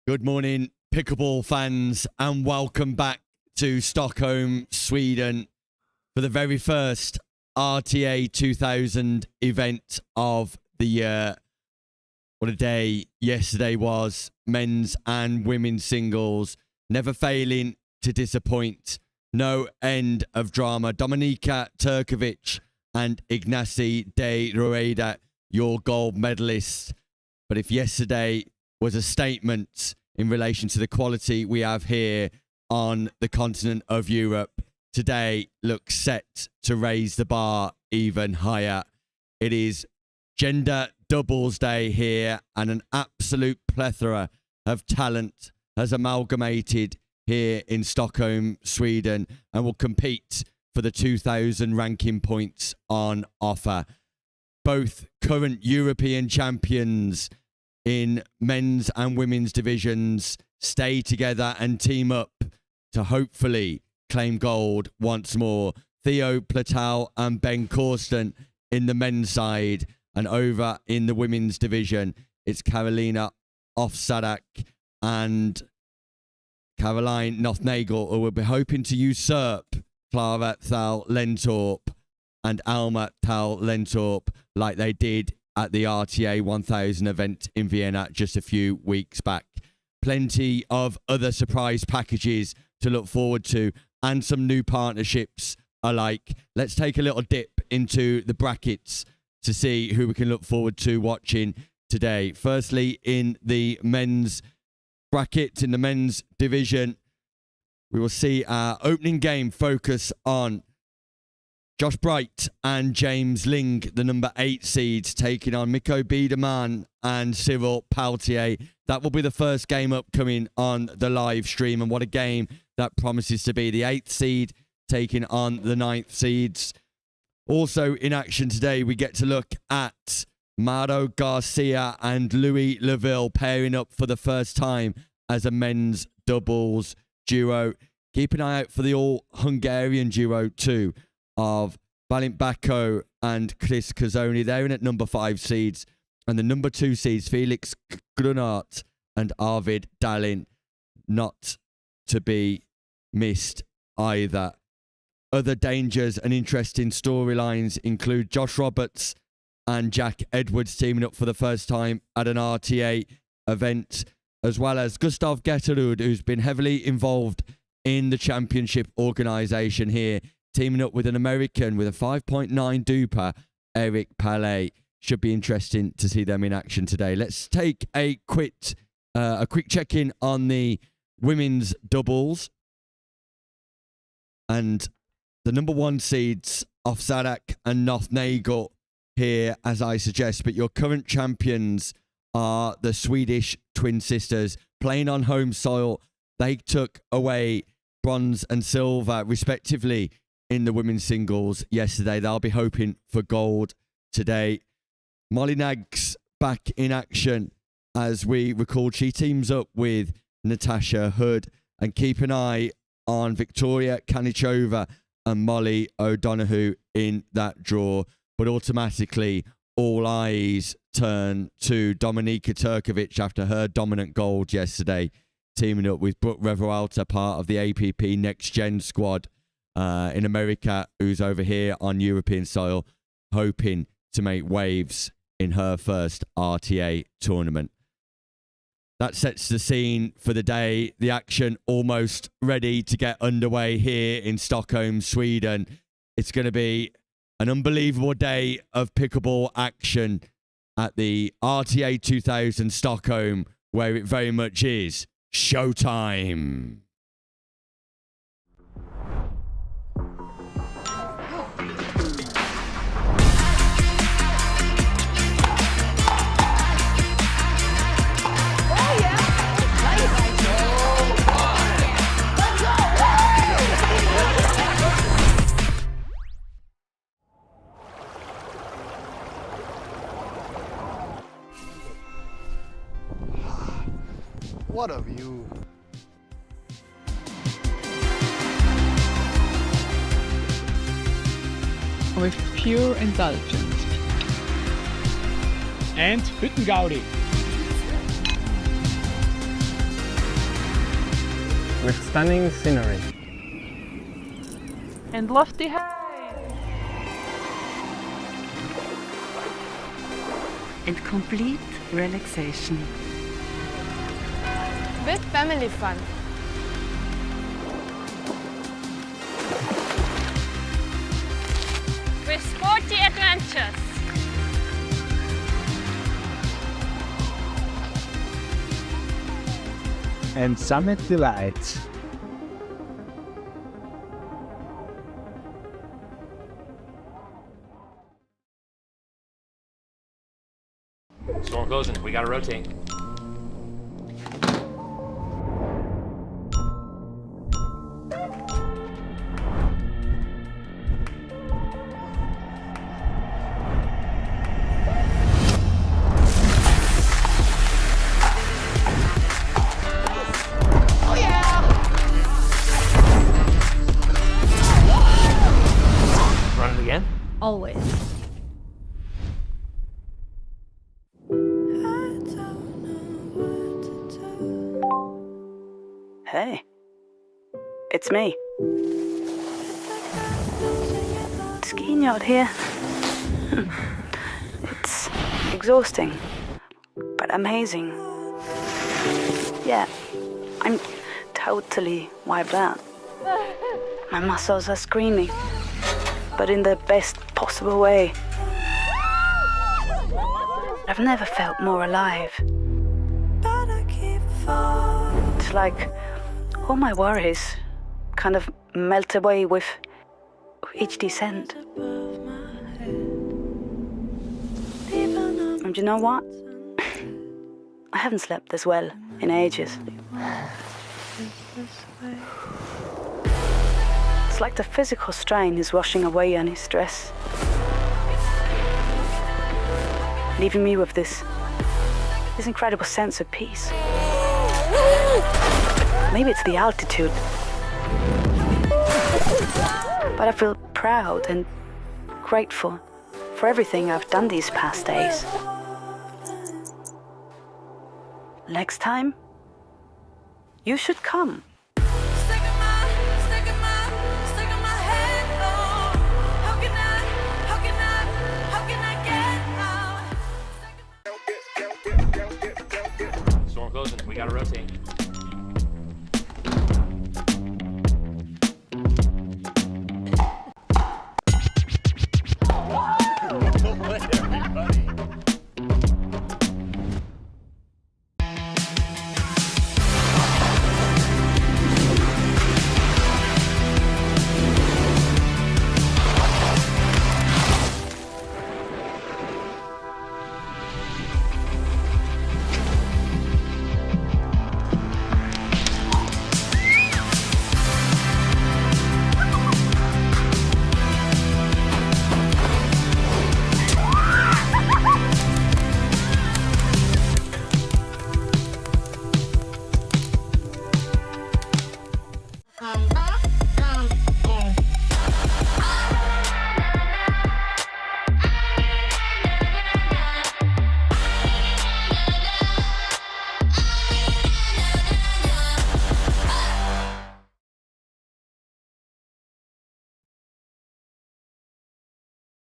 Good morning, Pickleball fans, and welcome back to Stockholm, Sweden, for the very first RTA2000 event of the year. What a day yesterday was. Men's and women's singles, never failing to disappoint. No end of drama. Dominika Turkovic and Ignacy de Rueda, your gold medalists. But if yesterday was a statement in relation to the quality we have here on the continent of Europe, today looks set to raise the bar even higher. It is Gender Doubles Day here, and an absolute plethora of talent has amalgamated here in Stockholm, Sweden, and will compete for the 2000 ranking points on offer. Both current European champions in men's and women's divisions stay together and team up to hopefully claim gold once more. Theo Platau and Ben Corston in the men's side, and over in the women's division, it's Carolina Offadak and Caroline Nagel, who will be hoping to usurp Clara Thal Lentorp and Alma Thal Lentorp like they did at the RTA2000 event in Vienna just a few weeks back. Plenty of other surprise packages to look forward to, and some new partnerships alike. Let's take a little dip into the brackets to see who we can look forward to watching today. Firstly, in the men's bracket, in the men's division, we will see our opening game focus on Josh Bright and James Ling, the number 8 seeds, taking on Mikko Biederman and Cyril Paltier. That will be the first game upcoming on the live stream, and what a game that promises to be. The 8th seed taking on the 9th seeds. Also in action today, we get to look at Mauro Garcia and Louis Lavville pairing up for the first time as a men's doubles duo. Keep an eye out for the all-Hungarian duo too, of Bako and Chris Kazonei. They're in at number 5 seeds. And the number 2 seeds, Felix Grunart and Arvid Dalin, not to be missed either. Other dangers and interesting storylines include Josh Roberts and Jack Edwards teaming up for the first time at an RTA event, as well as Gustav Getterud, who's been heavily involved in the championship organisation here, teaming up with an American with a 5.9 duper, Eric Palier. Should be interesting to see them in action today. Let's take a quick check-in on the women's doubles. And the number 1 seeds, Offadak and Nagel here, as I suggest. But your current champions are the Swedish twin sisters playing on home soil. They took away bronze and silver, respectively, in the women's singles yesterday. They'll be hoping for gold today. Molly Nags back in action as we record. She teams up with Natasha Hood, and keep an eye on Victoria Kanishova and Molly O'Donoghue in that draw. But automatically, all eyes turn to Dominika Turkovic after her dominant gold yesterday, teaming up with Brooke Revalta, part of the APP Next Gen squad in America, who's over here on European soil, hoping to make waves in her first RTA tournament. That sets the scene for the day. The action almost ready to get underway here in Stockholm, Sweden. It's going to be an unbelievable day of pickleball action at the RTA2000 Stockholm, where it very much is showtime. What a view. With pure indulgence. And Hüttengaudi. with stunning scenery. And lofty heights. And complete relaxation. With family fun. With sporty adventures. And summit delights. Storm closing, we gotta rotate. Run it again? Always. Hey, it's me. Skiing out here. It's exhausting, but amazing. Yeah, I'm totally wiped out. My muscles are screaming, but in the best possible way. I've never felt more alive. It's like all my worries kind of melt away with each descent. And you know what? I haven't slept this well in ages. It's like the physical strain is washing away any stress, leaving me with this incredible sense of peace. Maybe it's the altitude, but I feel proud and grateful for everything I've done these past days. Next time, you should come. Storm closing, we gotta rotate.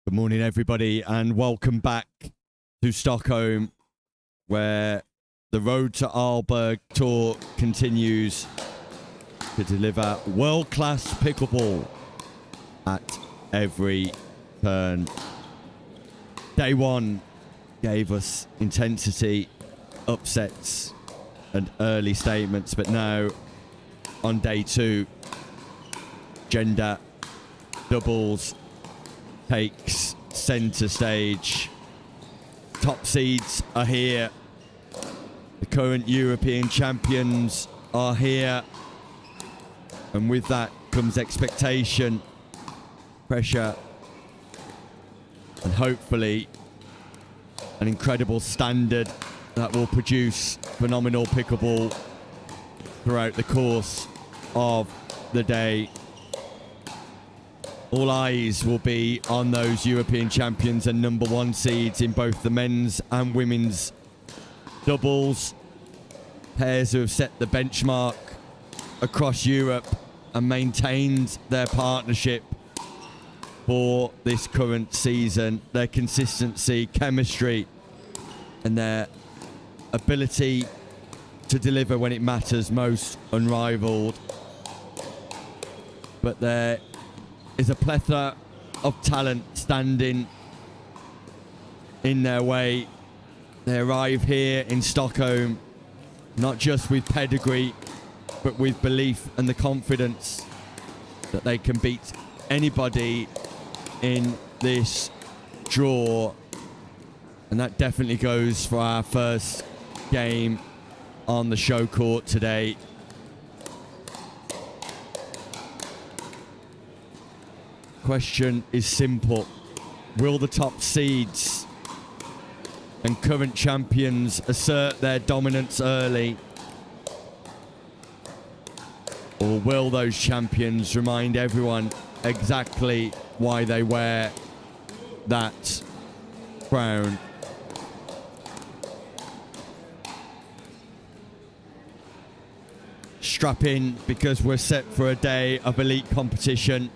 Good morning, everybody, and welcome back to Stockholm, where the Road to Arlberg tour continues to deliver world-class pickleball at every turn. Day one gave us intensity, upsets, and early statements, but now on day two, gender doubles takes center stage. Top seeds are here. The current European champions are here. And with that comes expectation, pressure, and hopefully an incredible standard that will produce phenomenal pickleball throughout the course of the day. All eyes will be on those European champions and number one seeds in both the men's and women's doubles. Pairs who have set the benchmark across Europe and maintained their partnership for this current season. Their consistency, chemistry, and their ability to deliver when it matters most, unrivaled. But there is a plethora of talent standing in their way. They arrive here in Stockholm not just with pedigree, but with belief and the confidence that they can beat anybody in this draw. And that definitely goes for our first game on the show court today. Question is simple. Will the top seeds and current champions assert their dominance early? Or will those champions remind everyone exactly why they wear that crown? Strap in, because we're set for a day of elite competition,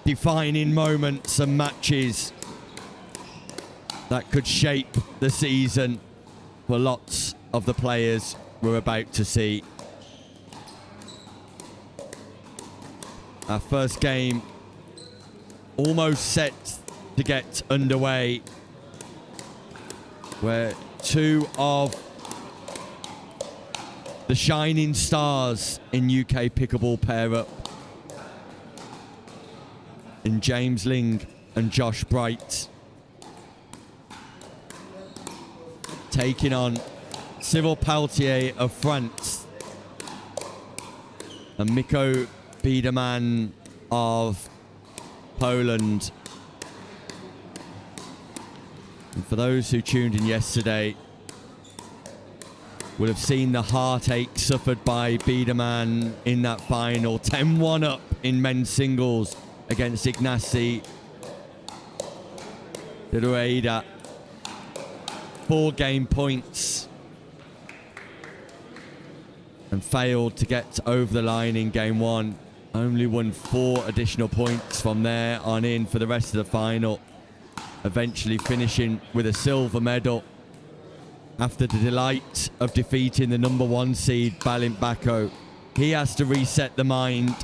defining moments and matches that could shape the season for lots of the players we're about to see. Our first game almost set to get underway, where two of the shining stars in UK pickleball pair up in James Ling and Josh Bright, taking on Cyril Palier of France and Mikko Biederman of Poland. And for those who tuned in yesterday, would have seen the heartache suffered by Biederman in that final. 10-1 up in men's singles against Ignacy de Rueda. 4 game points and failed to get over the line in game 1. Only won 4 additional points from there on in for the rest of the final, eventually finishing with a silver medal after the delight of defeating the number 1 seed Bako. He has to reset the mind.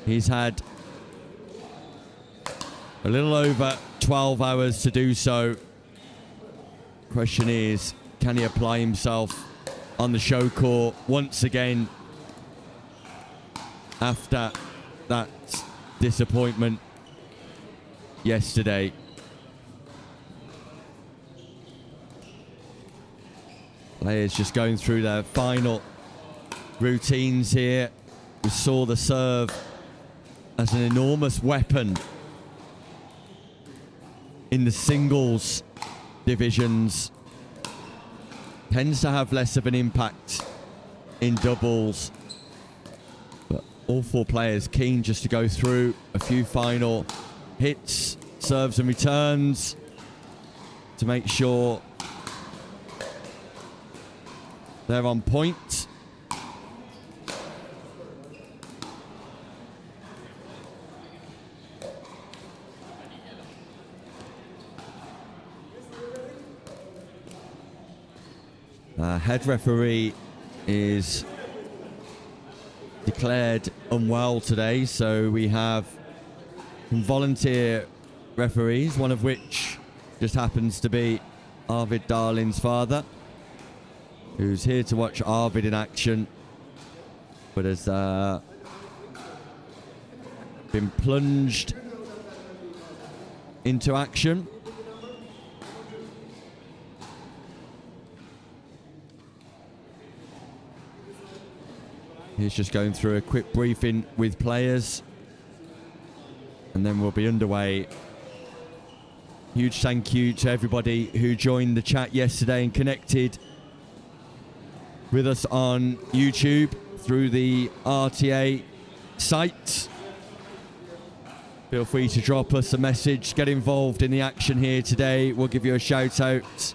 He's had a little over 12 hours to do so. Question is, can he apply himself on the show court once again after that disappointment yesterday? Players just going through their final routines here. We saw the serve as an enormous weapon in the singles divisions. Tends to have less of an impact in doubles. But all 4 players keen just to go through a few final hits, serves and returns to make sure they're on point. Head referee is declared unwell today, so we have some volunteer referees, one of which just happens to be Arvid Darling's father, who's here to watch Arvid in action, but has been plunged into action. He's just going through a quick briefing with players, and then we'll be underway. Huge thank you to everybody who joined the chat yesterday and connected with us on YouTube through the RTA site. Feel free to drop us a message, get involved in the action here today. We'll give you a shout out.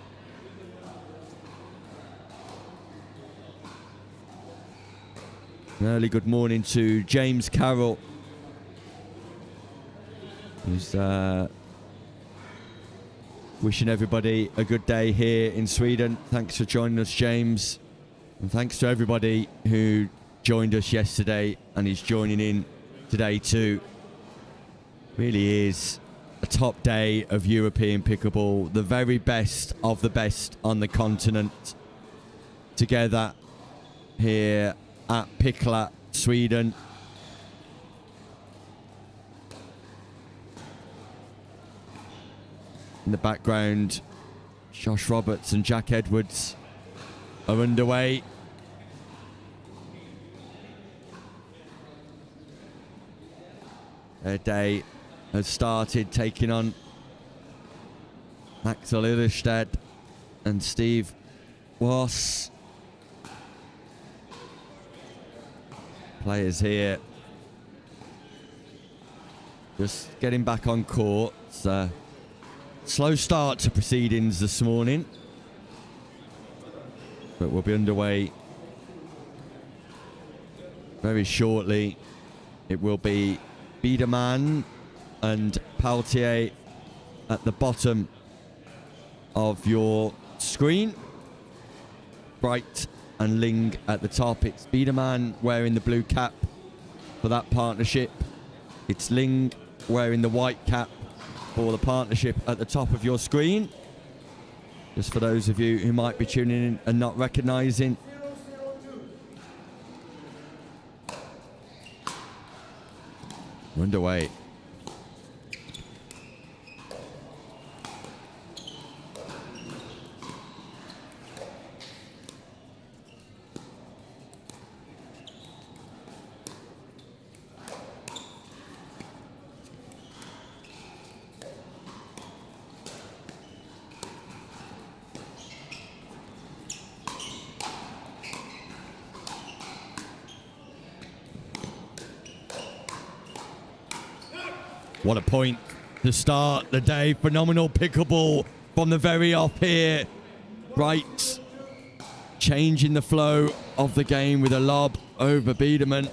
early good morning to James Carroll, who's wishing everybody a good day here in Sweden. Thanks for joining us, James. And thanks to everybody who joined us yesterday and is joining in today too. Really is a top day of European pickleball. The very best of the best on the continent together here at Pickla, Sweden. In the background, Josh Roberts and Jack Edwards are underway. Their day has started, taking on Axel Illerstedt and Steve Wass. Players here just getting back on court. It's a slow start to proceedings this morning, but we'll be underway very shortly. It will be Biedermann and Palier at the bottom of your screen. Bright and Ling at the top. It's Biedermann wearing the blue cap for that partnership. It's Ling wearing the white cap for the partnership at the top of your screen. Just for those of you who might be tuning in and not recognizing. We're underway. What a point to start the day. Phenomenal pickleball from the very off here. Right, changing the flow of the game with a lob over Biedermann.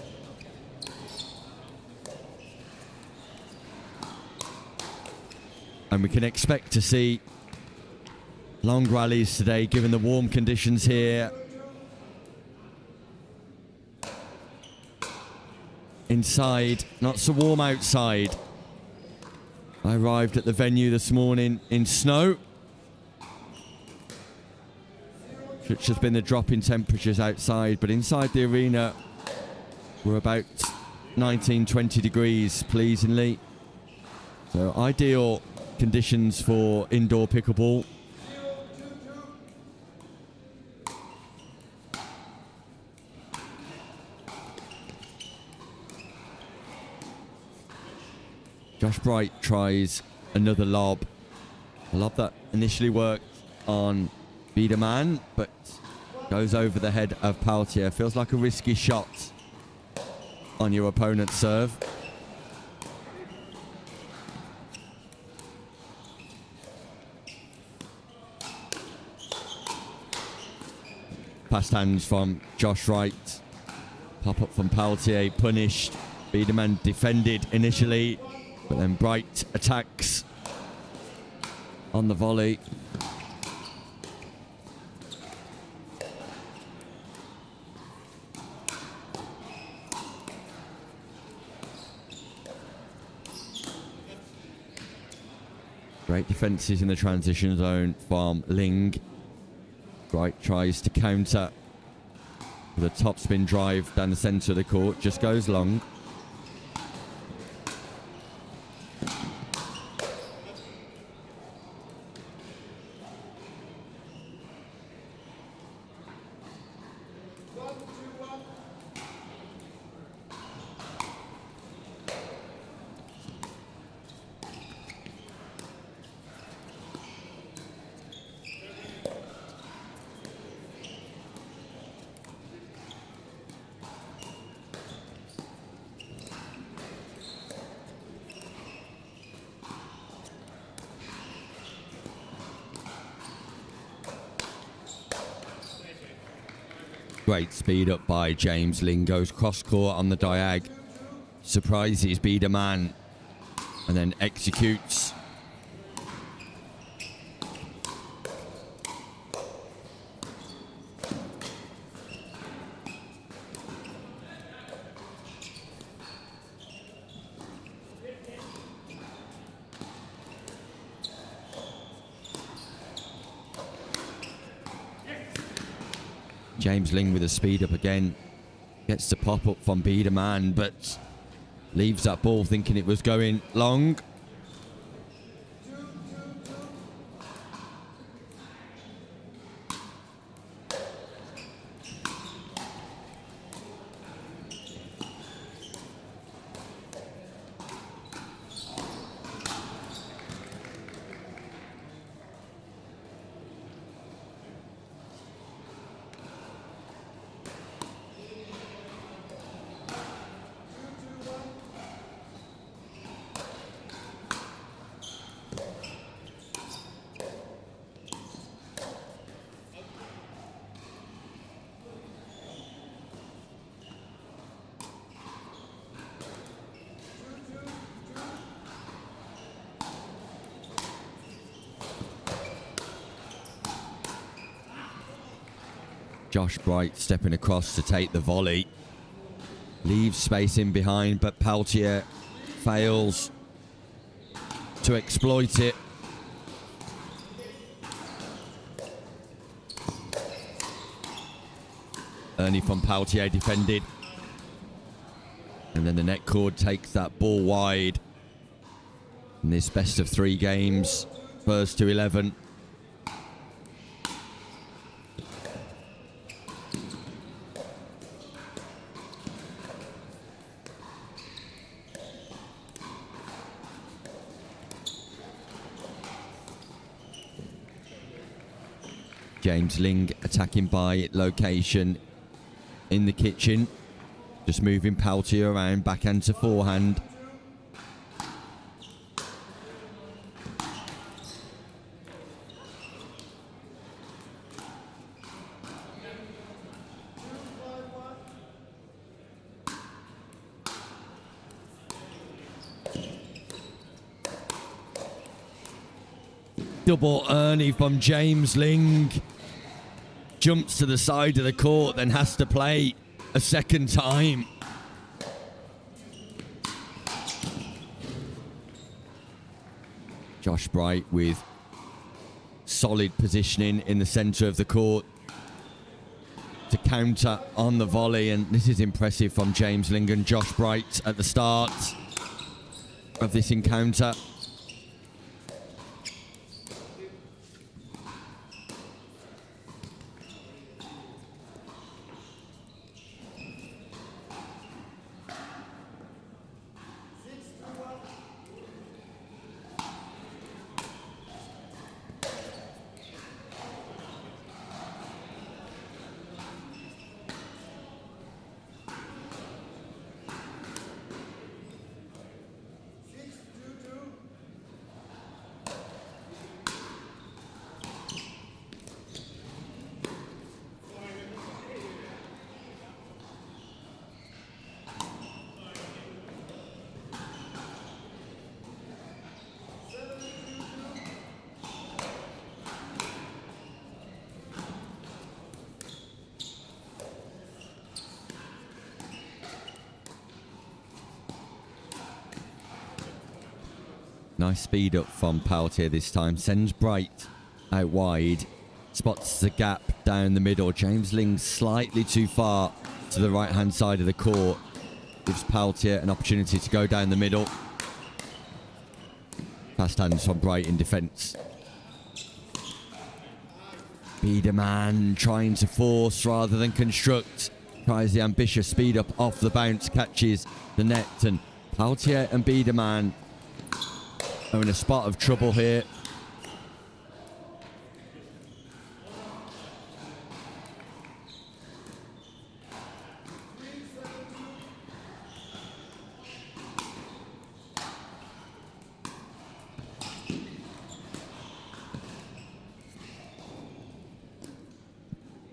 And we can expect to see long rallies today, given the warm conditions here. Inside, not so warm outside. I arrived at the venue this morning in snow, which has been the drop in temperatures outside, but inside the arena we're about 19-20 degrees, pleasingly. So ideal conditions for indoor pickleball. Josh Bright tries another lob. A lob that initially worked on Biedermann, but goes over the head of Palier. Feels like a risky shot on your opponent's serve. Fast hands from Josh Wright. Pop up from Palier, punished. Biedermann defended initially, but then Bright attacks on the volley. Great defences in the transition zone from Ling. Bright tries to counter with a topspin drive down the centre of the court, just goes long. Great speed up by James. Ling goes cross court on the diag. Surprises Biederman. And then executes. James Ling with a speed up again. Gets the pop up from Biederman, but leaves that ball thinking it was going long. Josh Bright stepping across to take the volley. Leaves space in behind, but Palier fails to exploit it. Ernie from Palier defended. And then the net cord takes that ball wide. In this best of 3 games, first to 11. James Ling attacking by location in the kitchen. Just moving Palier around, backhand to forehand. Double Ernie from James Ling. Jumps to the side of the court, then has to play a second time. Josh Bright with solid positioning in the centre of the court to counter on the volley, and this is impressive from James Ling and Josh Bright at the start of this encounter. Nice speed up from Palier this time. Sends Bright out wide. Spots the gap down the middle. James Ling slightly too far to the right-hand side of the court. Gives Palier an opportunity to go down the middle. Fast hands from Bright in defence. Biederman trying to force rather than construct. Tries the ambitious speed up off the bounce. Catches the net. And Palier and Biederman are in a spot of trouble here.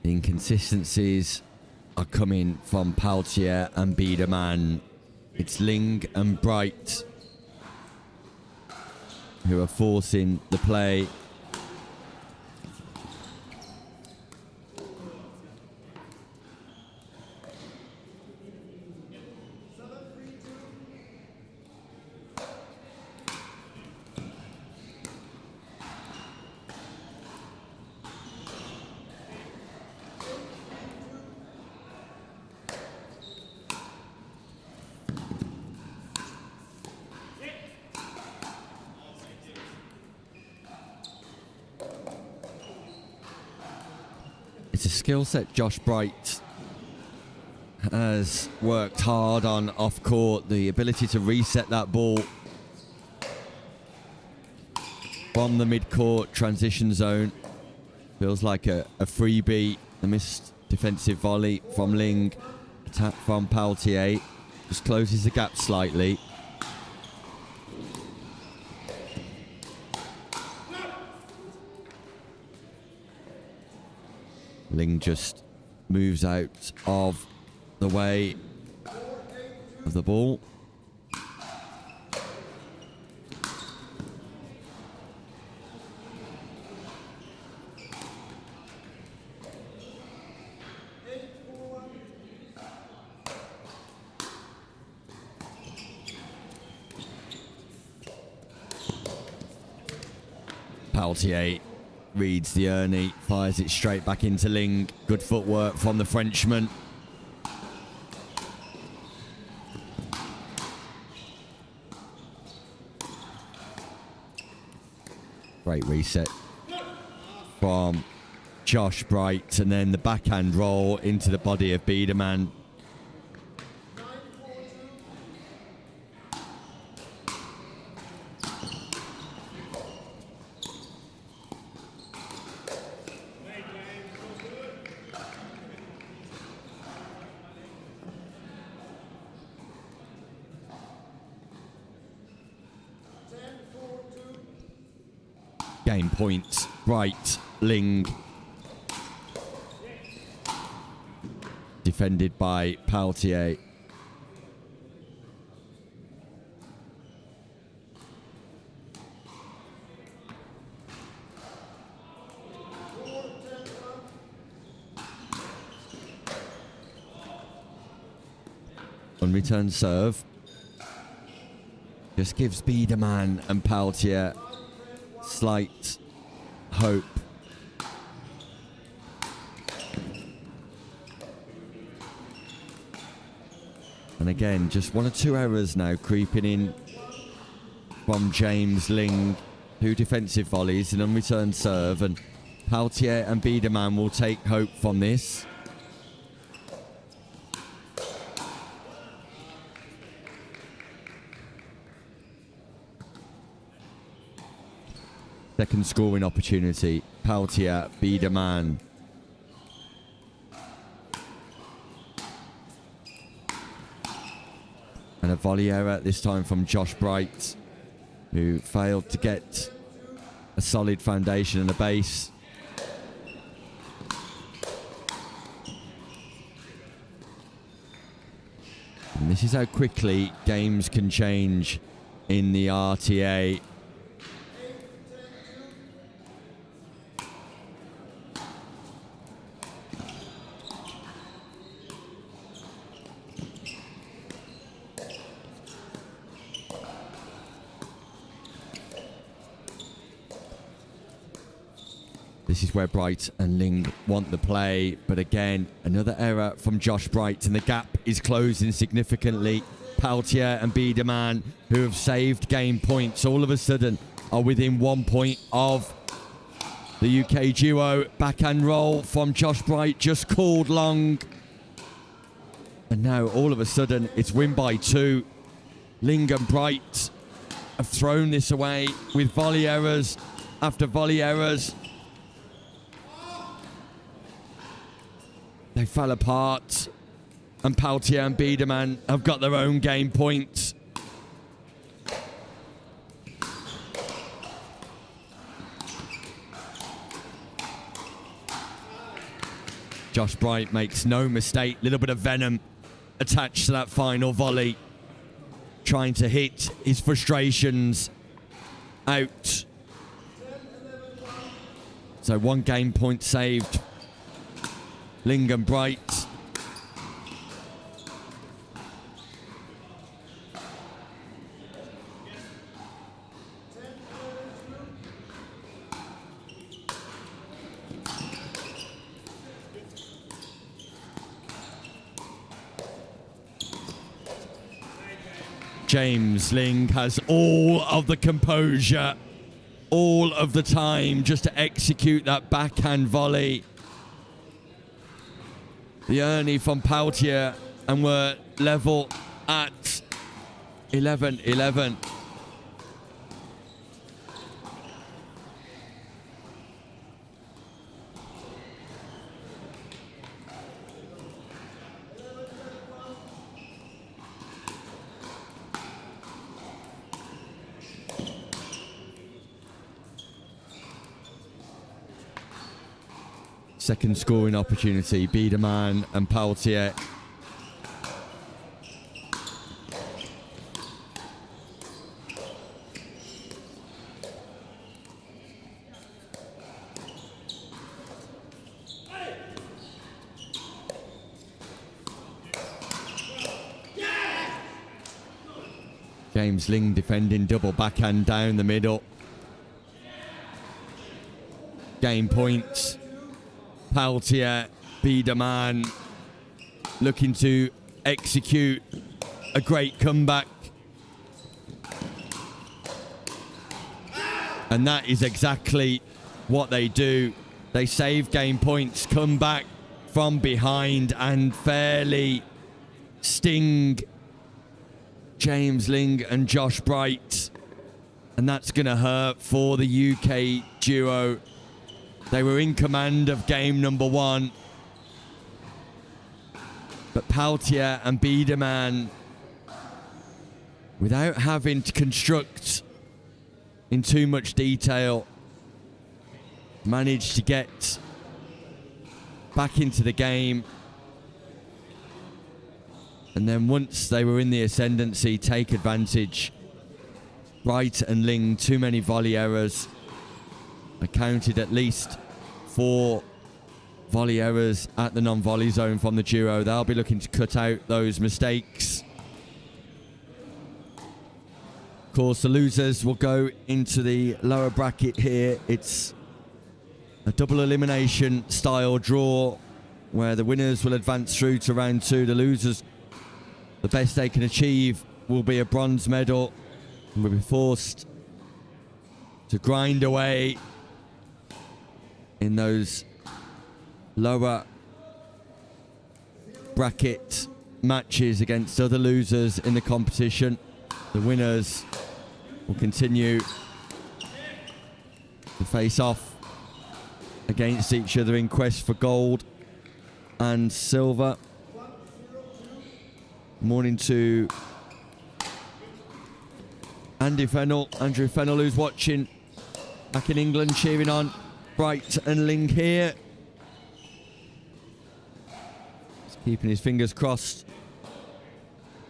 The inconsistencies are coming from Palier and Biedermann. It's Ling and Bright who are forcing the play. It's a skill set Josh Bright has worked hard on off court. The ability to reset that ball from the mid-court transition zone. Feels like a freebie. The missed defensive volley from Ling. Attack from Palier. Just closes the gap slightly. Ling just moves out of the way of the ball. Palier reads the Ernie, fires it straight back into Ling. Good footwork from the Frenchman. Great reset from Josh Bright, and then the backhand roll into the body of Biedermann. Game point, Bright, Ling. Defended by Palier. On return serve. Just gives Biedermann and Palier slight hope. And again, just one or two errors now creeping in from James Ling. 2 defensive volleys, an unreturned serve, and Palier and Biedermann will take hope from this. Second scoring opportunity. Palier, Biedermann. And a volley error, this time from Josh Bright, who failed to get a solid foundation and a base. And this is how quickly games can change in the RTA. This is where Bright and Ling want the play, but again, another error from Josh Bright, and the gap is closing significantly. Palier and Biedermann, who have saved game points, all of a sudden are within 1 point of the UK duo. Backhand roll from Josh Bright, just called long. And now, all of a sudden, it's win by 2. Ling and Bright have thrown this away with volley errors after volley errors. They fell apart, and Palier and Biedermann have got their own game points. Josh Bright makes no mistake. Little bit of venom attached to that final volley. Trying to hit his frustrations out. So 1 game point saved. Ling and Bright. James Ling has all of the composure, all of the time just to execute that backhand volley. The Ernie from Palier, and we're level at 11-11. Second scoring opportunity, Biederman and Palier. James Ling defending double backhand down the middle. Game points. Palier, Biederman looking to execute a great comeback. And that is exactly what they do. They save game points, come back from behind and fairly sting James Ling and Josh Bright. And that's going to hurt for the UK duo. They were in command of game number 1. But Palier and Biederman, without having to construct in too much detail, managed to get back into the game. And then once they were in the ascendancy, take advantage. Bright and Ling, too many volley errors. I counted at least 4 volley errors at the non-volley zone from the duo. They'll be looking to cut out those mistakes. Of course, the losers will go into the lower bracket here. It's a double elimination style draw where the winners will advance through to round 2. The losers, the best they can achieve will be a bronze medal, and will be forced to grind away in those lower bracket matches against other losers in the competition. The winners will continue to face off against each other in quest for gold and silver. Morning to Andrew Fennell, who's watching back in England, cheering on Bright and Ling here. He's keeping his fingers crossed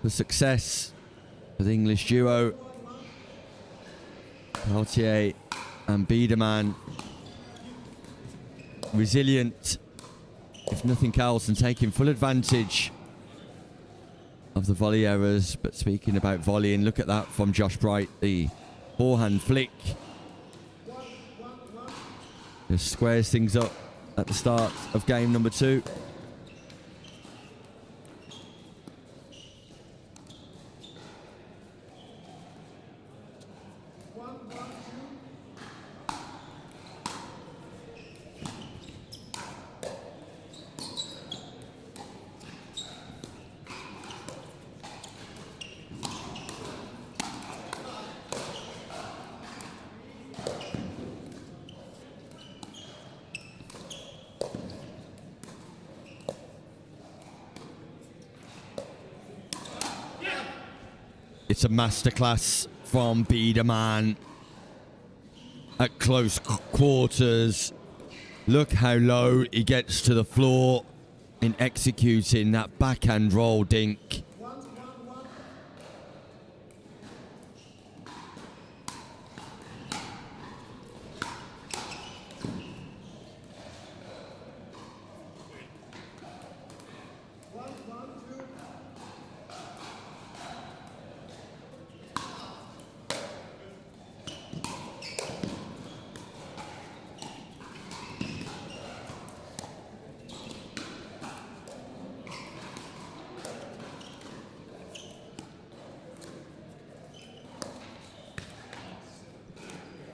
for success for the English duo. Palier and Biederman, resilient, if nothing else, and taking full advantage of the volley errors. But speaking about volleying, look at that from Josh Bright, the forehand flick. Just squares things up at the start of game number 2. It's a masterclass from Biederman at close quarters. Look how low he gets to the floor. in executing that backhand roll dink.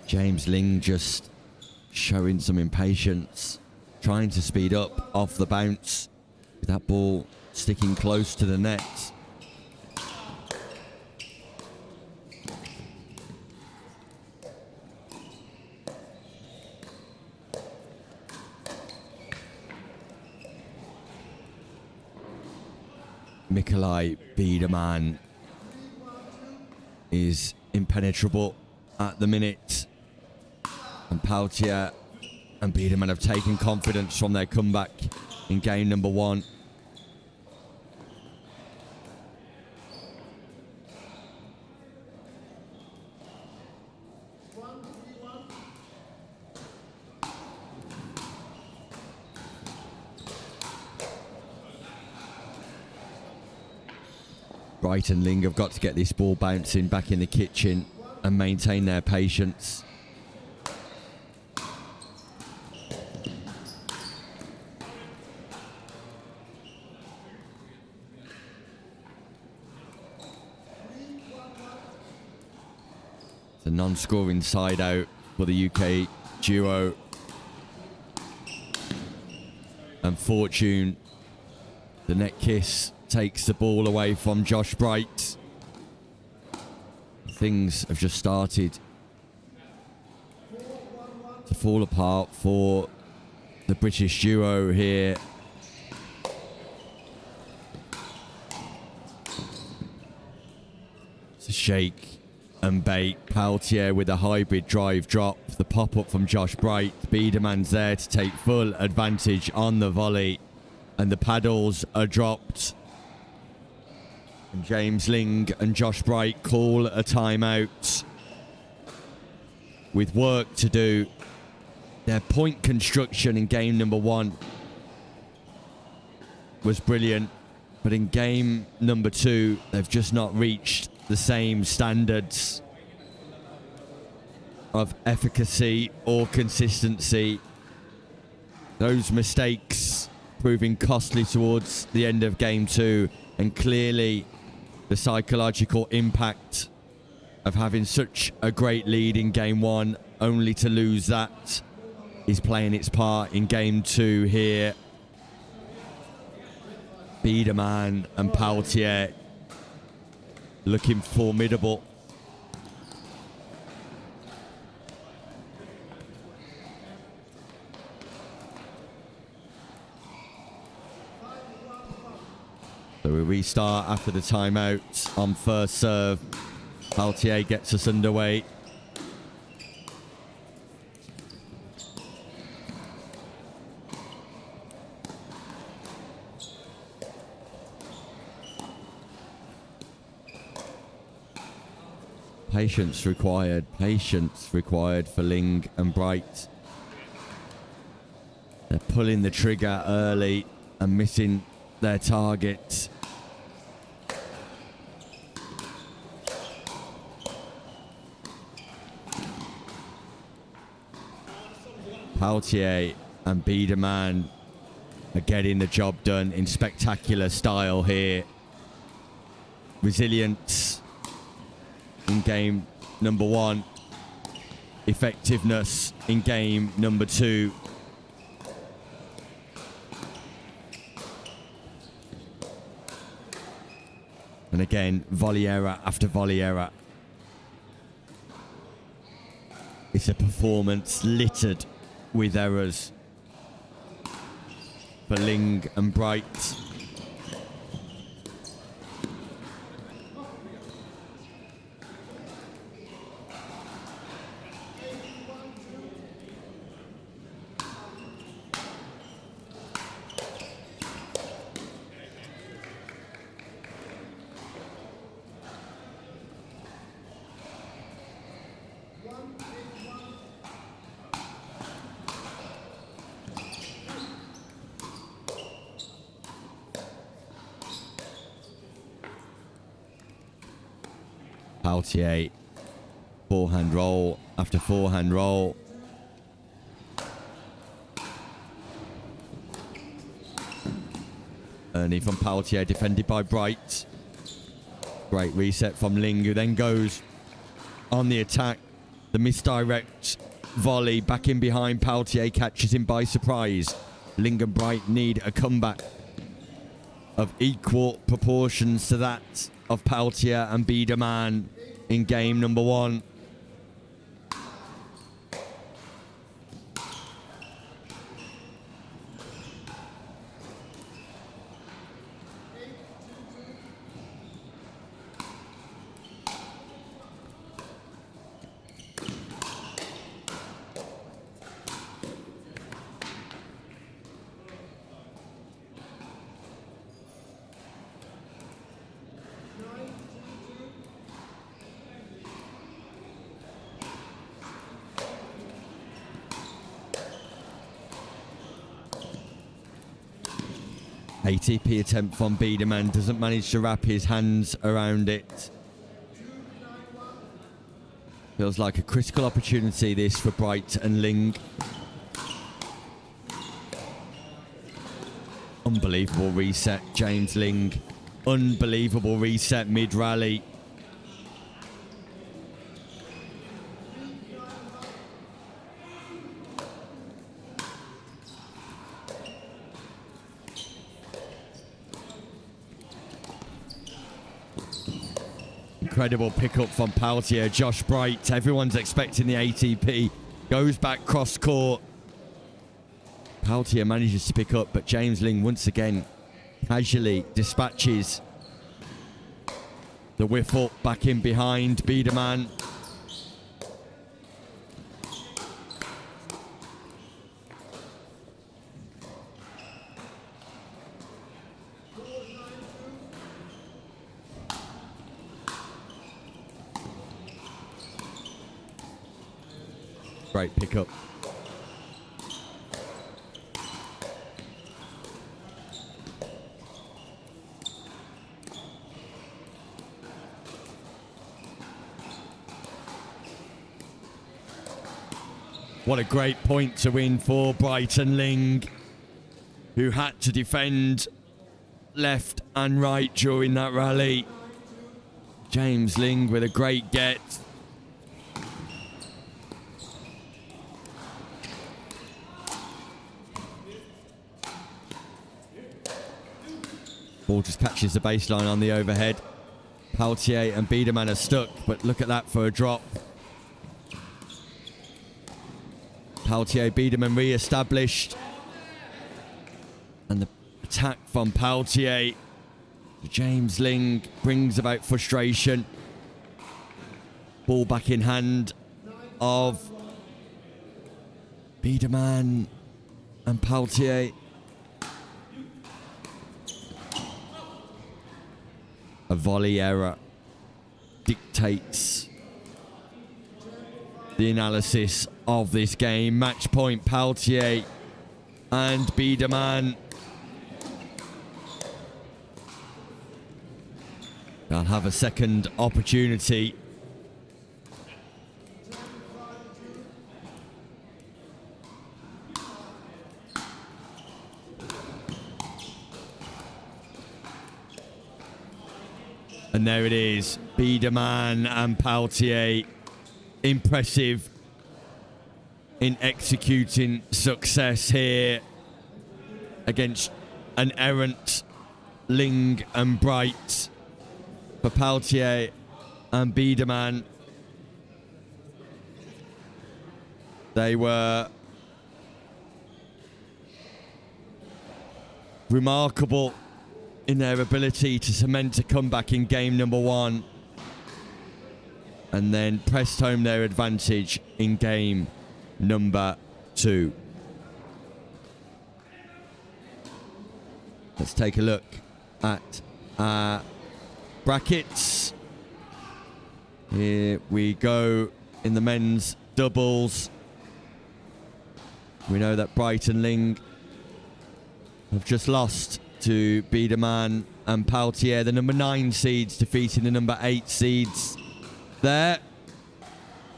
James Ling just showing some impatience, trying to speed up off the bounce with that ball sticking close to the net. Nikolai Biederman is impenetrable at the minute. And Palier and Biederman have taken confidence from their comeback in game number 1. Bright and Ling have got to get this ball bouncing back in the kitchen and maintain their patience. The non-scoring side out for the UK duo. And Fortune, the net kiss, takes the ball away from Josh Bright. Things have just started to fall apart for the British duo here. It's a shake and bait. Palier with a hybrid drive drop. The pop-up from Josh Bright. Biederman's there to take full advantage on the volley. And the paddles are dropped. And James Ling and Josh Bright call a timeout. With work to do. Their point construction in game number 1 was brilliant. But in game number 2, they've just not reached the same standards of efficacy or consistency. Those mistakes proving costly towards the end of game 2, and clearly the psychological impact of having such a great lead in game 1 only to lose that is playing its part in game 2 here. Biederman and Palier looking formidable. So we restart after the timeout on first serve. Palier gets us underway. Patience required for Ling and Bright. They're pulling the trigger early and missing their target. Palier and Biederman are getting the job done in spectacular style here. Resilience in game number 1, effectiveness in game number 2. And again, volley error after volley error. It's a performance littered with errors for Ling and Bright. Palier, forehand roll after forehand roll. Ernie from Palier, defended by Bright. Great reset from Ling, who then goes on the attack. The misdirect volley back in behind. Palier catches him by surprise. Ling and Bright need a comeback of equal proportions to that of Palier and Biedermann in game number 1. ATP attempt from Biedermann, doesn't manage to wrap his hands around it. Feels like a critical opportunity this for Bright and Ling. Unbelievable reset, James Ling. Unbelievable reset mid-rally. Incredible pickup from Palier. Josh Bright, everyone's expecting the ATP. Goes back cross court. Palier manages to pick up, but James Ling once again casually dispatches the whiff up back in behind Biedermann. Great pickup. What a great point to win for Bright and Ling, who had to defend left and right during that rally. James Ling with a great get. Ball just catches the baseline on the overhead. Palier and Biedermann are stuck, but look at that for a drop. Palier, Biedermann re-established. And the attack from Palier to James Ling brings about frustration. Ball back in hand of Biedermann and Palier. A volley error dictates the analysis of this game. Match point, Palier and Biedermann. They'll have a second opportunity. And there it is, Biedermann and Palier, impressive in executing success here against an errant Ling and Bright. For Palier and Biedermann, they were remarkable in their ability to cement a comeback in game number 1 and then pressed home their advantage in game number 2. Let's take a look at our brackets. Here we go in the men's doubles. We know that Bright and Ling have just lost to Biedermann and Palier, the number 9 seeds defeating the number 8 seeds. there.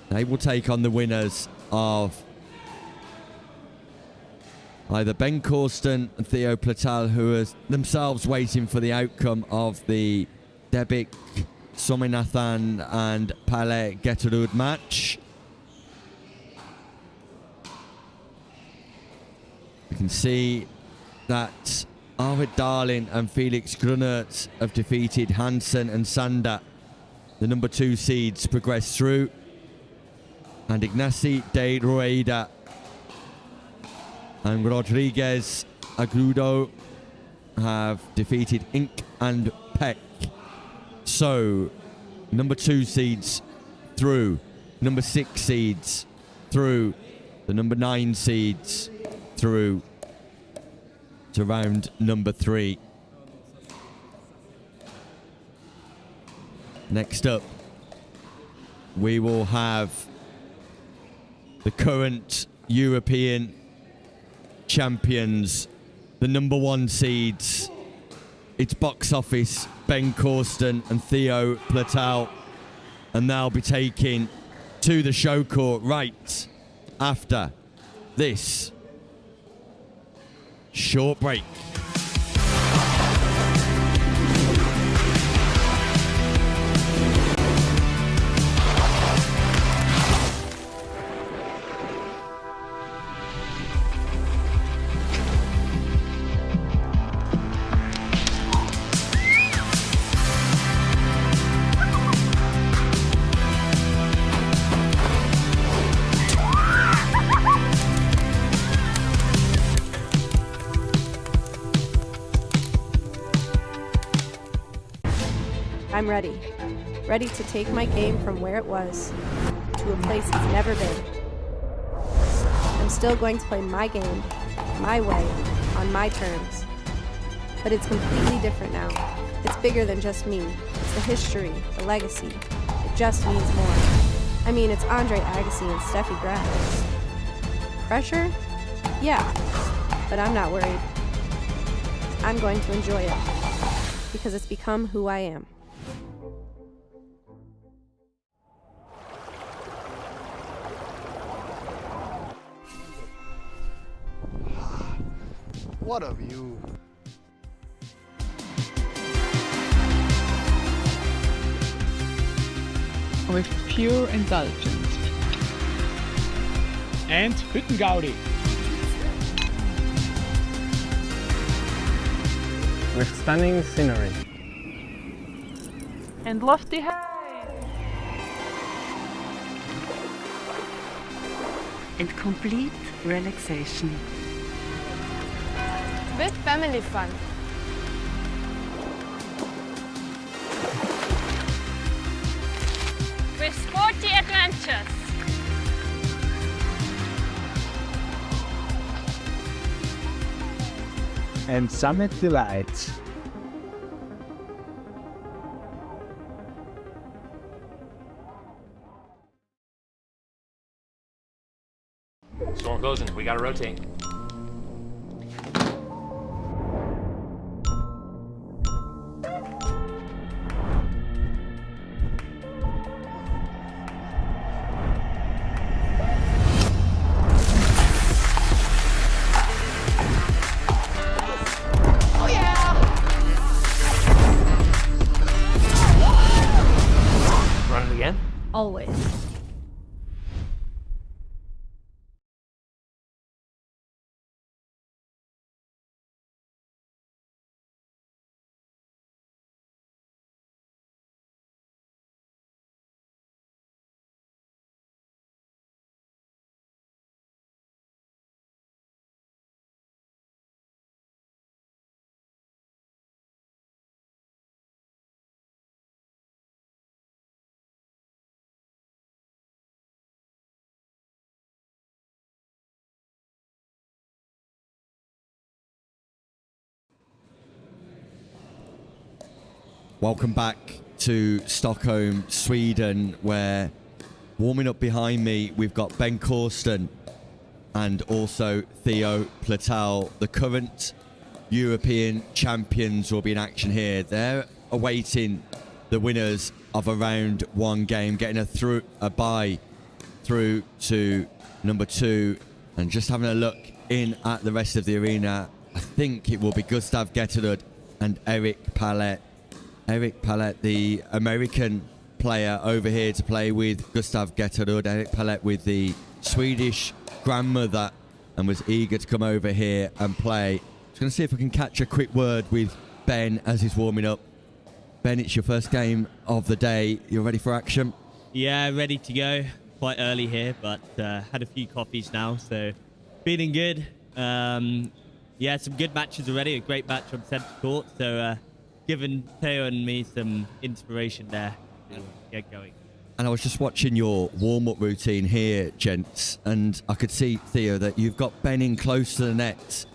They will take on the winners of either Ben Corston and Theo Platel, who are themselves waiting for the outcome of the Debik, Sominathan and Palier Geterud match. You can see that Arvid Darlin and Felix Grunert have defeated Hansen and Sander. The number 2 seeds progress through. And Ignacy de Rueda and Rodriguez Agudo have defeated Ink and Peck. So, number 2 seeds through. Number 6 seeds through. The number 9 seeds through to round number 3. Next up, we will have the current European champions, the number 1 seeds. It's box office, Ben Corston and Theo Platau, and they'll be taking to the show court right after this short break. I'm ready. Ready to take my game from where it was to a place it's never been. I'm still going to play my game, my way, on my terms. But it's completely different now. It's bigger than just me. It's the history, the legacy. It just means more. I mean, it's Andre Agassi and Steffi Graf. Pressure? Yeah, but I'm not worried. I'm going to enjoy it because it's become who I am. What a view. With pure indulgence. And Hüttengaudi. With stunning scenery. And lofty heights. And complete relaxation. With family fun. With sporty adventures. And summit delights. Storm closing. We gotta rotate. Always. Welcome back to Stockholm, Sweden, where warming up behind me, we've got Ben Corston and also Theo Platel. The current European champions will be in action here. They're awaiting the winners of a round one game, getting a bye through to number 2. And just having a look in at the rest of the arena, I think it will be Gustav Getterud and Eric Plet. Eric Plet, the American player over here to play with Gustav Getterud. Eric Plet with the Swedish grandmother and was eager to come over here and play. Just going to see if I can catch a quick word with Ben as he's warming up. Ben, it's your first game of the day. You're ready for action? Yeah, ready to go. Quite early here, but had a few coffees now, so feeling good. Yeah, some good matches already. A great match on centre court, so giving Theo and me some inspiration there to get going. And I was just watching your warm-up routine here, gents, and I could see, Theo, that you've got Ben in close to the net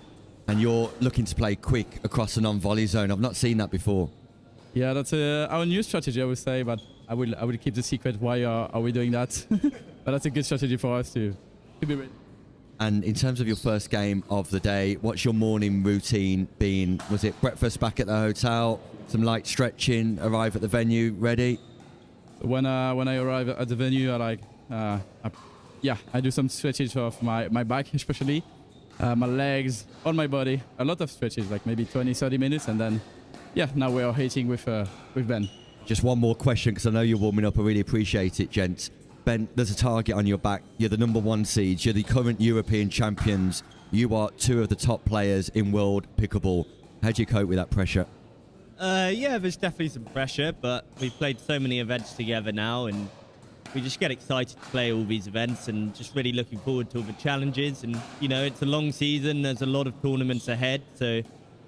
and you're looking to play quick across the non-volley zone. I've not seen that before. Yeah, that's our new strategy, I would say, but I will keep the secret why are we doing that. But that's a good strategy for us to be ready. And in terms of your first game of the day, what's your morning routine been? Was it breakfast back at the hotel, some light stretching, arrive at the venue, ready? When I arrive at the venue, I do some stretches of my back, especially my legs, on my body. A lot of stretches, like maybe 20-30 minutes, and then now we are hitting with Ben. Just one more question, because I know you're warming up. I really appreciate it, gents. Ben, there's a target on your back. You're the number 1 seed. You're the current European champions. You are 2 of the top players in world pickleball. How do you cope with that pressure? Yeah, there's definitely some pressure, but we've played so many events together now, and we just get excited to play all these events and just really looking forward to all the challenges. And, you know, it's a long season. There's a lot of tournaments ahead, so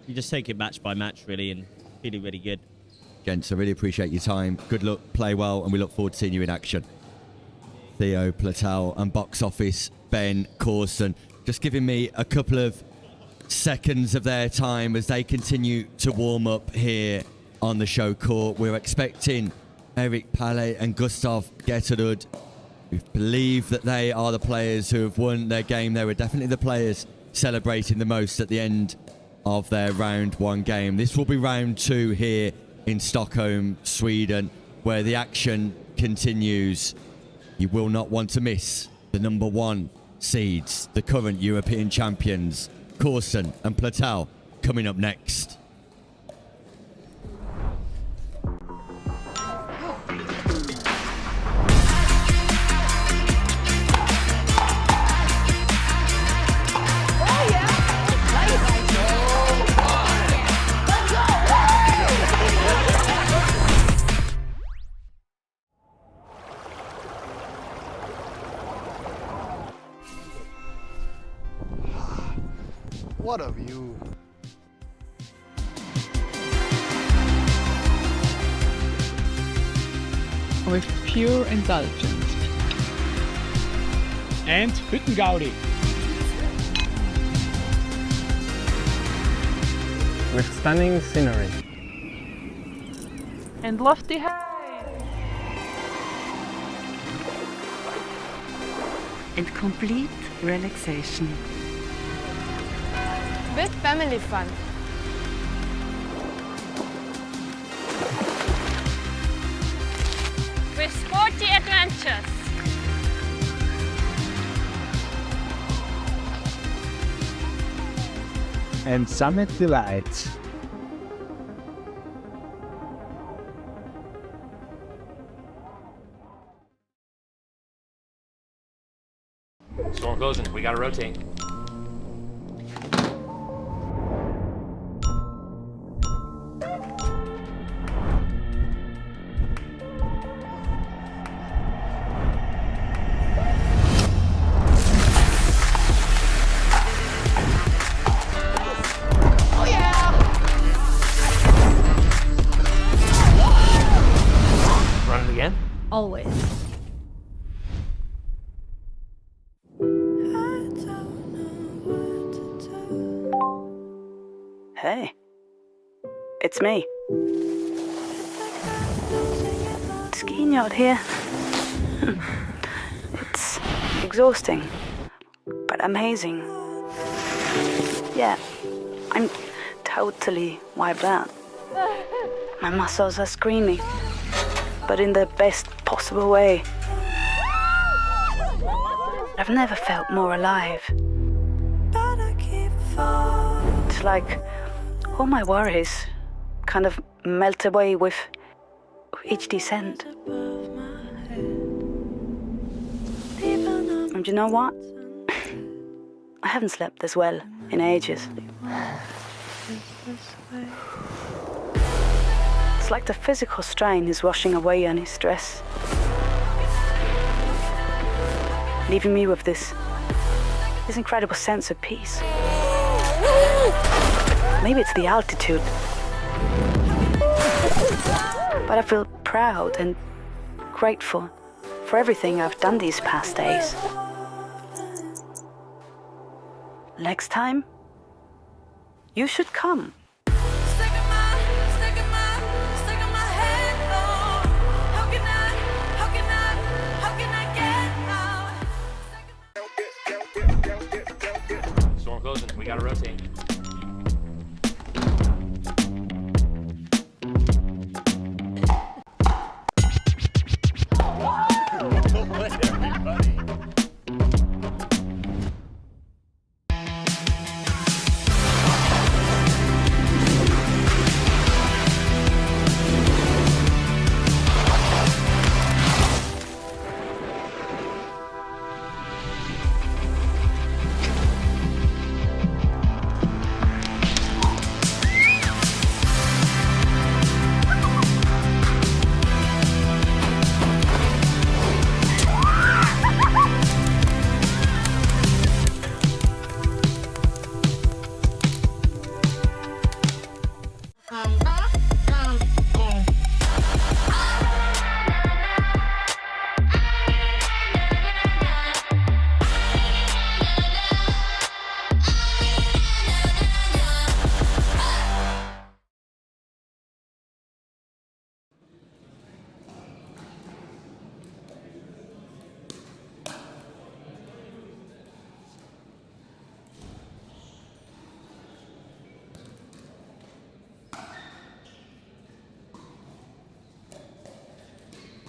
you just take it match by match, really, and feeling really good. Gents, I really appreciate your time. Good luck, play well, and we look forward to seeing you in action. Theo, Platau, and box office Ben, Corston, just giving me a couple of seconds of their time as they continue to warm up here on the show court. We're expecting Eric Plet and Gustav Getterud. We believe that they are the players who have won their game. They were definitely the players celebrating the most at the end of their round 1 game. This will be round 2 here in Stockholm, Sweden, where the action continues. You will not want to miss the number 1 seeds, the current European champions, Corston and Patel, coming up next. What a view. With pure indulgence. And Hüttengaudi. With stunning scenery. And lofty heights. And complete relaxation. With family fun. With sporty adventures. And summit delights. Storm closing. We gotta rotate. Always. Hey, it's me. Skiing out here. It's exhausting, but amazing. Yeah, I'm totally wiped out. My muscles are screaming. but in the best possible way. I've never felt more alive. It's like all my worries kind of melt away with each descent. And you know what? I haven't slept this well in ages. It's like the physical strain is washing away any stress, leaving me with this incredible sense of peace. Maybe it's the altitude, but I feel proud and grateful for everything I've done these past days. Next time, you should come. Storm closing. We gotta rotate.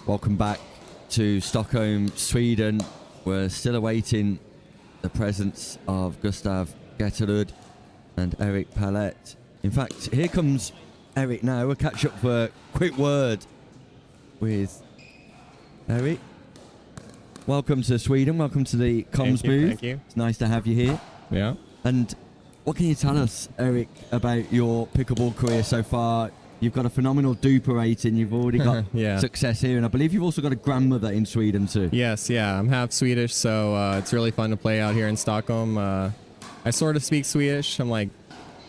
Welcome back to Stockholm, Sweden. We're still awaiting the presence of Gustav Getterud and Eric Plet. In fact, here comes Eric now. We'll catch up for a quick word with Eric. Welcome to Sweden. Welcome to the comms booth. Thank you. It's nice to have you here. Yeah. And what can you tell us, Eric, about your pickleball career so far? You've got a phenomenal duper rating. You've already got Yeah. success here. And I believe you've also got a grandmother in Sweden too. Yes, yeah. I'm half Swedish, so it's really fun to play out here in Stockholm. I sort of speak Swedish. I'm like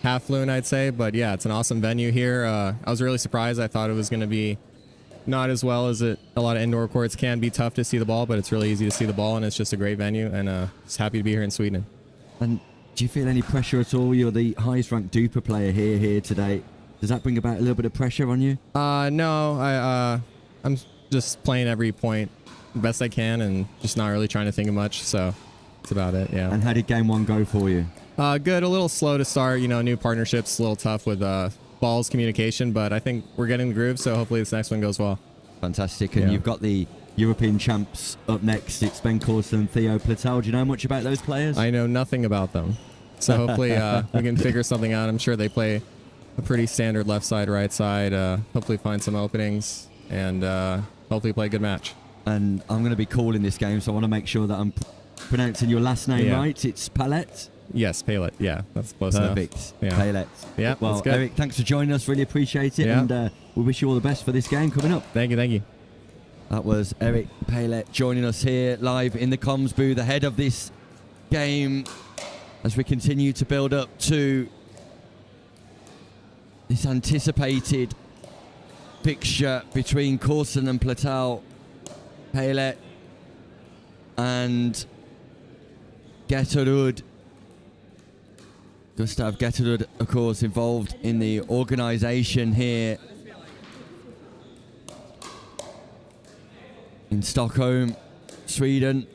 half fluent, I'd say. But yeah, it's an awesome venue here. I was really surprised. I thought it was going to be not as well as a lot of indoor courts can be tough to see the ball, but it's really easy to see the ball, and it's just a great venue. And just happy to be here in Sweden. And do you feel any pressure at all? You're the highest ranked duper player here today. Does that bring about a little bit of pressure on you? No, I'm just playing every point the best I can and just not really trying to think of much. So that's about it. Yeah. And how did game one go for you? Good. A little slow to start. You know, new partnerships, a little tough with balls communication, but I think we're getting the groove. So hopefully this next one goes well. Fantastic. And you've got the European champs up next. It's Ben Corston and Theo Platau. Do you know much about those players? I know nothing about them. So hopefully we can figure something out. I'm sure they play a pretty standard left side, right side. Hopefully find some openings and hopefully play a good match. And I'm going to be calling this game, so I want to make sure that I'm pronouncing your last name right. It's Palet? Yes, Palet. Yeah, that's close enough. Perfect. Yeah. Palet. Yeah, well, that's good. Eric, thanks for joining us. Really appreciate it. Yeah. And we wish you all the best for this game coming up. Thank you. Thank you. That was Eric Palet joining us here live in the comms booth ahead of this game as we continue to build up to this anticipated fixture between Corston and Platau, Palet and Getterud. Gustav Getterud, of course, involved in the organisation here in Stockholm, Sweden.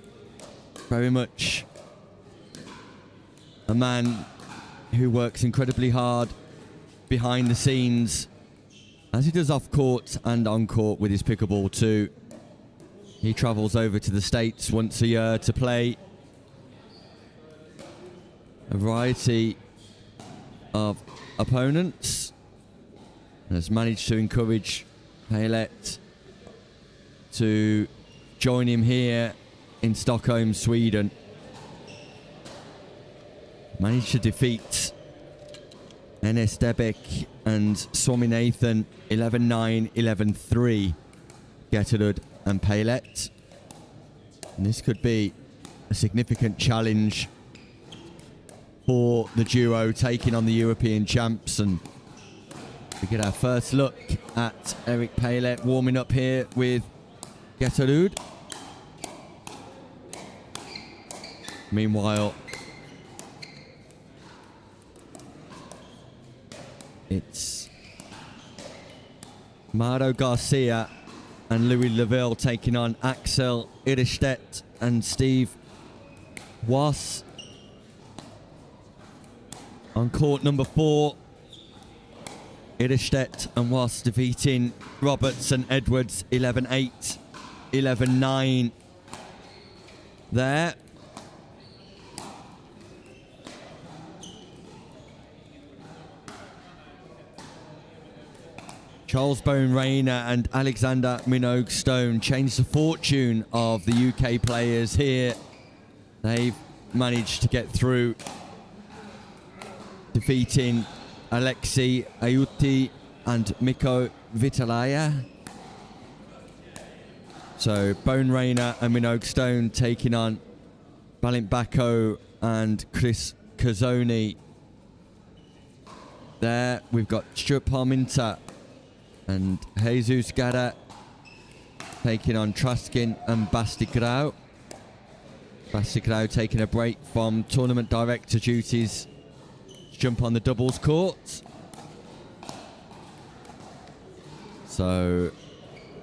Very much a man who works incredibly hard behind the scenes As he does off court and on court with his pickleball too. He travels over to the States once a year to play a variety of opponents and has managed to encourage Plet to join him here in Stockholm, Sweden. Managed to defeat Enes Debek and Swaminathan 11-9, 11-3, Ghetterud and Plet. And this could be a significant challenge for the duo taking on the European champs. And we get our first look at Eric Plet warming up here with Ghetterud. Meanwhile, it's Maro Garcia and Louis Lavville taking on Axel Irestedt and Steve Was. On court number 4, Irestedt and Was defeating Roberts and Edwards 11-8, 11-9 there. Charles Bone Rayner and Alexander Minogue Stone changed the fortune of the UK players here. They've managed to get through, defeating Alexei Ayuti and Mikko Vitalaya. So Bone Rayner and Minogue Stone taking on Bako and Chris Kazonei. There we've got Stuart Parminter and Jesus Gara taking on Traskin and Bastigrau. Bastigrau taking a break from tournament director duties to jump on the doubles court. So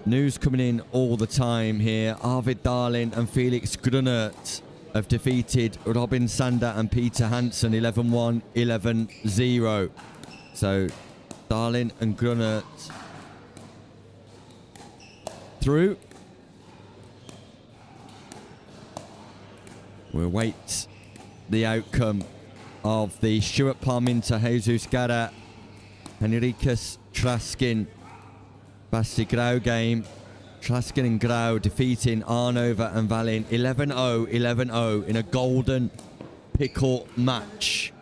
news coming in all the time here. Arvid Darling and Felix Grunert have defeated Robin Sander and Peter Hansen 11-1, 11-0. So Darling and Grunert through. We'll wait the outcome of the Stuart Parminter, Jesus Gara, Henrikas Traskin, Bastigrau game. Traskin and Grau defeating Arnova and Valin 11-0, 11-0 in a golden pickle match.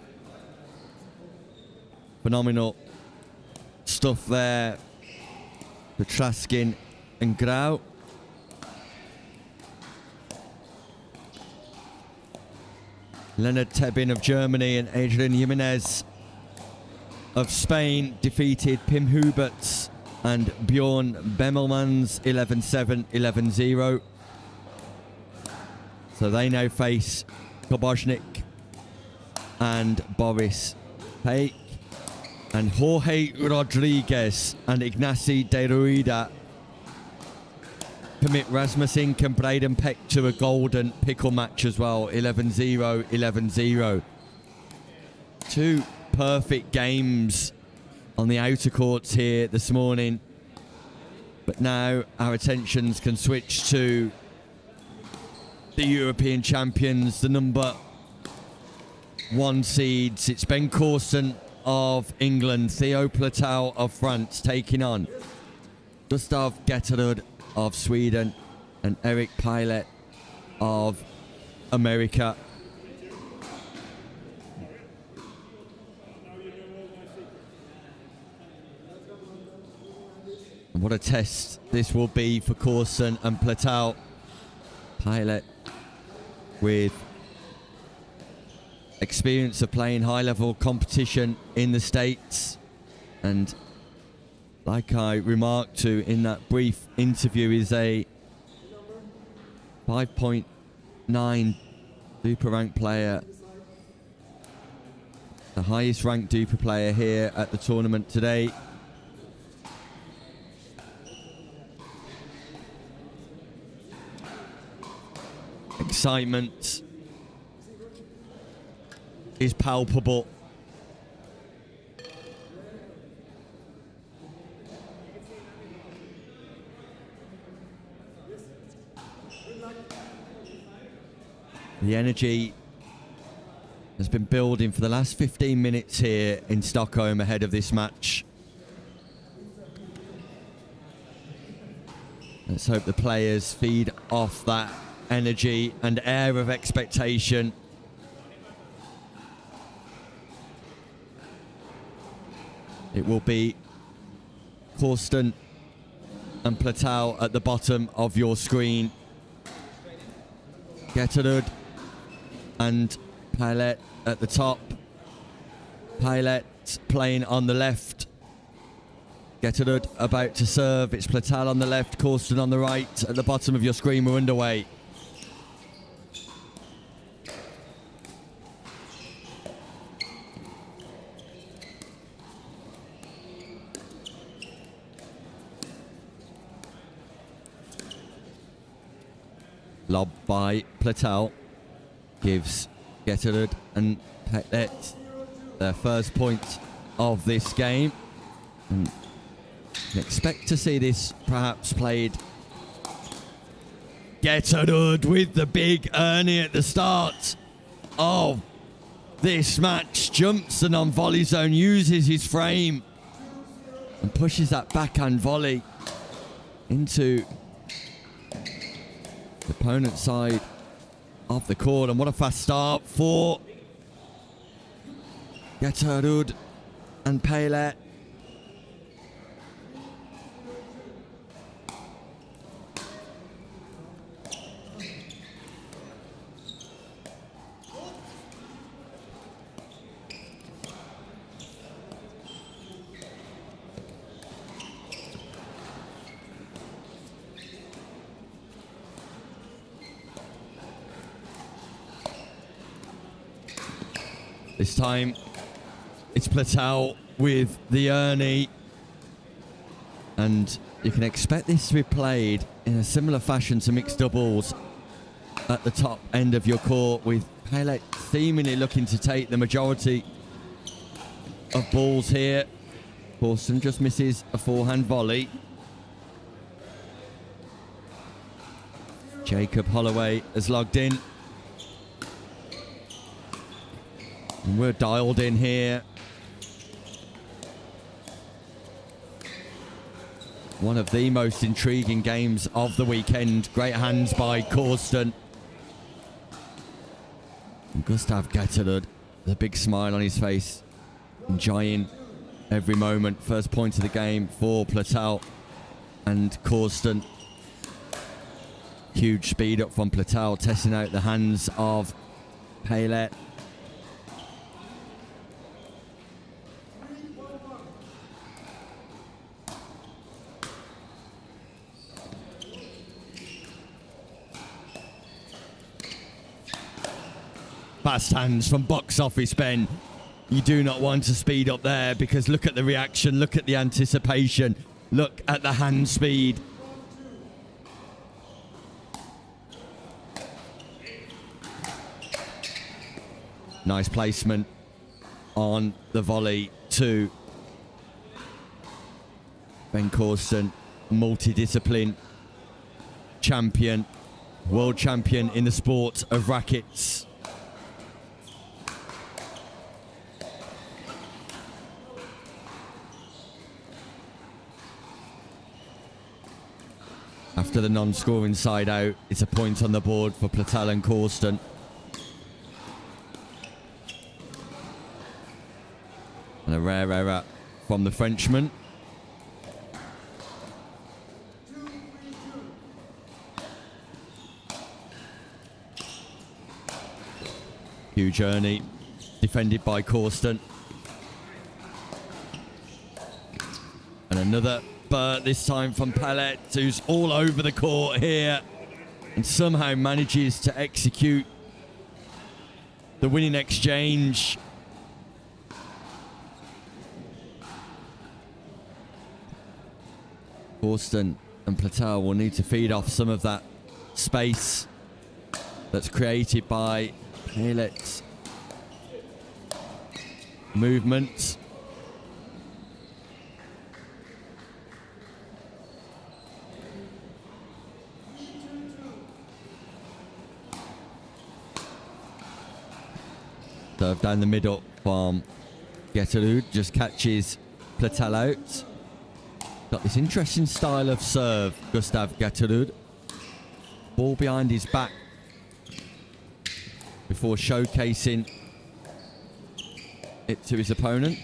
Phenomenal stuff there for Traskin and Grau. Leonard Tebin of Germany and Adrian Jimenez of Spain defeated Pim Huberts and Bjorn Bemmelmans 11-7, 11-0. So they now face Koboznik and Boris Peik. And Jorge Rodriguez and Ignacy de Ruida commit Rasmussen and Braden Peck to a golden pickle match as well. 11-0, 11-0. Two perfect games on the outer courts here this morning. But now our attentions can switch to the European champions, the number 1 seeds. It's Ben Corston of England, Theo Platau of France taking on Gustav Ghetterud of Sweden and Eric Plet of America. And what a test this will be for Corston and Platau. Plet with experience of playing high-level competition in the States, and like I remarked to in that brief interview, is a 5.9 Duper ranked player, the highest ranked Duper player here at the tournament today. Excitement is palpable. The energy has been building for the last 15 minutes here in Stockholm ahead of this match. Let's hope the players feed off that energy and air of expectation. It will be Corston and Platau at the bottom of your screen. Ghet and Plet at the top. Plet playing on the left. Ghet about to serve. It's Patel on the left, Corston on the right. At the bottom of your screen, we're underway. Lob by Platau. Gives Ghet and Plet their first point of this game. And expect to see this perhaps played. Ghet with the big Ernie at the start of this match. Jumps the non-volley zone, uses his frame and pushes that backhand volley into the opponent's side of the court. And what a fast start for Ghet and Palier. This time, it's Platau with the Ernie. And you can expect this to be played in a similar fashion to mixed doubles at the top end of your court, with Plet seemingly looking to take the majority of balls here. Corston just misses a forehand volley. Jacob Holloway has logged in. And we're dialed in here. One of the most intriguing games of the weekend. Great hands by Corston. And Gustav Ghet, the big smile on his face, enjoying every moment. First point of the game for Platau and Corston. Huge speed up from Platau, testing out the hands of Palier. Fast hands from box office, Ben. You do not want to speed up there, because look at the reaction, look at the anticipation, look at the hand speed. Nice placement on the volley to Ben Corston, multidiscipline champion, world champion in the sport of rackets. After the non-scoring side out, it's a point on the board for Patel and Corston. And a rare error from the Frenchman. Huge Ernie, defended by Corston. And another, but this time from Palier, who's all over the court here and somehow manages to execute the winning exchange. Corston and Platau will need to feed off some of that space that's created by Palier's movement. Serve down the middle from Ghetterud. Just catches Patel out. Got this interesting style of serve, Gustav Ghetterud. Ball behind his back before showcasing it to his opponent.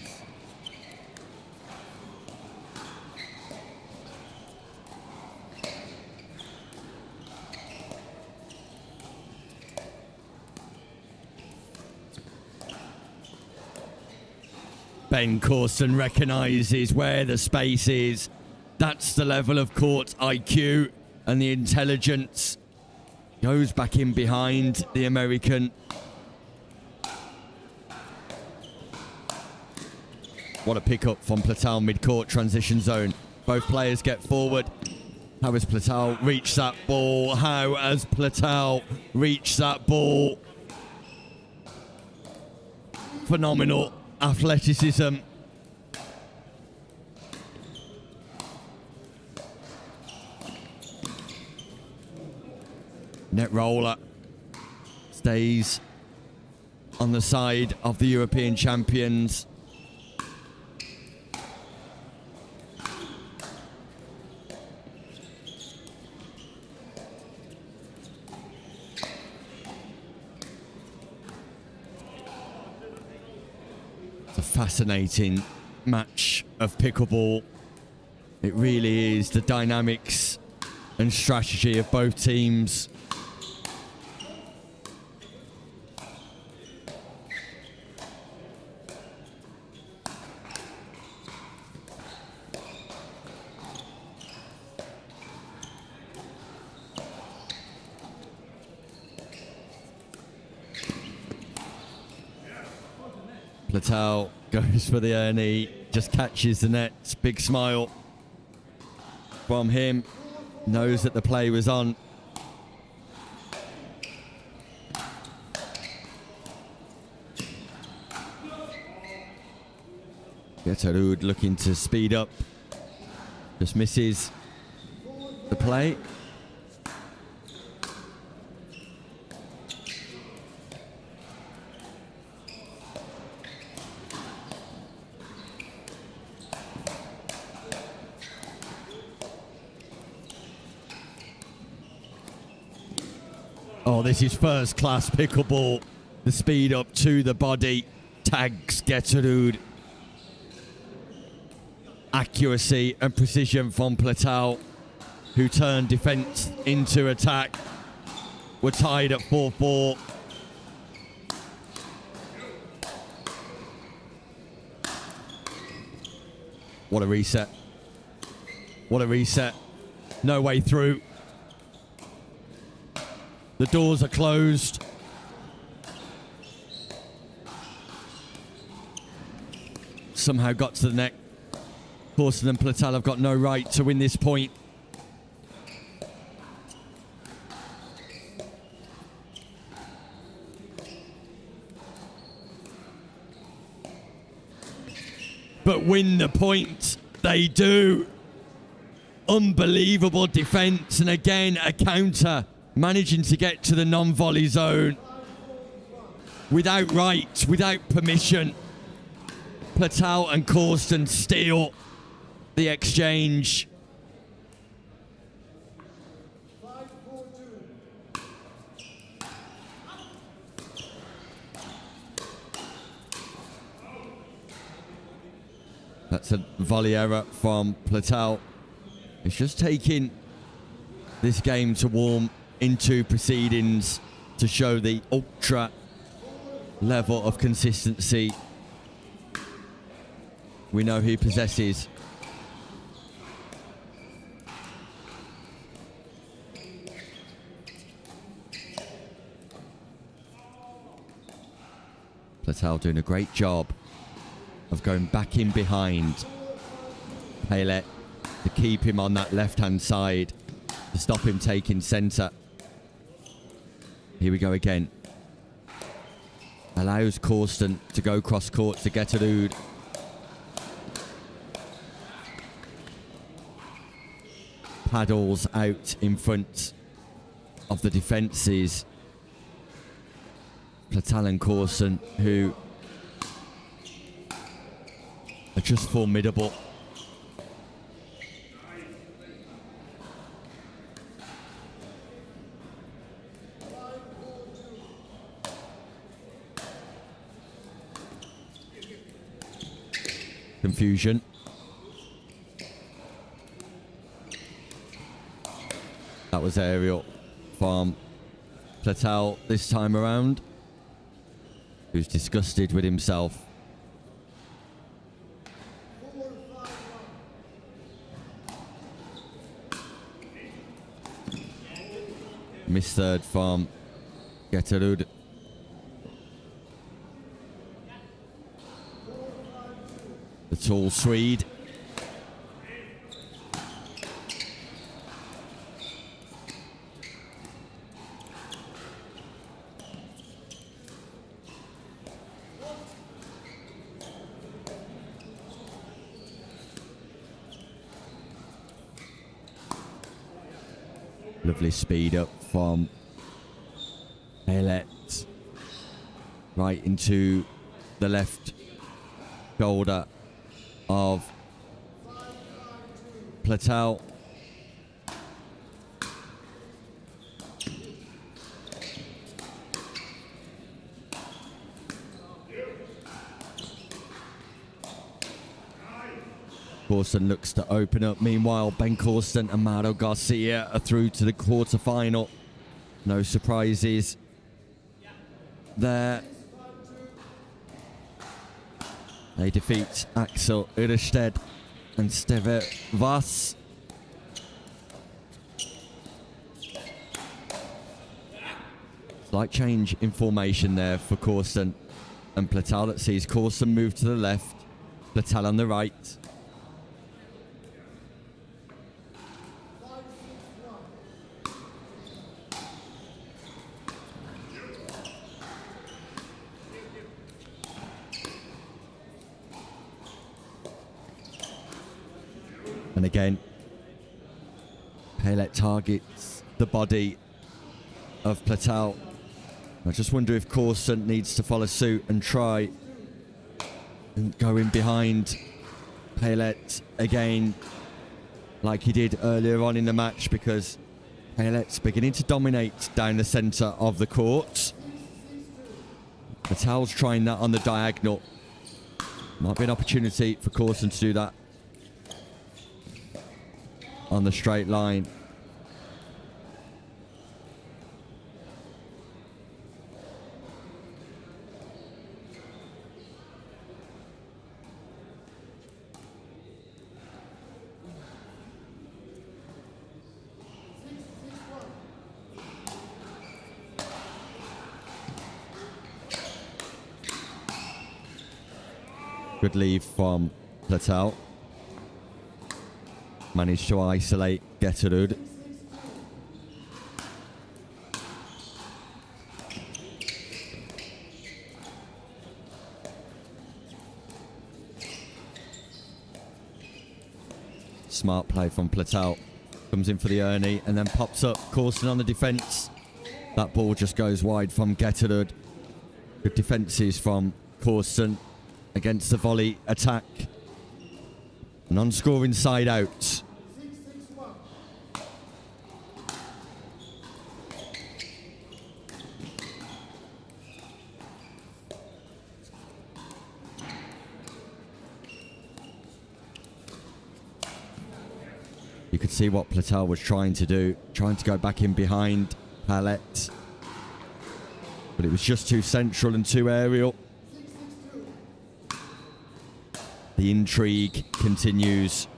Ben Corston recognises where the space is. That's the level of court IQ and the intelligence. Goes back in behind the American. What a pickup from Platau mid-court transition zone. Both players get forward. How has Platau reached that ball? How has Platau reached that ball? Phenomenal athleticism. Net roller stays on the side of the European champions. It's a fascinating match of pickleball. It really is. The dynamics and strategy of both teams. Platau goes for the Ernie, just catches the net. Big smile from him. Knows that the play was on. Ghetterud looking to speed up. Just misses the play. Oh, this is first class pickleball. The speed up to the body tags Ghetterud. Accuracy and precision from Platau, who turned defense into attack. We're tied at 4-4. What a reset. What a reset. No way through. The doors are closed. Somehow got to the net. Corston and Patel have got no right to win this point. But win the point, they do. Unbelievable defense, and again a counter. Managing to get to the non-volley zone without right, without permission. Platau and Corston steal the exchange. That's a volley error from Platau. It's just taking this game to warm into proceedings to show the ultra level of consistency we know he possesses. Patel doing a great job of going back in behind Plet to keep him on that left-hand side, to stop him taking centre. Here we go again. Allows Corston to go cross court to Ghetterud. Paddles out in front of the defences. Patel and Corston, who are just formidable. Confusion. That was aerial from Platau this time around, who's disgusted with himself. Missed third from Ghet. The tall Swede. Lovely speed up from Plet. Right into the left shoulder of Platau. Corston looks to open up. Meanwhile, Ben Corston and Mauro Garcia are through to the quarterfinal. No surprises there. They defeat Axel Irstedt and Steve Vass. Slight change in formation there for Corston and Platau. That sees Corston move to the left, Platau on the right. And again, Plet targets the body of Platau. I just wonder if Corston needs to follow suit and try and go in behind Plet again, like he did earlier on in the match, because Plet's beginning to dominate down the centre of the court. Patel's trying that on the diagonal. Might be an opportunity for Corston to do that on the straight line. Good leave from Platau. Managed to isolate Ghet. Smart play from Platau. Comes in for the Ernie and then pops up. Corston on the defence. That ball just goes wide from Ghet. Good defences from Corston against the volley attack. Non-scoring side out. You could see what Platau was trying to do, trying to go back in behind Plet. But it was just too central and too aerial. The intrigue continues.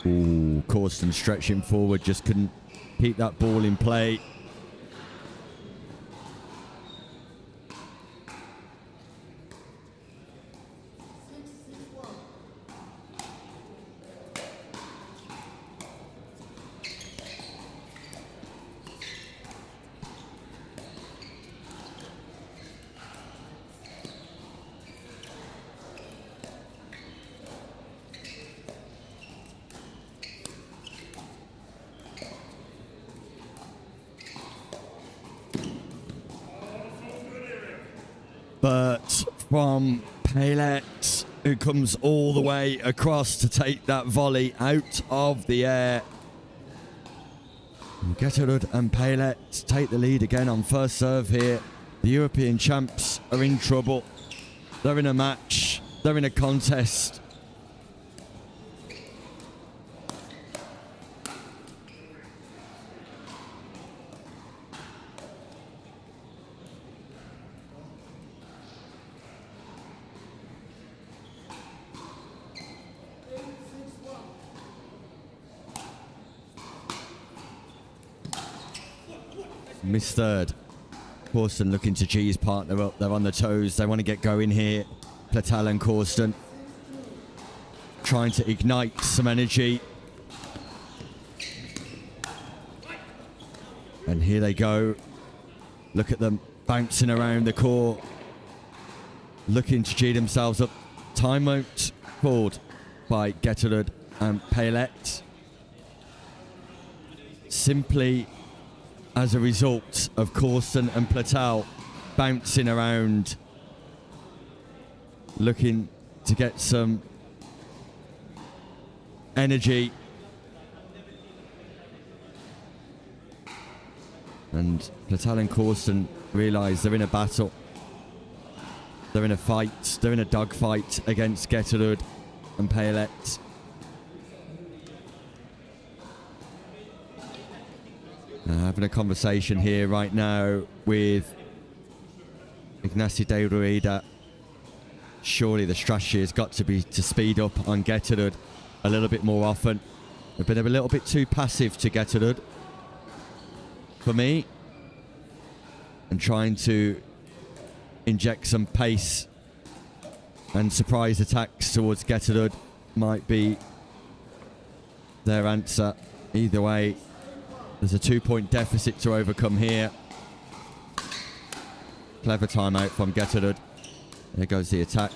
Ooh, Corston stretching forward, just couldn't keep that ball in play. but from Plet, who comes all the way across to take that volley out of the air. Ghetterud and Plet take the lead again on first serve here. The European champs are in trouble. They're in a match. They're in a contest. Missed third. Corston looking to G his partner up. They're on the toes. They want to get going here. Patel and Corston trying to ignite some energy. And here they go. Look at them bouncing around the court. Looking to G themselves up. Timeout called by Ghetterud and Plet. Simply as a result of Corston and Platau bouncing around, looking to get some energy. And Platau and Corston realise they're in a battle. They're in a fight. They're in a dogfight against Ghetterud and Plet. Having a conversation here right now with Ignacio de Rueda. Surely the strategy has got to be to speed up on Ghetterud a little bit more often. They've been a little bit too passive to Ghetterud for me, and trying to inject some pace and surprise attacks towards Ghetterud might be their answer. Either way, there's a 2-point deficit to overcome here. Clever timeout from Ghetterud. There goes the attack.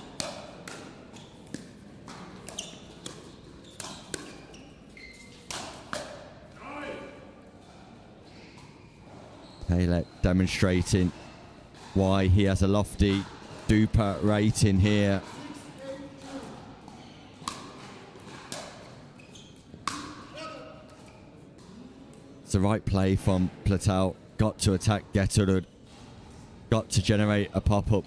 Plet demonstrating why he has a lofty duper rating here. It's the right play from Platau. Got to attack Ghetterud. Got to generate a pop-up.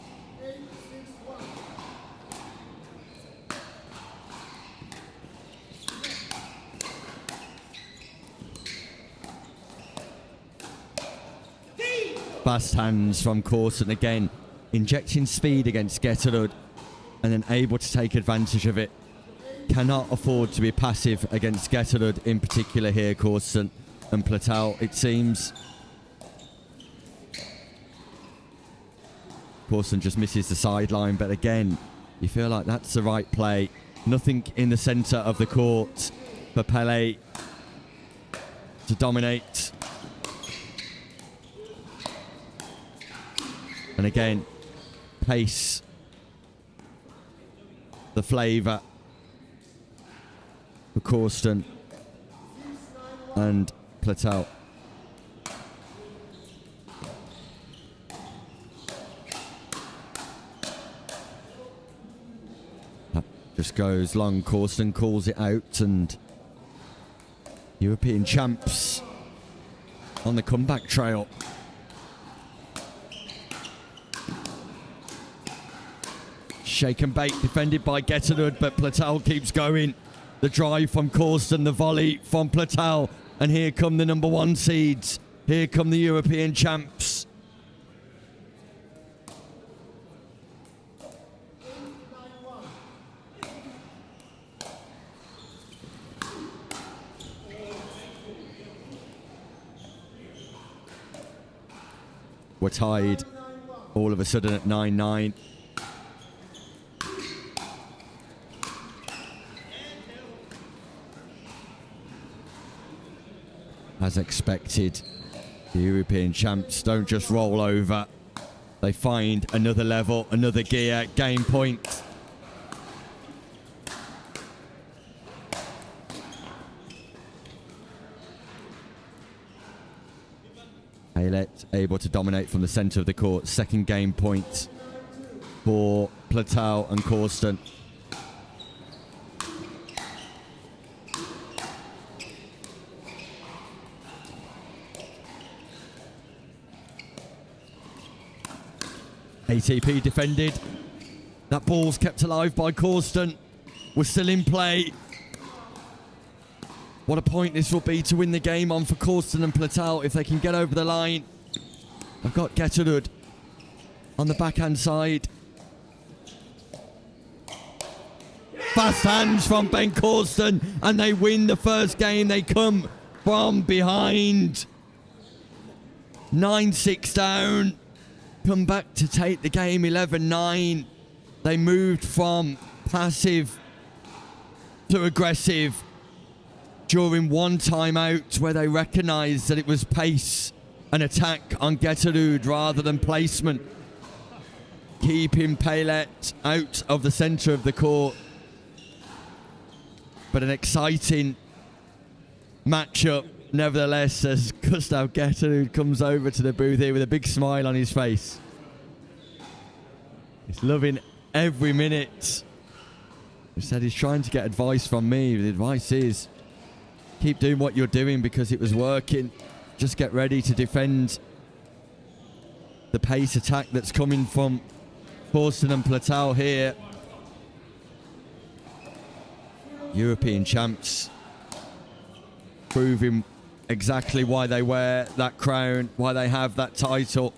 Fast hands from Corston again, injecting speed against Ghetterud and then able to take advantage of it. Cannot afford to be passive against Ghetterud in particular here, Corston and Platau, it seems. Corston just misses the sideline, but again, you feel like that's the right play. Nothing in the centre of the court for Pele to dominate. And again, pace, the flavour for Corston and Platau. That just goes long. Corston calls it out, and European champs on the comeback trail. Shake and bake, defended by Ghetterud, but Platau keeps going. The drive from Corston, the volley from Platau, and here come the number 1 seeds. Here come the European champs. We're tied all of a sudden at 9-9. As expected, the European champs don't just roll over. They find another level, another gear, game point. Plet able to dominate from the centre of the court. Second game point for Platau and Corston. ATP defended. That ball's kept alive by Corston. We're still in play. What a point this will be to win the game on for Corston and Platau if they can get over the line. I've got Ghetterud on the backhand side. Fast hands from Ben Corston, and they win the first game. They come from behind. 9-6 down. Come back to take the game 11-9. They moved from passive to aggressive during one timeout where they recognised that it was pace and attack on Ghetterud rather than placement. Keeping Plet out of the centre of the court. But an exciting matchup nevertheless, as Gustav Ghetterud comes over to the booth here with a big smile on his face. He's loving every minute. He said he's trying to get advice from me. The advice is keep doing what you're doing because it was working. Just get ready to defend the pace attack that's coming from Corston and Platau here. European champs, proving exactly why they wear that crown, why they have that title.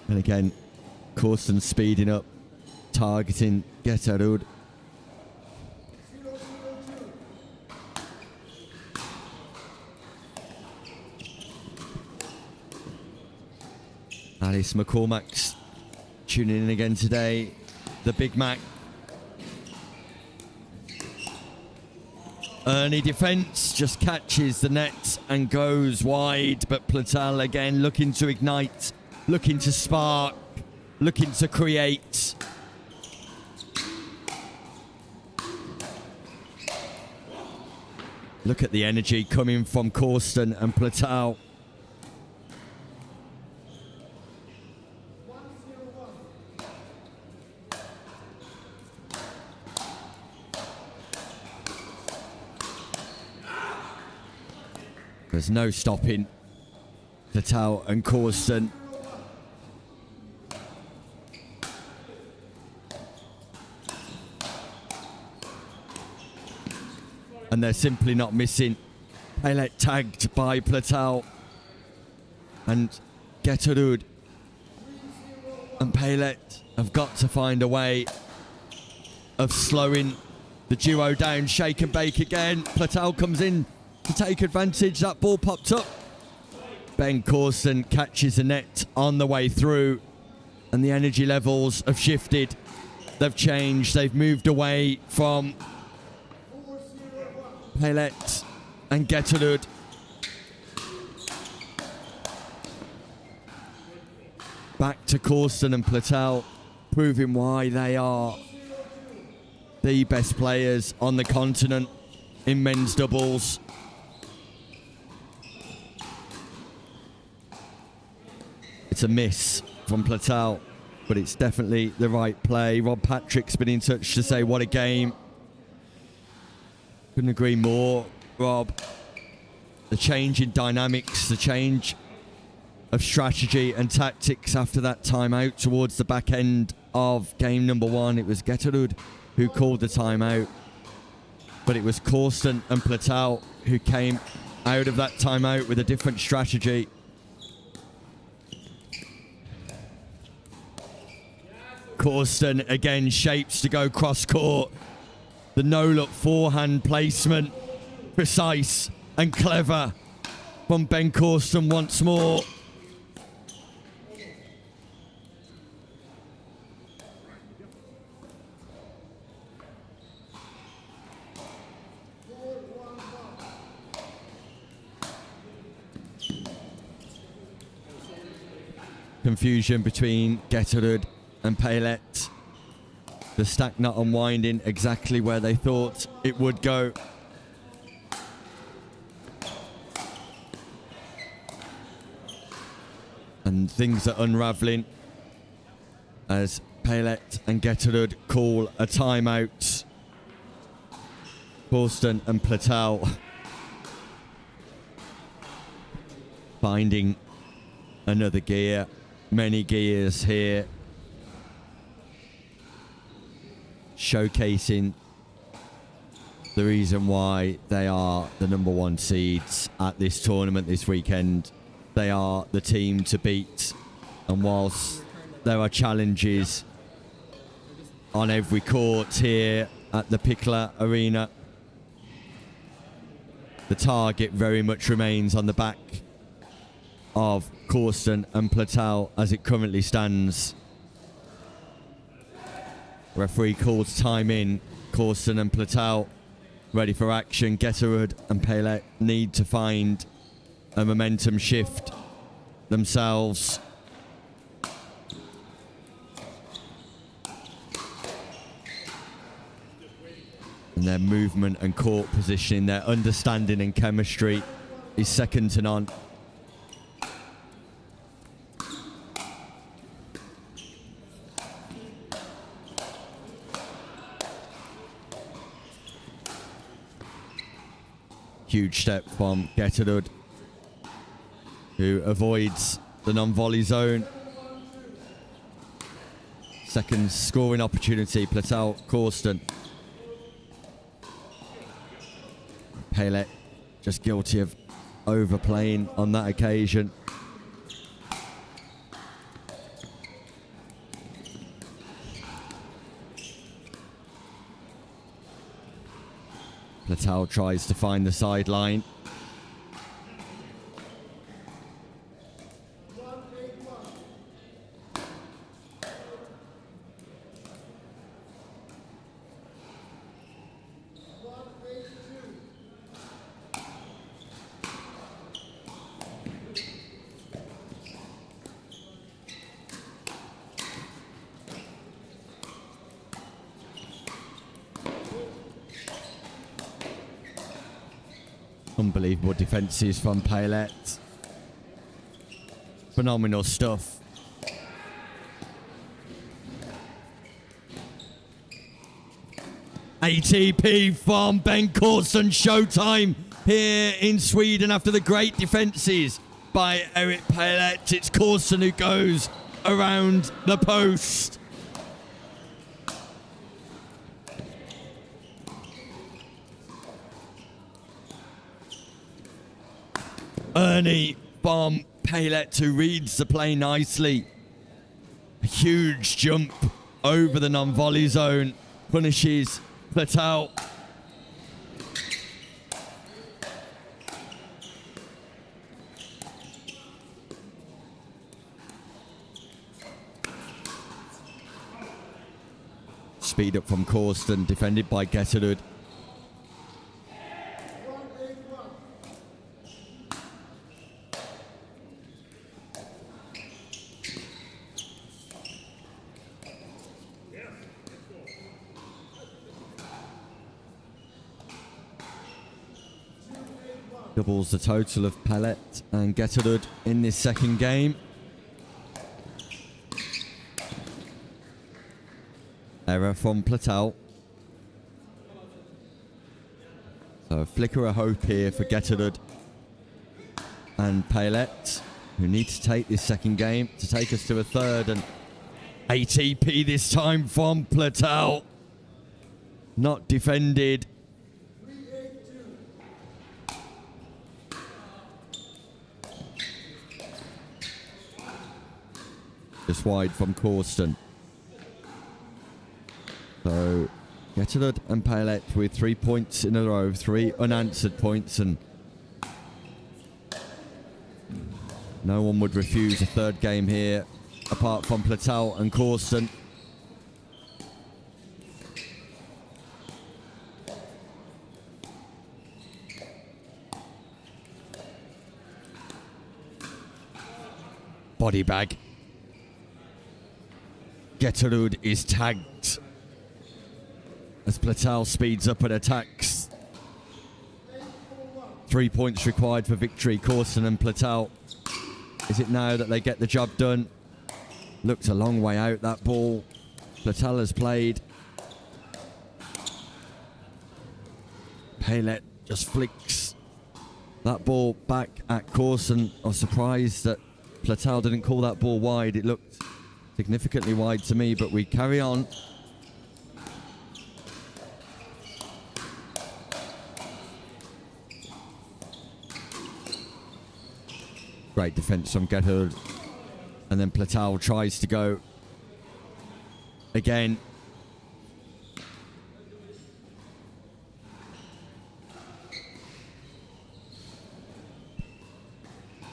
And again, Corston speeding up, targeting Ghetterud. Alice McCormack's tuning in again today. The Big Mac. Ernie defence just catches the net and goes wide, but Platel again looking to ignite, looking to spark, looking to create. Look at the energy coming from Corston and Platel. There's no stopping Platel and Corston. And they're simply not missing. Plet tagged by Platel. And Ghetterud and Plet have got to find a way of slowing the duo down. Shake and bake again. Platel comes in to take advantage. That ball popped up. Ben Corston catches the net on the way through, and the energy levels have shifted. They've changed. They've moved away from Plet and Ghetterud. Back to Corston and Platel, proving why they are the best players on the continent in men's doubles. It's a miss from Platel, but it's definitely the right play. Rob Patrick's been in touch to say what a game. Couldn't agree more, Rob. The change in dynamics, the change of strategy and tactics after that timeout towards the back end of game number one. It was Ghetterud who called the timeout, but it was Corston and Platel who came out of that timeout with a different strategy. Corston again shapes to go cross court. The no-look forehand placement, precise and clever from Ben Corston once more. Confusion between Ghetterud and Palet. The stack not unwinding exactly where they thought it would go. And things are unraveling as Palet and Ghetterud call a timeout. Corston and Platau finding another gear. Many gears here. Showcasing the reason why they are the #1 seeds at this tournament this weekend. They are the team to beat, and whilst there are challenges on every court here at the Pickla Arena, the target very much remains on the back of Corston and Platau as it currently stands. Referee calls time in. Corston and Platau ready for action. Ghetterud and Palet need to find a momentum shift themselves. And their movement and court positioning, their understanding and chemistry is second to none. Huge step from Ghetterud, who avoids the non-volley zone. Second scoring opportunity, Platau, Corston. Palet just guilty of overplaying on that occasion. Platau tries to find the sideline. Unbelievable defences from Palet. Phenomenal stuff. ATP from Ben Corston. Showtime here in Sweden after the great defences by Eric Palet. It's Corston who goes around the post. Ernie from Palet, who reads the play nicely. A huge jump over the non-volley zone. Punishes Platau. Speed up from Corston, defended by Ghetterud. Doubles the total of Palet and Ghetterud in this second game. Error from Platau. So a flicker of hope here for Ghetterud and Palet, who need to take this second game to take us to a third. And ATP this time from Platau. Not defended. Just wide from Corston. So Ghetterud and Palet with 3 points in a row, 3 unanswered points, and no one would refuse a third game here apart from Platau and Corston. Body bag. Ghetterud is tagged as Platau speeds up and attacks. 3 points required for victory. Corston and Platau. Is it now that they get the job done? Looked a long way out, that ball. Patel has played. Plet just flicks that ball back at Corston. I was surprised that Platau didn't call that ball wide. It looked significantly wide to me, but we carry on. Great defense from Ghetterud. And then Platau tries to go again.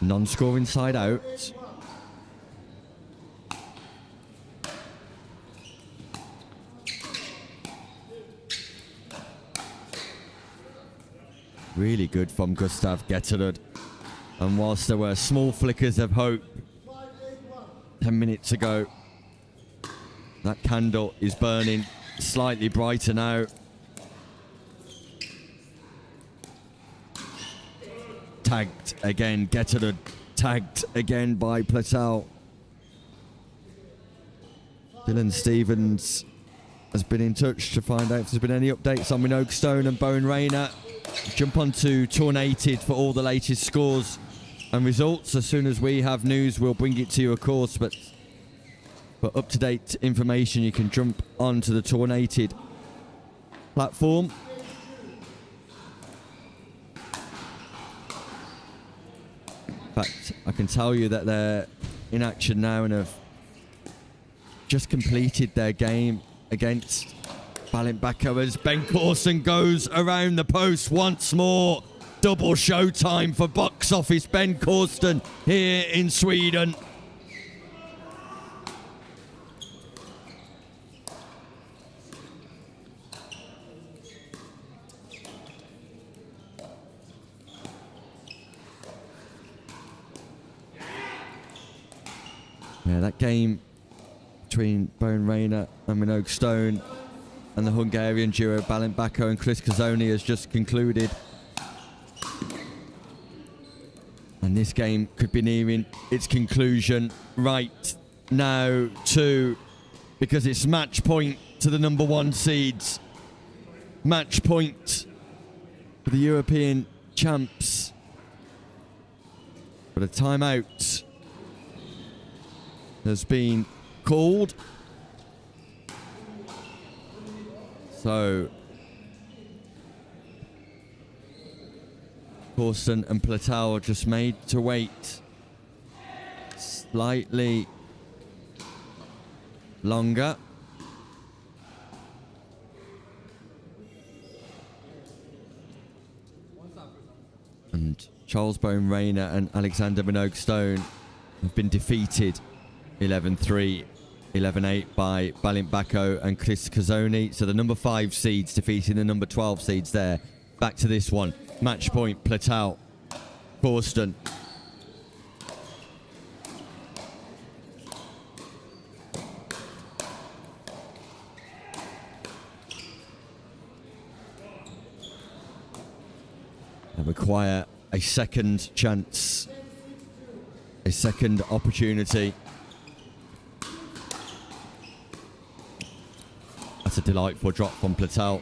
Non-scoring side out. Really good from Gustav Ghetterud. And whilst there were small flickers of hope 10 minutes ago, that candle is burning slightly brighter now. Tagged again, Ghetterud tagged again by Platau. Dylan Stevens has been in touch to find out if there's been any updates on Minogue Stone and Bone Rainer. Jump onto Tornated for all the latest scores and results. As soon as we have news, we'll bring it to you, of course, but for up-to-date information, you can jump onto the Tornated platform. In fact, I can tell you that they're in action now and have just completed their game against Bako as Ben Corston goes around the post once more. Double showtime for box office Ben Corston here in Sweden. Yeah, that game between Bone Rainer and Minogue Stone and the Hungarian duo Bako and Kazonei has just concluded. And this game could be nearing its conclusion right now too, because it's match point to the number 1 seeds. Match point for the European champs. But a timeout has been called. So Corston and Platau are just made to wait slightly longer. And Charles Bone Rainer and Alexander Minogue Stone have been defeated 11-3, 11-8 by Bako and Kazonei. So the number 5 seeds defeating the number 12 seeds there. Back to this one. Match point, Platau, Corston. They require a second chance, a second opportunity. That's a delightful drop from Platau.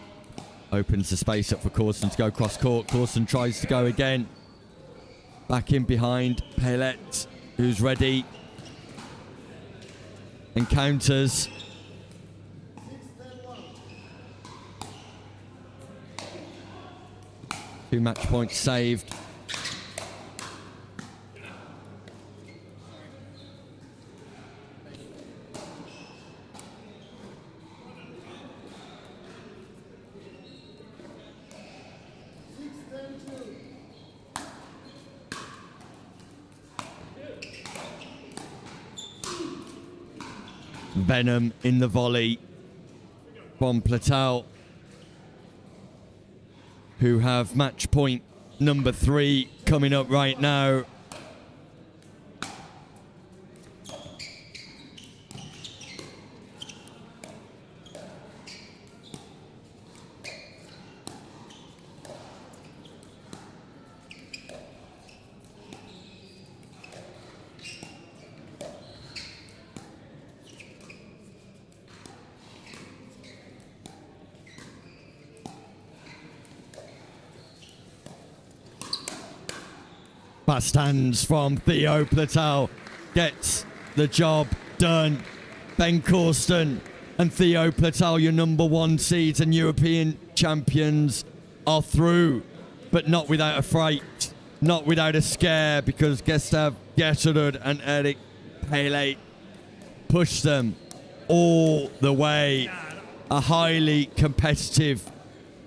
Opens the space up for Corston to go cross court. Corston tries to go again. Back in behind Plet, who's ready. Encounters. Two match points saved. Venom in the volley from Platau, who have match point number 3 coming up right now. Fast hands from Theo Platau gets the job done. Ben Corston and Theo Platau, your number 1 seeds and European champions, are through, but not without a fright, not without a scare, because Gustav Getterud and Eric Pele pushed them all the way. A highly competitive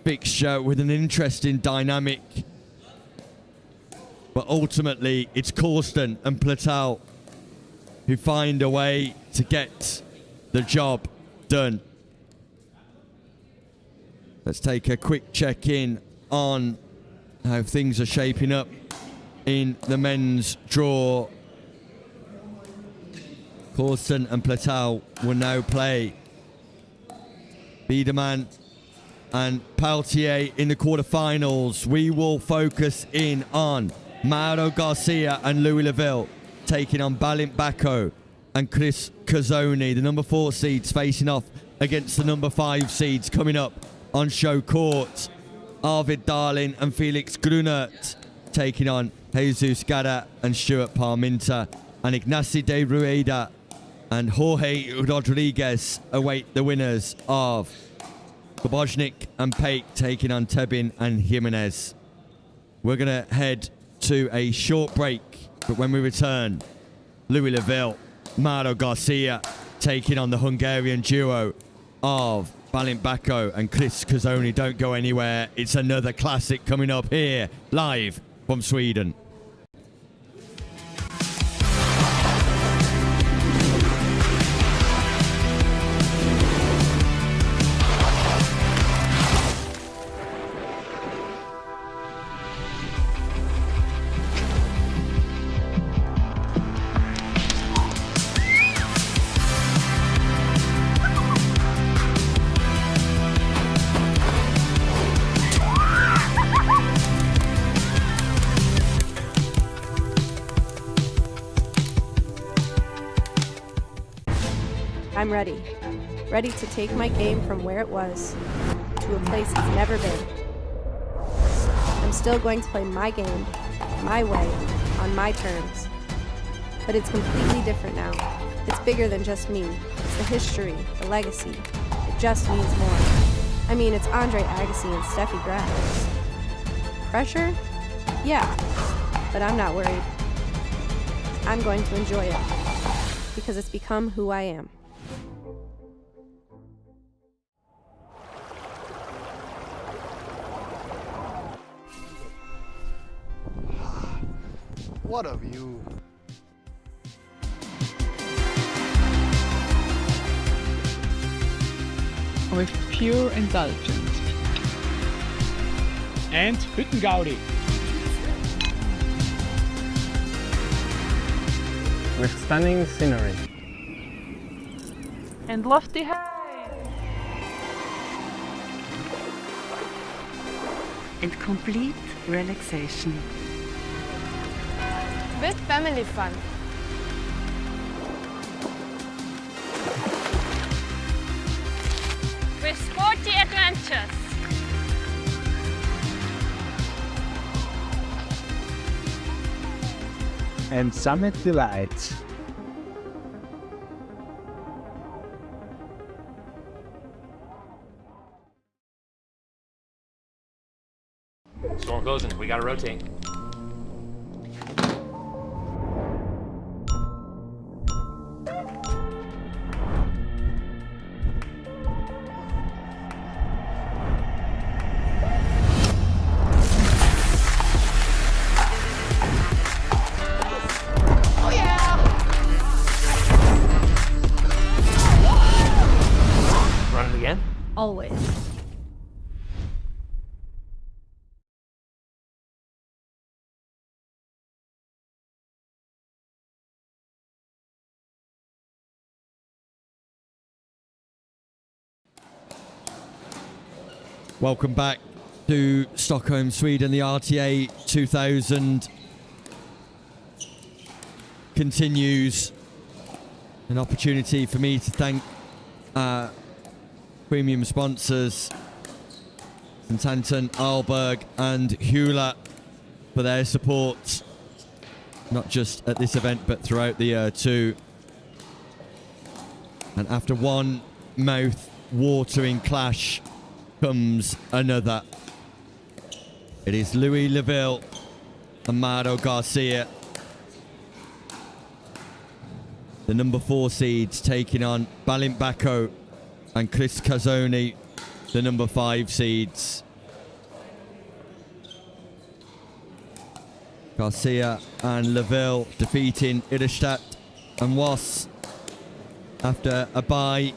fixture with an interesting dynamic. But ultimately, it's Corston and Platau who find a way to get the job done. Let's take a quick check-in on how things are shaping up in the men's draw. Corston and Platau will now play Biederman and Palier in the quarterfinals. We will focus in on Mauro Garcia and Louis Lavville taking on Bako and Chris Kazonei, the number 4 seeds, facing off against the number 5 seeds coming up on show court. Arvid Darling and Felix Grunert taking on Jesus Gada and Stuart Parminter, and Ignacy de Rueda and Jorge Rodriguez await the winners of Koboznik and Pake taking on Tebin and Jimenez. We're going to head to a short break, but when we return, Louis Lavville, Mauro Garcia taking on the Hungarian duo of Bako and Chris Kazonei. Don't go anywhere. It's another classic coming up here, live from Sweden. I'm ready. Ready to take my game from where it was to a place it's never been. I'm still going to play my game, my way, on my terms. But it's completely different now. It's bigger than just me. It's the history, the legacy. It just means more. I mean, it's Andre Agassi and Steffi Graf. Pressure? Yeah. But I'm not worried. I'm going to enjoy it. Because it's become who I am. What a view. With pure indulgence. And Hüttengaudi. With stunning scenery. And lofty heights. And complete relaxation. With family fun. With sporty adventures. And summit delights. Storm closing. We gotta rotate. Always. Welcome back to Stockholm, Sweden. The RTA2000 continues. An opportunity for me to thank premium sponsors St. Anton, Arlberg and JOOLA for their support not just at this event, but throughout the year too. And after one mouth-watering clash comes another. It is Louis Lavville and Mauro Garcia, the number 4 seeds, taking on Bako and Chris Kazonei, the number 5 seeds. Garcia and Lavville defeating Idderstadt and Was after a bye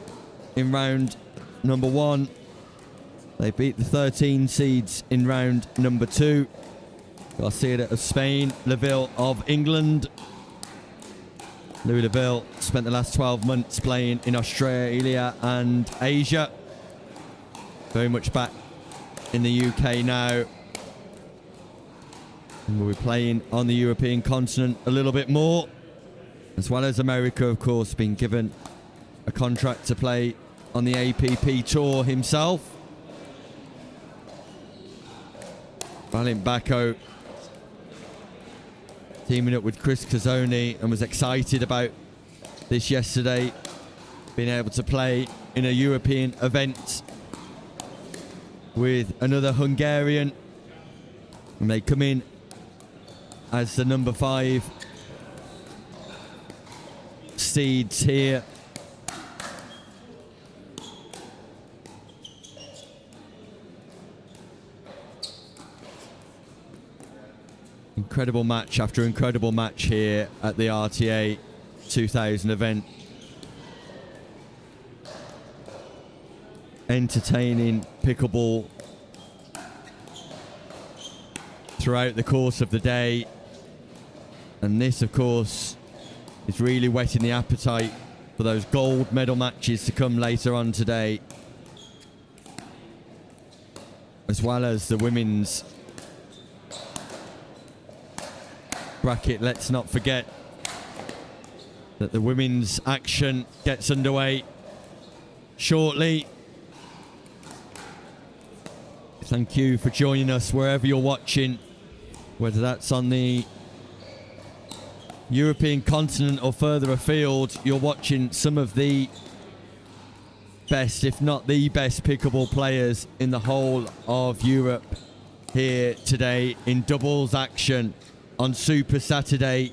in round number 1. They beat the 13 seeds in round number 2. Garcia of Spain, Lavville of England. Louis Lavville spent the last 12 months playing in Australia and Asia. Very much back in the UK now. And we'll be playing on the European continent a little bit more. As well as America, of course, being given a contract to play on the APP Tour himself. Bako teaming up with Chris Kazonei and was excited about this yesterday, being able to play in a European event with another Hungarian, and they come in as the number 5 seeds here. Incredible match after incredible match here at the RTA 2000 event. Entertaining pickleball throughout the course of the day. And this, of course, is really whetting the appetite for those gold medal matches to come later on today. As well as the women's bracket. Let's not forget that the women's action gets underway shortly. Thank you for joining us wherever you're watching, whether that's on the European continent or further afield. You're watching some of the best, if not the best, pickleball players in the whole of Europe here today in doubles action on Super Saturday.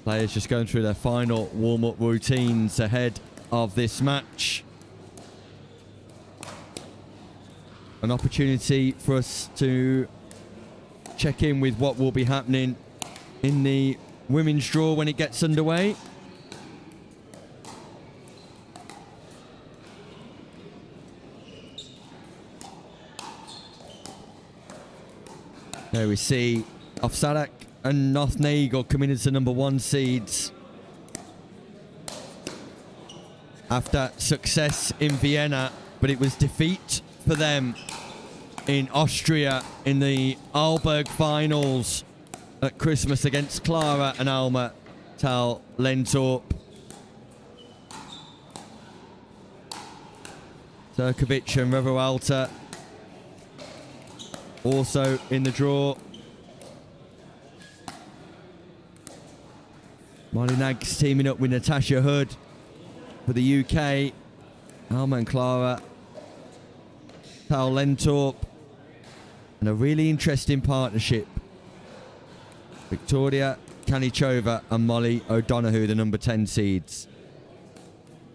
Players just going through their final warm-up routines ahead of this match. An opportunity for us to check in with what will be happening in the women's draw when it gets underway. There we see Offadak and Nagel coming as the number 1 seeds after success in Vienna, but it was defeat for them in Austria in the Arlberg finals at Christmas against Clara and Alma Tal Lentorp. Turkovic and Revalta also in the draw. Molly Nags teaming up with Natasha Hood for the UK. Alma and Clara, Tal Lentorp, and a really interesting partnership. Victoria Kanishova and Molly O'Donoghue, the number 10 seeds.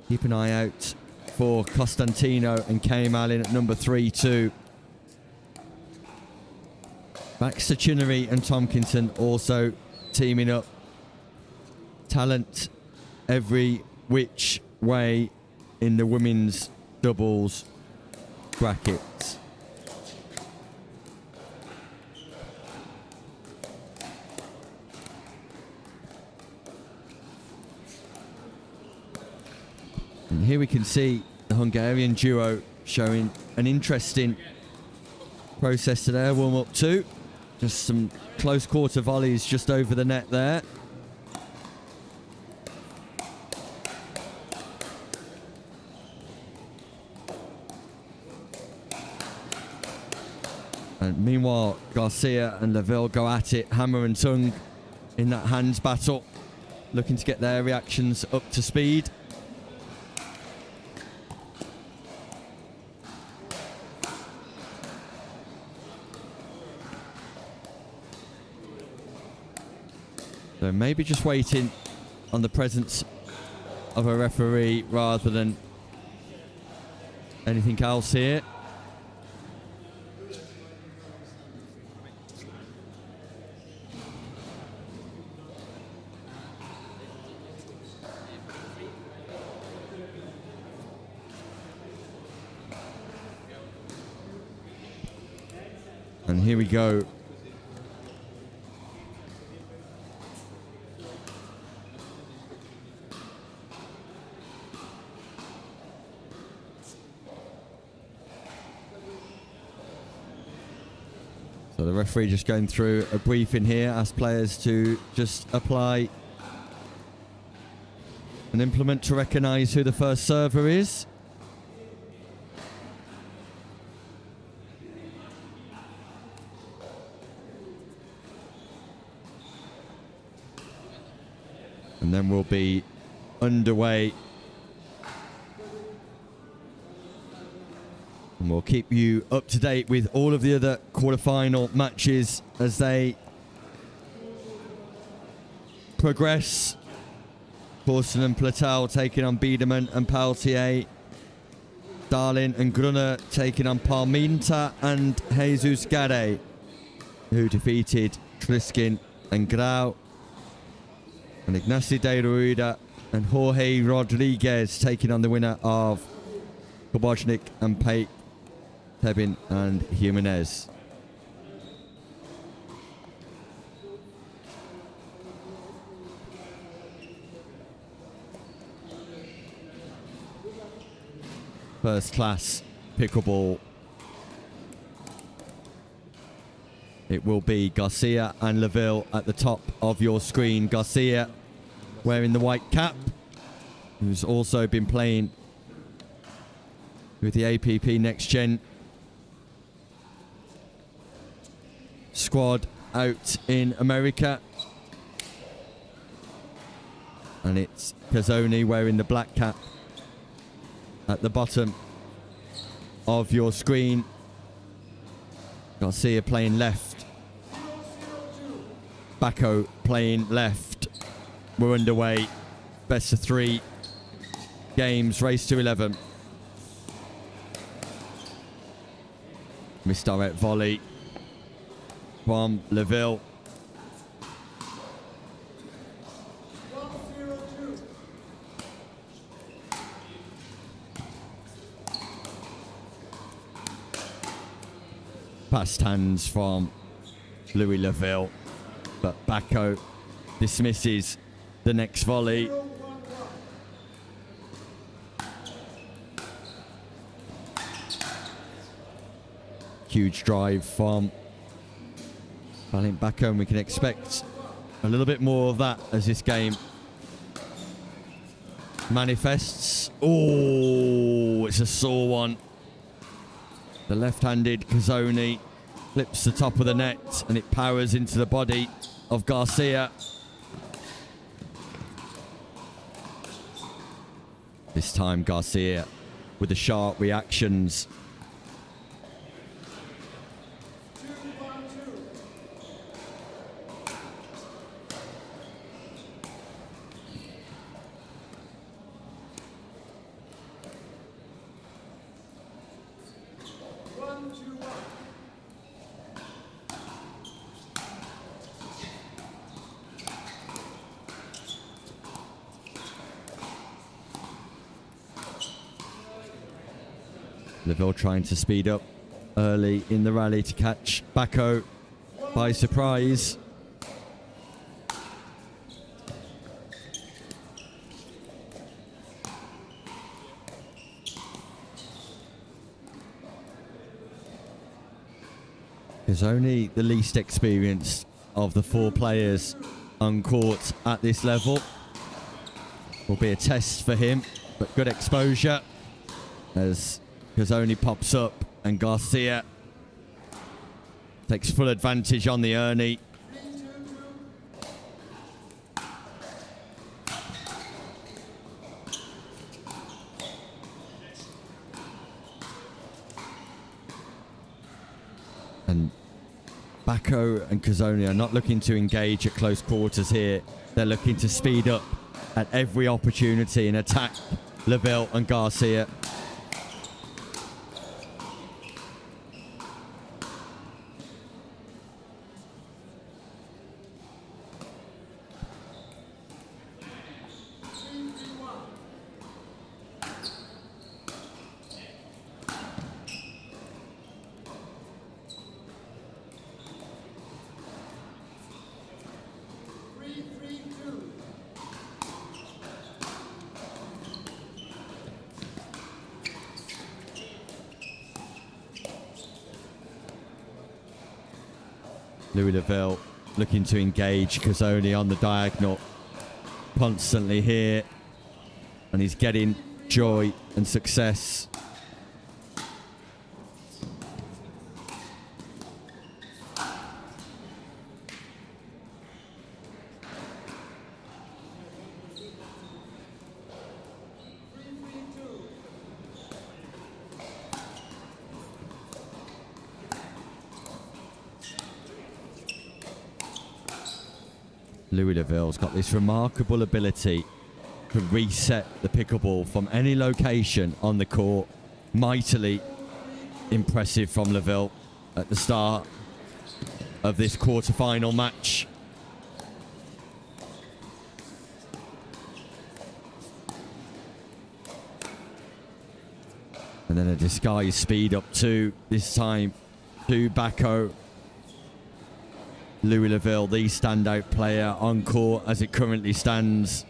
Keep an eye out for Constantino and Kay Malin at number 3 too. Baxter Chinnery and Tompkinson also teaming up. Talent every which way in the women's doubles brackets. And here we can see the Hungarian duo showing an interesting process to their warm-up too. Just some Close quarter volleys just over the net there. And meanwhile, Garcia and Lavville go at it, hammer and tongue in that hands battle, looking to get their reactions up to speed. So maybe just waiting on the presence of a referee rather than anything else here. And here we go. So the referee just going through a briefing here, asked players to just apply an implement to recognise who the first server is. And then we'll be underway. And we'll keep you up to date with all of the other quarterfinal matches as they progress. Corston and Platau taking on Biedermann and Palier. Darlin and Grunner taking on Parminta and Jesus Gade, who defeated Triskin and Grau. And Ignacio de Ruida and Jorge Rodriguez taking on the winner of Kobojnik and Pate, Tebin and Jimenez. First class pickleball. It will be Garcia and Lavville at the top of your screen. Garcia wearing the white cap, who's also been playing with the APP Next Gen squad out in America. And it's Kazonei wearing the black cap at the bottom of your screen. Garcia playing left. Bako playing left. We're underway. Best of 3 games, race to 11. Misdirect volley from Lavville. Passed hands from Louis Lavville, but Bako dismisses the next volley. Huge drive from Valiant Bako, and we can expect a little bit more of that as this game manifests. Oh, it's a sore one. The left-handed Kazonei flips the top of the net and it powers into the body of Garcia. This time Garcia with the sharp reactions. Lavville trying to speed up early in the rally to catch Bako by surprise. Is only the least experienced of the 4 players on court at this level. Will be a test for him, but good exposure as Kazonei pops up and Garcia takes full advantage on the Ernie. And Bako and Kazonei are not looking to engage at close quarters here. They're looking to speed up at every opportunity and attack Lavville and Garcia. Lavville looking to engage Kazonei on the diagonal constantly here, and he's getting joy and success. Lavville's got this remarkable ability to reset the pickleball from any location on the court. Mightily impressive from Lavville at the start of this quarterfinal match. And then a disguise speed up to, this time, to Bako. Lavville, the standout player on court as it currently stands.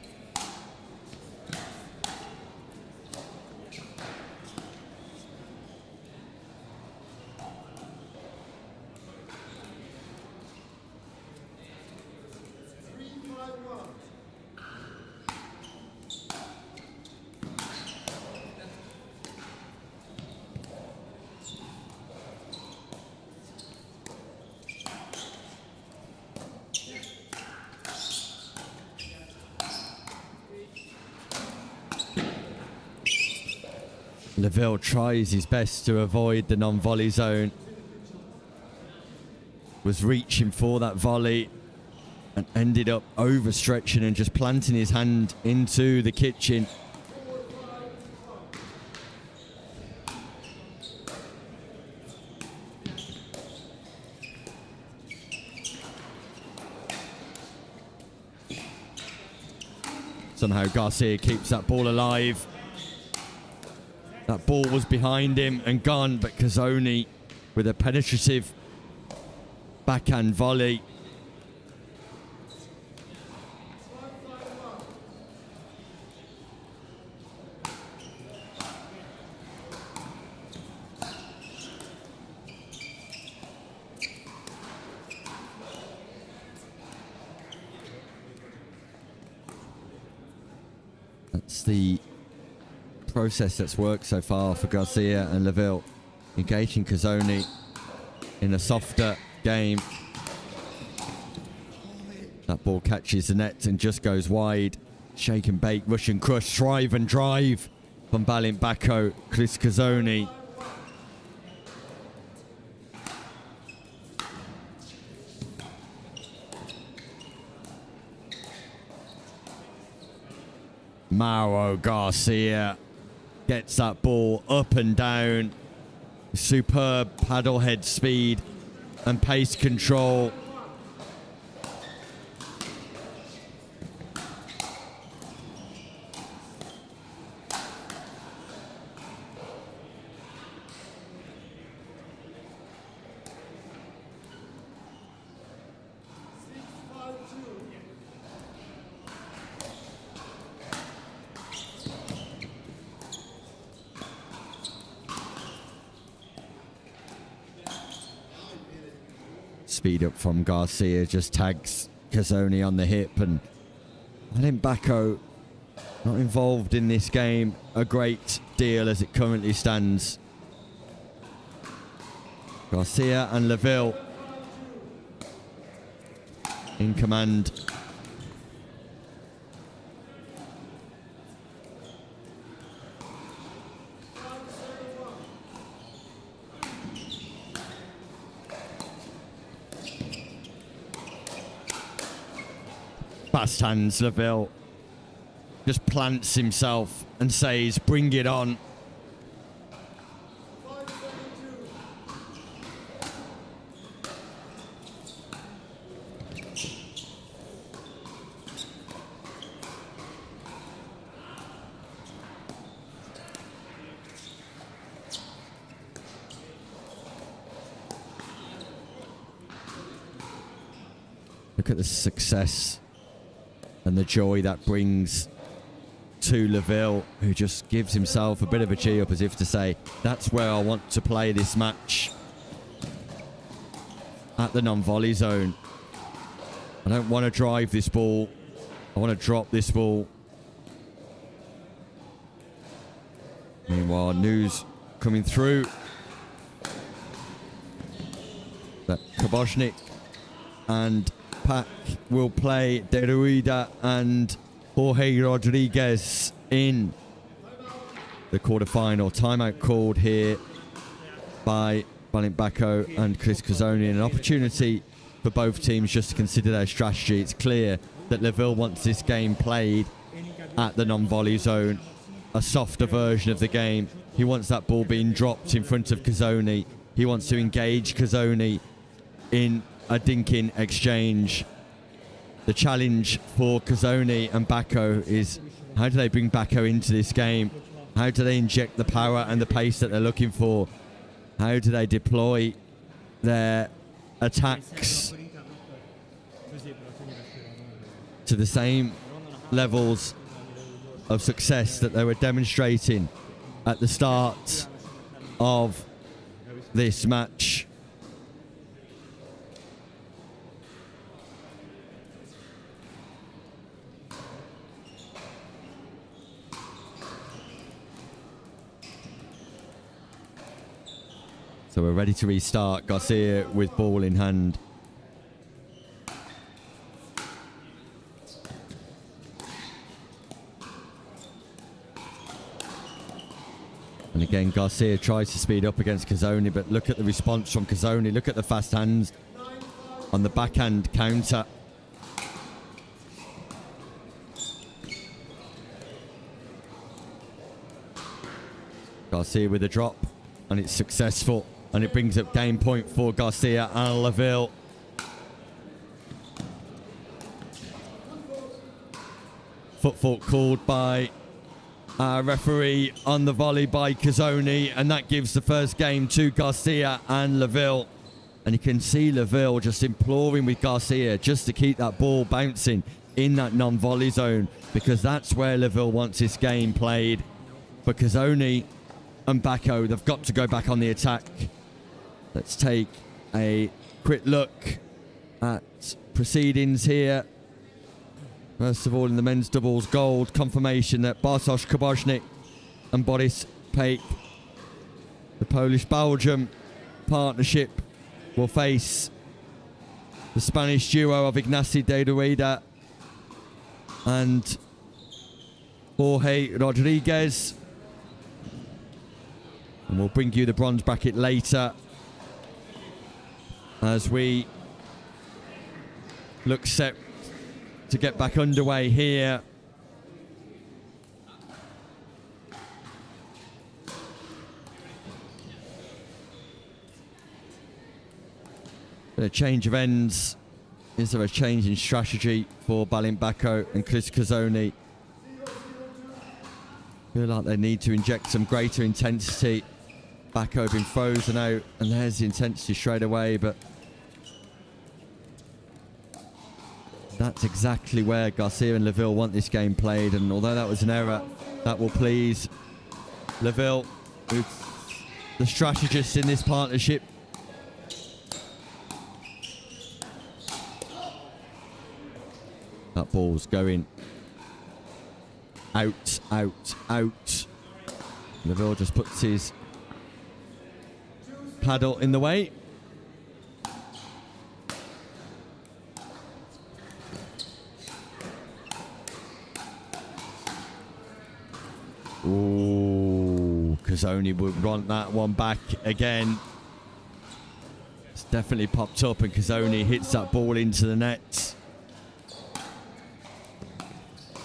Lavville tries his best to avoid the non-volley zone. Was reaching for that volley and ended up overstretching and just planting his hand into the kitchen. Somehow Garcia keeps that ball alive. That ball was behind him and gone, but Kazonei with a penetrative backhand volley. That's the process that's worked so far for Garcia and Lavville, engaging Kazonei in a softer game. That ball catches the net and just goes wide. Shake and bake, Russian crush, thrive and drive from Balint Bako, Chris Kazonei. Mauro Garcia gets that ball up and down. Superb paddle head speed and pace control. speed up from Garcia, just tags Kazonei on the hip, and I think Bako not involved in this game a great deal as it currently stands. Garcia and Lavville in command. Fast hands, Lavville just plants himself and says, bring it on. Look at the success and the joy that brings to Lavville, who just gives himself a bit of a cheer up as if to say, that's where I want to play this match. At the non-volley zone. I don't want to drive this ball. I want to drop this ball. Meanwhile, news coming through that Koboshnik and Pack will play De Ruida and Jorge Rodriguez in the quarterfinal. Timeout called here by Bako and Chris Kazonei. An opportunity for both teams just to consider their strategy. It's clear that Lavville wants this game played at the non-volley zone, a softer version of the game. He wants that ball being dropped in front of Kazonei. He wants to engage Kazonei in a dinking exchange. The challenge for Kazonei and Bako is, how do they bring Bako into this game? How do they inject the power and the pace that they're looking for? How do they deploy their attacks to the same levels of success that they were demonstrating at the start of this match? So we're ready to restart. Garcia with ball in hand. And again, Garcia tries to speed up against Kazonei, but look at the response from Kazonei. Look at the fast hands on the backhand counter. Garcia with a drop, and it's successful. And it brings up game point for Garcia and Lavville. Foot fault called by referee on the volley by Kazonei, and that gives the first game to Garcia and Lavville. And you can see Lavville just imploring with Garcia just to keep that ball bouncing in that non-volley zone, because that's where Lavville wants this game played. For Kazonei and Bako, they've got to go back on the attack. Let's take a quick look at proceedings here. First of all, in the men's doubles gold, confirmation that Bartosz Koboshnik and Boris Pake, the Polish-Belgium partnership, will face the Spanish duo of Ignacy de Rueda and Jorge Rodriguez. And we'll bring you the bronze bracket later as we look set to get back underway here. A change of ends. Is there a change in strategy for Bako and Chris Kazonei? Feel like they need to inject some greater intensity. Bako been frozen out, and there's the intensity straight away, but that's exactly where Garcia and Lavville want this game played, and although that was an error, that will please Lavville, who's the strategist in this partnership. That ball's going out, out, out. Lavville just puts his paddle in the way. Ooh, Kazonei would want that one back again. It's definitely popped up, and Kazonei hits that ball into the net.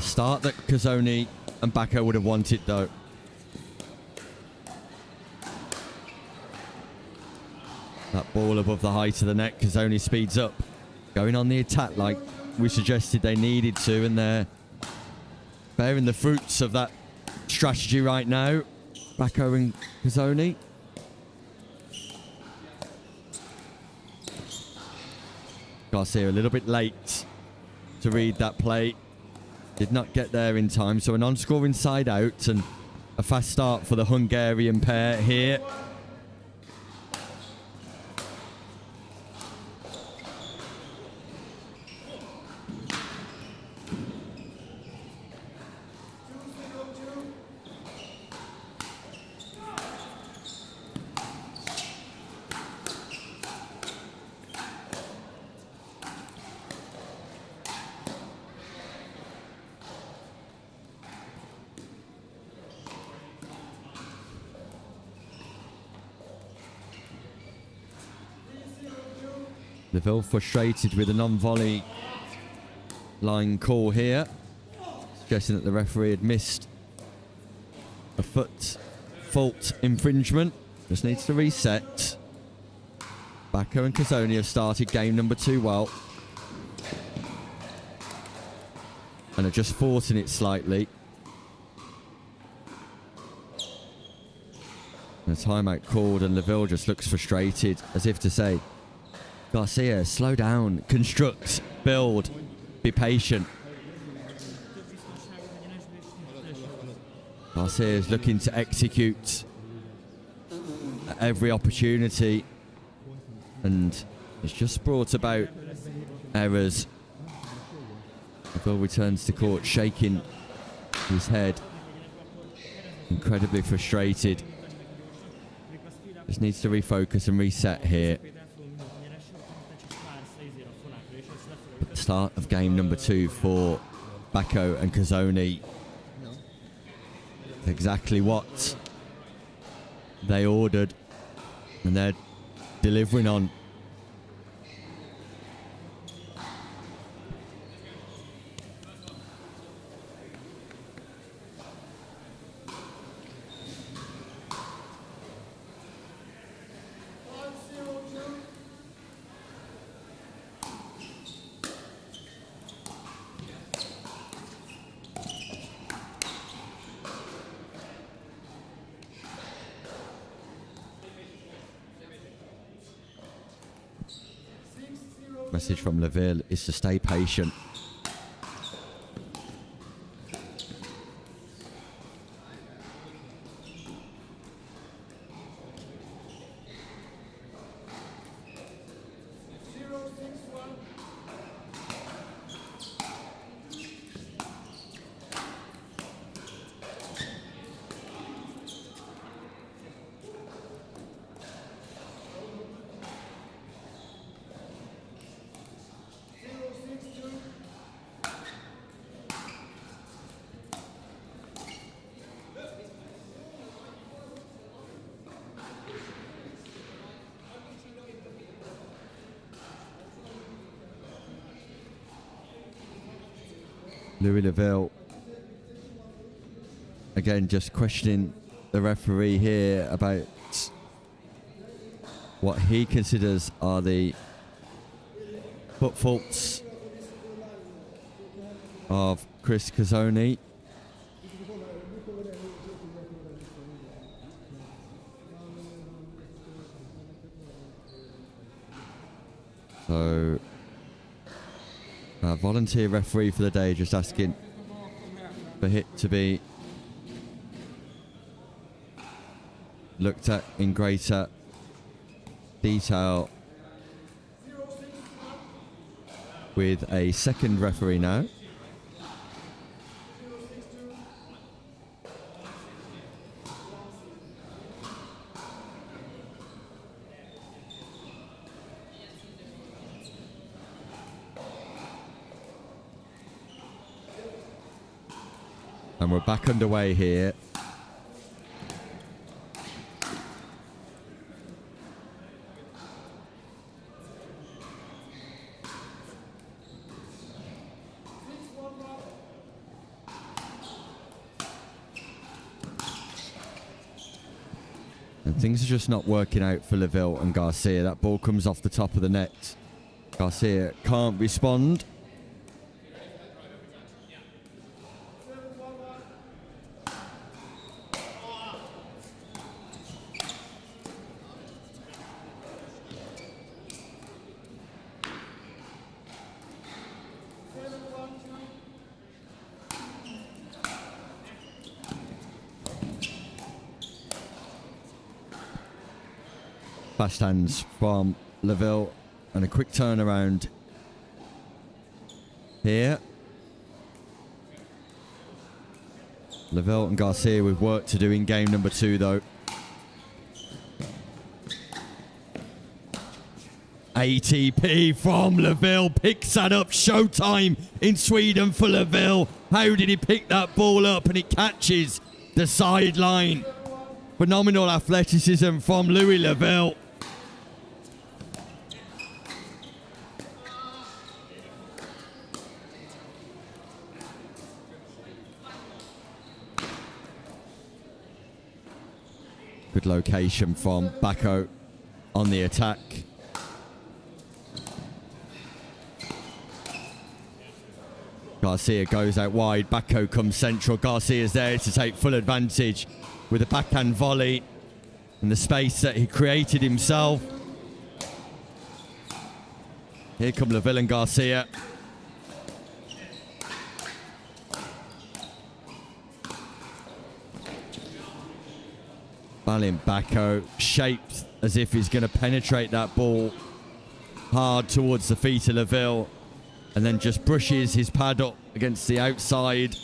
Start that Kazonei and Bako would have wanted, though. That ball above the height of the net, Kazonei speeds up. Going on the attack like we suggested they needed to, and they're bearing the fruits of that strategy right now. Bako and Kazonei. Garcia a little bit late to read that play. Did not get there in time, so a non-scoring side out and a fast start for the Hungarian pair here. Lavville frustrated with a non-volley line call here, suggesting that the referee had missed a foot fault infringement. Just needs to reset. Bako and Kazonei have started game number 2 well, and are just forcing it slightly. And a timeout called, and Lavville just looks frustrated, as if to say, Garcia, slow down, construct, build, be patient. Garcia is looking to execute at every opportunity, and it's just brought about errors. Lavville returns to court, shaking his head, incredibly frustrated. Just needs to refocus and reset here. Start of game number 2 for Bako and Kazonei. Exactly what they ordered, and they're delivering on. Message from Lavville is to stay patient. Louis Lavville, again, just questioning the referee here about what he considers are the foot faults of Chris Kazonei. So, volunteer referee for the day just asking for hit to be looked at in greater detail with a second referee now. And we're back underway here. And things are just not working out for Lavville and Garcia. That ball comes off the top of the net. Garcia can't respond. Fast hands from Lavville and a quick turnaround here. Lavville and Garcia with work to do in game number 2 though. ATP from Lavville picks that up. Showtime in Sweden for Lavville. How did he pick that ball up and it catches the sideline? Phenomenal athleticism from Louis Lavville. Good location from Bako on the attack. Garcia goes out wide. Bako comes central. Garcia's there to take full advantage with a backhand volley and the space that he created himself. Here come Lavville and Garcia. Bako shaped as if he's going to penetrate that ball hard towards the feet of Lavville and then just brushes his pad up against the outside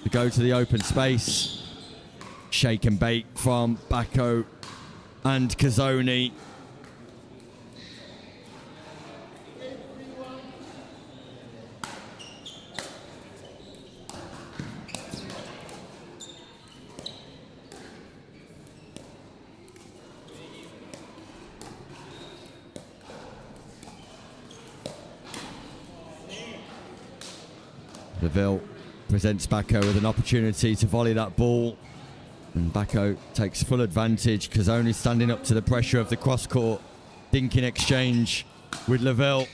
to go to the open space. Shake and bake from Bako and Kazonei. Lavville presents Bako with an opportunity to volley that ball. And Bako takes full advantage. Kazonei standing up to the pressure of the cross-court. Dinking exchange with Lavville.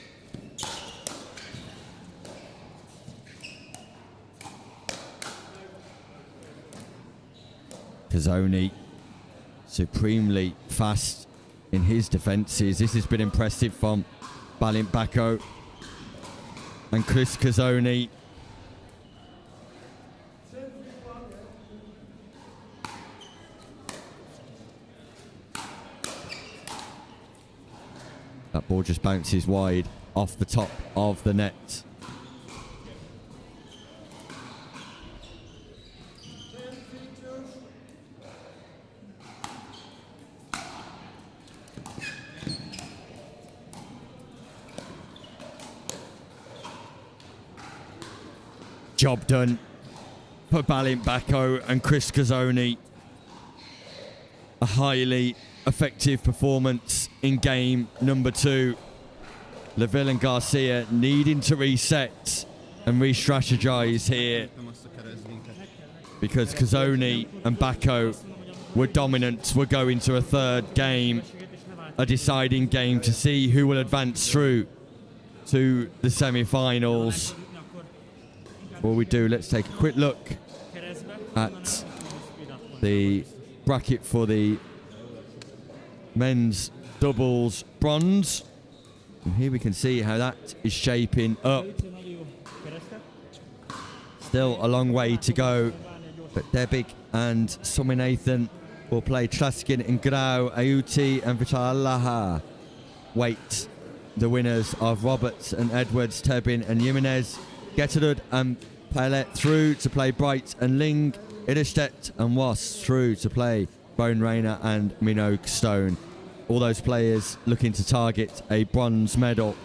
Kazonei supremely fast in his defences. This has been impressive from Bako and Chris Kazonei. That ball just bounces wide off the top of the net. Job done for Bako and Chris Kazonei. A highly effective performance in game number 2. Lavville and Garcia needing to reset and re-strategize here because Kazonei and Bako were dominant. We're going to a third game, a deciding game to see who will advance through to the semi-finals. Before we do, let's take a quick look at the bracket for the men's doubles bronze. And here we can see how that is shaping up. Still a long way to go, but Debig and Sominathan will play Traskin and Grau, Ayuti and Vitalaha. Wait, the winners of Roberts and Edwards, Tebin and Jimenez, Getterud and Plet through to play Bright and Ling, Idestedt and Was through to play Bone Rainer and Minogue Stone. All those players looking to target a bronze medal.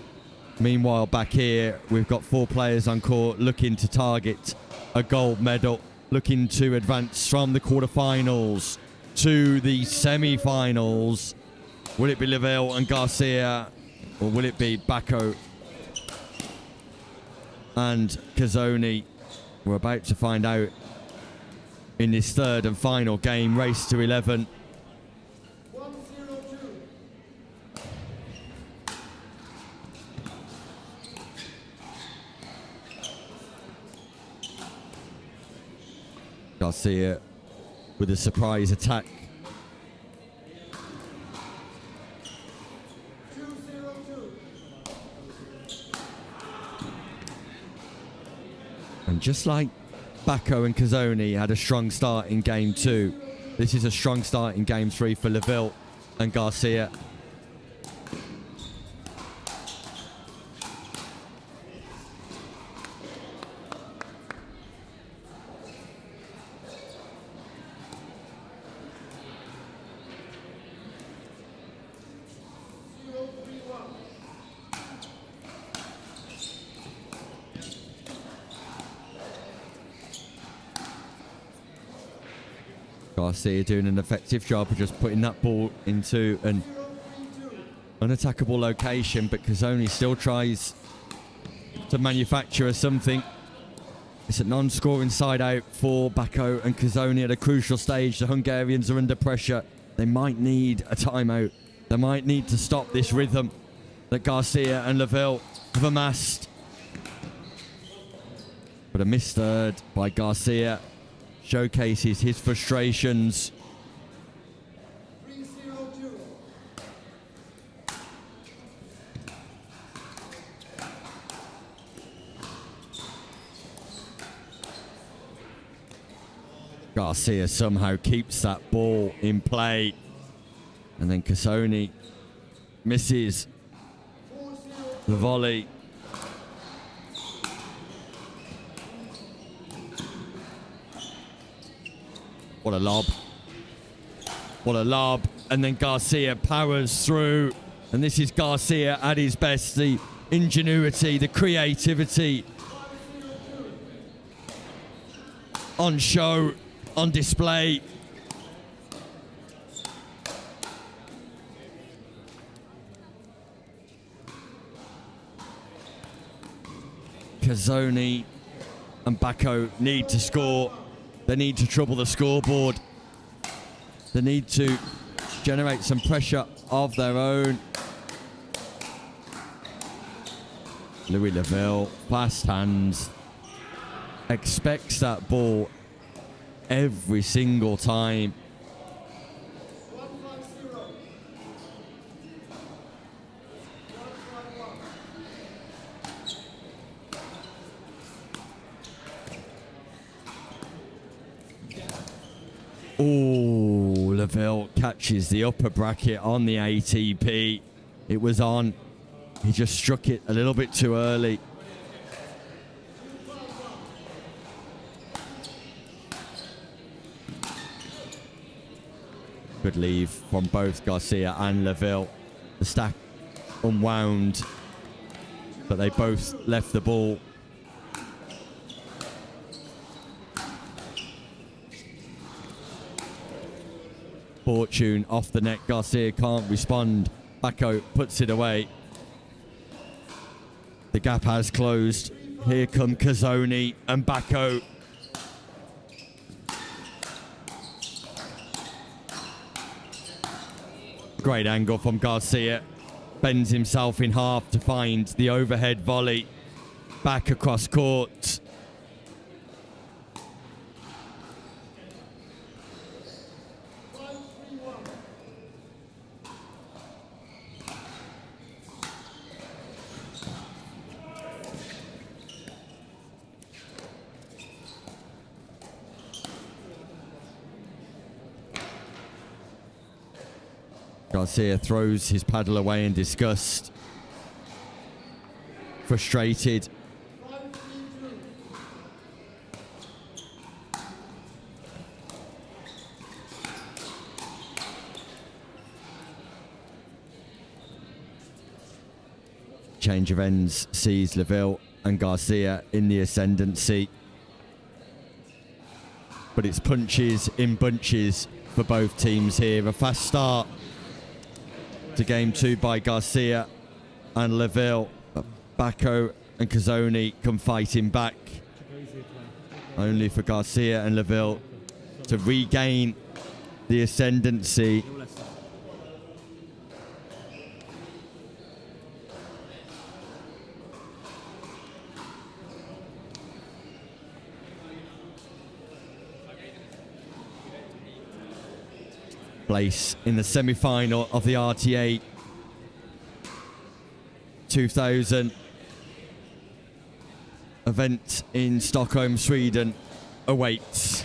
Meanwhile, back here, we've got 4 players on court looking to target a gold medal, looking to advance from the quarterfinals to the semi-finals. Will it be Lavville and Garcia, or will it be Bako and Kazonei? We're about to find out in this third and final game, race to 11. Garcia with a surprise attack. And just like Bako and Kazonei had a strong start in game 2, this is a strong start in game 3 for Lavville and Garcia. Garcia doing an effective job of just putting that ball into an unattackable location, but Kazonei still tries to manufacture something. It's a non-scoring side out for Bako and Kazonei at a crucial stage. The Hungarians are under pressure. They might need a timeout. They might need to stop this rhythm that Garcia and Lavville have amassed. But a missed third by Garcia showcases his frustrations. Garcia somehow keeps that ball in play, and then Kazonei misses the volley. What a lob. What a lob. And then Garcia powers through. And this is Garcia at his best. The ingenuity, the creativity on show, on display. Kazonei and Bako need to score. They need to trouble the scoreboard. They need to generate some pressure of their own. Louis Lavville, fast hands, expects that ball every single time. Oh, Lavville catches the upper bracket on the ATP. It was on. He just struck it a little bit too early. Good leave from both Garcia and Lavville. The stack unwound, but they both left the ball. Fortune off the net. Garcia can't respond. Bako puts it away. The gap has closed. Here come Kazonei and Bako. Great angle from Garcia. Bends himself in half to find the overhead volley. Back across court. Garcia throws his paddle away in disgust. Frustrated. Change of ends sees Lavville and Garcia in the ascendancy. but it's punches in bunches for both teams here. A fast start to game 2 by Garcia and Lavville. Bako and Kazonei come fighting back, only for Garcia and Lavville to regain the ascendancy. Place in the semi-final of the RTA 2000 event in Stockholm, Sweden awaits.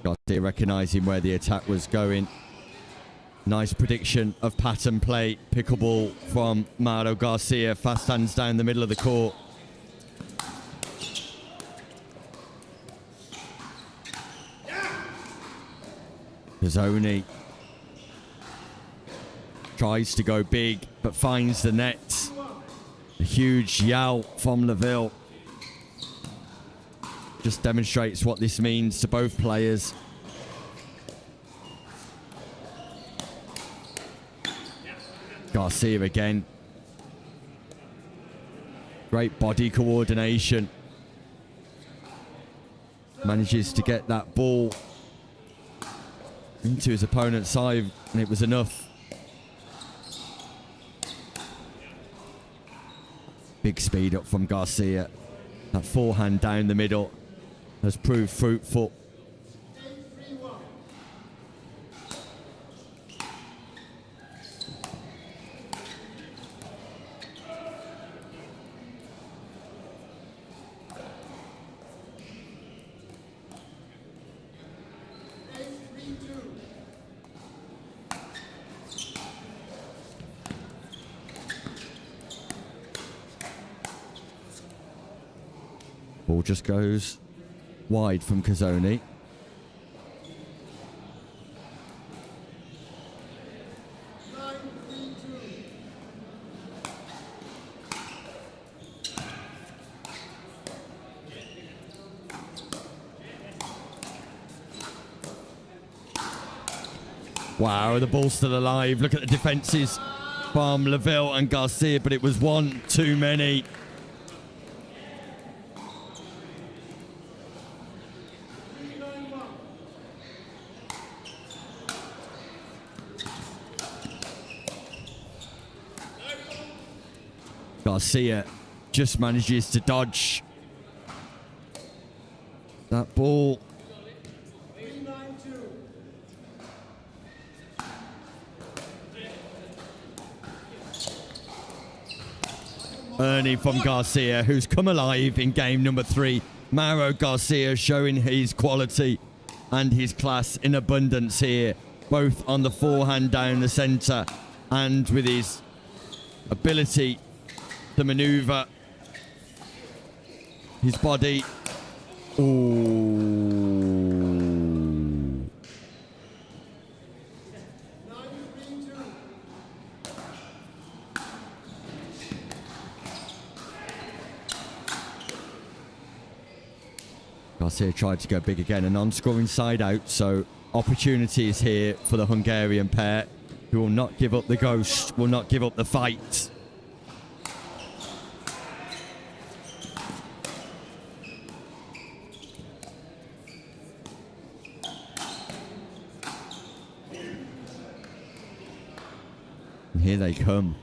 Garcia recognizing where the attack was going. Nice prediction of pattern play. Pickleball from Mauro Garcia. Fast hands down the middle of the court. Kazonei tries to go big, but finds the net. A huge yell from Lavville. Just demonstrates what this means to both players. Garcia again. Great body coordination. Manages to get that ball into his opponent's side, and it was enough. Big speed up from Garcia. That forehand down the middle has proved fruitful. Ball just goes wide from Kazonei. Wow, the ball's still alive. Look at the defenses from Lavville and Garcia, but it was one too many. Garcia just manages to dodge that ball. Earning from Garcia, who's come alive in game number 3. Mauro Garcia showing his quality and his class in abundance here, both on the forehand down the centre and with his ability to maneuver his body. Ooh. Garcia tried to go big again, a non-scoring side out, so opportunity is here for the Hungarian pair, who will not give up the ghost, will not give up the fight. And here they come.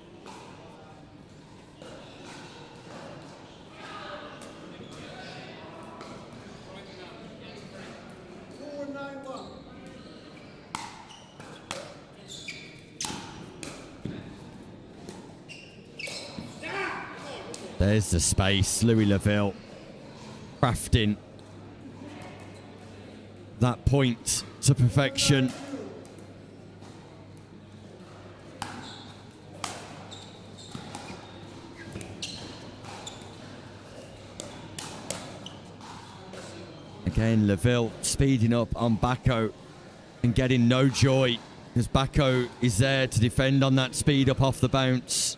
There's the space. Louis Lavville crafting that point to perfection. Again, Lavville speeding up on Bako and getting no joy because Bako is there to defend on that speed up off the bounce.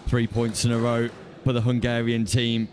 Three points in a row for the Hungarian team.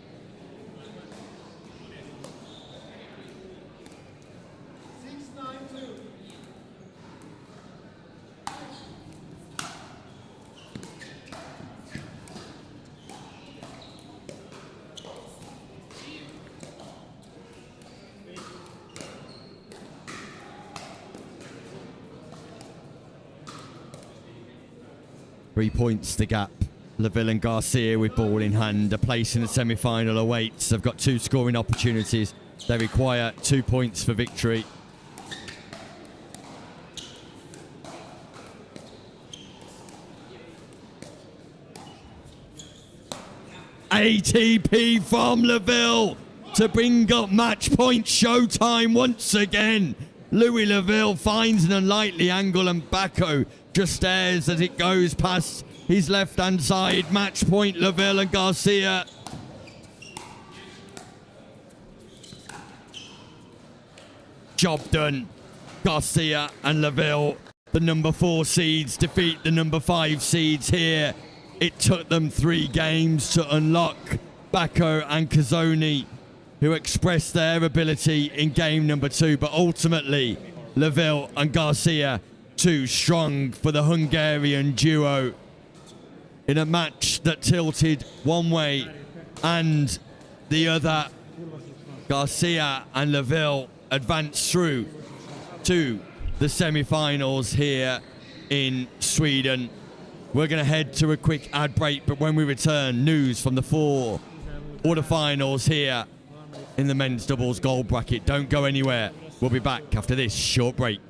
Three points the gap. Lavville and Garcia with ball in hand. A place in the semi-final awaits. They've got two scoring opportunities. They require 2 points for victory. ATP from Lavville to bring up match point showtime once again. Louis Lavville finds an unlikely angle and Bako just stares as it goes past his left-hand side. Match point, Lavville and Garcia. Job done. Garcia and Lavville, the number 4 seeds, defeat the number 5 seeds here. It took them 3 games to unlock Bako and Kazonei, who expressed their ability in game number 2, but ultimately Lavville and Garcia too strong for the Hungarian duo in a match that tilted one way and the other. Garcia and Lavville advanced through to the semi-finals here in Sweden. We're going to head to a quick ad break, but when we return, news from the 4 quarterfinals here in the men's doubles gold bracket. Don't go anywhere. We'll be back after this short break.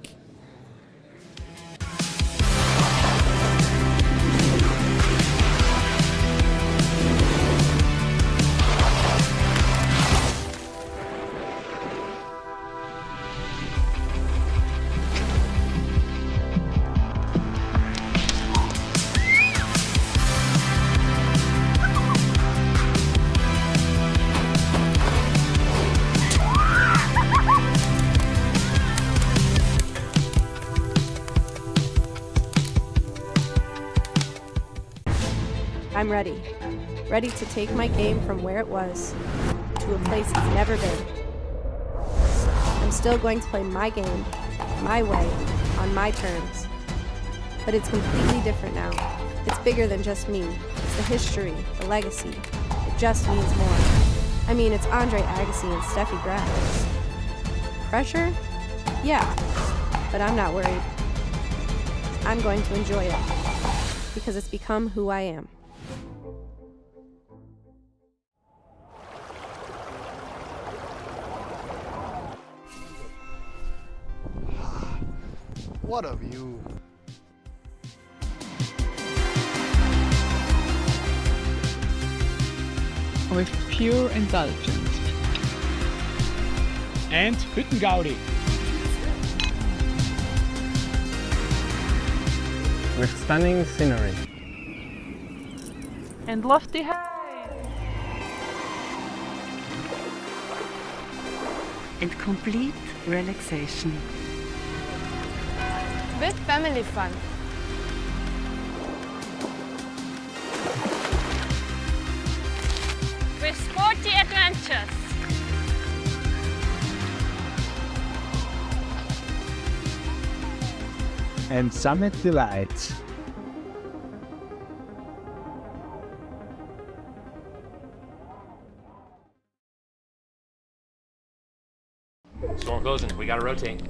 I'm ready. Ready to take my game from where it was to a place it's never been. I'm still going to play my game, my way, on my terms. But it's completely different now. It's bigger than just me. It's the history, the legacy. It just means more. I mean, it's Andre Agassi and Steffi Graf. Pressure? Yeah, but I'm not worried. I'm going to enjoy it because it's become who I am. What a view. With pure indulgence. And Hüttengaudi. With stunning scenery. And lofty heights. And complete relaxation. With family fun. With sporty adventures. And summit delights. Storm closing. We gotta rotate.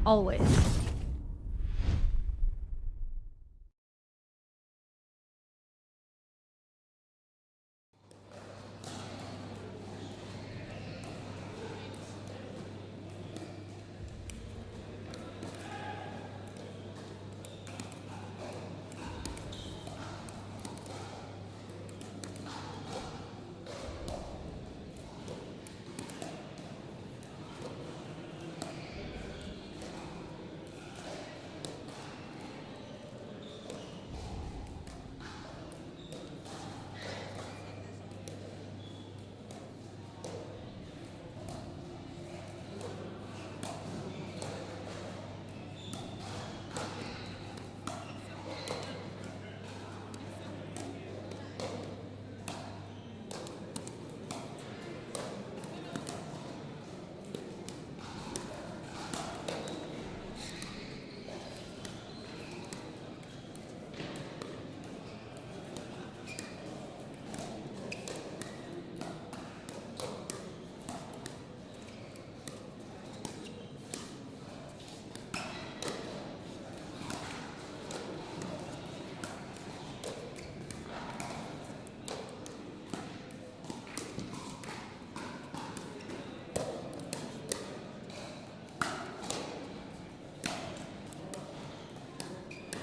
Always.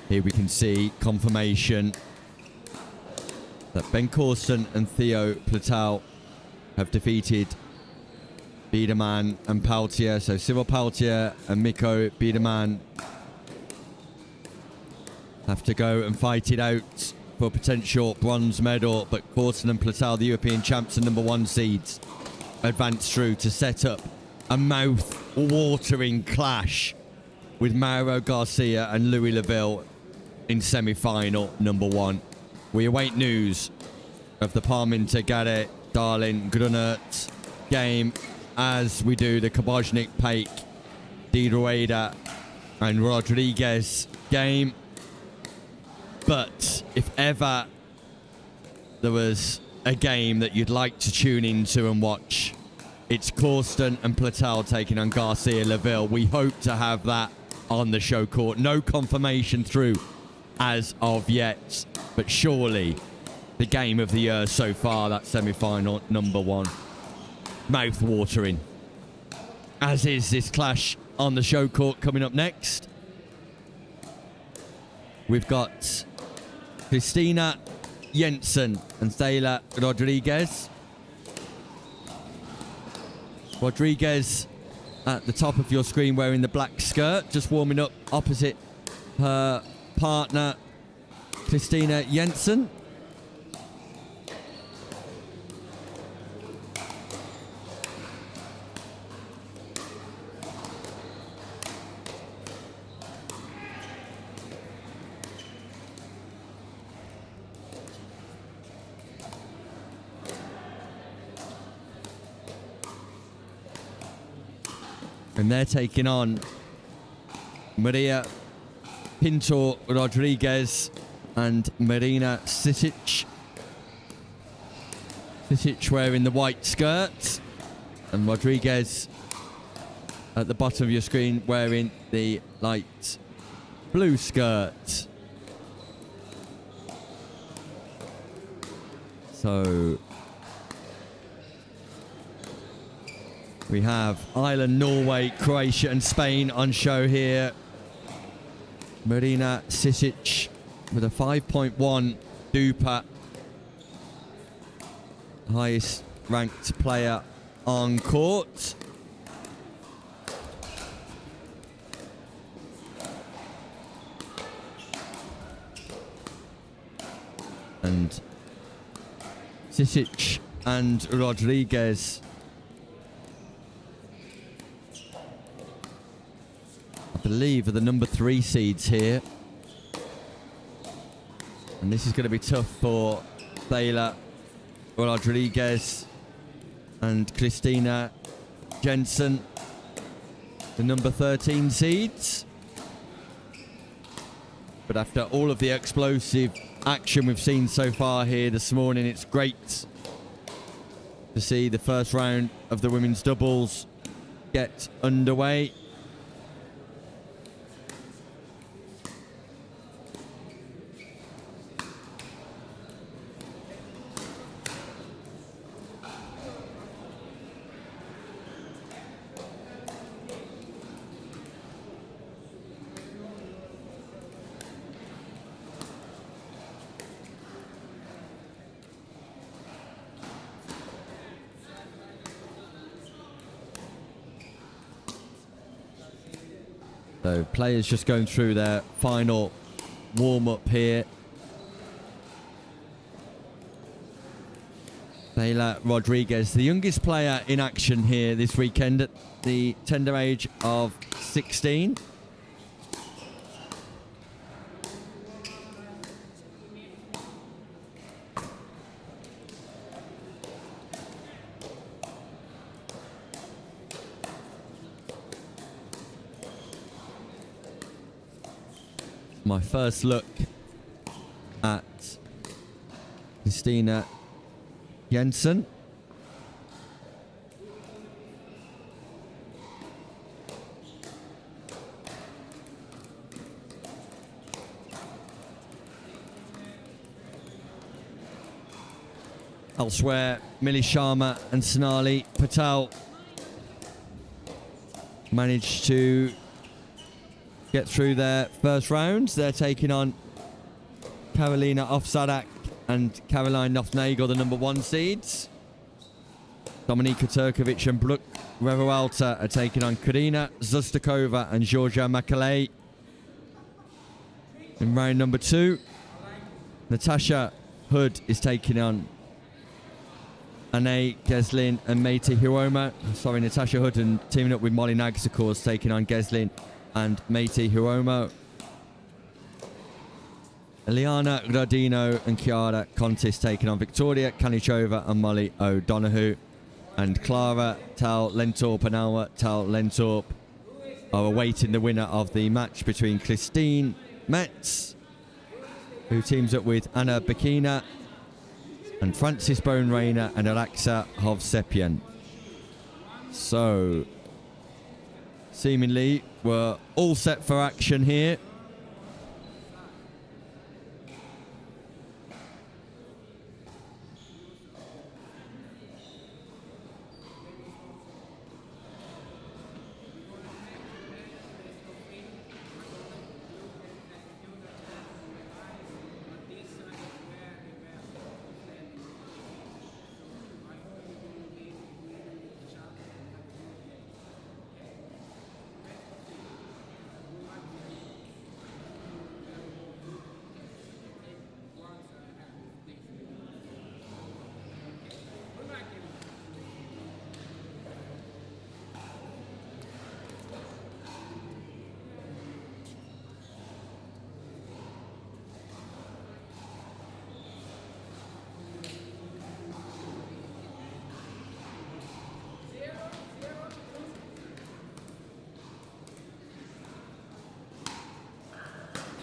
Here we can see confirmation that Ben Corston and Theo Platau have defeated Biederman and Palier. So Cyril Palier and Mikko Biederman have to go and fight it out for a potential bronze medal, but Corston and Platau, the European champs and #1 seeds, advance through to set up a mouth-watering clash with Mauro Garcia and Louis Lavville in semi-final #1. We await news of the Parminter Ghet Darlin Grunert game, as we do the Kabojnik Pake Di Rueda and Rodriguez game. But if ever there was a game that you'd like to tune into and watch, it's Corston and Platau taking on Garcia Lavville. We hope to have that on the show court. No confirmation through as of yet, but surely the game of the year so far, that semi-final #1. Mouth-watering. As is this clash on the show court coming up next. We've got Christina Jensen and Thela Rodriguez. Rodriguez at the top of your screen wearing the black skirt, just warming up opposite her partner, Christina Jensen. And they're taking on Maria Pinto Rodriguez and Marina Sisich. Sisich wearing the white skirt, and Rodriguez at the bottom of your screen wearing the light blue skirt. So we have Ireland, Norway, Croatia and Spain on show here. Marina Sisich with a 5.1 duper. Highest ranked player on court. And Sisich and Rodriguez, I believe, are the #3 seeds here. And this is going to be tough for Thela Rodriguez and Christina Jensen, the #13 seeds. But after all of the explosive action we've seen so far here this morning, it's great to see the first round of the women's doubles get underway. So players just going through their final warm-up here. Thela Rodriguez, the youngest player in action here this weekend at the tender age of 16. My first look at Christina Jensen. Elsewhere, Millie Sharma and Sonali Patel managed to get through their first round. They're taking on Karolina Offadak and Caroline Nagel, the number 1 seeds. Dominika Turkovic and Brooke Revalta are taking on Karina Zustakova and Georgia Makalei. In round number 2, Natasha Hood is taking on Anne Geslin and Meiti Hiroma. Sorry, Natasha Hood and teaming up with Molly Nags, of course, taking on Geslin and Meiti Hiromo. Eliana Gradino and Chiara Contis taking on Victoria Kanishova and Molly O'Donoghue. And Clara Tal Lentorp and Alma Tal Lentorp are awaiting the winner of the match between Christine Metz, who teams up with Anna Bakina, and Francis Bone Rayner and Alexa Hovsepian. So, seemingly, we're all set for action here.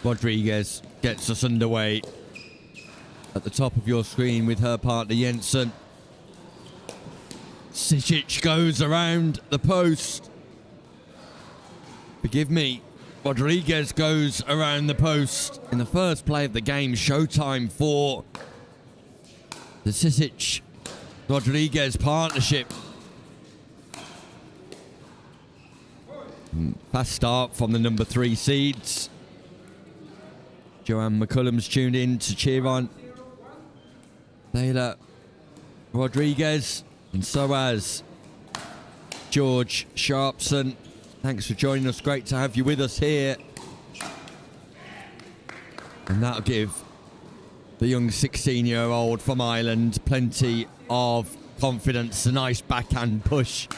Rodriguez gets us underway at the top of your screen with her partner Jensen. Sisich goes around the post. Forgive me. Rodriguez goes around the post in the first play of the game. Showtime for the Sisich Rodriguez partnership. Fast start from the number 3 seeds. Joanne McCullum's tuned in to cheer on Layla Rodriguez, and so has George Sharpson. Thanks for joining us. Great to have you with us here. And that'll give the young 16-year-old from Ireland plenty of confidence. A nice backhand push.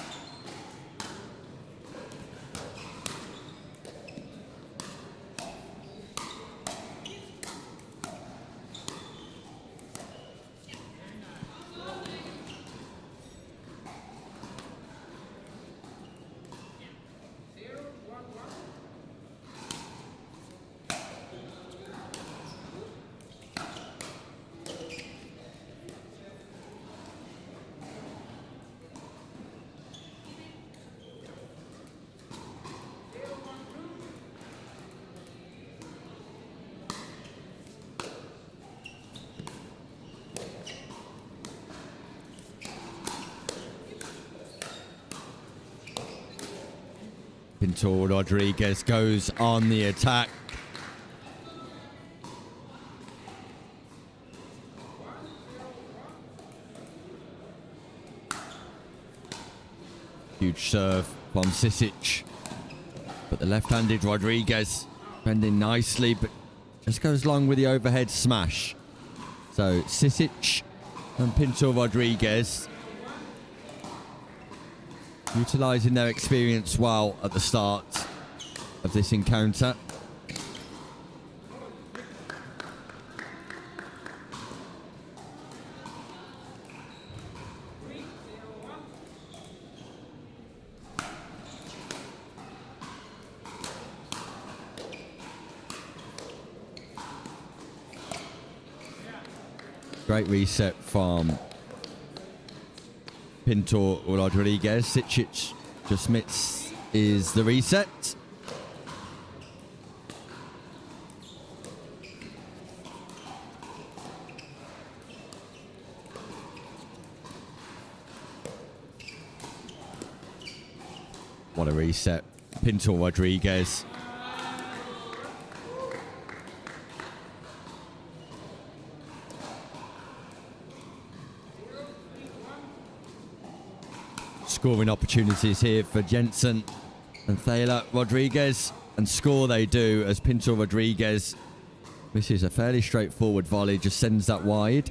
Pinto Rodriguez goes on the attack. Huge serve from Sisich. But the left-handed Rodriguez bending nicely, but just goes long with the overhead smash. So Sisich and Pinto Rodriguez utilising their experience well at the start of this encounter. Great reset from Pinto Rodriguez. Sisich just misses the reset. What a reset. Pinto Rodriguez scoring opportunities here for Jensen and Thaler Rodriguez, and score they do as Pinto Rodriguez. This is a fairly straightforward volley, just sends that wide.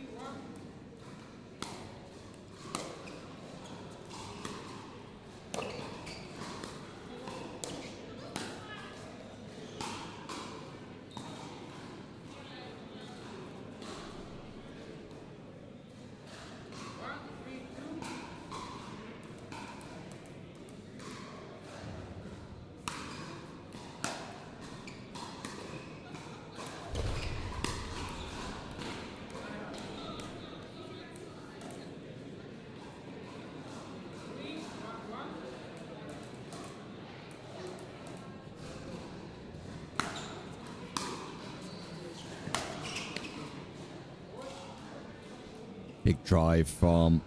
Big drive from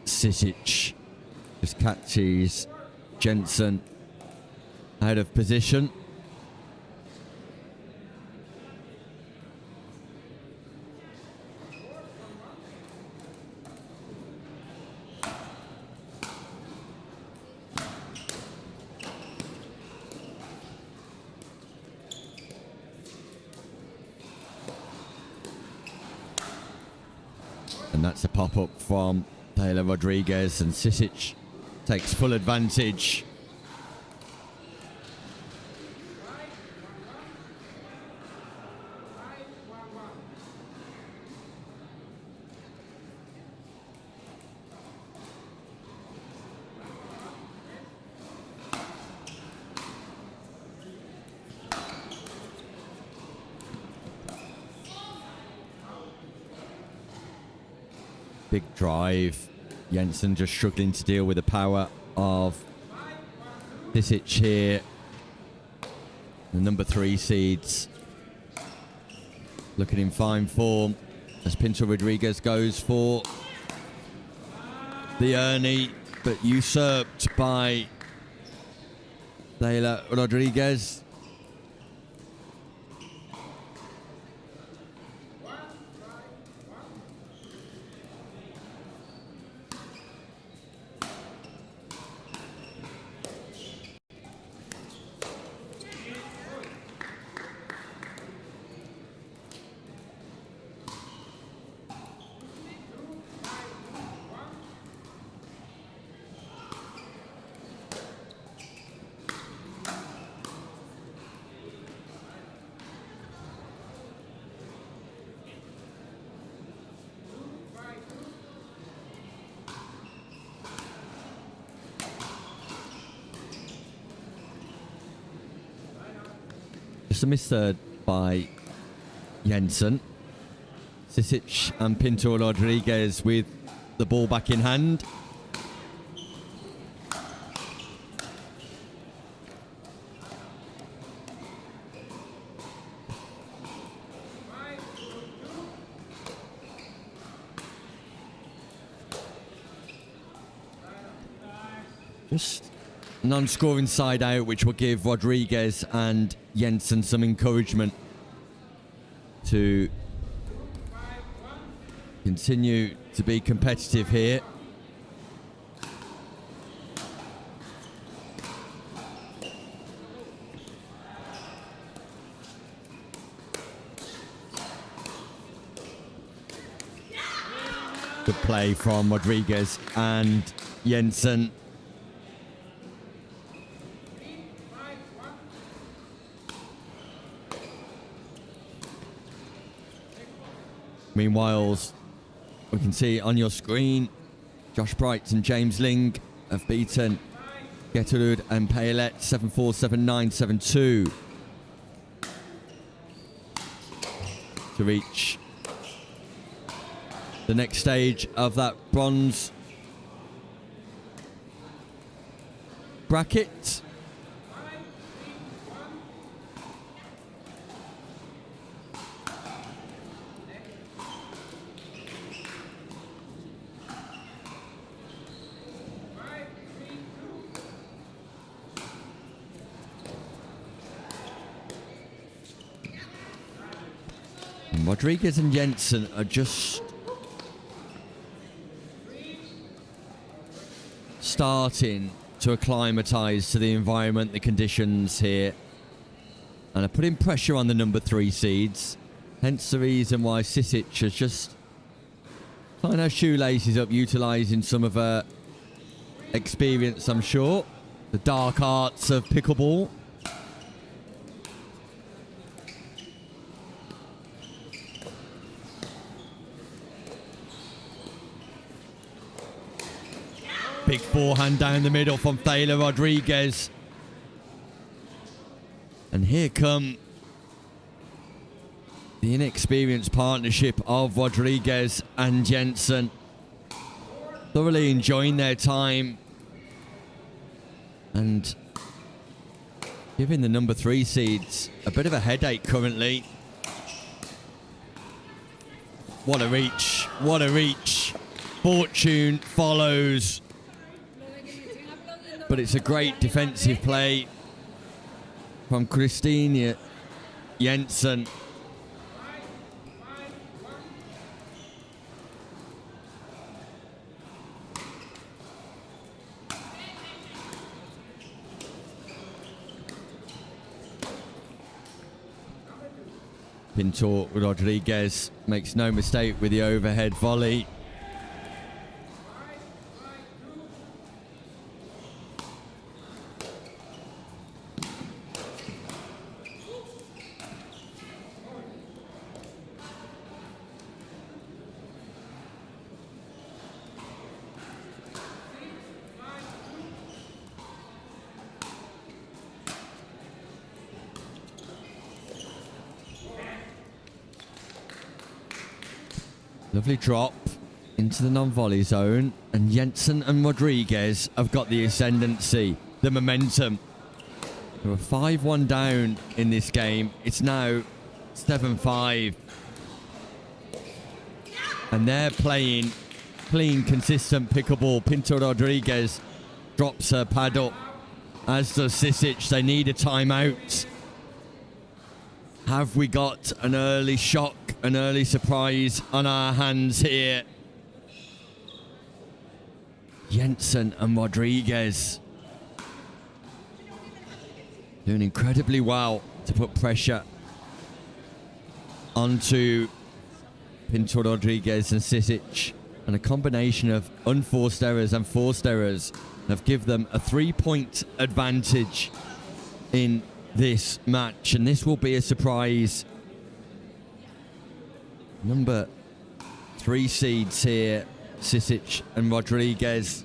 Sisich. Just catches Jensen out of position. And that's a pop-up from Taylor Rodriguez, and Sisich takes full advantage. Big drive. Jensen just struggling to deal with the power of Sisich here. The number 3 seeds looking in fine form as Pinto Rodriguez goes for the Ernie, but usurped by Taylor Rodriguez. Just a miss third by Jensen. Sisich and Pinto Rodriguez with the ball back in hand. Just non-scoring side out, which will give Rodriguez and Jensen some encouragement to continue to be competitive here. Good play from Rodriguez and Jensen. Meanwhile, we can see on your screen, Josh Bright and James Ling have beaten Ghet and Palet 7-4, 7-9, 7-2 to reach the next stage of that bronze bracket. Rodriguez and Jensen are just starting to acclimatise to the environment, the conditions here, and are putting pressure on the number 3 seeds. Hence the reason why Sisich has just tying her shoelaces up, utilising some of her experience, I'm sure. The dark arts of pickleball. Big forehand down the middle from Thaler Rodriguez. And here come the inexperienced partnership of Rodriguez and Jensen. Thoroughly enjoying their time and giving the number 3 seeds a bit of a headache currently. What a reach, what a reach. Fortune follows. But it's a great defensive play from Christine Jensen. Pinto Rodriguez makes no mistake with the overhead volley. Lovely drop into the non-volley zone, and Jensen and Rodriguez have got the ascendancy, the momentum. They were 5-1 down in this game. It's now 7-5. And they're playing clean, consistent pickleball. Pinto Rodriguez drops her paddle, as does Sisich. They need a timeout. Have we got an early shock, an early surprise on our hands here? Jensen and Rodriguez doing incredibly well to put pressure onto Pinto Rodriguez and Sisich, and a combination of unforced errors and forced errors have given them a 3-point advantage in this match, and this will be a surprise. Number 3 seeds here, Sisich and Rodriguez,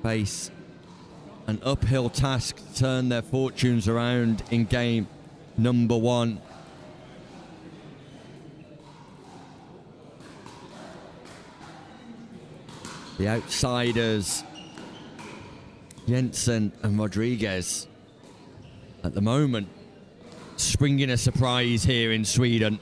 face an uphill task to turn their fortunes around in game number 1. The outsiders, Jensen and Rodriguez, at the moment springing a surprise here in Sweden.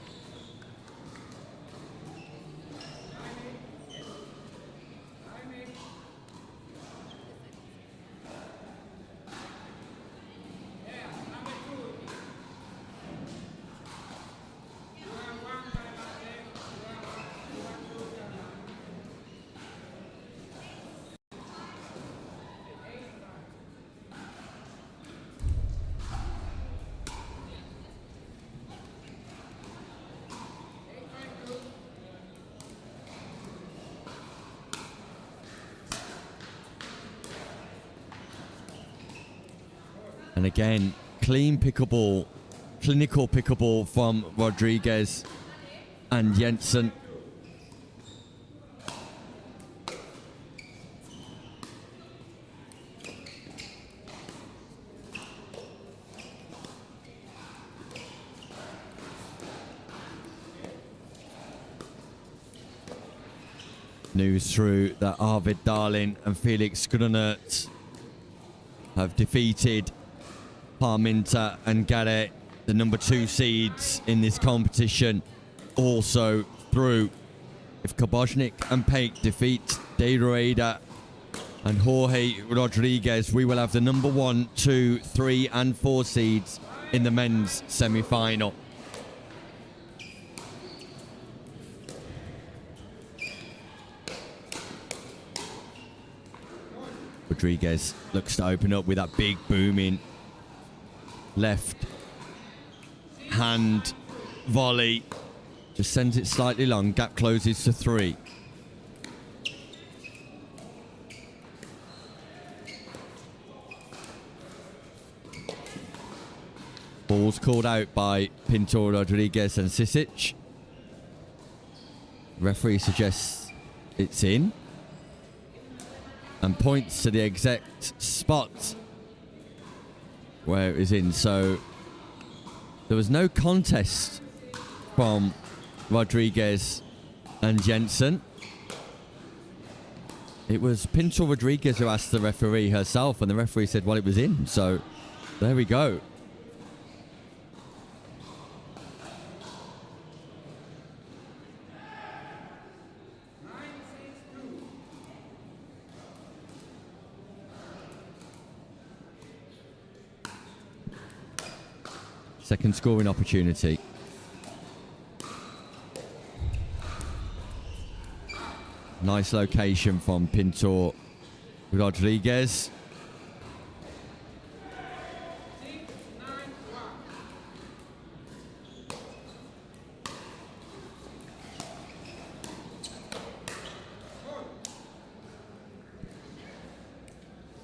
And again, clean pickleball, clinical pickleball from Rodriguez and Jensen. News through that Arvid Darling and Felix Grunert have defeated Parminta and Ghet, the number 2 seeds in this competition, also through. If Kaboznik and Peik defeat De Rueda and Jorge Rodriguez, we will have the number 1, 2, 3 and 4 seeds in the men's semi-final. Rodriguez looks to open up with that big booming left hand volley. Just sends it slightly long. Gap closes to 3. Ball's called out by Pinto, Rodriguez and Sisich. Referee suggests it's in and points to the exact spot where it is in. So there was no contest from Rodriguez and Jensen. It was Pinto Rodriguez who asked the referee herself, and the referee said, well, it was in. So there we go. Second scoring opportunity. Nice location from Pinto Rodriguez.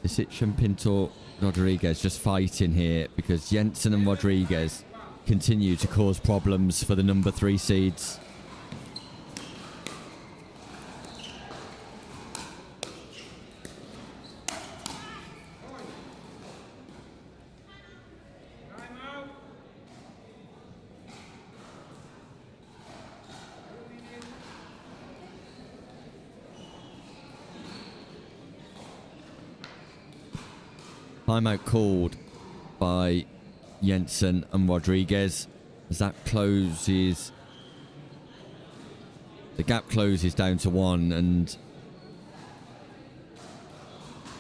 Sisich and Pinto Rodriguez just fighting here because Jensen and Rodriguez continue to cause problems for the number 3 seeds. Timeout called by Jensen and Rodriguez as that closes. The gap closes down to 1, and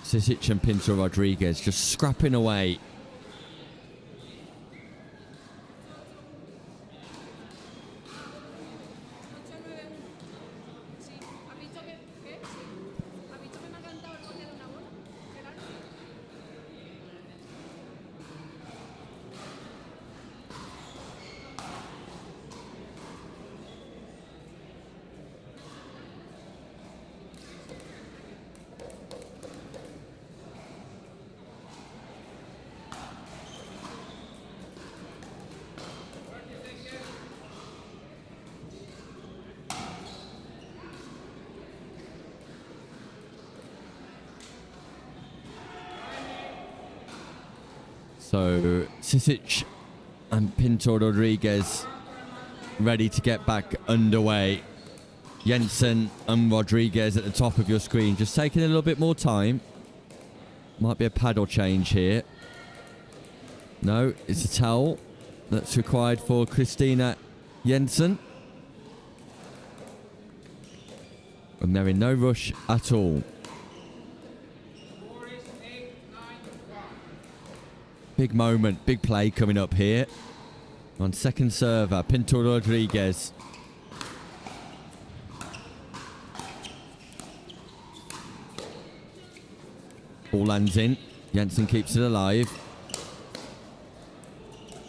Sisich and Pinto Rodriguez just scrapping away. So Sisich and Pinto Rodriguez ready to get back underway. Jensen and Rodriguez at the top of your screen, just taking a little bit more time. Might be a paddle change here. No, it's a towel that's required for Christina Jensen. And they're in no rush at all. Big moment, big play coming up here. On second server, Pinto Rodriguez. Ball lands in. Jensen keeps it alive.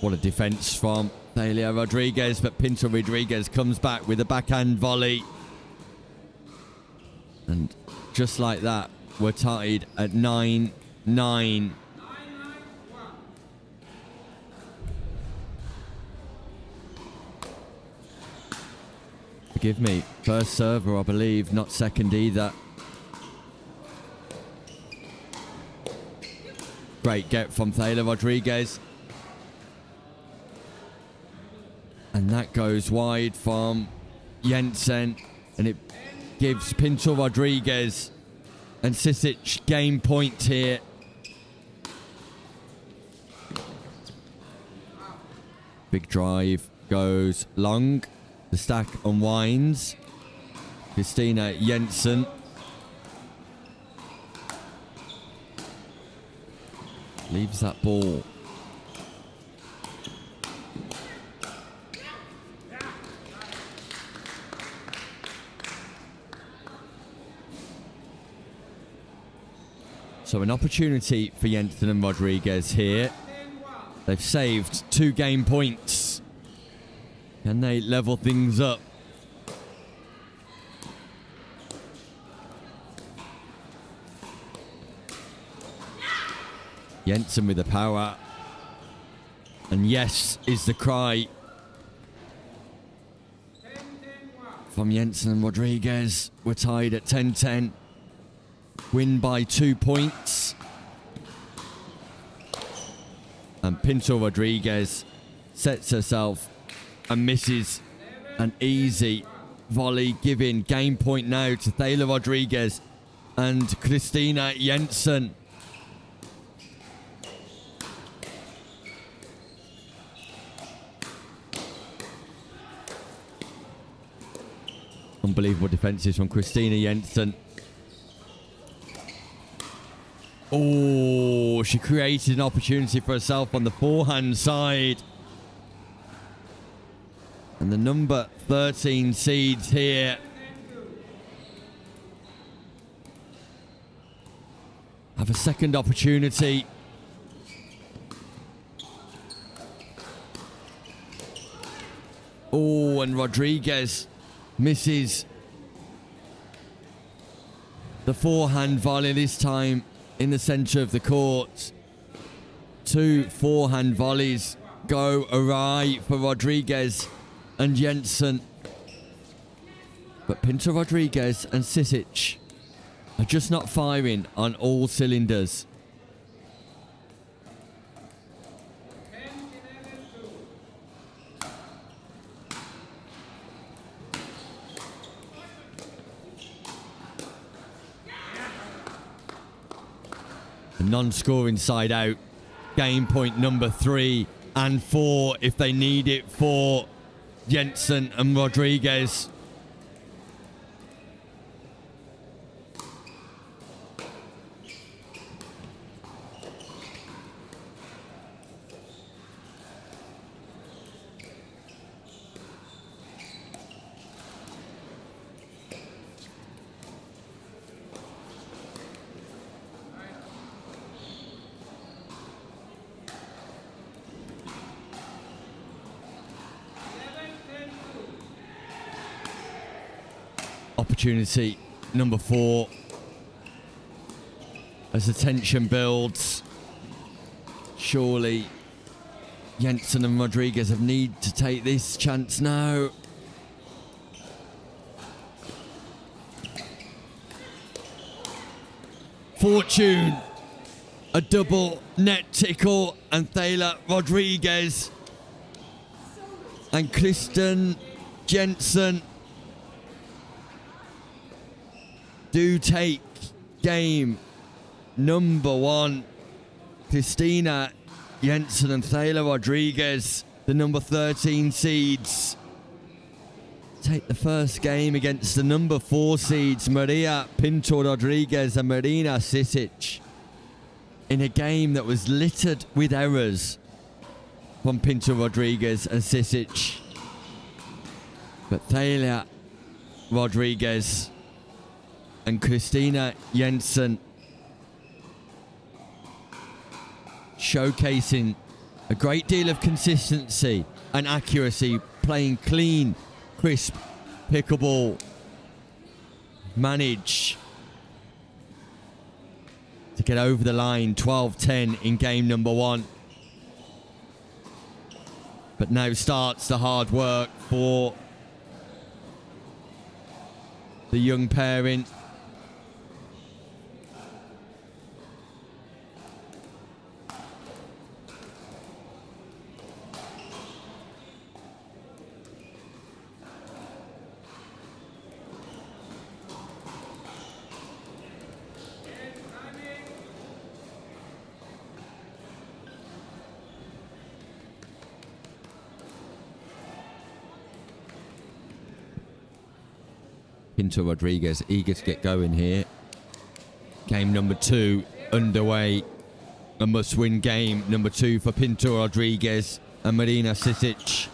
What a defense from Palier Rodriguez, but Pinto Rodriguez comes back with a backhand volley. And just like that, we're tied at 9-9. Forgive me, first server, I believe, not second either. Great get from Palier Rodriguez. And that goes wide from Jensen. And it gives Pinto Rodriguez and Sisich game point here. Big drive goes long. The stack unwinds. Christina Jensen. Leaves that ball. So an opportunity for Jensen and Rodriguez here. They've saved 2 game points. Can they level things up? Jensen with the power. And yes is the cry from Jensen and Rodriguez. We're tied at 10-10. Win by 2 points. And Pinto Rodriguez sets herself and misses an easy volley, giving game point now to Thaler Rodriguez and Christina Jensen. Unbelievable defenses from Christina Jensen. Oh, she created an opportunity for herself on the forehand side. And the number 13 seeds here have a second opportunity. Oh, and Rodriguez misses the forehand volley, this time in the center of the court. 2 forehand volleys go awry for Rodriguez and Jensen. But Pinto Rodriguez and Sisich are just not firing on all cylinders. A non-scoring side out. Game point number 3 and 4 if they need it for Jensen and Rodriguez. Opportunity number 4 as the tension builds. Surely Jensen and Rodriguez have need to take this chance now. Fortune, a double net tickle, and Thaler Rodriguez and Kristen Jensen do take game number 1. Christina Jensen and Thaler Rodriguez, the number 13 seeds, take the first game against the number 4 seeds, Maria Pinto Rodriguez and Marina Sisich, in a game that was littered with errors from Pinto Rodriguez and Sisich. But Thaler Rodriguez and Christina Jensen showcasing a great deal of consistency and accuracy, playing clean, crisp pickleball. Manage to get over the line 12-10 in game number 1. But now starts the hard work for the young pairing. Pinto Rodriguez eager to get going here. Game number 2 underway. A must-win game number 2 for Pinto Rodriguez and Marina Sisich.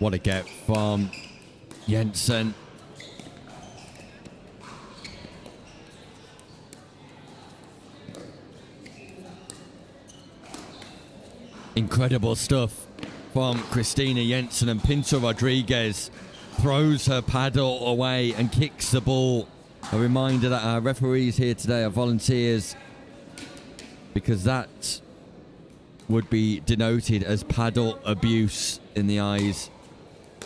What a get from Jensen. Incredible stuff from Christina Jensen, and Pinto Rodriguez throws her paddle away and kicks the ball. A reminder that our referees here today are volunteers, because that would be denoted as paddle abuse in the eyes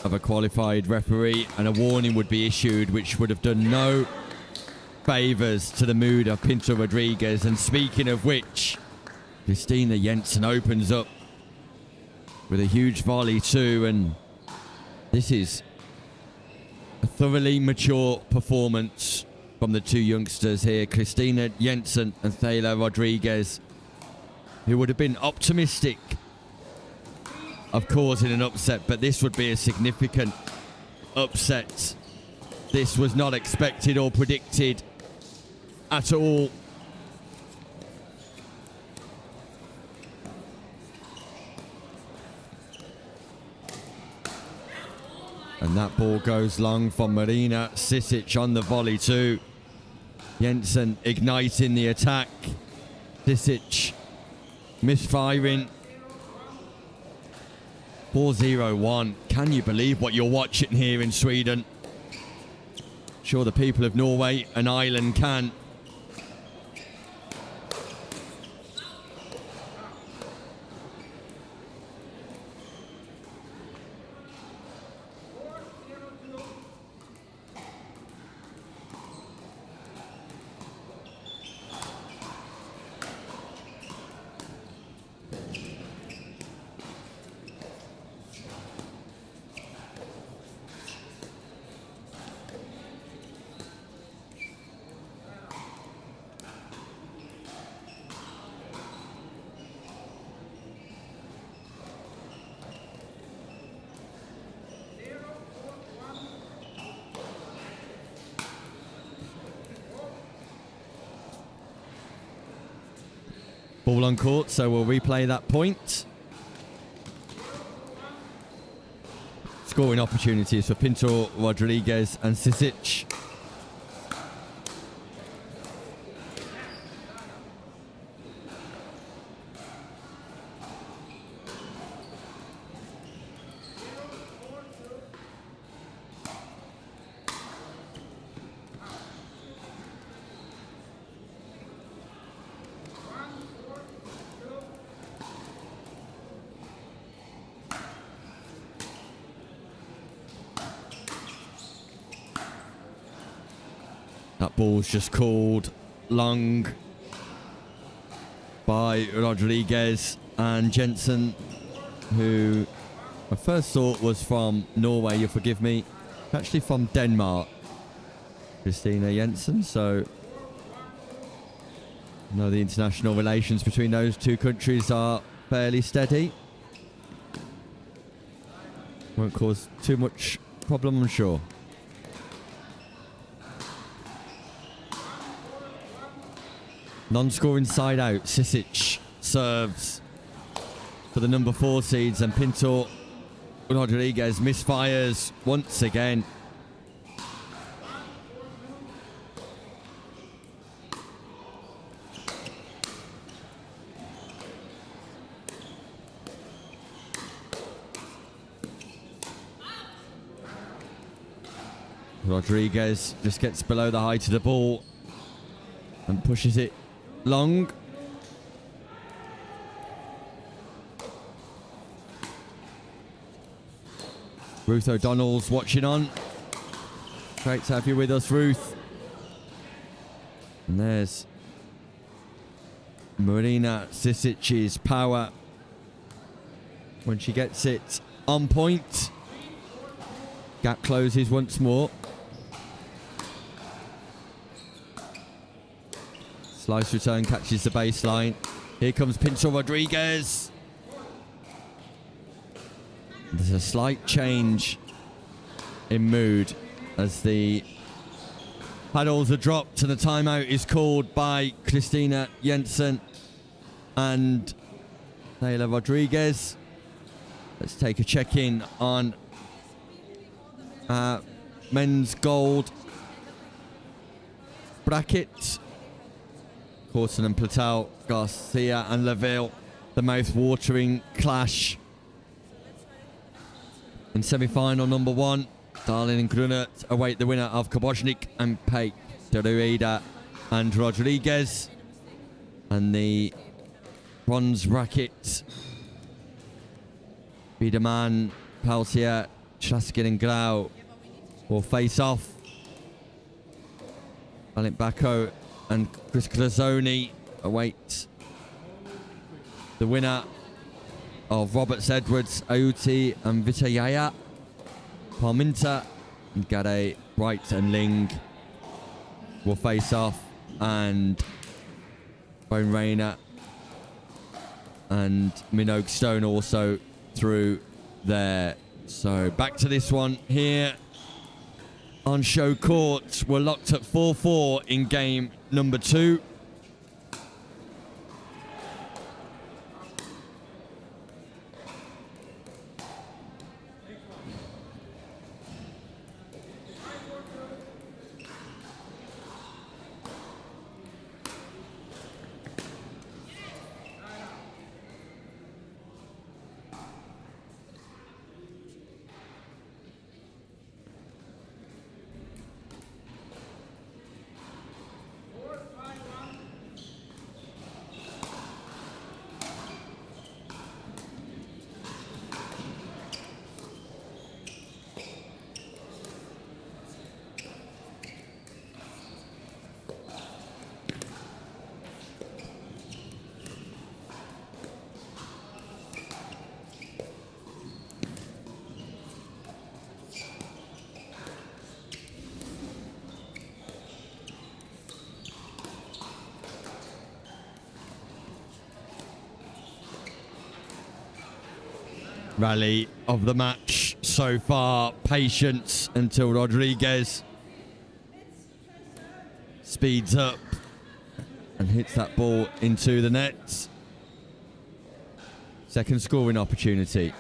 of a qualified referee, and a warning would be issued which would have done no favours to the mood of Pinto Rodriguez. And speaking of which, Christina Jensen opens up with a huge volley too, and this is a thoroughly mature performance from the two youngsters here, Christina Jensen and Thaler Rodriguez, who would have been optimistic of causing an upset, but this would be a significant upset. This was not expected or predicted at all. And that ball goes long from Marina Sisich on the volley too. Jensen igniting the attack. Sisich misfiring. 4-0-1. Can you believe what you're watching here in Sweden? Sure, the people of Norway and Ireland can. Ball on court, so we'll replay that point. Scoring opportunities for Pinto Rodriguez and Sisich. That ball's just called long by Rodriguez, and Jensen, who I first thought was from Norway, you'll forgive me, actually from Denmark, Christina Jensen, so I know the international relations between those two countries are fairly steady. Won't cause too much problem, I'm sure. Non-scoring side out. Sisich serves for the number 4 seeds, and Pinto Rodriguez misfires once again. Rodriguez just gets below the height of the ball and pushes it long. Ruth O'Donnell's watching on. Great to have you with us, Ruth. And there's Marina Sisich's power when she gets it on point. Gap closes once more. Slice return catches the baseline. Here comes Pinto Rodriguez. There's a slight change in mood as the paddles are dropped and the timeout is called by Christina Jensen and Taylor Rodriguez. Let's take a check-in on men's gold bracket. Corston and Platau, Garcia and Lavville. The mouth-watering clash. In semi-final number 1, Darlin and Grunert await the winner of Kaboznik and Pate, Deruida and Rodriguez. And the bronze bracket, Biederman, Palier, Chaskin and Grau will face off. Bako and Chris Kazonei await the winner of Roberts Edwards, Auti and Vitayaya. Parminta and Ghet, Bright and Ling will face off, and Bone Rainer and Minogue Stone also through there. So back to this one here on show court. We're locked at 4-4 in game number 2. Rally of the match so far. Patience until Rodriguez speeds up and hits that ball into the net. Second scoring opportunity.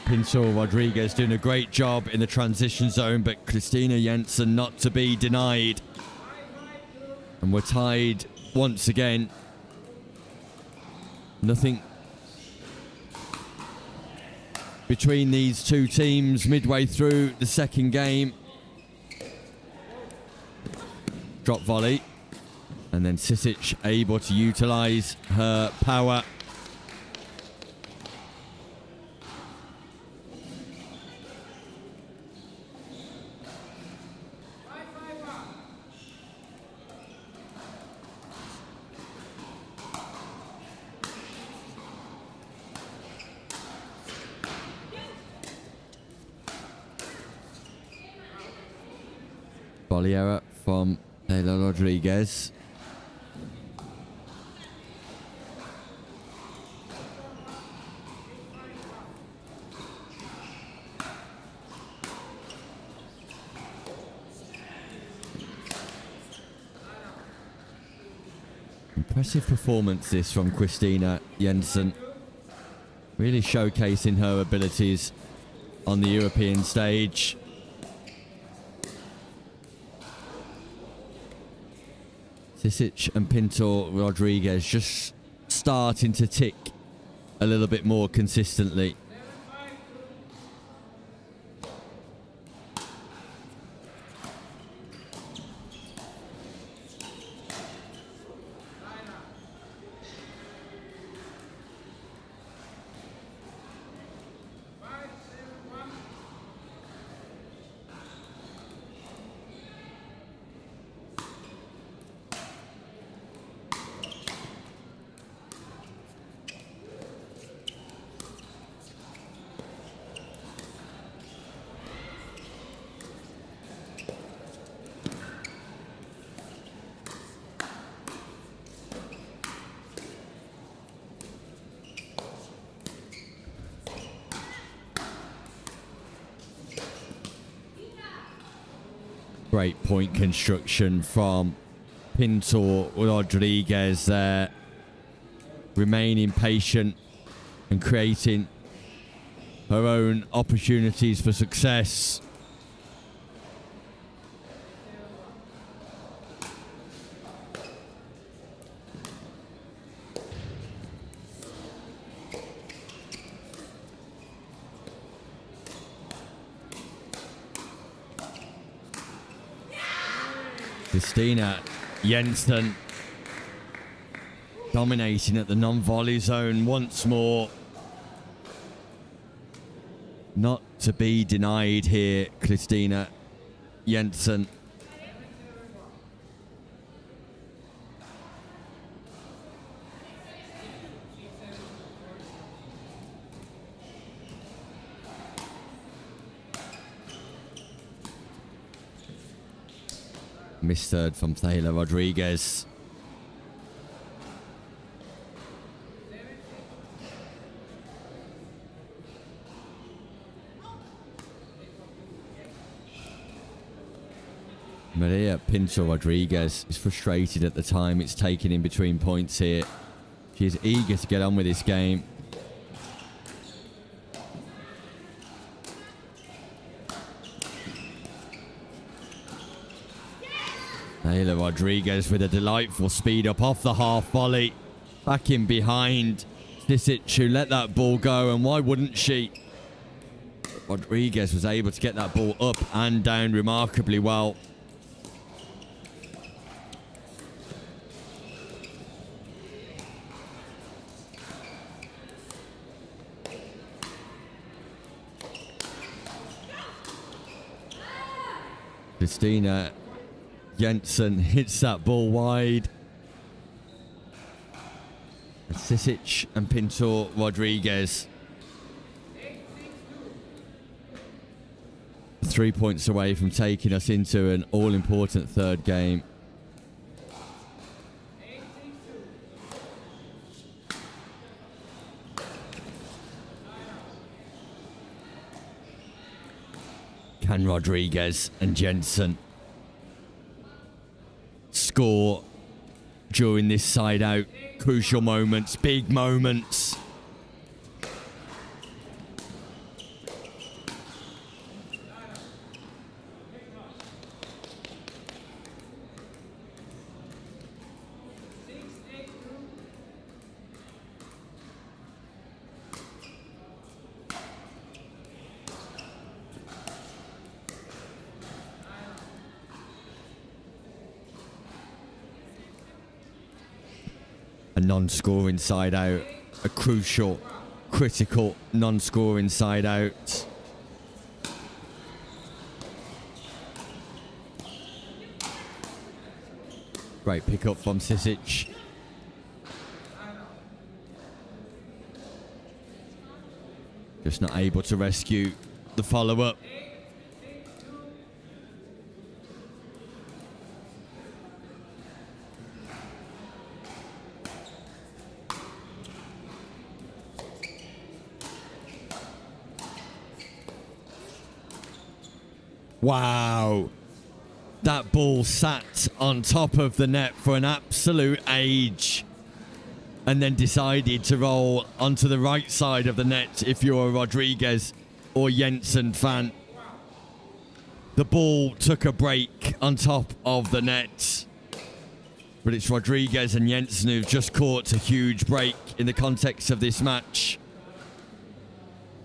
Pinto Rodriguez doing a great job in the transition zone, but Christina Jensen not to be denied. And we're tied once again. Nothing between these two teams midway through the second game. Drop volley. And then Sisich able to utilize her power. Palier from Taylor Rodriguez. Impressive performance this from Christina Jensen. Really showcasing her abilities on the European stage. Sisich and Pinto Rodriguez just starting to tick a little bit more consistently. Great point construction from Pinto Rodriguez there. Remaining patient and creating her own opportunities for success. Christina Jensen dominating at the non-volley zone once more. Not to be denied here, Christina Jensen. Missed third from Taylor Rodriguez. Maria Pinto Rodriguez is frustrated at the time it's taken in between points here. She is eager to get on with this game. Taylor Rodriguez with a delightful speed up off the half volley. Back in behind Sisich, who let that ball go, and why wouldn't she? Rodriguez was able to get that ball up and down remarkably well. Christina Jensen hits that ball wide. And Sisich and Pinto Rodriguez 3 points away from taking us into an all-important third game. Can Rodriguez and Jensen score during this side out? Crucial moments, big moments. A non-scoring side out, a crucial, critical non-scoring side out. Great pick up from Sisich. Just not able to rescue the follow-up. Wow. That ball sat on top of the net for an absolute age and then decided to roll onto the right side of the net if you're a Rodriguez or Jensen fan. The ball took a break on top of the net, but it's Rodriguez and Jensen who've just caught a huge break in the context of this match.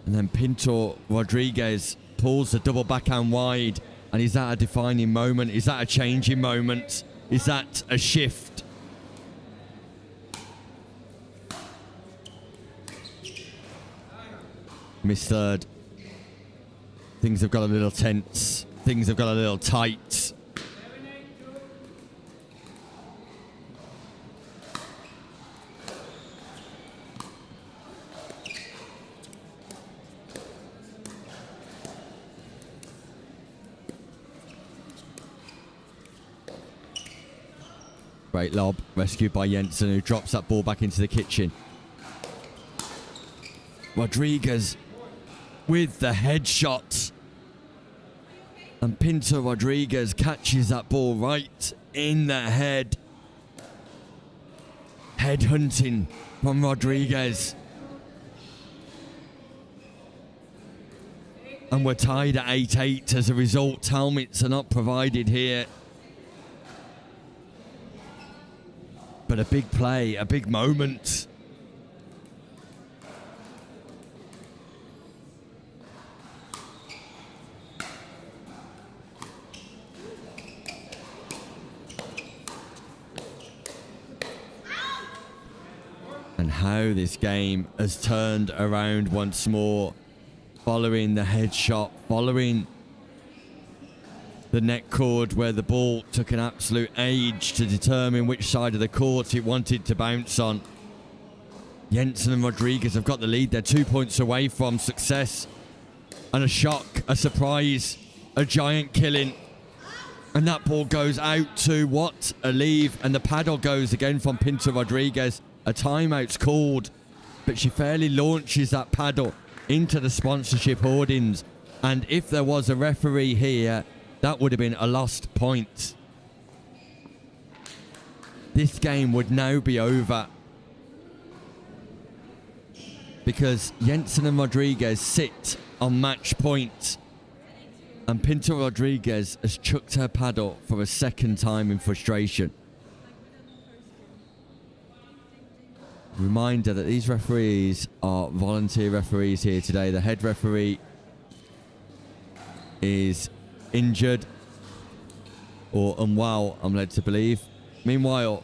And then Pinto Rodriguez pulls the double backhand wide. And is that a defining moment? Is that a changing moment? Is that a shift? Missed third. Things have got a little tense. Things have got a little tight. Great lob, rescued by Jensen, who drops that ball back into the kitchen. Rodriguez with the headshot. And Pinto Rodriguez catches that ball right in the head. Head hunting from Rodriguez. And we're tied at 8-8 as a result. Helmets are not provided here. But a big play, a big moment. And how this game has turned around once more, following the headshot, following the net cord where the ball took an absolute age to determine which side of the court it wanted to bounce on. Jensen and Rodriguez have got the lead. They're 2 points away from success. And a shock, a surprise, a giant killing. And that ball goes out to what? A leave. And the paddle goes again from Pinto Rodriguez. A timeout's called, but she fairly launches that paddle into the sponsorship hoardings. And if there was a referee here, that would have been a lost point. This game would now be over because Jensen and Rodriguez sit on match point, and Pinto Rodriguez has chucked her paddle for a second time in frustration. Reminder that these referees are volunteer referees here today. The head referee is injured or unwell, I'm led to believe. Meanwhile,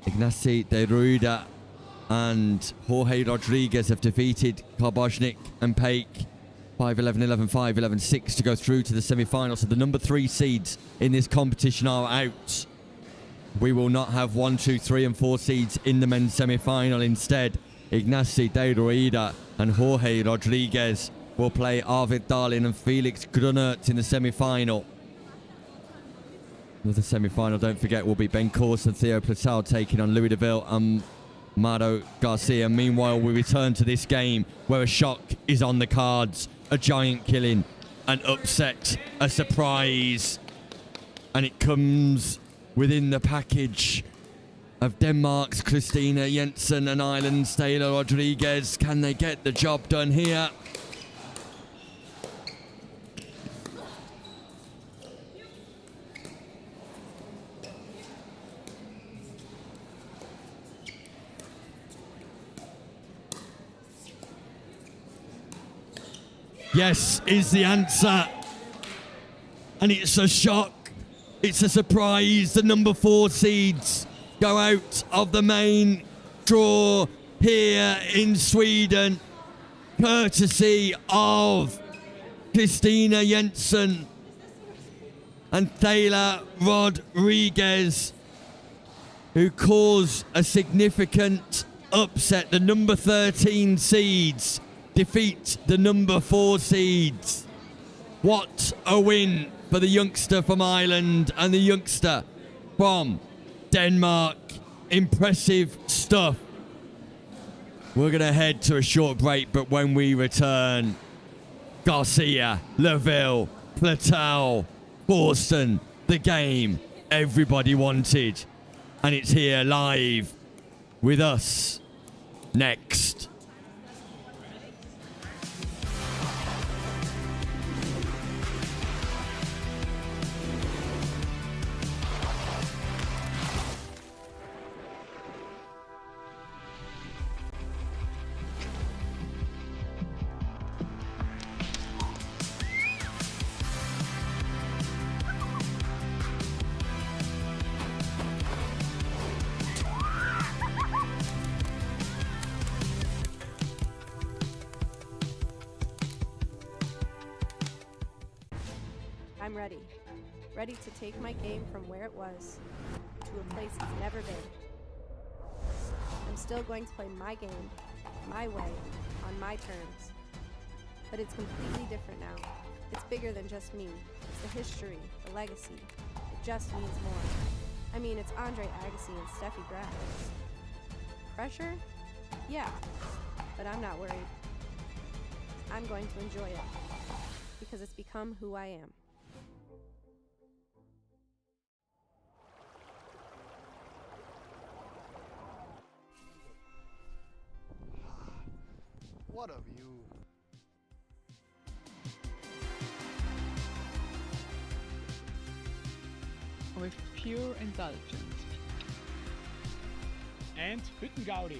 Ignacy de Ruida and Jorge Rodriguez have defeated Karboznik and Paik 5-11-11, 5-11-6 to go through to the semi-final. So the number 3 seeds in this competition are out. We will not have 1, 2, 3 and 4 seeds in the men's semi-final. Instead, Ignacy de Ruida and Jorge Rodriguez will play Arvid Darlin and Felix Grunert in the semi-final. Another semi-final, don't forget, will be Ben Corston, Theo Platau taking on Louis Deville and Mado Garcia. Meanwhile, we return to this game where a shock is on the cards. A giant killing, an upset, a surprise. And it comes within the package of Denmark's Christina Jensen and Ireland's Taylor Rodriguez. Can they get the job done here? Yes, is the answer. And it's a shock. It's a surprise. The number 4 seeds go out of the main draw here in Sweden, courtesy of Christina Jensen and Taylor Rodriguez, who caused a significant upset. The number 13 seeds defeat the number 4 seeds. What a win for the youngster from Ireland and the youngster from Denmark. Impressive stuff. We're going to head to a short break, but when we return, Garcia, Lavville, Platau, Corston, the game everybody wanted. And it's here live with us next. I'm ready. Ready to take my game from where it was to a place it's never been. I'm still going to play my game, my way, on my terms. But it's completely different now. It's bigger than just me. It's the history, the legacy. It just means more. I mean, it's Andre Agassi and Steffi Graf. Pressure? Yeah, but I'm not worried. I'm going to enjoy it. because it's become who I am. What of you? With pure indulgence. And Hüttengaudi.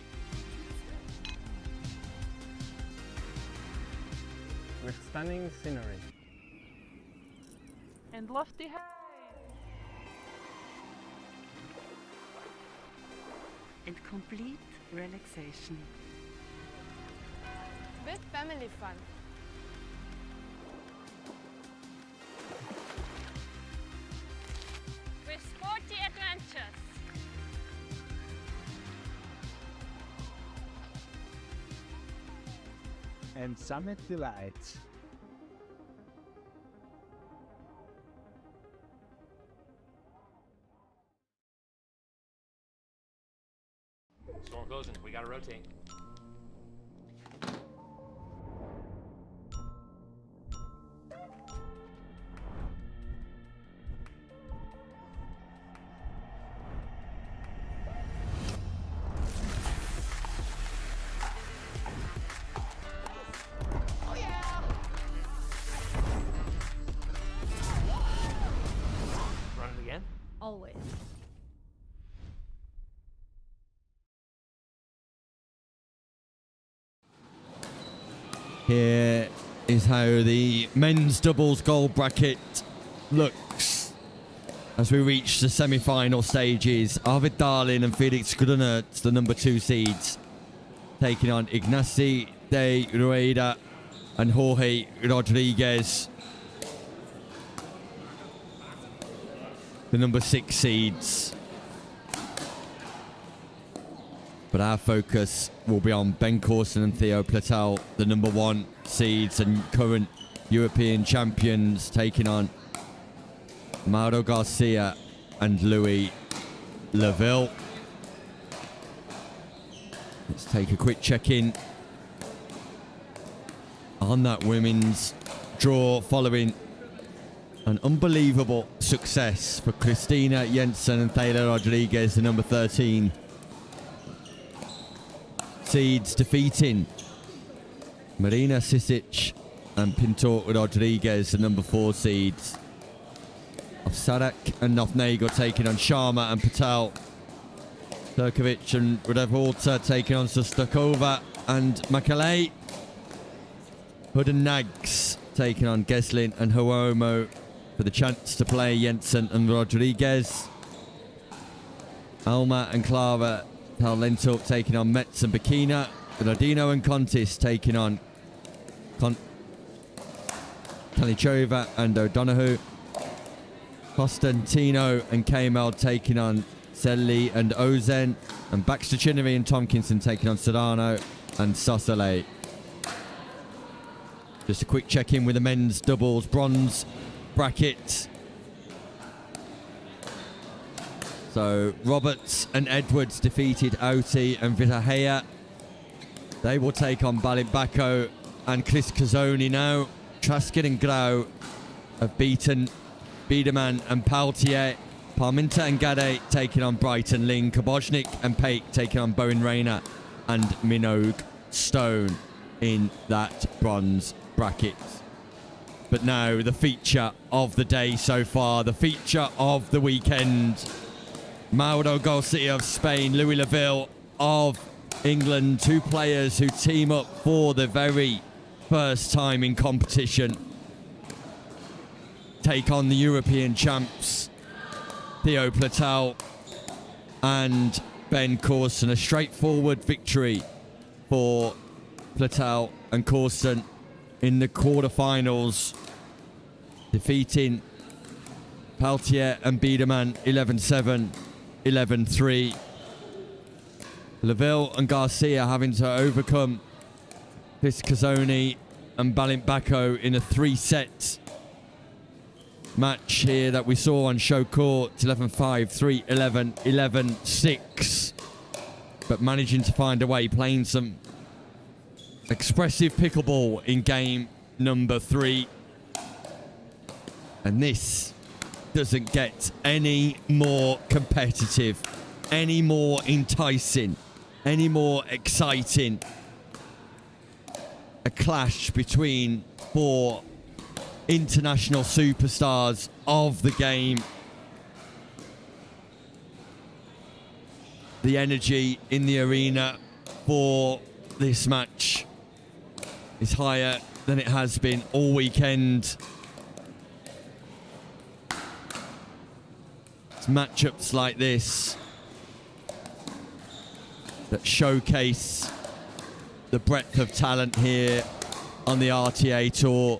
With stunning scenery. And lofty heights. And complete relaxation. With family fun. With sporty adventures. And summit delights. Storm closing. We gotta rotate. Run it again? Always. Here is how the men's doubles goal bracket looks as we reach the semi-final stages. Arvid Darlin and Felix Grunertz, the number 2 seeds, taking on Ignacy de Rueda and Jorge Rodriguez, the number 6 seeds. But our focus will be on Ben Corston and Theo Platau, the number 1 seeds and current European champions, taking on Mauro Garcia and Louis Lavville. Let's take a quick check-in on that women's draw following an unbelievable success for Christina Jensen and Taylor Rodriguez, the number 13 seeds, defeating Marina Sisich and Pinto Rodriguez, the number 4 seeds. Offadak and Nagel taking on Sharma and Patel. Turkovic and Revalta taking on Stockholm and Makalei. Hood and Nags taking on Geslin and Huomo for the chance to play Jensen and Rodriguez. Alma and Clara Talento taking on Metz and Bikina. Rodino and Contis taking on Kanishova and O'Donoghue. Constantino and Kamel taking on Selly and Ozen. And Baxter Chinnery and Tompkinson taking on Sedano and Sosole. Just a quick check-in with the men's doubles bronze bracket. So Roberts and Edwards defeated Oti and Vitahea. They will take on Bako and Chris Kazonei now. Traskin and Grau have beaten Biederman and Palier. Parminter and Ghet taking on Brighton. Ling, Kabojnik and Pate taking on Bowen Rayner and Minogue Stone in that bronze bracket. But now the feature of the day so far, the feature of the weekend. Mauro Garcia of Spain, Louis Lavville of England, 2 players who team up for the very first time in competition, take on the European champs, Theo Platau and Ben Corston. A straightforward victory for Platau and Corston in the quarterfinals, defeating Palier and Biederman 11-7, 11-3. Lavville and Garcia having to overcome this Kazonei and Bako in a 3-set match here that we saw on show court. 11-5, 3-11, 11-6. But managing to find a way, playing some expressive pickleball in game number 3. And this doesn't get any more competitive, any more enticing, any more exciting. A clash between 4 international superstars of the game. The energy in the arena for this match is higher than it has been all weekend. It's matchups like this that showcase the breadth of talent here on the RTA Tour.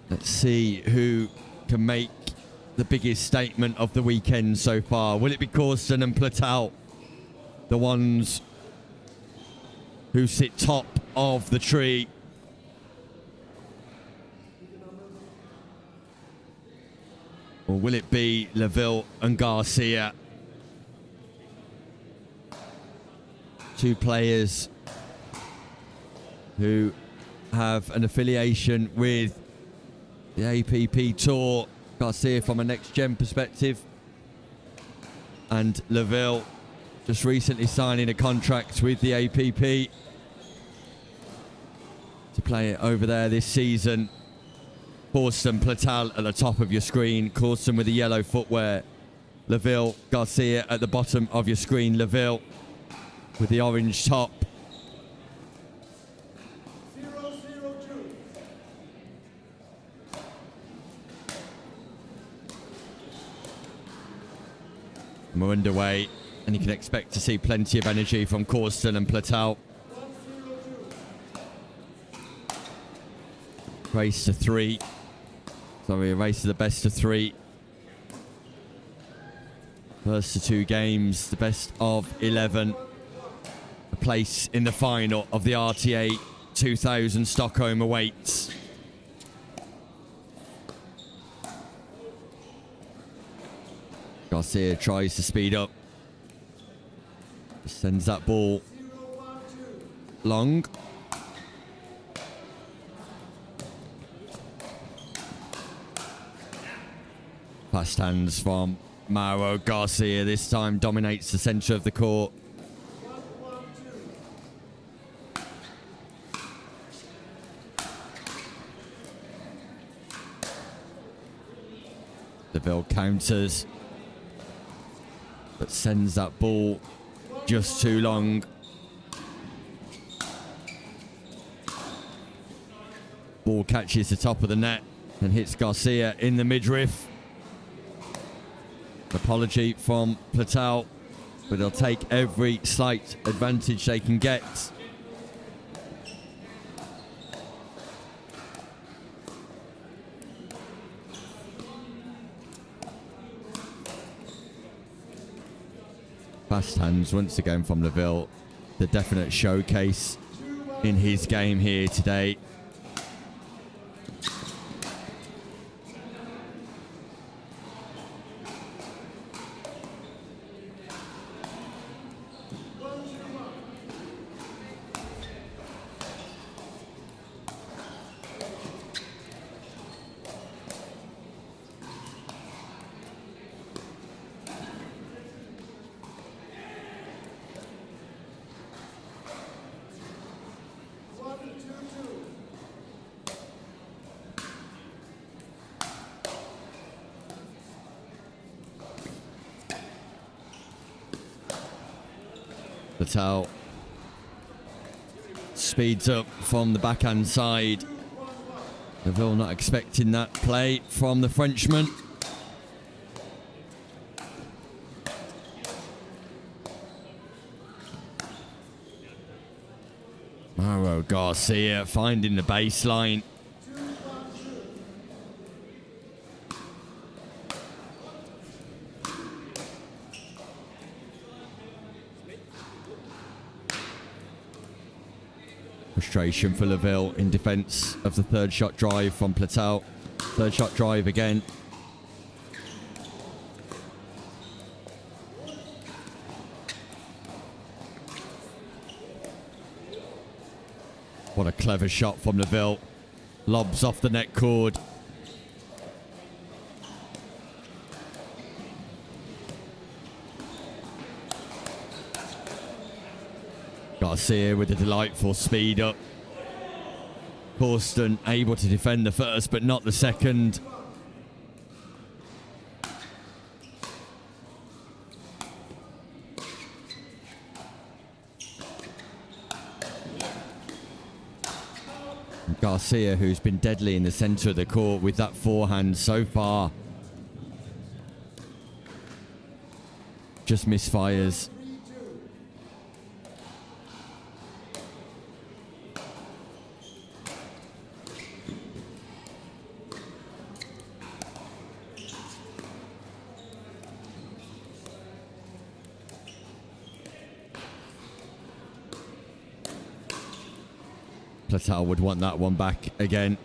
Let's see who can make the biggest statement of the weekend so far. Will it be Corston and Platau, the ones who sit top of the tree? Or will it be Lavville and Garcia? 2 players who have an affiliation with the APP Tour. Garcia from a next-gen perspective. And Lavville just recently signing a contract with the APP to play it over there this season. Corston, Patel at the top of your screen. Corston with the yellow footwear. Lavville, Garcia at the bottom of your screen. Lavville with the orange top. And we're underway, and you can expect to see plenty of energy from Corston and Platau. Race to 3. Sorry, a race to the best of 3. First to 2 games, the best of 11. A place in the final of the RTA 2000 Stockholm awaits. Garcia tries to speed up. Sends that ball long. Fast hands from Mauro. Garcia this time dominates the centre of the court. Lavville counters, but sends that ball just too long. Ball catches the top of the net and hits Garcia in the midriff. Apology from Platau, but they'll take every slight advantage they can get. Fast hands once again from Lavville. The definite showcase in his game here today. Patel speeds up from the backhand side. Lavville not expecting that play from the Frenchman. Mauro Garcia finding the baseline. Frustration for Lavville in defence of the third shot drive from Platau. Third shot drive again. What a clever shot from Lavville. Lobs off the net cord. Garcia with a delightful speed up. Corston able to defend the first, but not the second. Garcia, who's been deadly in the centre of the court with that forehand so far. Just misfires. Platau would want that one back again.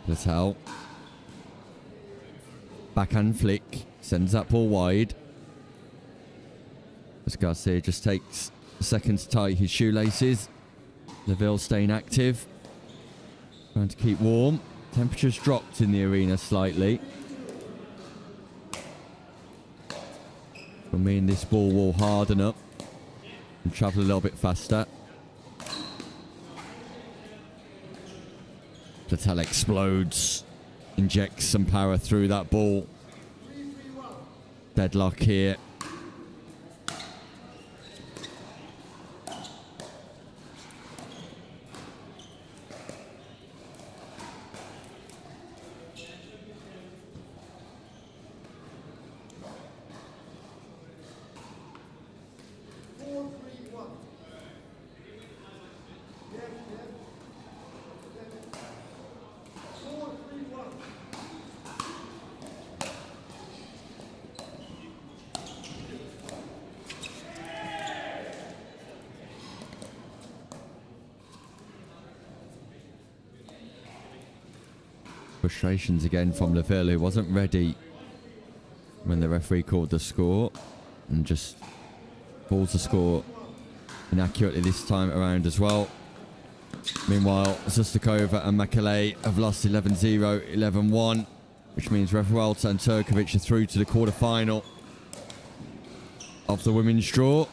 Platau. Backhand flick. Sends that ball wide. As Garcia just takes a second to tie his shoelaces. Lavville staying active. Trying to keep warm. Temperature's dropped in the arena slightly. For me, this ball will harden up and travel a little bit faster. Patel explodes. Injects some power through that ball. Deadlock here. Frustrations again from Lavville, who wasn't ready when the referee called the score and just calls the score inaccurately this time around as well. Meanwhile, Zostakova and Makeley have lost 11-0, 11-1, which means Revalta and Turkovic are through to the quarterfinal of the women's draw.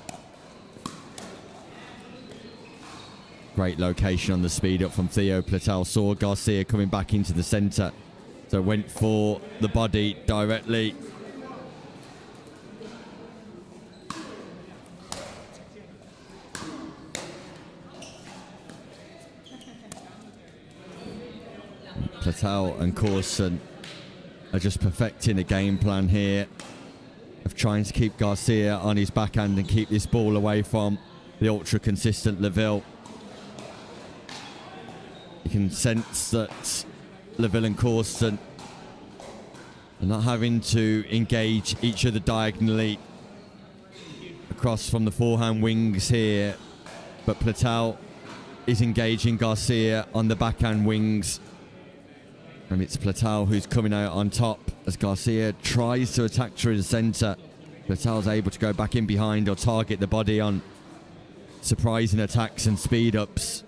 Great location on the speed up from Theo. Platau saw Garcia coming back into the centre, so went for the body directly. Platau and Corston are just perfecting a game plan here of trying to keep Garcia on his backhand and keep this ball away from the ultra consistent Lavville. You can sense that Lavville and Corston are not having to engage each other diagonally across from the forehand wings here, but Platau is engaging Garcia on the backhand wings, and it's Platau who's coming out on top as Garcia tries to attack through the centre. Platau's able to go back in behind or target the body on surprising attacks and speed ups.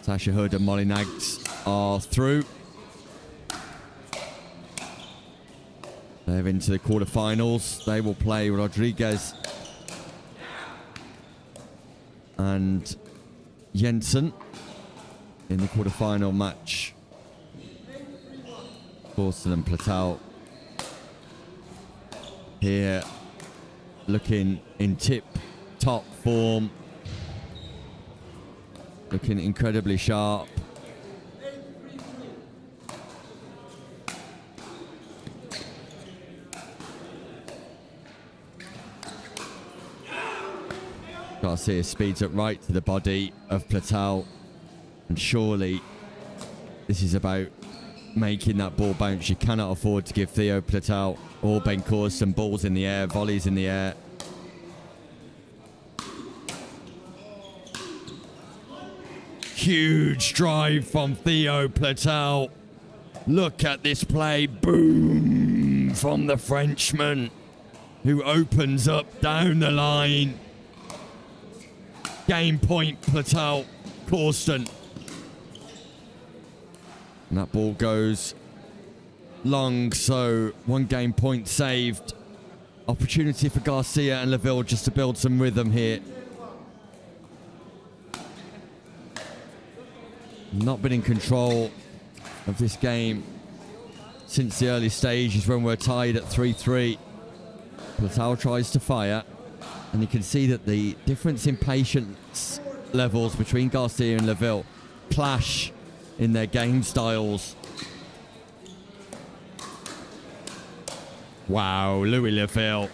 Sasha Hood and Molly Nags are through. They're into the quarterfinals. They will play Rodriguez and Jensen in the quarterfinal match. Corston and Platau here looking in tip-top form. Looking incredibly sharp. Garcia speeds up right to the body of Platau, and surely This is about making that ball bounce. You cannot afford to give Theo Platau or Ben Corston balls in the air, volleys in the air. Huge drive from Theo Platau. Look at this play. Boom from the Frenchman, who opens up down the line. Game point, Platau, Corston. And that ball goes long, so 1 game point saved. Opportunity for Garcia and Lavville just to build some rhythm here. Not been in control of this game since the early stages when we're tied at 3-3. Platau tries to fire, and you can see that the difference in patience levels between Garcia and Lavville clash in their game styles. Wow, Louis Lavville.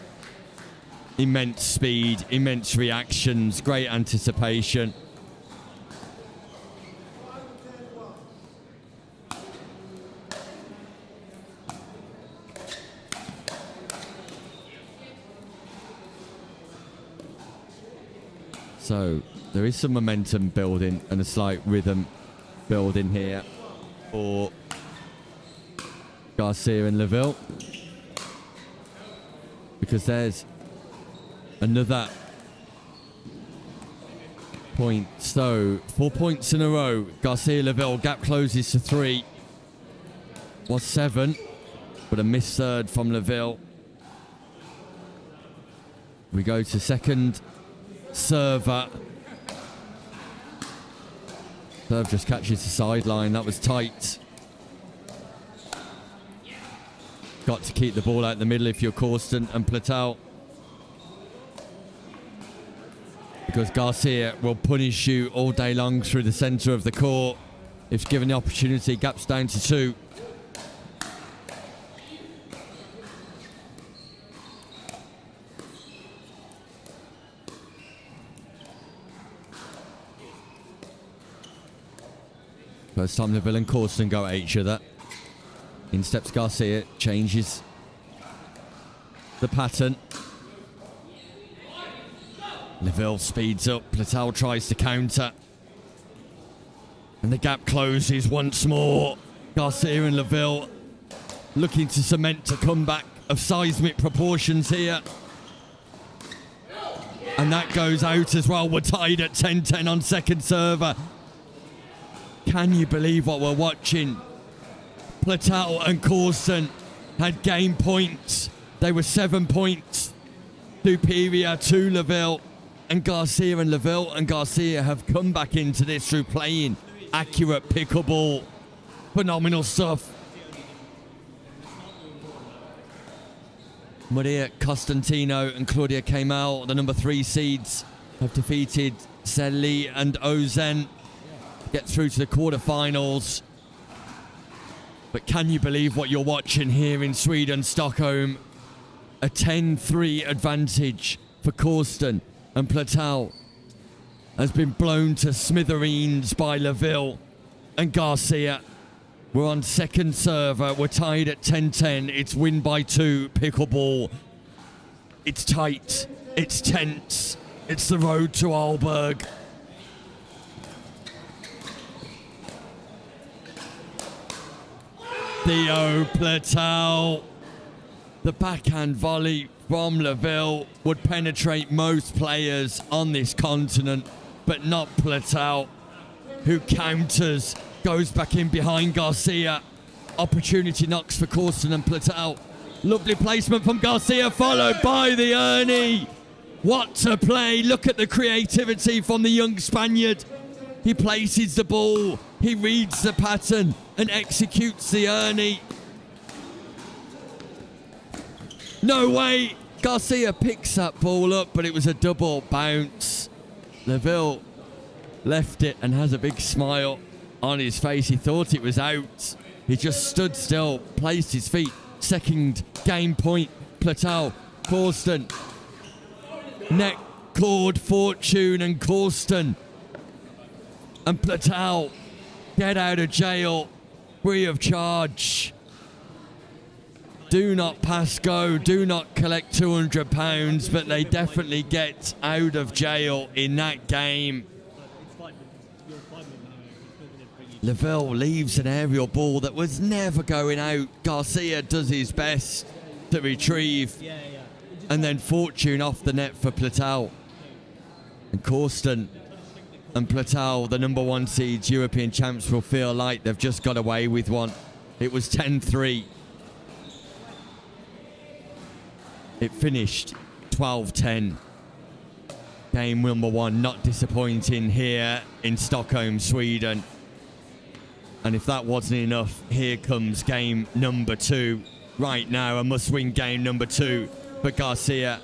Immense speed, immense reactions, great anticipation. So there is some momentum building and a slight rhythm building here for Garcia and Lavville, because there's another point. So 4 points in a row. Garcia Lavville, gap closes to 3. Was 7, but a missed third from Lavville. We go to second server. Serve just catches the sideline. That was tight. Got to keep the ball out the middle if you're Corston and Platau, because Garcia will punish you all day long through the centre of the court. If given the opportunity, gaps down to 2. First time Lavville and Corston go at each other. In steps Garcia, changes the pattern. Lavville speeds up, Platau tries to counter. And the gap closes once more. Garcia and Lavville looking to cement a comeback of seismic proportions here. And that goes out as well. We're tied at 10-10 on second server. Can you believe what we're watching? Platau and Corston had game points. They were 7 points superior to Lavville and Garcia, and Lavville and Garcia have come back into this through playing accurate pickleball. Phenomenal stuff. Maria Constantino and Claudia Kemal, the number 3 seeds, have defeated Selly and Ozen. Get through to the quarterfinals. But can you believe what you're watching here in Sweden, Stockholm? A 10-3 advantage for Corston, and Platau has been blown to smithereens by Lavville and Garcia. We're on second server. We're tied at 10-10. It's win by 2 pickleball. It's tight. It's tense. It's the road to Arlberg. Theo Platau. The backhand volley from Lavville would penetrate most players on this continent, but not Platau, who counters, goes back in behind Garcia. Opportunity knocks for Corston and Platau. Lovely placement from Garcia, followed by the Ernie. What a play. Look at the creativity from the young Spaniard. He places the ball, he reads the pattern and executes the Ernie. No way. Garcia picks that ball up, but it was a double bounce. Lavville left it and has a big smile on his face. He thought it was out. He just stood still, placed his feet. Second game point, Platau, Corston. Neck cord fortune, and Corston and Platau get out of jail free of charge. Do not pass go, do not collect £200, but they definitely get out of jail in that game. Lavville leaves an aerial ball that was never going out. Garcia does his best to retrieve. And then fortune off the net for Platau. And Corston and Platau, the number 1 seeds, European champs, will feel like they've just got away with one. It was 10-3. It finished 12-10. Game number 1, not disappointing here in Stockholm, Sweden. And if that wasn't enough, here comes game number 2. Right now, a must-win game number 2 for Garcia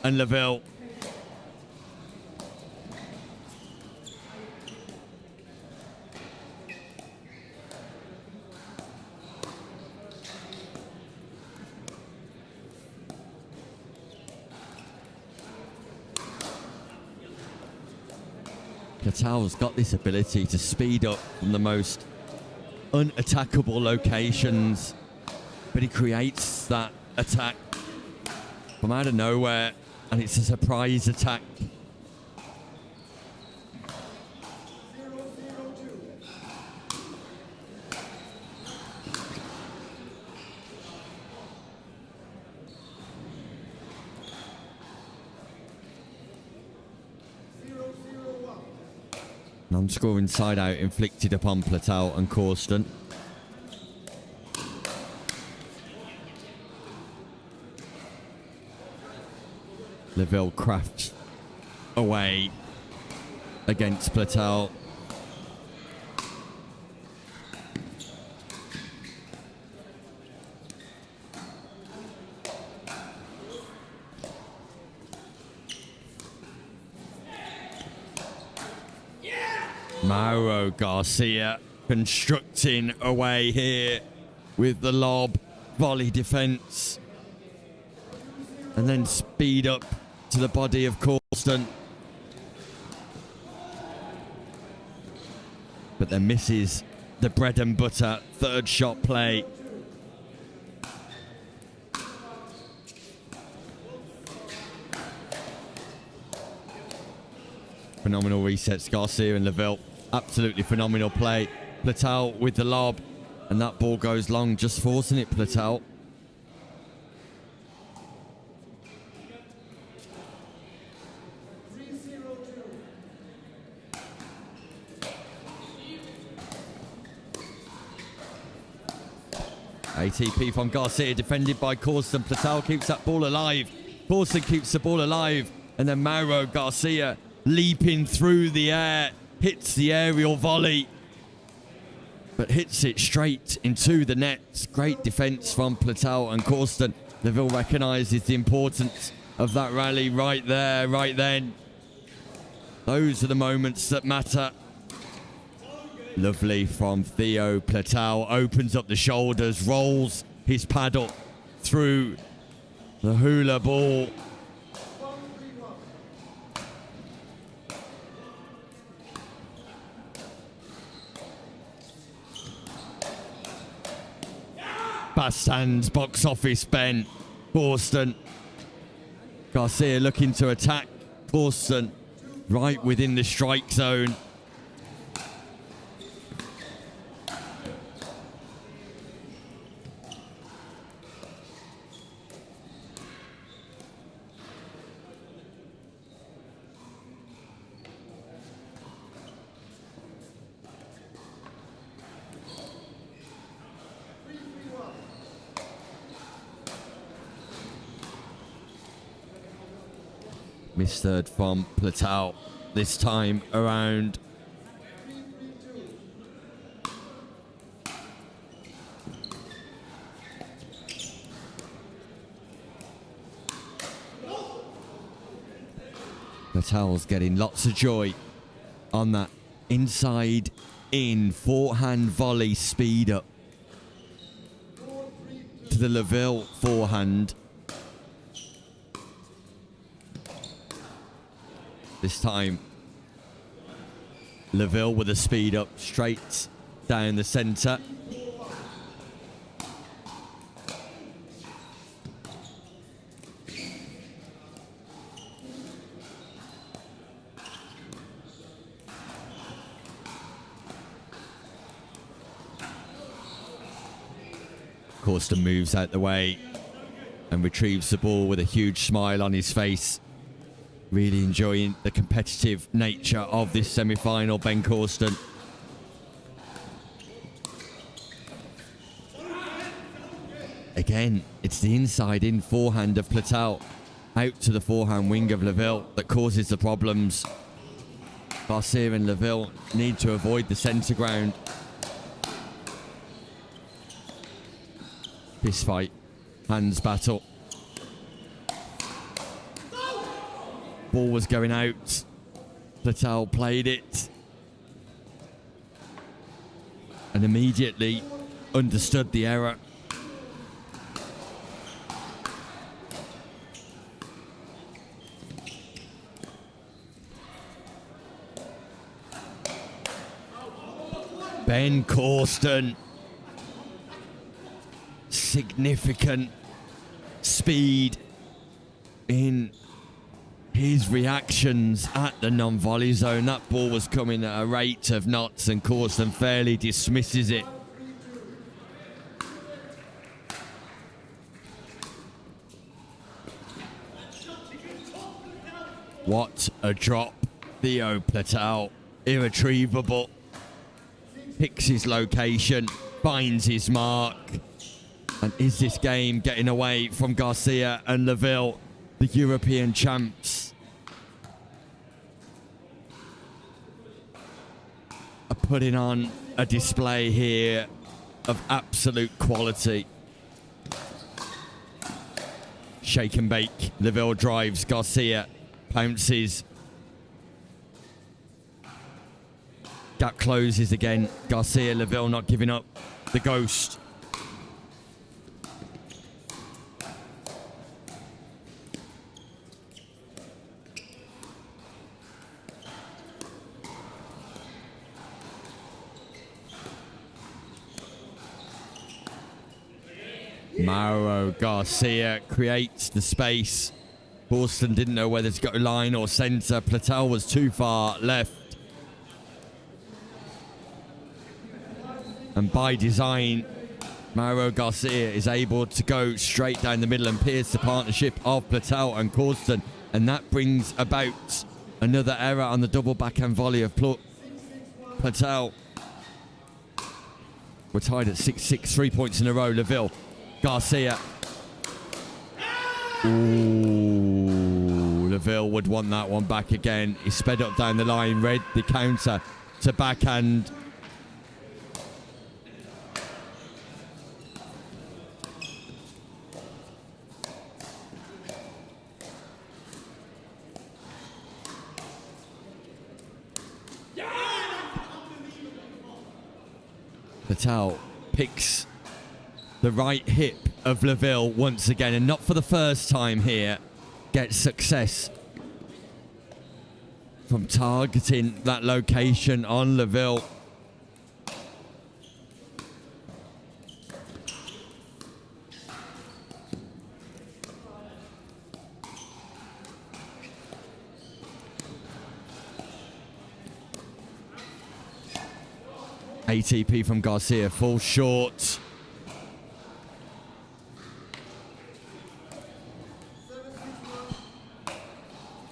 and Lavville. Platau's got this ability to speed up from the most unattackable locations, but he creates that attack from out of nowhere, and it's a surprise attack. Non-scoring side out inflicted upon Platau and Corston. Lavville crafts away against Platau. Mauro Garcia constructing away here with the lob, volley defense, and then speed up to the body of Corston. But then misses the bread and butter third shot play. Phenomenal resets, Garcia and Lavville. Absolutely phenomenal play. Platau with the lob, and that ball goes long, just forcing it, Platau. ATP from Garcia, defended by Corston. Platau keeps that ball alive. Corston keeps the ball alive, and then Mauro Garcia leaping through the air, hits the aerial volley, but hits it straight into the net. Great defense from Platau and Corston. Lavville recognises the importance of that rally right there, right then. Those are the moments that matter. Lovely from Theo. Platau opens up the shoulders, rolls his paddle through the hula ball. Fast hands, box office, Ben. Corston. Garcia looking to attack. Corston right within the strike zone. Missed third from Platau this time around. Platau's getting lots of joy on that inside in forehand volley speed up to the Lavville forehand. This time, Lavville with a speed up straight down the centre. Corston moves out the way and retrieves the ball with a huge smile on his face. Really enjoying the competitive nature of this semi-final, Ben Corston. Again, it's the inside-in forehand of Platau out to the forehand wing of Lavville that causes the problems. Garcia and Lavville need to avoid the centre ground. This fight, hands battle. Ball was going out. Patel played it. And immediately understood the error. Ben Corston. Significant speed in his reactions at the non-volley zone. That ball was coming at a rate of knots and Corston fairly dismisses it. What a drop. Theo Platau, irretrievable. Picks his location, finds his mark. And is this game getting away from Garcia and Lavville, the European champs? Are putting on a display here of absolute quality. Shake and bake. Lavville drives. Garcia pounces. Gap closes again. Garcia, Lavville not giving up. The ghost. Mauro Garcia creates the space. Corston didn't know whether to go line or centre. Patel was too far left. And by design, Mauro Garcia is able to go straight down the middle and pierce the partnership of Platau and Corston. And that brings about another error on the double backhand volley of Platau. We're tied at 6-6, 3 points in a row. Lavville, Garcia. Ooh, Lavville would want that one back again. He sped up down the line, read the counter to backhand. Patel picks the right hip of Lavville once again, and not for the first time here, gets success from targeting that location on Lavville. ATP from Garcia falls short.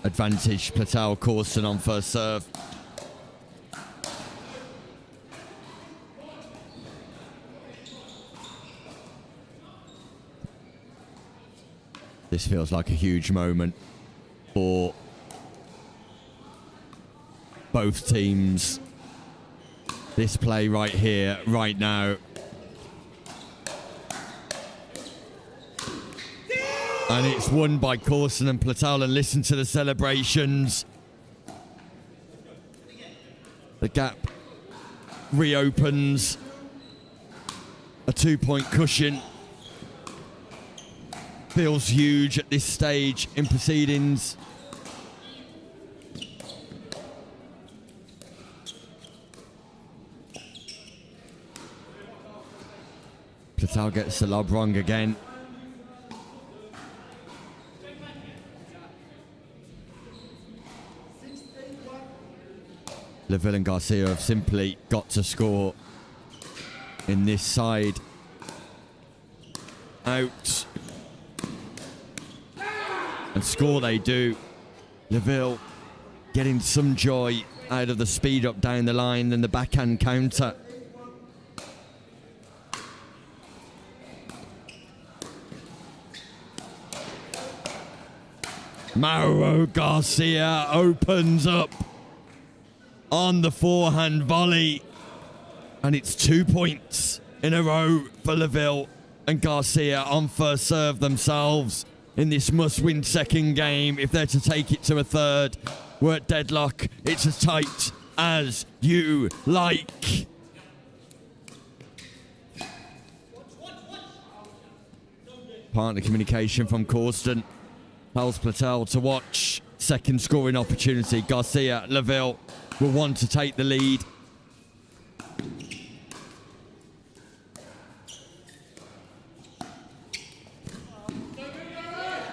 Advantage, Platau, Corston on first serve. This feels like a huge moment for both teams. This play right here, right now. And it's won by Corston and Platau, and listen to the celebrations. The gap reopens. A 2-point cushion. Feels huge at this stage in proceedings. Platau gets the lob wrong again. Lavville and Garcia have simply got to score in this side. out. And score they do. Lavville getting some joy out of the speed up down the line and the backhand counter. Mauro Garcia opens up on the forehand volley. And it's 2 points in a row for Lavville and Garcia on first serve themselves in this must-win second game if they're to take it to a third. We're at deadlock. It's as tight as you like. Partner communication from Corston. Tells Patel to watch. Second scoring opportunity. Garcia, Lavville will want to take the lead.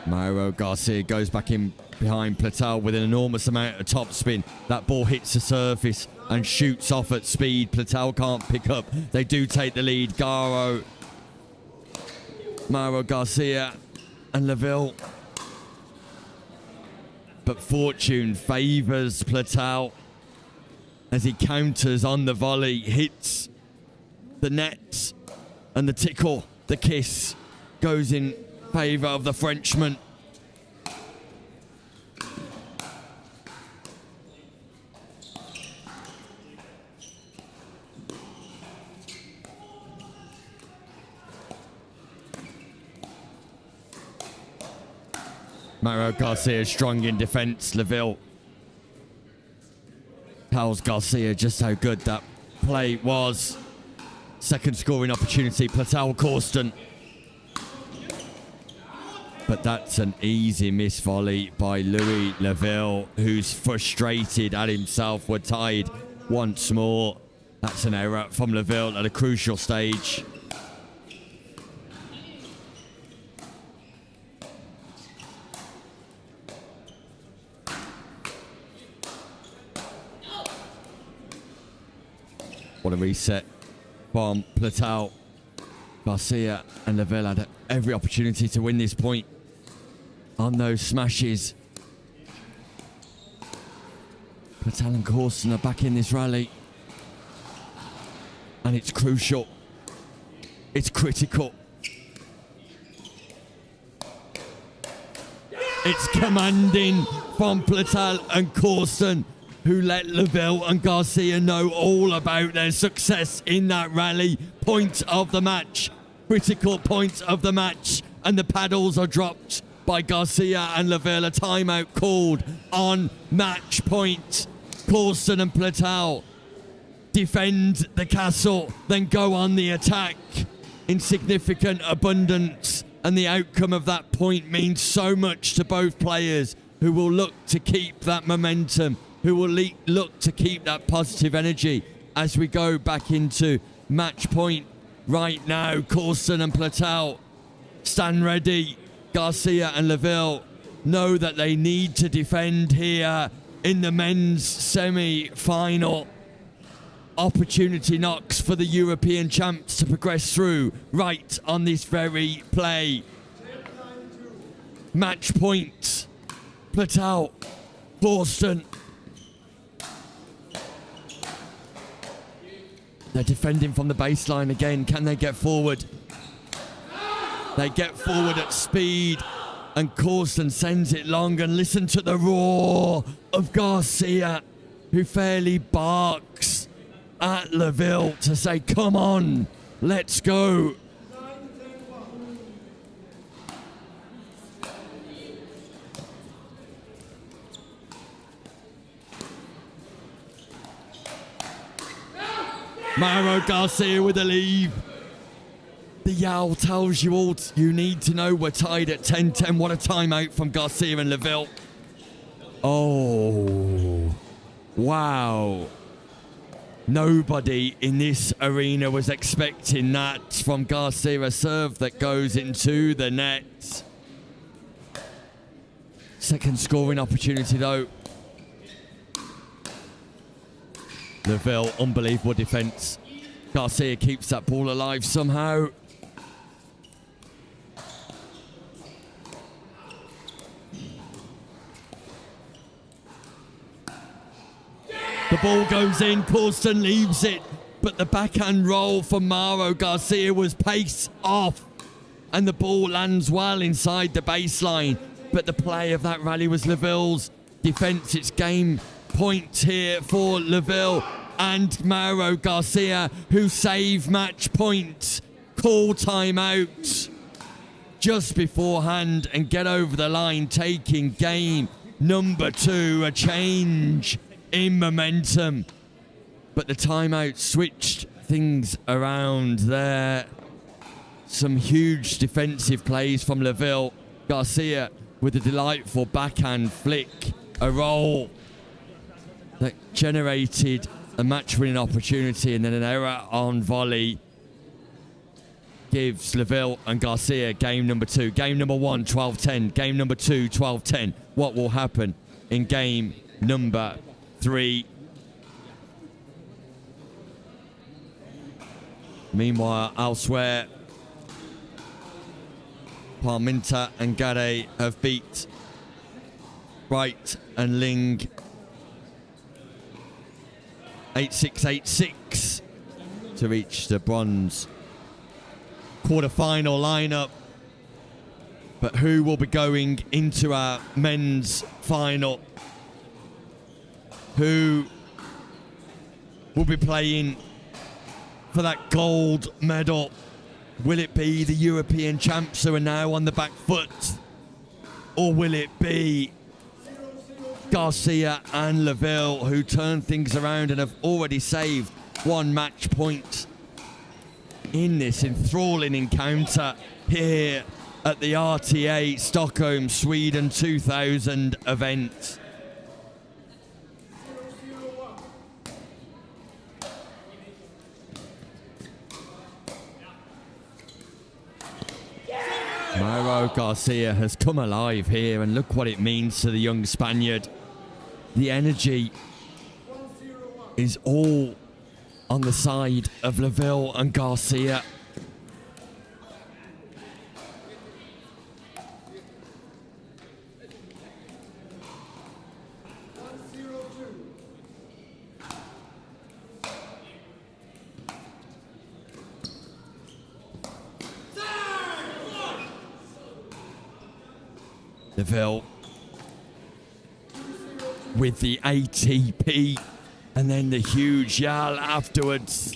Mauro Garcia goes back in behind Platau with an enormous amount of topspin. That ball hits the surface and shoots off at speed. Platau can't pick up. They do take the lead. Mauro Garcia and Lavville. But fortune favours Platau as he counters on the volley, hits the net, and the tickle, the kiss, goes in favour of the Frenchman. Mauro Garcia strong in defence. Lavville tells Garcia just how good that play was. Second scoring opportunity. Platau Corston. But that's an easy miss volley by Louis Lavville, who's frustrated at himself. We're tied once more. That's an error from Lavville at a crucial stage. What a reset from Platau. Garcia and Lavville had every opportunity to win this point on those smashes. Patel and Corston are back in this rally. And it's crucial. It's critical. It's commanding from Patel and Corston, who let Lavville and Garcia know all about their success in that rally. Point of the match. Critical point of the match. And the paddles are dropped by Garcia and Lavville. A timeout called on match point. Corston and Platau defend the castle, then go on the attack in significant abundance. And the outcome of that point means so much to both players, who will look to keep that momentum, who will look to keep that positive energy as we go back into match point right now. Corston and Platau stand ready. Garcia and Lavville know that they need to defend here in the men's semi-final. Opportunity knocks for the European champs to progress through right on this very play. Match point. Platau, Corston. They're defending from the baseline again. Can they get forward? They get forward at speed, and Corston sends it long. And listen to the roar of Garcia, who fairly barks at Lavville to say, come on, let's go. Mauro Garcia with a lead. The yowl tells you all you need to know. We're tied at 10-10. What a timeout from Garcia and Lavville. Oh, wow. Nobody in this arena was expecting that from Garcia. A serve that goes into the net. Second scoring opportunity though. Lavville, unbelievable defence. Garcia keeps that ball alive somehow. The ball goes in. Corston leaves it. But the backhand roll from Mauro Garcia was pace off. And the ball lands well inside the baseline. But the play of that rally was Lavville's defense. It's game point here for Lavville and Mauro Garcia, who save match point. Call timeout just beforehand and get over the line, taking game number 2. A change in momentum. But the timeout switched things around there. Some huge defensive plays from Lavville. Garcia with a delightful backhand flick, a roll that generated a match-winning opportunity, and then an error on volley gives Lavville and Garcia game number 2. Game number 1, 12-10. Game number 2, 12-10. What will happen in game number 3? Meanwhile, elsewhere, Parminta and Ghet have beat Wright and Ling 8-6, 8-6 to reach the bronze quarterfinal lineup. But who will be going into our men's final? Who will be playing for that gold medal? Will it be the European champs who are now on the back foot? Or will it be Garcia and Lavville, who turn things around and have already saved 1 match point in this enthralling encounter here at the RTA Stockholm, Sweden 2000 event? Mauro Garcia has come alive here, and look what it means to the young Spaniard. The energy is all on the side of Lavville and Garcia. Lavville with the ATP and then the huge yell afterwards.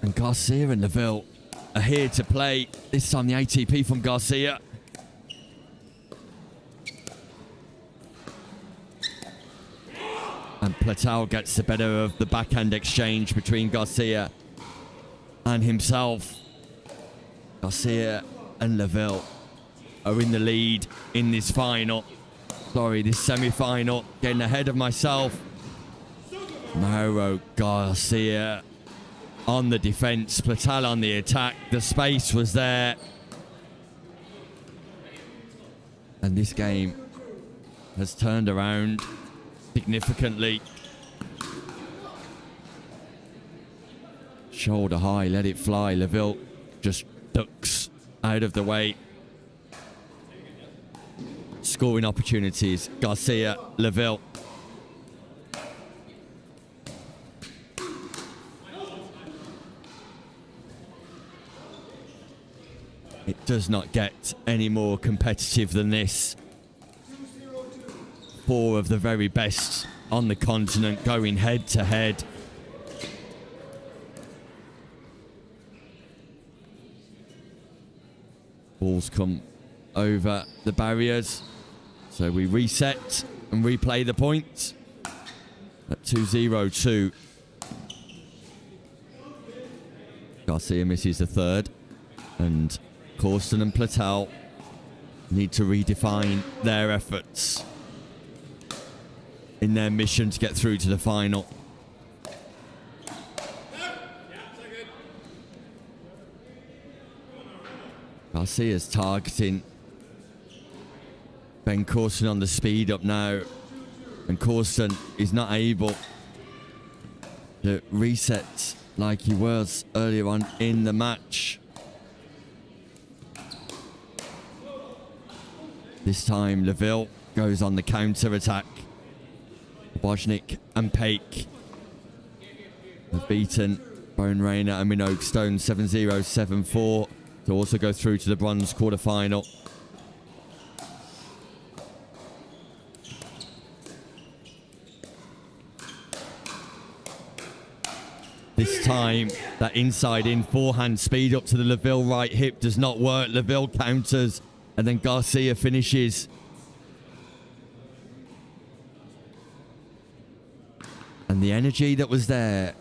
And Garcia and Lavville are here to play. This time the ATP from Garcia. And Platau gets the better of the backhand exchange between Garcia and himself. Garcia and Lavville are in the lead in this final. Sorry, this semi-final. Getting ahead of myself. Mauro Garcia on the defense. Patel on the attack. The space was there. And this game has turned around significantly. Shoulder high, let it fly. Lavville just ducks out of the way. Scoring opportunities. Garcia, Lavville. It does not get any more competitive than this. 4 of the very best on the continent going head to head. Balls come over the barriers. So we reset and replay the points at 2-0-2. Garcia misses the third. And Corston and Patel need to redefine their efforts in their mission to get through to the final. Garcia's targeting Ben Corston on the speed up now, and Corston is not able to reset like he was earlier on in the match. This time Lavville goes on the counter-attack. Wojnik and Peik have beaten Bone Rainer and Minogue Stone 7-0, 7-4 to also go through to the bronze quarterfinal. This time, that inside-in forehand speed up to the Lavville right hip does not work. Lavville counters, and then Garcia finishes. And the energy that was there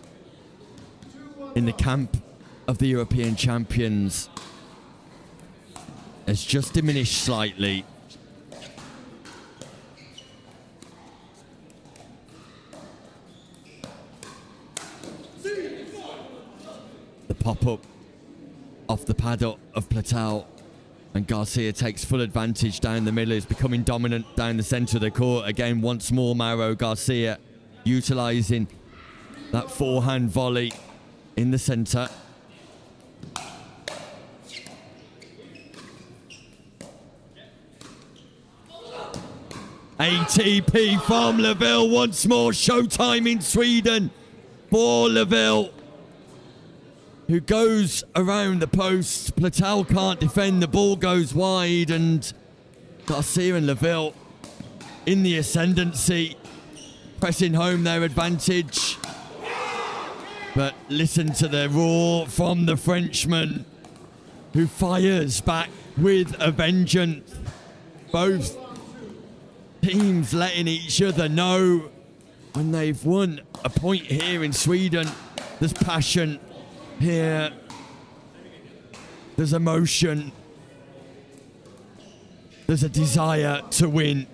in the camp of the European champions has just diminished slightly. The pop-up off the paddock of Platau, and Garcia takes full advantage down the middle. Is becoming dominant down the centre of the court. Again, once more, Mauro Garcia utilising that forehand volley in the centre. ATP from Lavville once more. Showtime in Sweden for Lavville, who goes around the post. Patel can't defend. The ball goes wide, and Garcia and Lavville in the ascendancy, pressing home their advantage. But listen to the roar from the Frenchman, who fires back with a vengeance. Both teams letting each other know when they've won a point here in Sweden. There's passion here. There's emotion. There's a desire to win.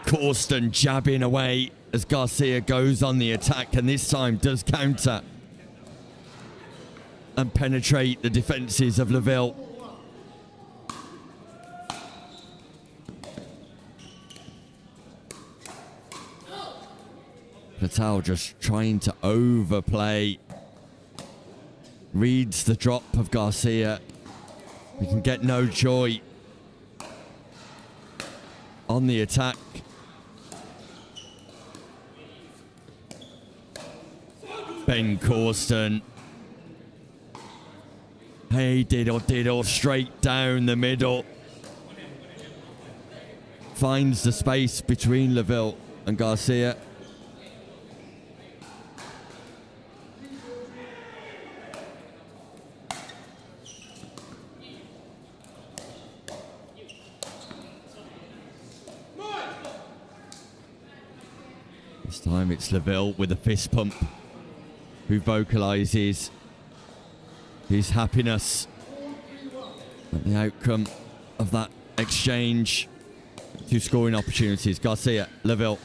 Corston jabbing away as Garcia goes on the attack, and this time does counter and penetrate the defences of Lavville. Patel just trying to overplay. Reads the drop of Garcia. He can get no joy on the attack. Ben Corston. Hey, diddle, straight down the middle. Finds the space between Lavville and Garcia. This time it's Lavville with a fist pump, who vocalises his happiness at the outcome of that exchange. Two scoring opportunities. Garcia, Lavville.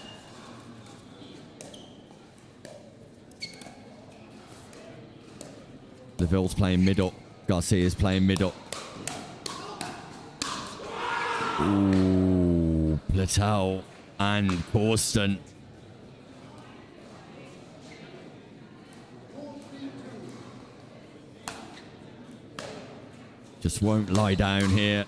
Lavville's playing middle. Garcia's playing middle. Ooh, Platau and Corston. Just won't lie down here.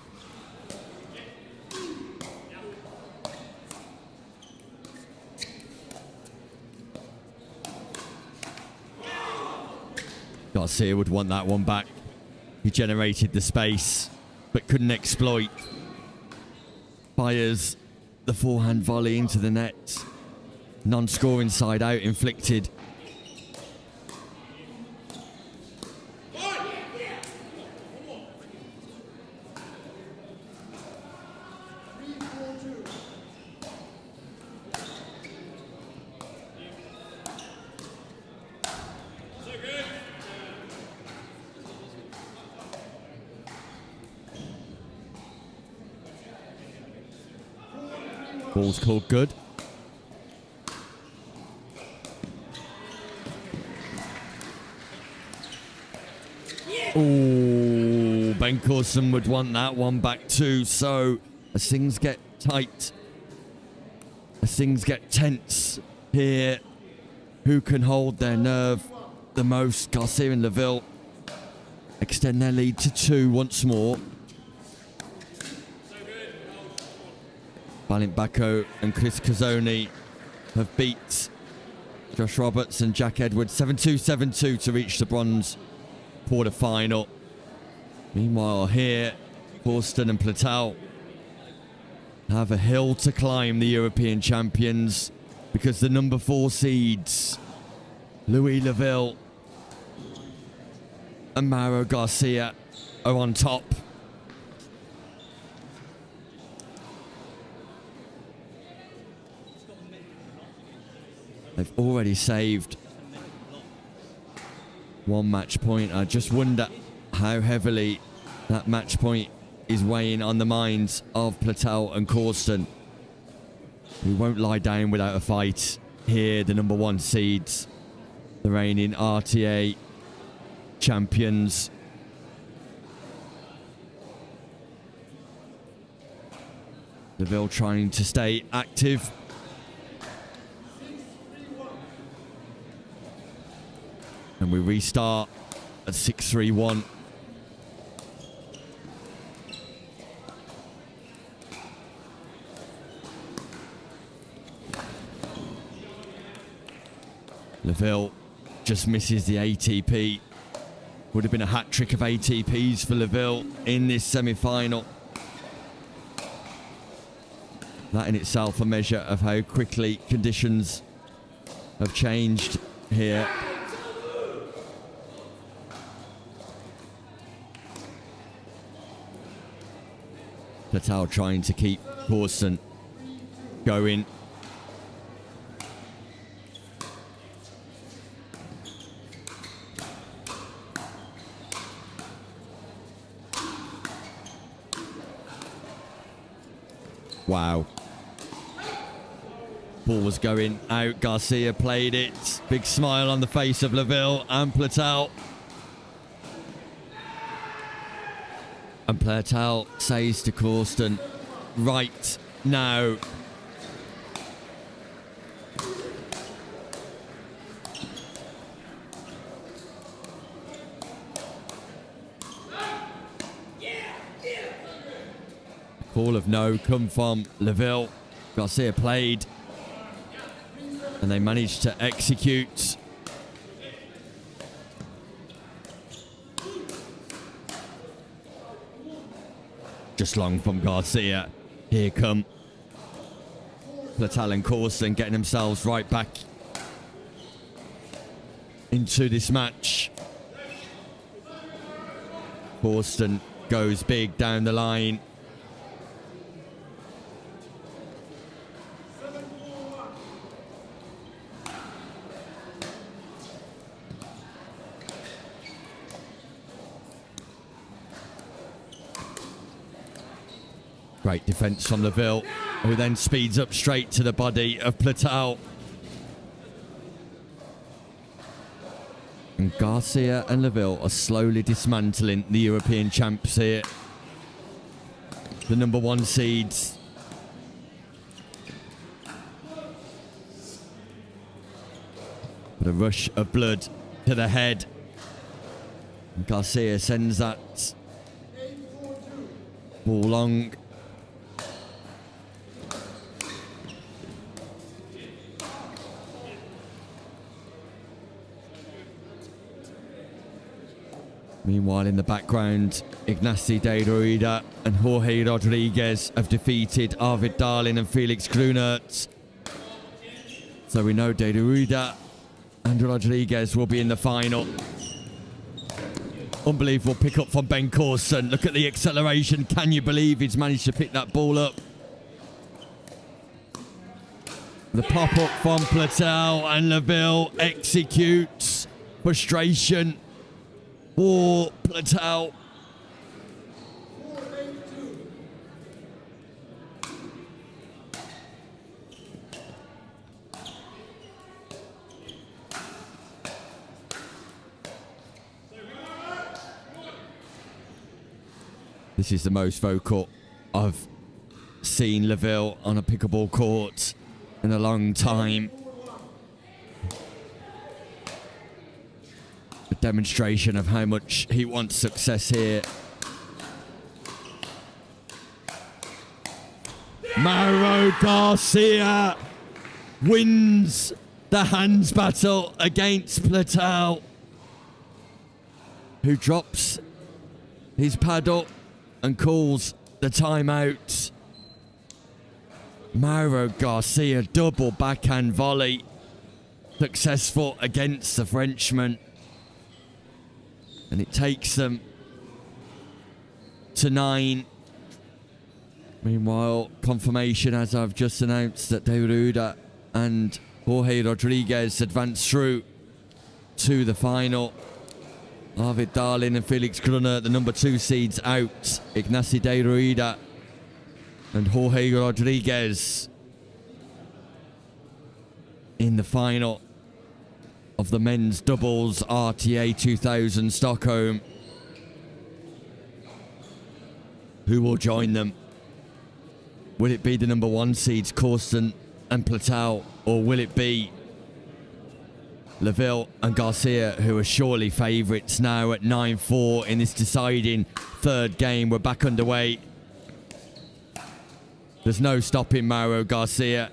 Garcia would want that one back. He generated the space, but couldn't exploit. Fires the forehand volley into the net. Non-scoring side out inflicted. Ball's called good. Ooh, Ben Corston would want that one back too. So as things get tight, as things get tense here, who can hold their nerve the most. Garcia and Lavville extend their lead to 2 once more. Valent Bako and Chris Kazonei have beat Josh Roberts and Jack Edwards 7-2, 7-2 to reach the bronze quarterfinal. Meanwhile here, Corston and Platau have a hill to climb, the European champions, because the number 4 seeds, Louis Lavville and Mauro Garcia, are on top. They've already saved 1 match point. I just wonder how heavily that match point is weighing on the minds of Patel and Corston, who won't lie down without a fight. Here, the number 1 seeds, the reigning RTA champions. Lavville trying to stay active. And we restart at 6-3-1. Lavville just misses the ATP. Would have been a hat-trick of ATPs for Lavville in this semi-final. That in itself a measure of how quickly conditions have changed here. Patel trying to keep Corston going. Wow. Ball was going out. Garcia played it. Big smile on the face of Lavville and Platau. And Platel says to Corston, right now. Call of no come from Lavville. Garcia played. And they managed to execute. Just long from Garcia. Here come Platel and Corston getting themselves right back into this match. Corston goes big down the line. Great defence from Lavville, who then speeds up straight to the body of Platau. And Garcia and Lavville are slowly dismantling the European champs here. The number 1 seeds. But a rush of blood to the head. And Garcia sends that ball long. Meanwhile, in the background, Ignacy de Ruida and Jorge Rodriguez have defeated Arvid Darlin and Felix Grunert. So we know de Ruida and Rodriguez will be in the final. Unbelievable pick up from Ben Corston. Look at the acceleration. Can you believe he's managed to pick that ball up? The pop-up from Platel, and Lavville executes. Frustration for Platel. This is the most vocal I've seen Lavville on a pickleball court in a long time. A demonstration of how much he wants success here. Mauro Garcia wins the hands battle against Platau, who drops his paddle and calls the timeout. Mauro Garcia, double backhand volley, successful against the Frenchman. And it takes them to 9. Meanwhile, confirmation, as I've just announced, that De Ruda and Jorge Rodriguez advance through to the final. Arvid Darlin and Felix Grunner, the number 2 seeds, out. Ignacy De Ruida and Jorge Rodriguez in the final of the men's doubles RTA 2000 Stockholm. Who will join them? Will it be the number 1 seeds, Corston and Platau, or will it be Lavville and Garcia, who are surely favourites now at 9-4 in this deciding third game? We're back underway. There's no stopping Mauro Garcia.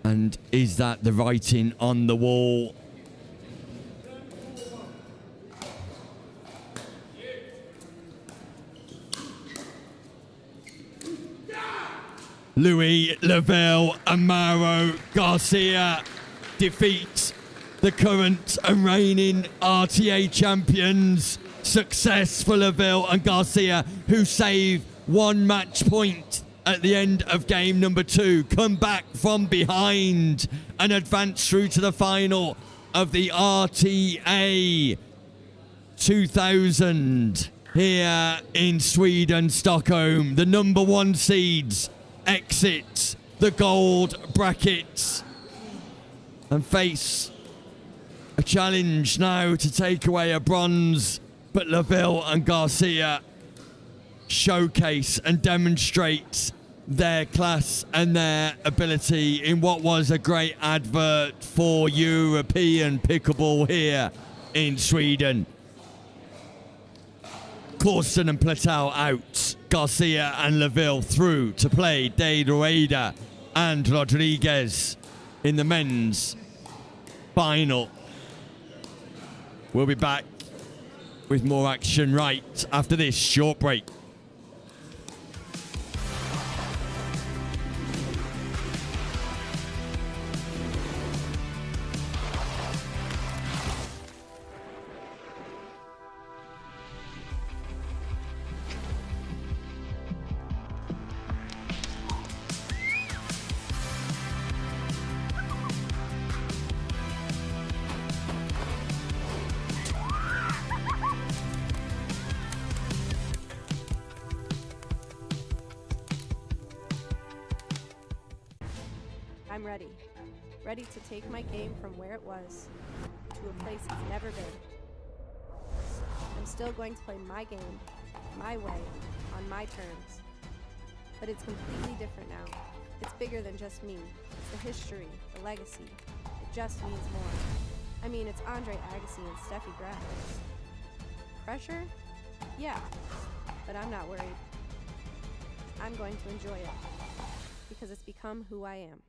And is that the writing on the wall? Louis Lavville and Mauro Garcia defeat the current and reigning RTA champions. Success for Lavville and Garcia, who save 1 match point at the end of game number 2, come back from behind and advance through to the final of the RTA 2000 here in Sweden, Stockholm. The number 1 seeds exit the gold brackets and face a challenge now to take away a bronze, but Lavville and Garcia showcase and demonstrate their class and their ability in what was a great advert for European pickleball here in Sweden. Corston and Platau out. Garcia and Lavville through to play De Rueda and Rodriguez in the men's final. We'll be back with more action right after this short break. I'm ready. Ready to take my game from where it was to a place it's never been. I'm still going to play my game, my way, on my terms. But it's completely different now. It's bigger than just me. It's the history, the legacy. It just means more. I mean, it's Andre Agassi and Steffi Graf. Pressure? Yeah, but I'm not worried. I'm going to enjoy it because it's become who I am.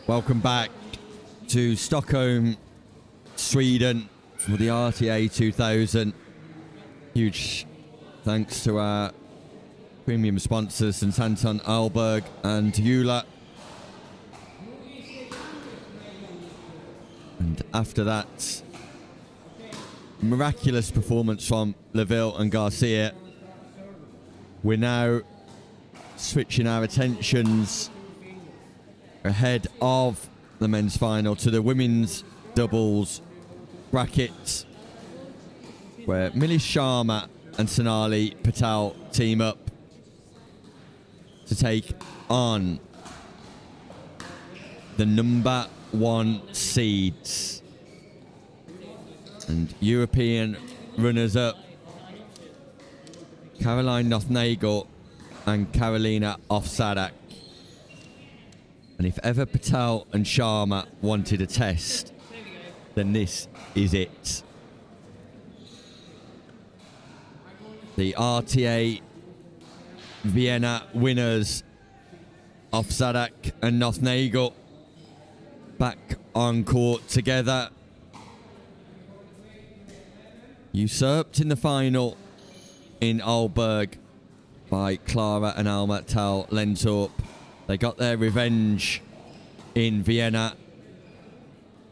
Welcome back to Stockholm, Sweden for the RTA 2000. Huge thanks to our premium sponsors, St. Anton, Arlberg and JOOLA. And after that miraculous performance from Lavville and Garcia, we're now switching our attentions ahead of the men's final to the women's doubles brackets, where Sharma and Sonali Patel team up to take on the number 1 seeds and European runners-up Caroline Nagel and Carolina Offadak. And if ever Patel and Sharma wanted a test, then this is it. The RTA Vienna winners, Offadak and Nagel, back on court together. Usurped in the final in Arlberg by Clara and Alma Tal Lentorp. They got their revenge in Vienna,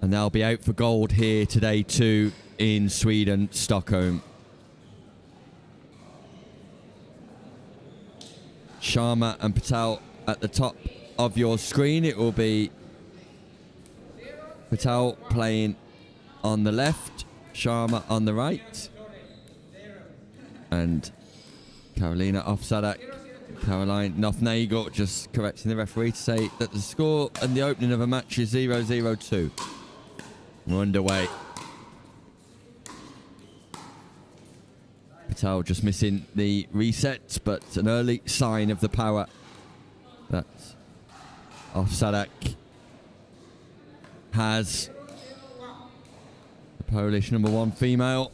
and they'll be out for gold here today too in Sweden, Stockholm. Sharma and Patel at the top of your screen. It will be Patel playing on the left, Sharma on the right, and Carolina Offadak, Caroline Nagel just correcting the referee to say that the score and the opening of a match is 0-0-2. We're underway. Patel just missing the reset, but an early sign of the power that Offadak has. The Polish number 1 female.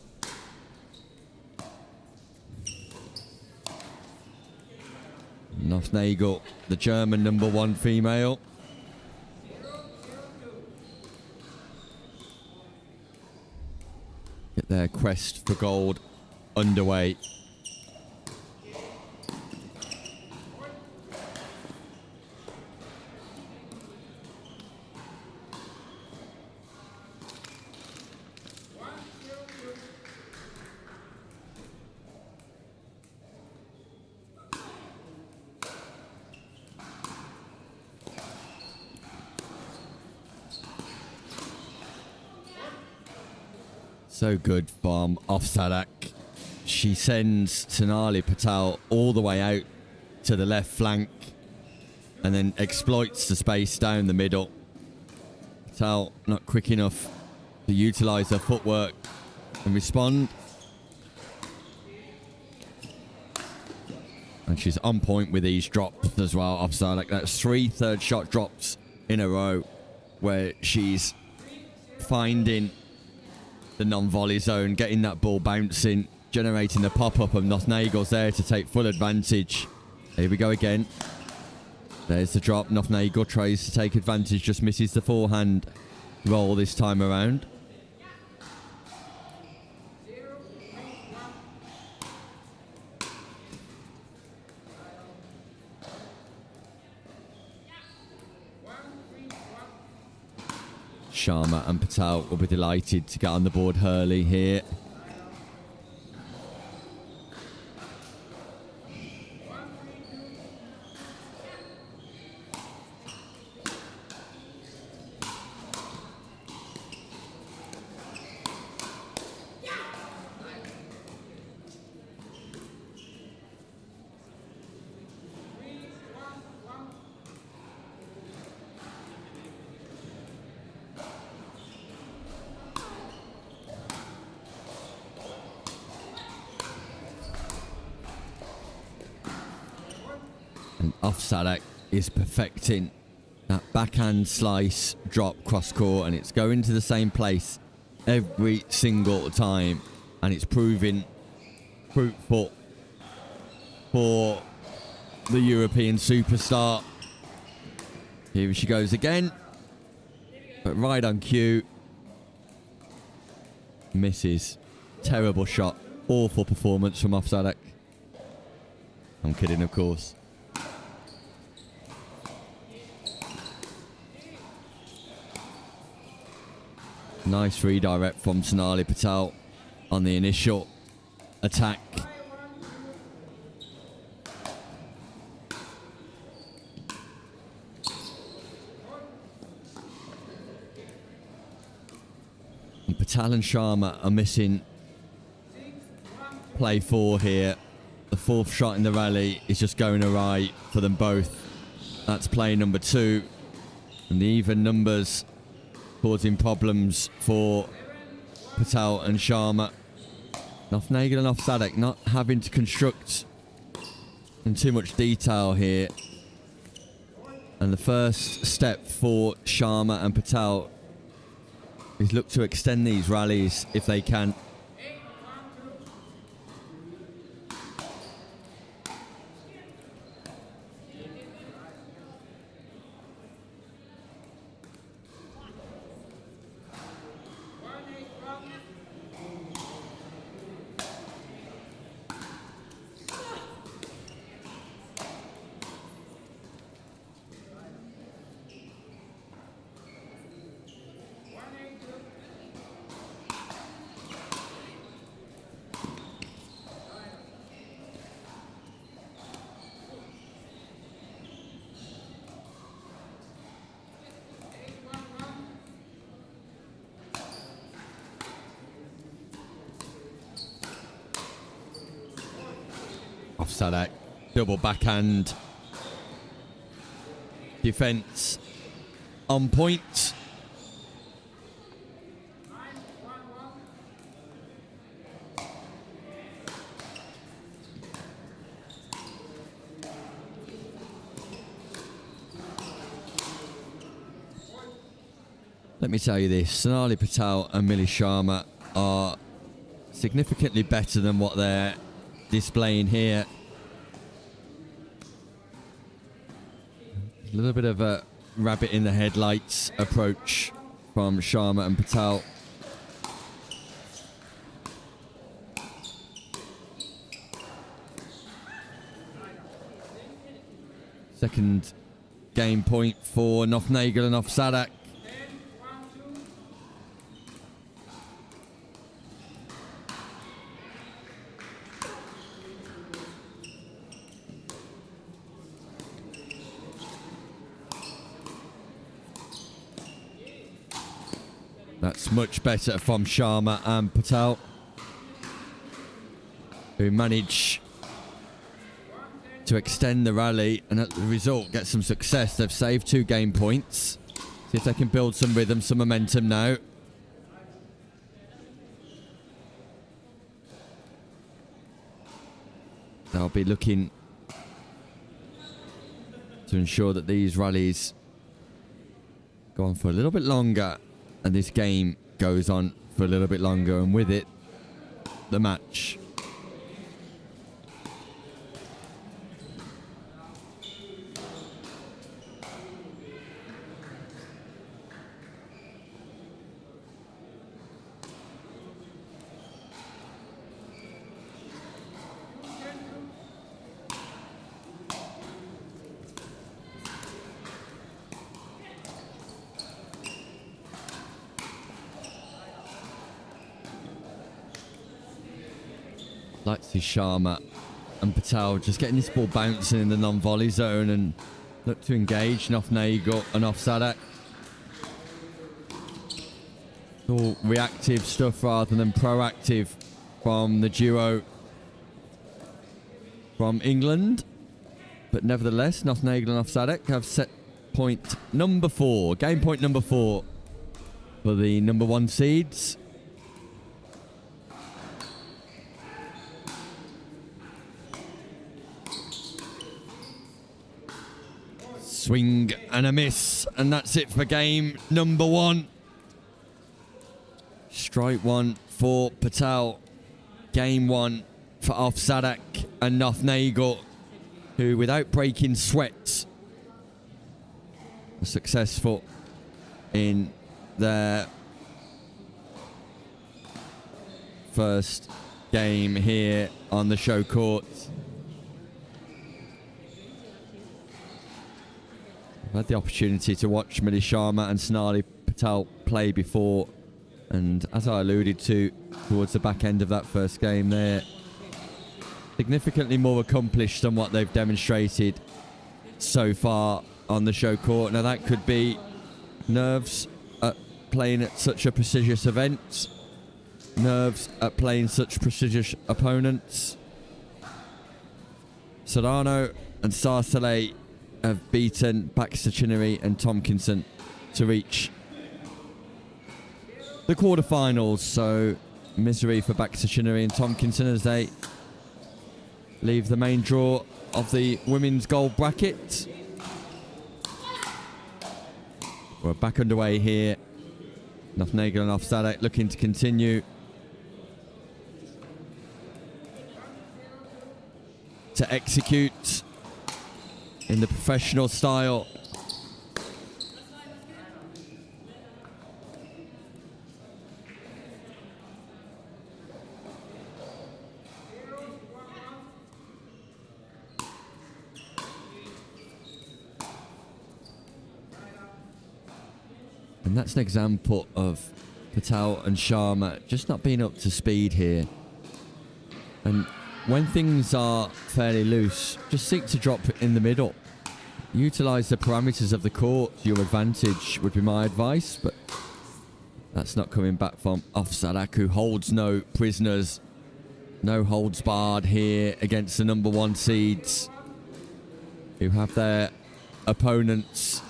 Nagel, the German number 1 female. Get their quest for gold underway. So good from Offadak. She sends Sonali Patel all the way out to the left flank and then exploits the space down the middle. Patel not quick enough to utilise her footwork and respond. And she's on point with these drops as well, Offadak. That's 3 third shot drops in a row where she's finding the non-volley zone, getting that ball bouncing, generating the pop-up of Nagel's there to take full advantage. Here we go again. There's the drop. Nagel tries to take advantage, just misses the forehand roll this time around. Sharma and Patel will be delighted to get on the board early here. And Offadak is perfecting that backhand slice drop cross court, and it's going to the same place every single time, and it's proving fruitful for the European superstar. Here she goes again. But right on cue. Misses. Terrible shot. Awful performance from Offadak. I'm kidding, of course. Nice redirect from Sonali Patel on the initial attack. And Patel and Sharma are missing play 4 here. The 4th shot in the rally is just going awry for them both. That's play number 2. And the even numbers causing problems for Patel and Sharma. Nagel and Offadak not having to construct in too much detail here. And the first step for Sharma and Patel is look to extend these rallies if they can. Offadak, double backhand. Defense on point. Let me tell you this, Sonali Patel and Millie Sharma are significantly better than what they're displaying here. A little bit of a rabbit in the headlights approach from Sharma and Patel. Second game point for Nagel and Offadak. That's much better from Sharma and Patel, who manage to extend the rally and as a result get some success. They've saved 2 game points. See if they can build some rhythm, some momentum now. They'll be looking to ensure that these rallies go on for a little bit longer and this game goes on for a little bit longer, and with it, the match. Like to see Sharma and Patel just getting this ball bouncing in the non-volley zone and look to engage Nagel and Offadak. All reactive stuff rather than proactive from the duo from England. But nevertheless, Nagel and Offadak have set point number 4, game point number 4 for the number 1 seeds. Swing and a miss, and that's it for game number 1. Strike 1 for Patel. Game 1 for Offadak and Nagel, who without breaking sweat are successful in their first game here on the show court. I've had the opportunity to watch Millie Sharma and Sonali Patel play before, and as I alluded to towards the back end of that first game, they're significantly more accomplished than what they've demonstrated so far on the show court. Now that could be nerves at playing at such a prestigious event, nerves at playing such prestigious opponents. Serrano and Sarcelay have beaten Baxter Chinnery and Tompkinson to reach the quarterfinals, so misery for Baxter Chinnery and Tompkinson as they leave the main draw of the women's gold bracket. We're back underway here. Nagel and Offadak looking to continue to execute in the professional style. And that's an example of Patel and Sharma just not being up to speed here. And when things are fairly loose, just seek to drop in the middle. Utilise the parameters of the court to your advantage would be my advice, but that's not coming back from Offadak, who holds no prisoners. No holds barred here against the number one seeds, who have their opponents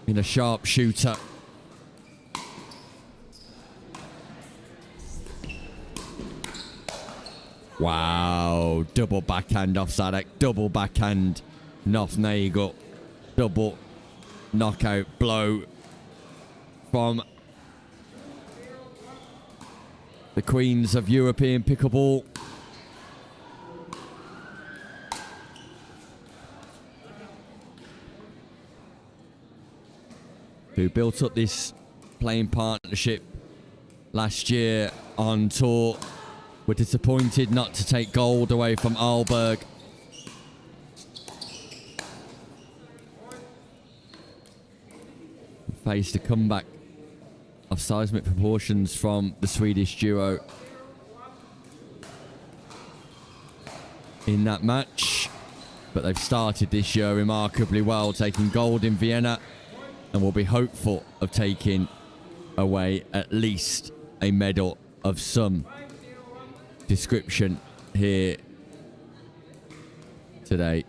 in a sharpshooter. Wow, double backhand Offadak, double backhand Nagel, double knockout blow from the queens of European pickleball. Who built up this playing partnership last year on tour. Were disappointed not to take gold away from Arlberg. Faced a comeback of seismic proportions from the Swedish duo in that match. But they've started this year remarkably well, taking gold in Vienna, and will be hopeful of taking away at least a medal of some description here today.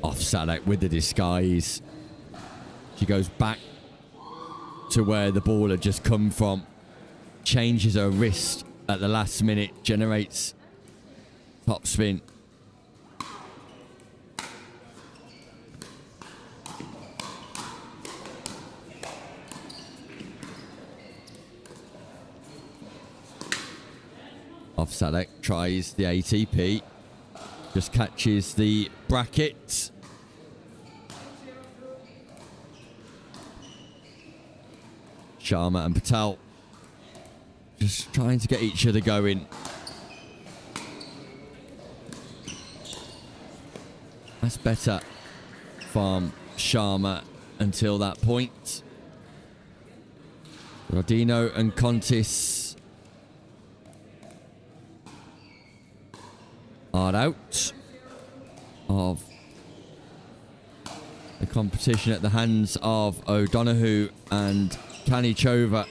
Offadak with the disguise. She goes back to where the ball had just come from, changes her wrist at the last minute, generates top spin. Offadak tries the ATP, just catches the bracket. Sharma and Patel just trying to get each other going. That's better from Sharma until that point. Rodino and Contis are out of the competition at the hands of O'Donoghue and Kanishova.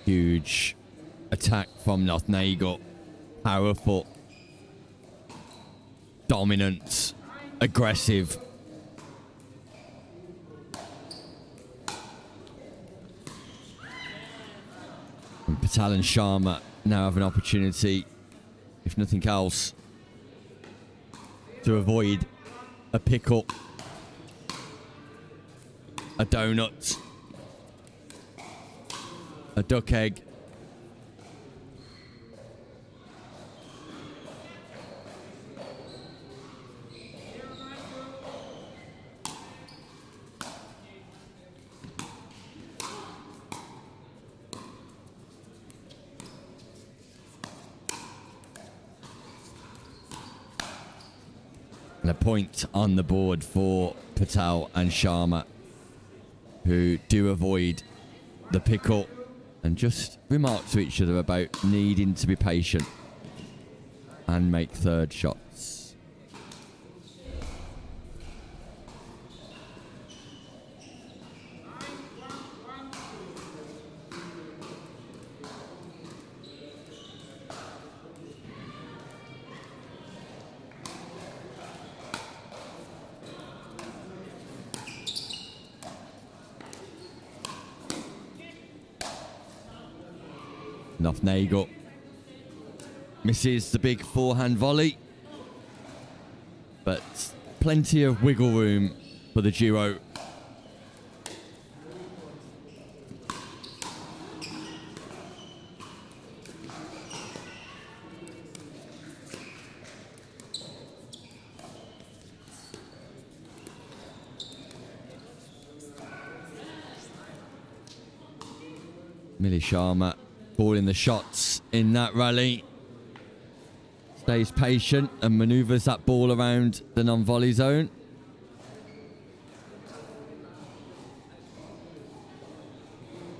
Huge attack from Nagel. Powerful. dominant, aggressive. And Patel and Sharma now have an opportunity, if nothing else, to avoid a pickle, a donut, a duck egg. And a point on the board for Patel and Sharma, who do avoid the pickle and just remark to each other about needing to be patient and make third shots. Nagel misses the big forehand volley, but plenty of wiggle room for the duo. Sharma calling the shots in that rally. Stays patient and manoeuvres that ball around the non-volley zone.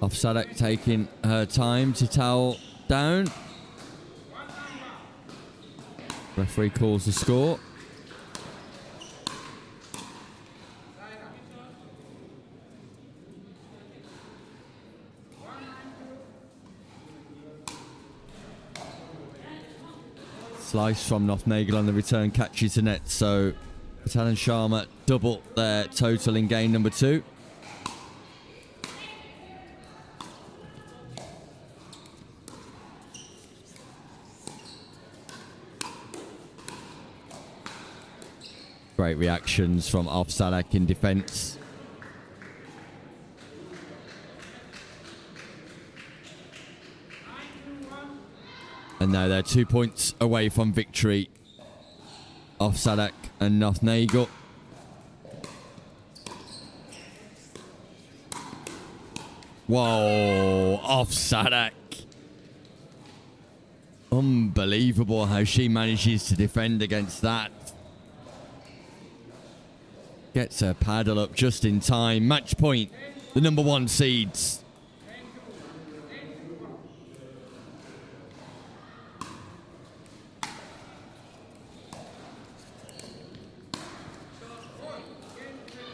Offadak taking her time to towel down. Referee calls the score. Slice from Nagel on the return, catches the net. So Patel and Sharma double their total in game number 2. Great reactions from Offadak in defence. And now they're 2 points away from victory. Offadak and Nagel. Whoa, Offadak. Unbelievable how she manages to defend against that. Gets her paddle up just in time. Match point, the number 1 seeds.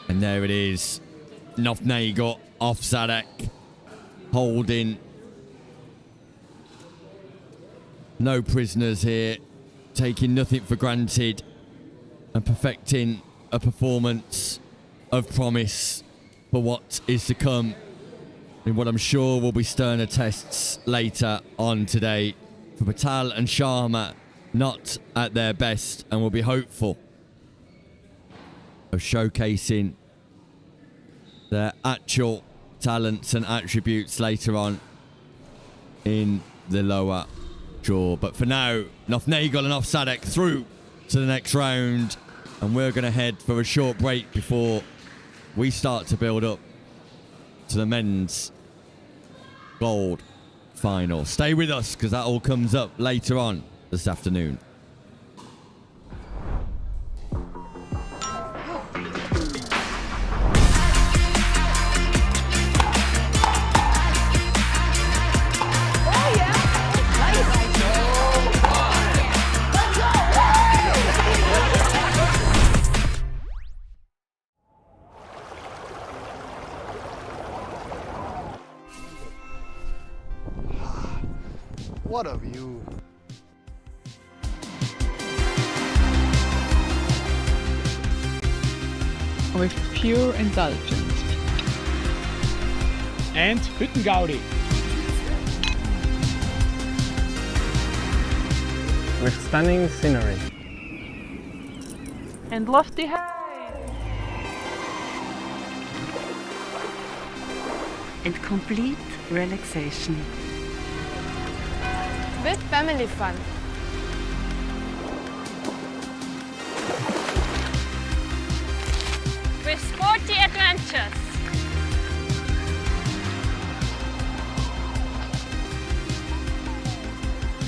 And there it is. Nagel, Offadak, holding. No prisoners here. Taking nothing for granted. And perfecting a performance of promise for what is to come. In what I'm sure will be sterner tests later on today. For Patel and Sharma, not at their best, and will be hopeful of showcasing their actual talents and attributes later on in the lower draw. But for now, Nagel and Offadak through to the next round, and we're going to head for a short break before we start to build up to the men's gold final. Stay with us, because that all comes up later on this afternoon. What a view. with pure indulgence. And Hüttengaudi. With stunning scenery. And lofty heights. And complete relaxation. With family fun. With sporty adventures.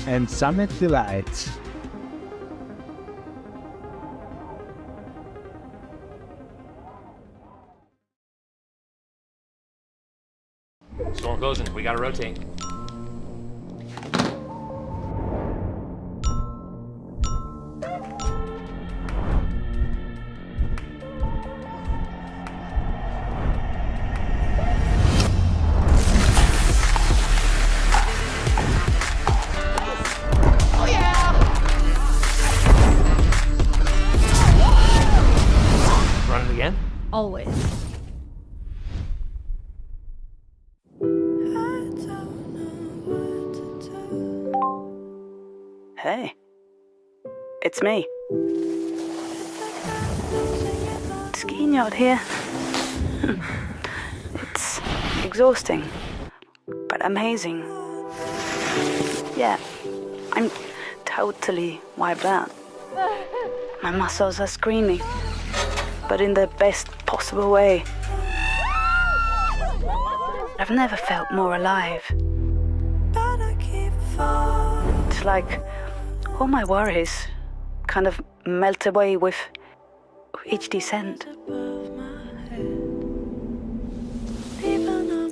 And summit delights. Storm closing. We gotta rotate. Run it again? Always. Hey, it's me. Skiing out here. It's exhausting, but amazing. Yeah, I'm totally wiped out. My muscles are screaming, but in the best possible way. I've never felt more alive. It's like all my worries kind of melt away with each descent.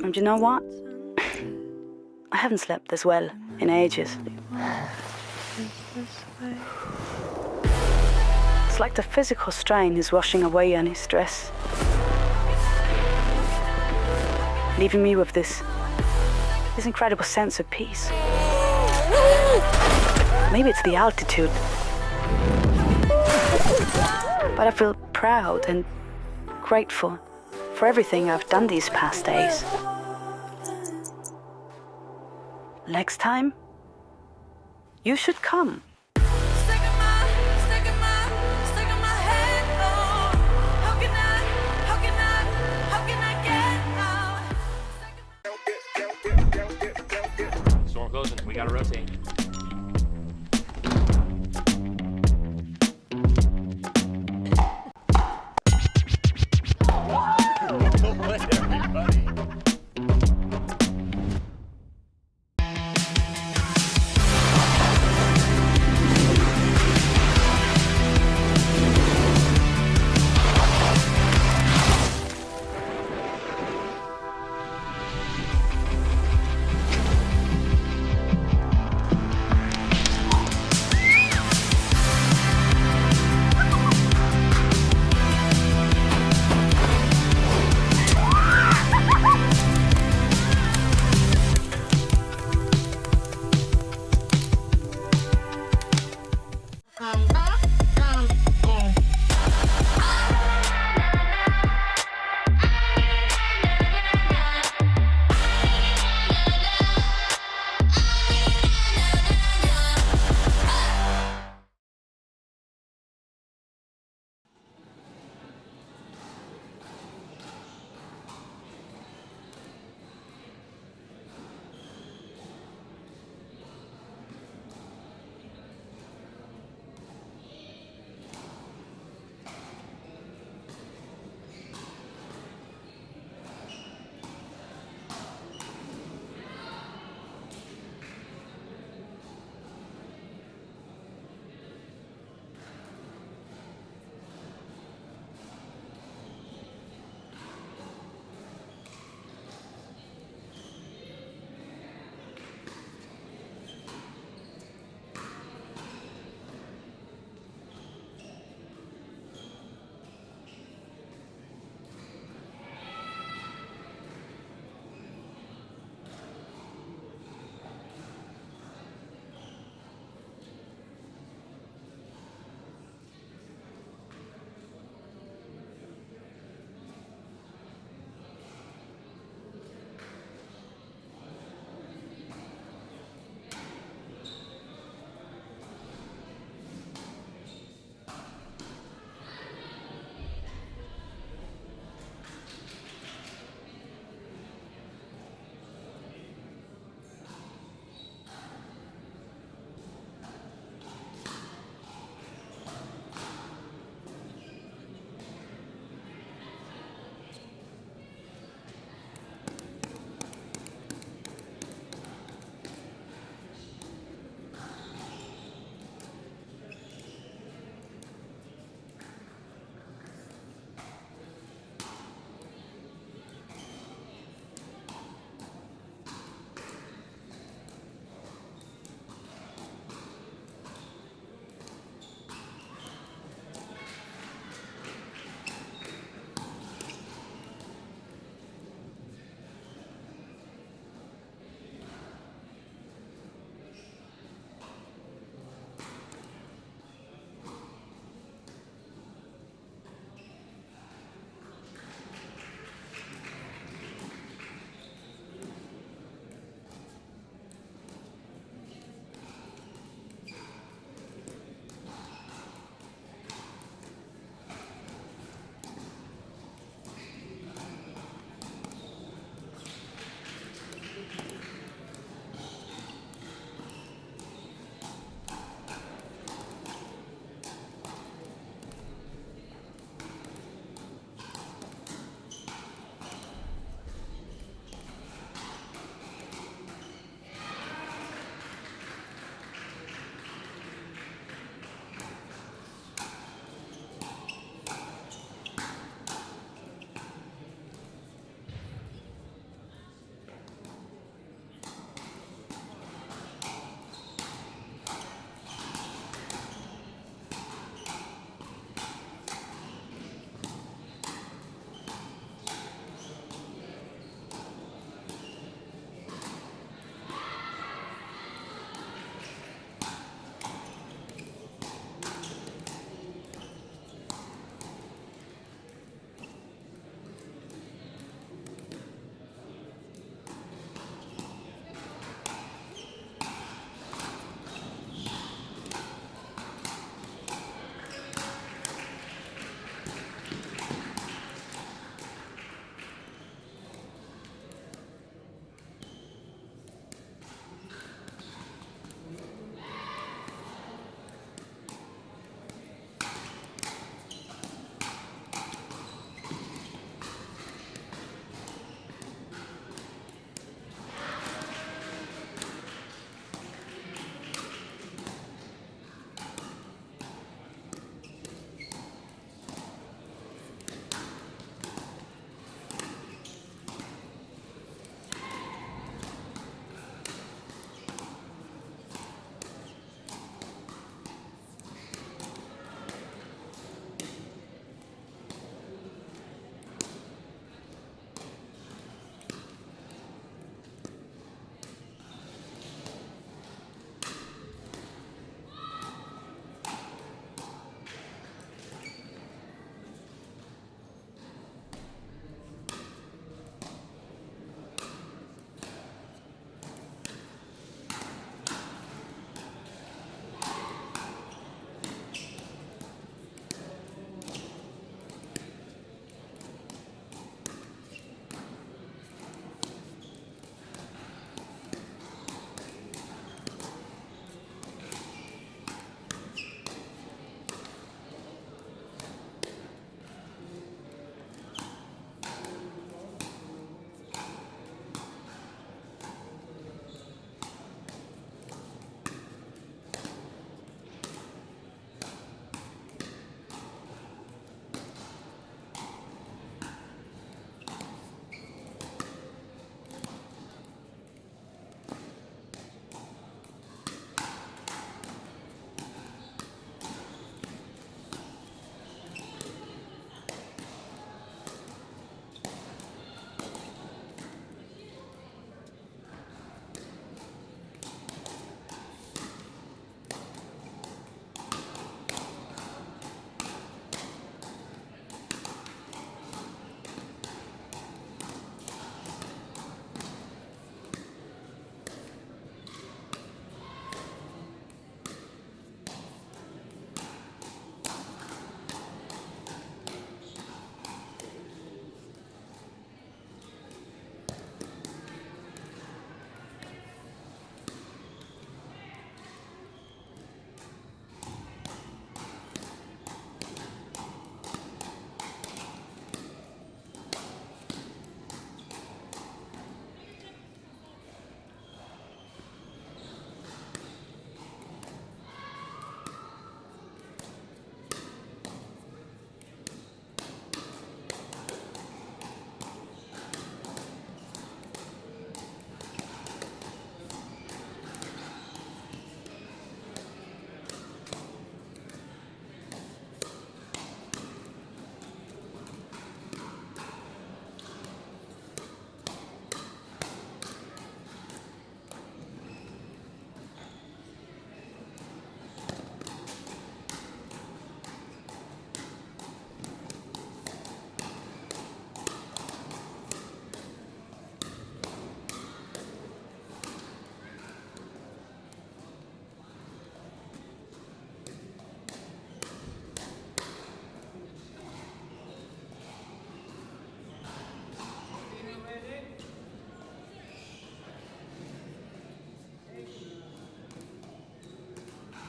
And you know what? I haven't slept this well in ages. It's like the physical strain is washing away any stress, leaving me with this incredible sense of peace. Maybe it's the altitude, but I feel proud and grateful for everything I've done these past days. Next time, you should come. Storm closing. We gotta rotate.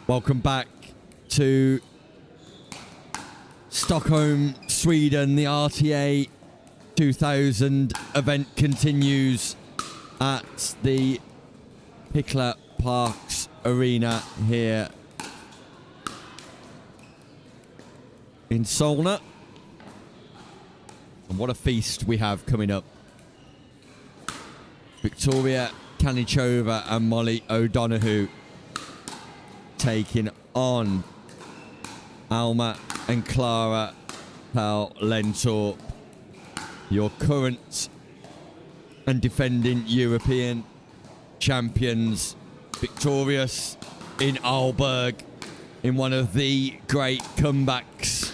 Welcome back to Stockholm, Sweden. The RTA 2000 event continues at the Pickla Parks Arena here in Solna. And what a feast we have coming up. Victoria Kanishova and Molly O'Donoghue taking on Alma and Clara Lentorp, your current and defending European champions, victorious in Arlberg in one of the great comebacks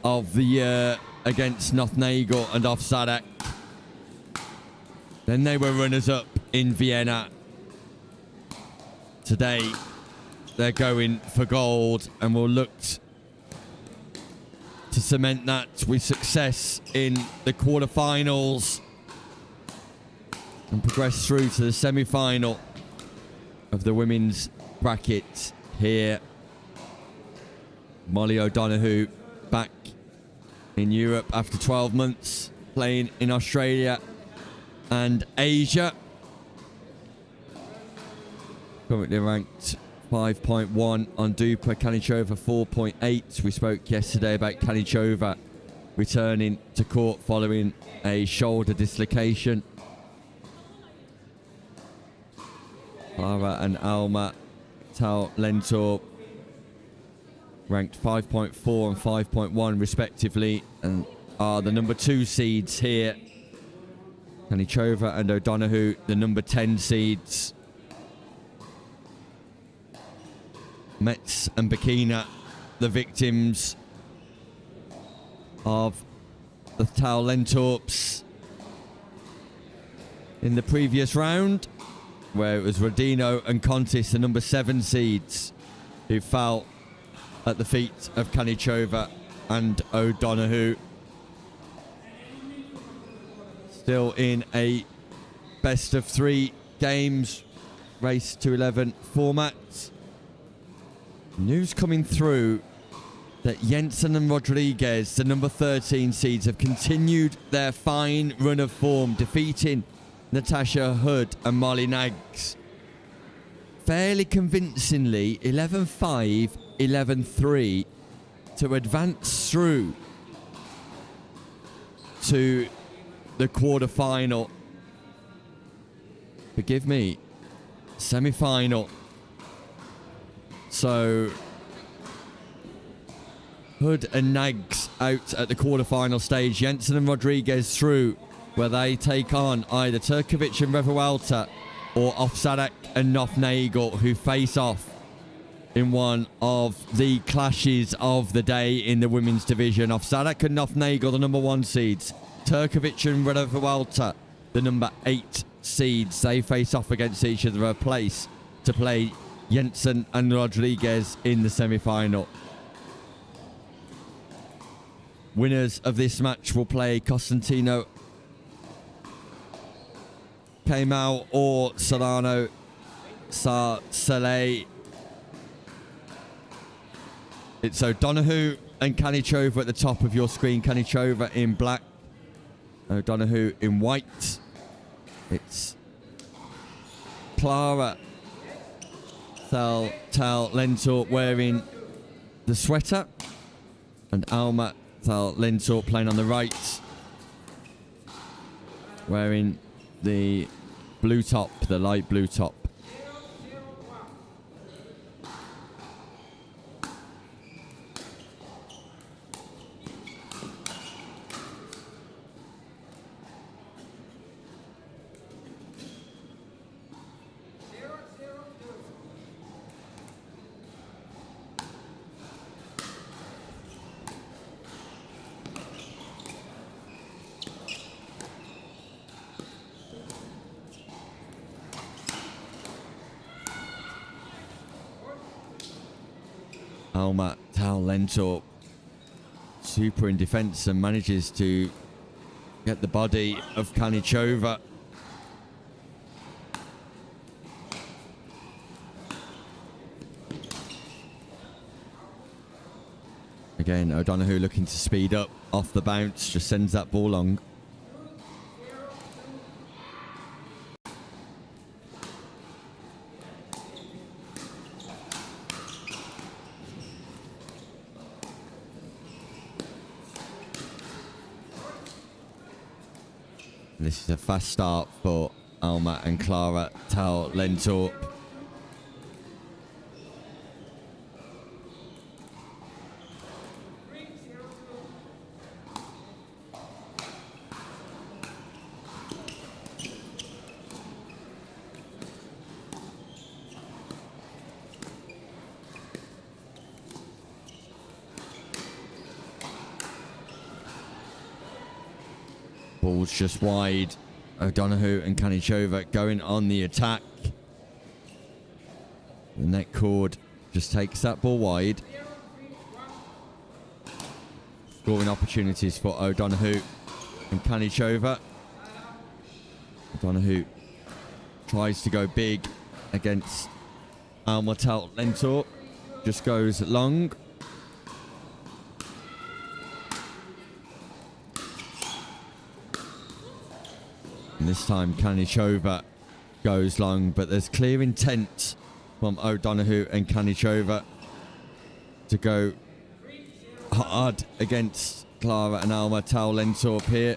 of the year against Nagel and Offadak. Then they were runners-up in Vienna. Today, they're going for gold and will look to cement that with success in the quarterfinals and progress through to the semi-final of the women's bracket here. Molly O'Donoghue back in Europe after 12 months playing in Australia and Asia. Currently ranked 5.1 on Dupa. Kanishova 4.8. We spoke yesterday about Kanishova returning to court following a shoulder dislocation. Clara and Alma Lentorp ranked 5.4 and 5.1 respectively and are the number 2 seeds here. Kanishova and O'Donoghue, the number 10 seeds. Metz and Bakina, the victims of the Platau Lentorps in the previous round, where it was Rodino and Contis, the number 7 seeds, who fell at the feet of Kanishova and O'Donoghue. Still in a best of 3 games, race to 11 format. News coming through that Jensen and Rodriguez, the number 13 seeds, have continued their fine run of form, defeating Natasha Hood and Molly Nags fairly convincingly, 11-5, 11-3, to advance through to the quarterfinal. Forgive me, semi-final. So Hood and Nags out at the quarterfinal stage. Jensen and Rodriguez through, where they take on either Turkovic and Revalta or Offadak and Nagel, who face off in one of the clashes of the day in the women's division. Offadak and Nagel, the number 1 seeds. Turkovic and Revalta, the number 8 seeds. They face off against each other, a place to play Jensen and Rodriguez in the semi-final. Winners of this match will play Constantino, Kemal or Solano Sarcelay. It's O'Donoghue and Kanishova at the top of your screen. Kanishova in black, O'Donoghue in white. It's Clara Lentorp wearing the sweater, and Alma Lentorp playing on the right, wearing the blue top, the light blue top. Alma Lentorp super in defence and manages to get the body of Kanishova. Again, O'Donoghue looking to speed up off the bounce, just sends that ball long. This is a fast start for Alma and Clara Tal Lentorp. Ball's just wide. O'Donoghue and Kanishova going on the attack. The net cord just takes that ball wide. Scoring opportunities for O'Donoghue and Kanishova. O'Donoghue tries to go big against Almatal Lentor. Just goes long. And this time Kanishova goes long, but there's clear intent from O'Donoghue and Kanishova to go hard against Clara and Alma Tal Lentorp here.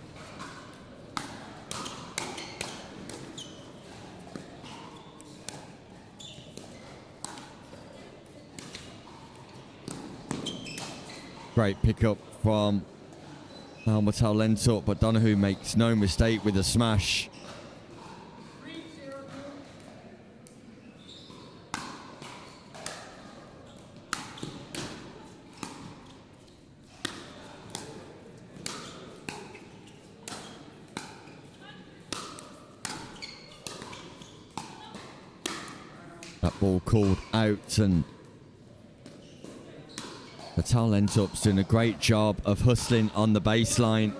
Great pickup from Alma Tal Lentorp, but O'Donoghue makes no mistake with a smash. That ball called out, and Tal Lentorp's doing a great job of hustling on the baseline.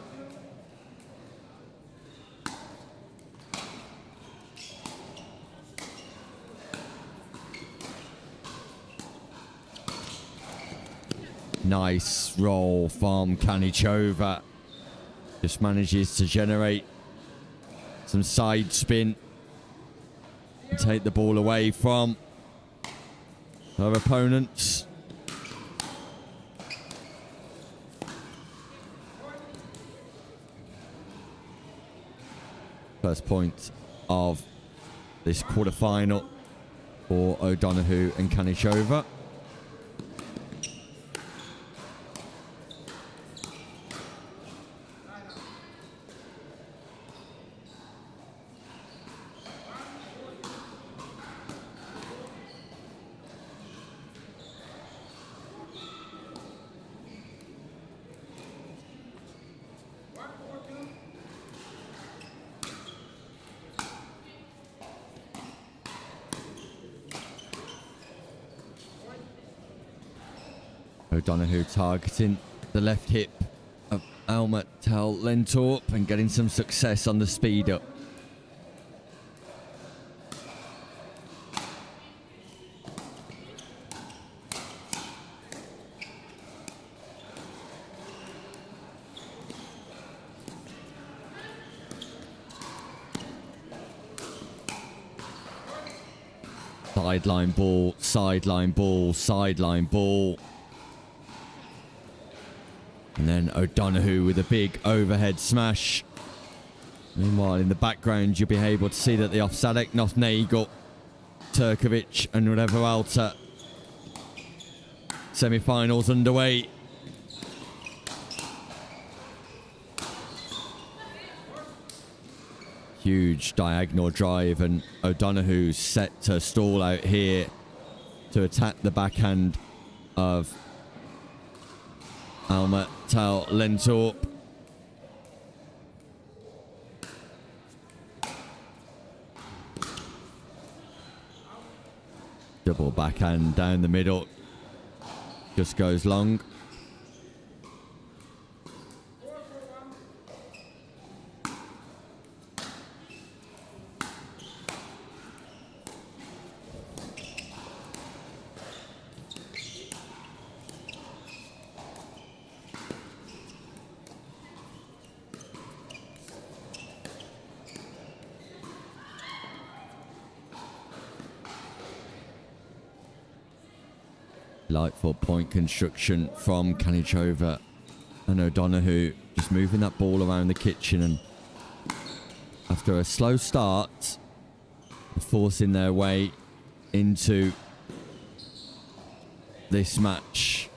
Nice roll from Kanishova. Just manages to generate some side spin and take the ball away from her opponents. First point of this quarterfinal for O'Donoghue and Kanishova. O'Donoghue targeting the left hip of Alma Tal Lentorp and getting some success on the speed up. Sideline ball, sideline ball, sideline ball. And then O'Donoghue with a big overhead smash. Meanwhile, in the background, you'll be able to see that the Offadak, Nagel, Turkovic and Revalta semi-finals underway. Huge diagonal drive, and O'Donoghue set to stall out here to attack the backhand of Alma Tal Lentorp. Double backhand down the middle. Just goes long. Delightful point construction from Kanishova and O'Donoghue, just moving that ball around the kitchen, and after a slow start, forcing their way into this match.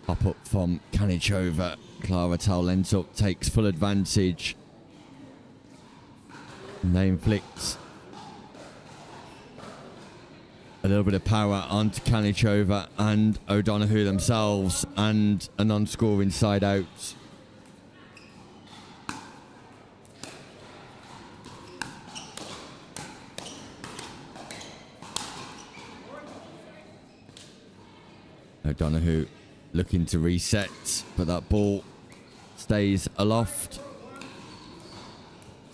Up from Kanishova. Clara Taulentuk takes full advantage. And they inflict a little bit of power onto Kanishova and O'Donoghue themselves, and a non-scoring side out. O'Donoghue looking to reset, but that ball stays aloft.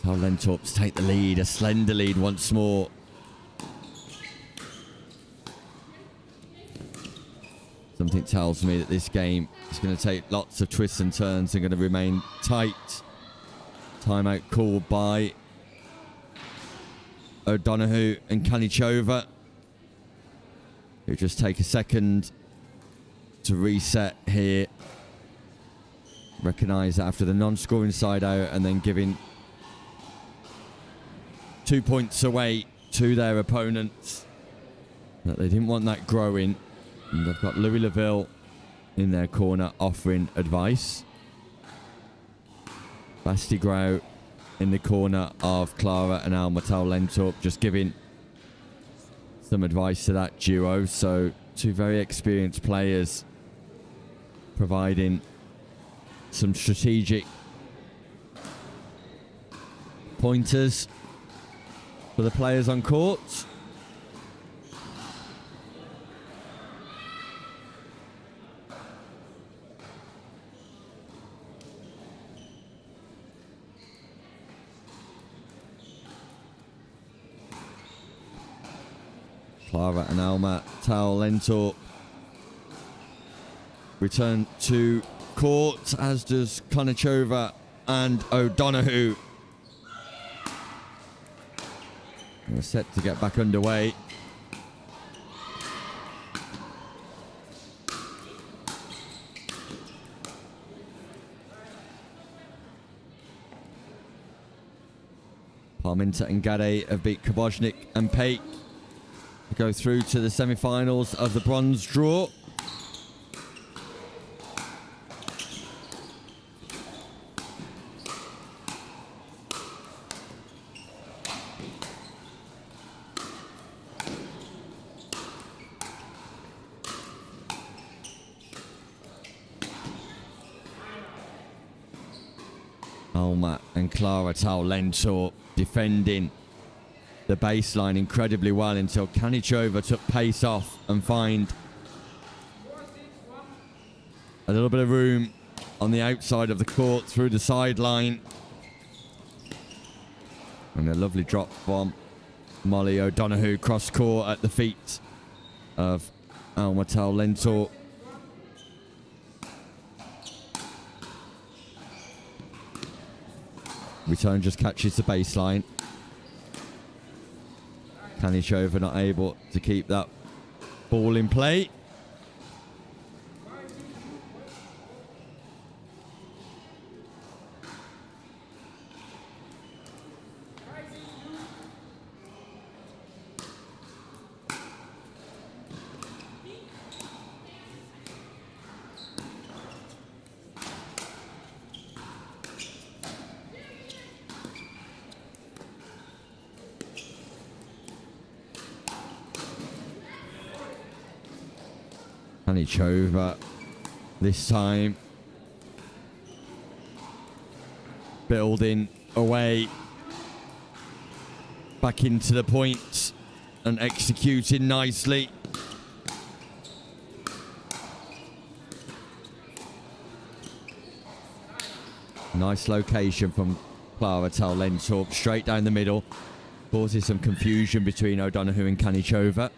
Taulentuk take the lead, a slender lead once more. Something tells me that this game is going to take lots of twists and turns and going to remain tight. Timeout called by O'Donoghue and Kanishova, who just take a second to reset here. Recognise that after the non-scoring side out, and then giving 2 points away to their opponents, that they didn't want that growing. And they've got Louis Lavville in their corner offering advice. Basti Grau in the corner of Clara and Alma Taulentuk, just giving some advice to that duo. So two very experienced players providing some strategic pointers for the players on court. Clara and Alma Taulentuk return to court, as does Kanishova and O'Donoghue. They're set to get back underway. Parminter and Ghet have beat Kaboznik and Pate to go through to the semi-finals of the bronze draw. Alma and Clara Taulentuk defending the baseline incredibly well until Kanishova took pace off and find a little bit of room on the outside of the court through the sideline. And a lovely drop from Molly O'Donoghue cross court at the feet of Alma Taulentuk. Return just catches the baseline. Kanishova not able to keep that ball in play. Kanishova this time building away back into the points and executing nicely. Nice location from Clara Lentorp, straight down the middle. Causes some confusion between O'Donoghue and Kanishova.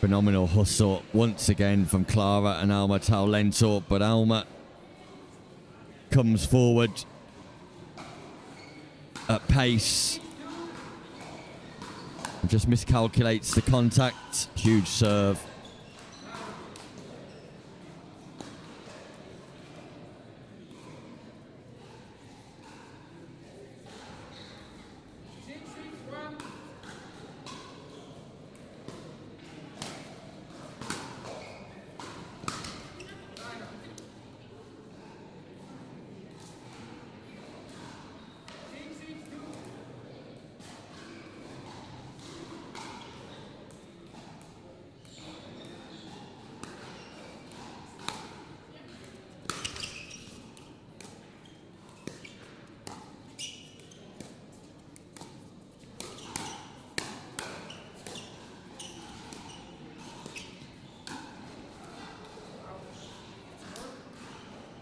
Phenomenal hustle once again from Clara and Alma Lentorp, but Alma comes forward at pace and just miscalculates the contact. Huge serve.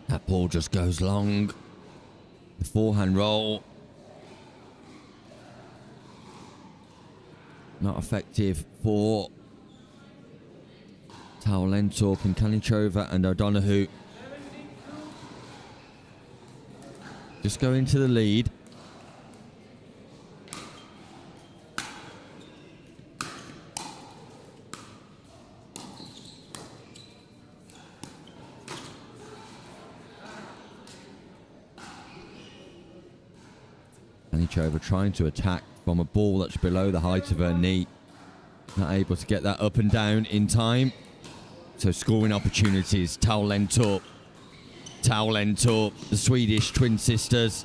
That ball just goes long. The forehand roll. Not effective for Lentorp and Kanishova, and O'Donoghue just go into the lead. Kanishova trying to attack from a ball that's below the height of her knee. Not able to get that up and down in time. So scoring opportunities. Lentorp, the Swedish twin sisters.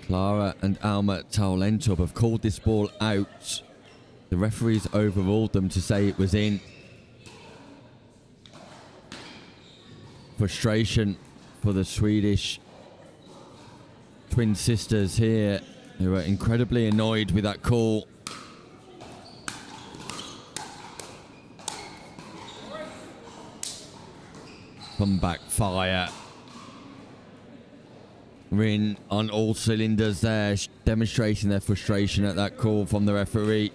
Clara and Alma Lentorp have called this ball out. The referees overruled them to say it was in. Frustration for the Swedish twin sisters here, who are incredibly annoyed with that call. Comeback fire. Rin on all cylinders there, demonstrating their frustration at that call from the referee.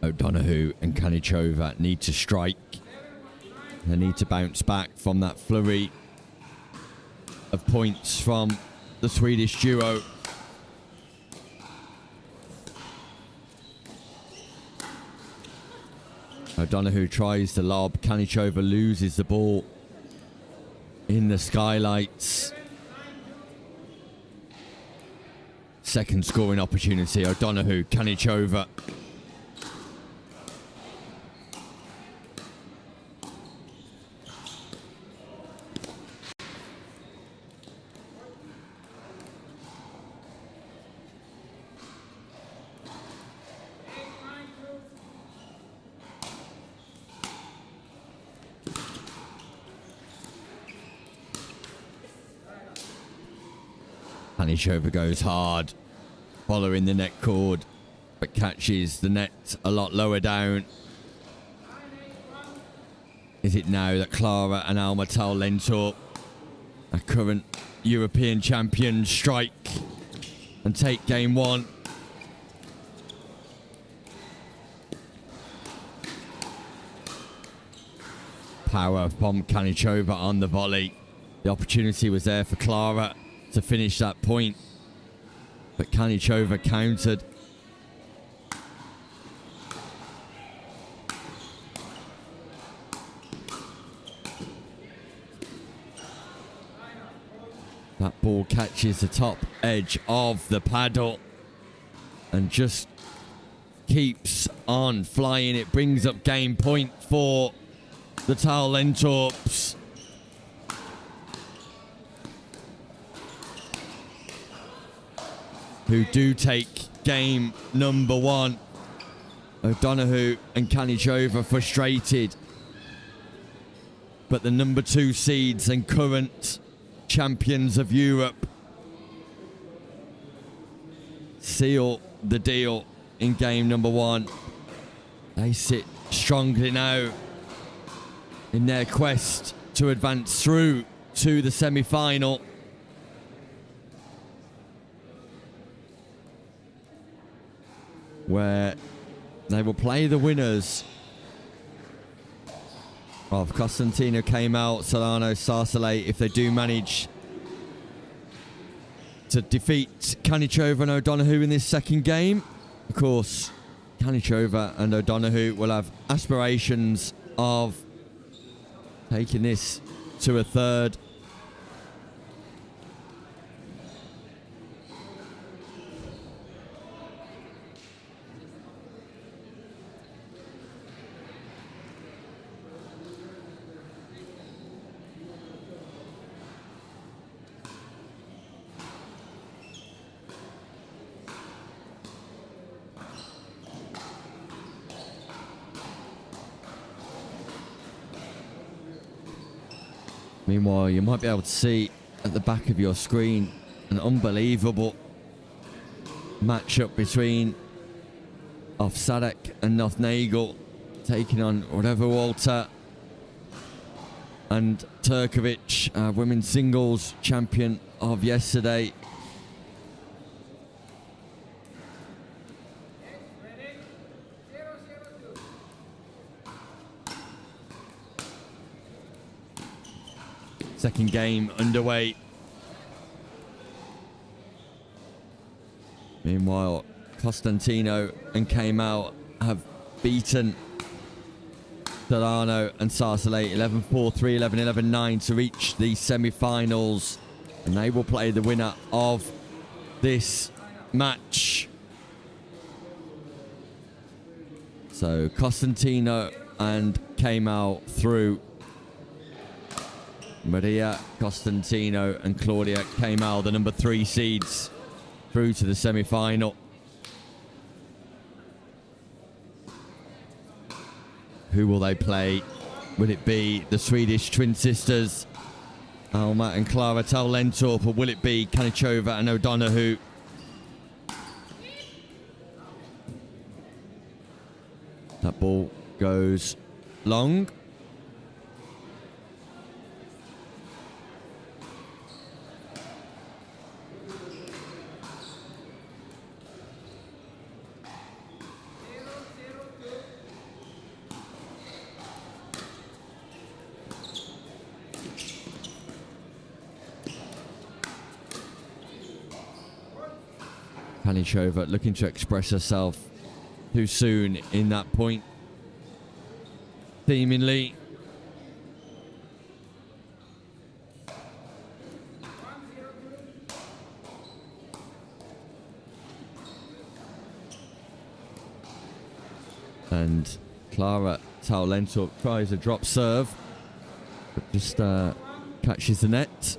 O'Donoghue and Kanishova need to strike. They need to bounce back from that flurry of points from the Swedish duo. O'Donoghue tries the lob. Kanishova loses the ball in the skylights. Second scoring opportunity. O'Donoghue, Kanishova. Kanishova goes hard, following the net cord, but catches the net a lot lower down. Is it now that Clara and Alma Lentorp, a current European champion, strike and take game one? Power from Kanishova on the volley. The opportunity was there for Clara to finish that point, but Kanishova countered. That ball catches the top edge of the paddle and just keeps on flying. It brings up game point for the Lentorps. Who do take game number one. O'Donoghue and Kanishova frustrated. But the number 2 seeds and current champions of Europe seal the deal in game number one. They sit strongly now in their quest to advance through to the semi-final. Where they will play the winners of Constantino came out, Solano, Sarsale, if they do manage to defeat Kanishova and O'Donoghue in this second game. Of course, Kanishova and O'Donoghue will have aspirations of taking this to a third. Meanwhile, you might be able to see at the back of your screen an unbelievable matchup between Offadak and Nagel taking on Revalta and Turkovic, women's singles champion of yesterday. Second game underway. Meanwhile, Constantino and Kamal have beaten Solano and Sarsale 11-4, 3-11, 11-9 to reach the semi-finals. And they will play the winner of this match. So Constantino and Kamal through. Maria Constantino and Claudia Kamal, the number 3 seeds, through to the semi-final. Who will they play? Will it be the Swedish twin sisters, Alma and Clara Lentorp, or will it be Kanishova and O'Donoghue? That ball goes long. Kanishova looking to express herself too soon in that point, seemingly. And Clara Lentorp tries a drop serve, but just catches the net.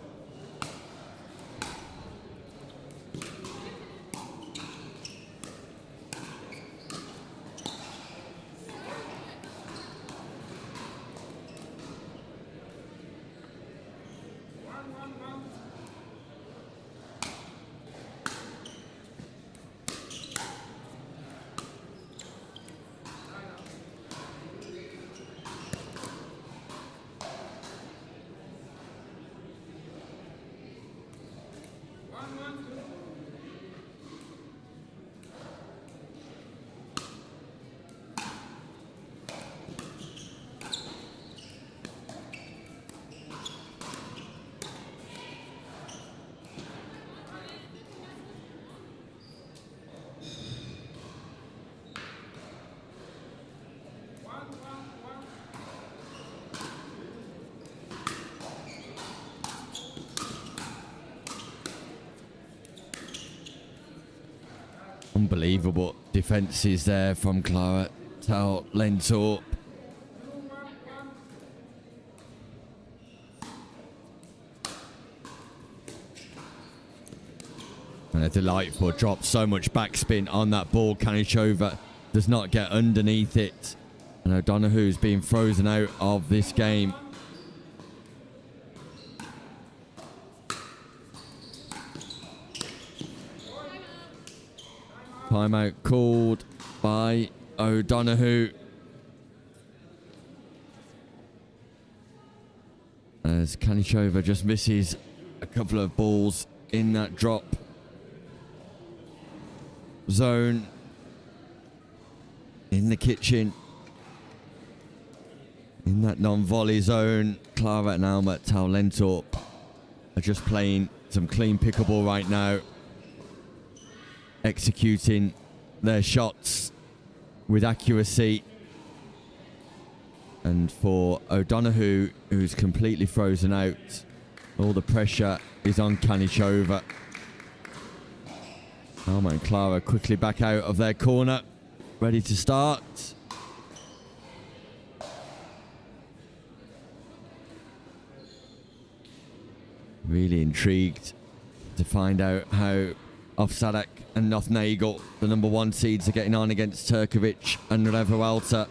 Unbelievable defenses there from Clara Lentorp. And a delightful drop. So much backspin on that ball. Kanishova does not get underneath it. And O'Donoghue's being frozen out of this game. Timeout called by O'Donoghue. As Kanishova just misses a couple of balls in that drop zone in the kitchen. In that non-volley zone, Clara and Alma Lentorp are just playing some clean pickleball right now. Executing their shots with accuracy. And for O'Donoghue, who's completely frozen out, all the pressure is on Kanishova. Alma and Clara quickly back out of their corner, ready to start. Really intrigued to find out how Offadak and Nagel, the number 1 seeds, are getting on against Turkovic and Revalta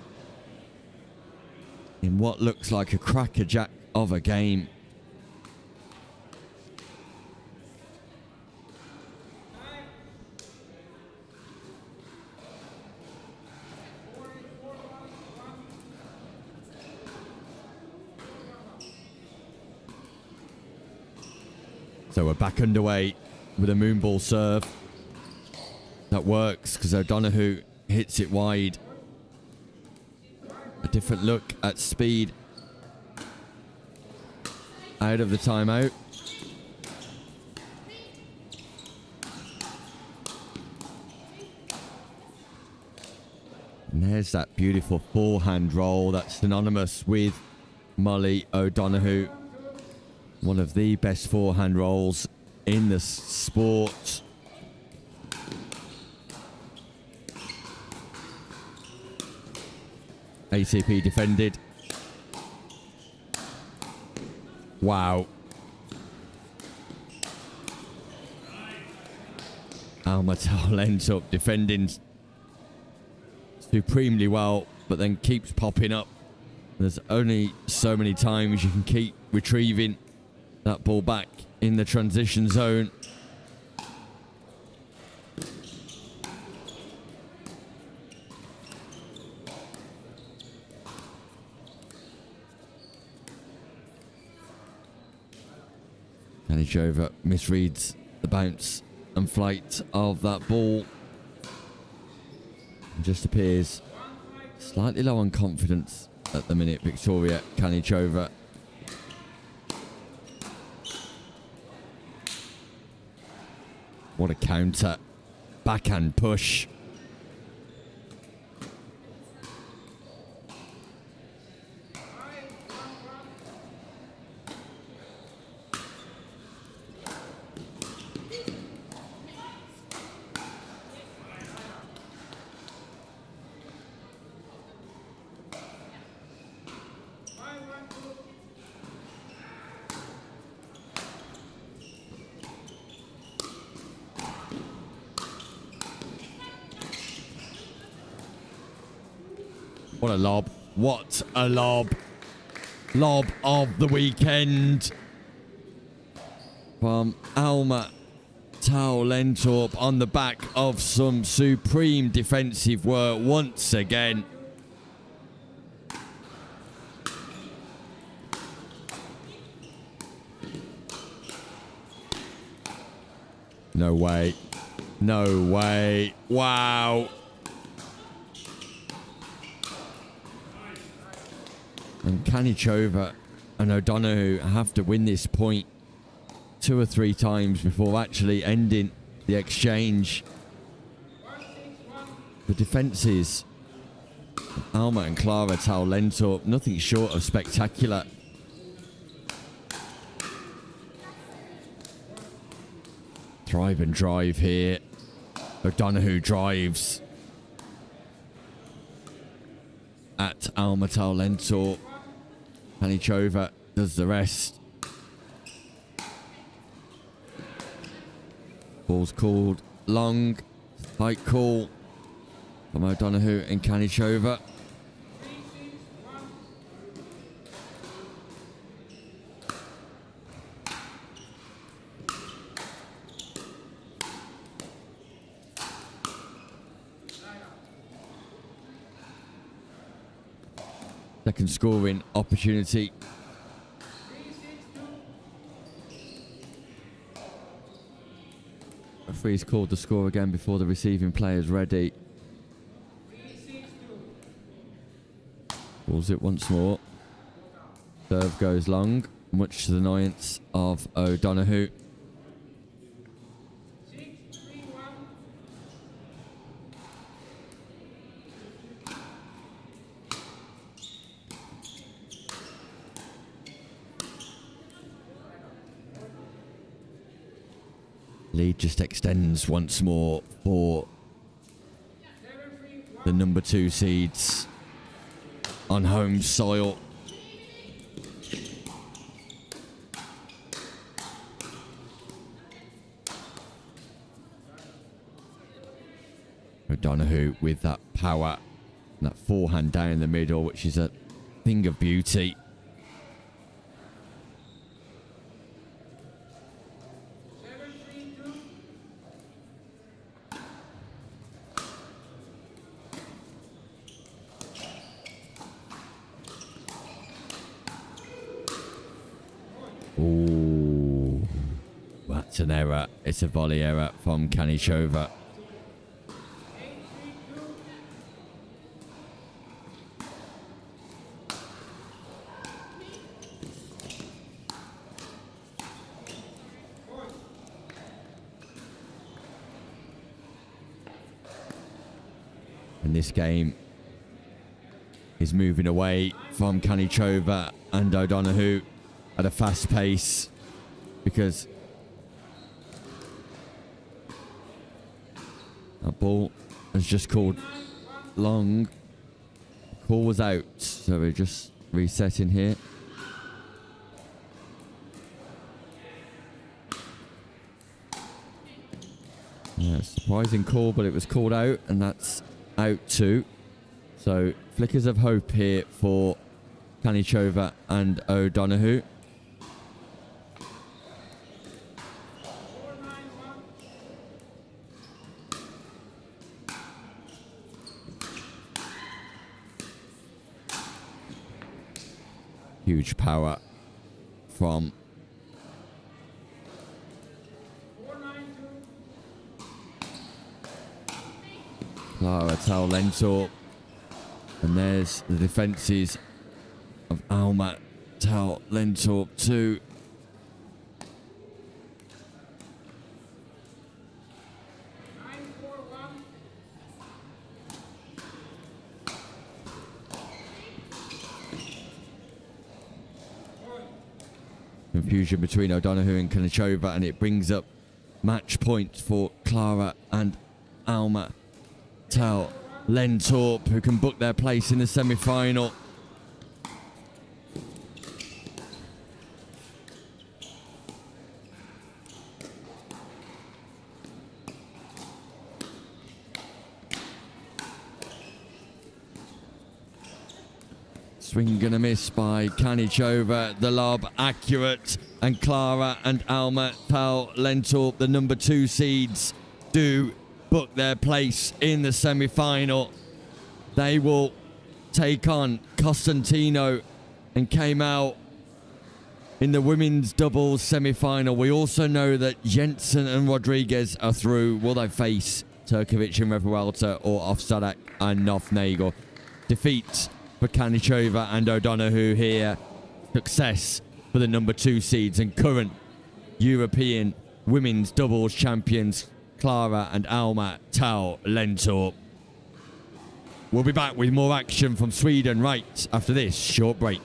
in what looks like a crackerjack of a game. So we're back underway with a moonball serve. That works because O'Donoghue hits it wide. A different look at speed. Out of the timeout. And there's that beautiful forehand roll that's synonymous with Molly O'Donoghue. One of the best forehand rolls in the sport. ACP defended. Wow. Alma Lentorp defending supremely well, but then keeps popping up. There's only so many times you can keep retrieving that ball back in the transition zone. Kanishova misreads the bounce and flight of that ball. It just appears slightly low on confidence at the minute, Victoria Kanishova. What a counter. Backhand push. What a lob. What a lob. Lob of the weekend from Alma Lentorp on the back of some supreme defensive work once again. No way. No way. Wow. And Kanishova and O'Donoghue have to win this point 2 or 3 times before actually ending the exchange. The defences, Alma and Clara Tau-Lentorp, nothing short of spectacular. Thrive and drive here. O'Donoghue drives at Alma Tau-Lentorp. Kanishova does the rest. Ball's called long. Tight call from O'Donoghue and Kanishova. Second scoring opportunity. Referee's called the score again before the receiving player's ready. Balls it once more. Serve goes long, much to the annoyance of O'Donoghue. Lead just extends once more for the number 2 seeds on home soil. O'Donoghue with that power and that forehand down in the middle, which is a thing of beauty. Ooh, that's an error. It's a volley error from Kanishova. And this game is moving away from Kanishova and O'Donoghue at a fast pace, because that ball has just called long. Call was out, so we're just resetting here. Yeah, surprising call, but it was called out, and that's out too. So flickers of hope here for Kanishova and O'Donoghue. Huge power from Clara Tau-Lentorp. And there's the defences of Alma Tau-Lentorp too. Confusion between O'Donoghue and Kanishova, and it brings up match point for Clara and Alma Tau-Lentorp, who can book their place in the semi-final. Swing and a miss by Kanishova. The lob accurate, and Clara and Alma Tau-Lentorp, the number 2 seeds, do book their place in the semi-final. They will take on Constantino and came out in the women's doubles semi-final. We also know that Jensen and Rodriguez are through. Will they face Turkovic and Revalta or Offadak and Nagel? Defeat for Kanishova and O'Donoghue here. Success for the number 2 seeds and current European women's doubles champions Clara and Alma Tau Lentor. We'll be back with more action from Sweden right after this short break.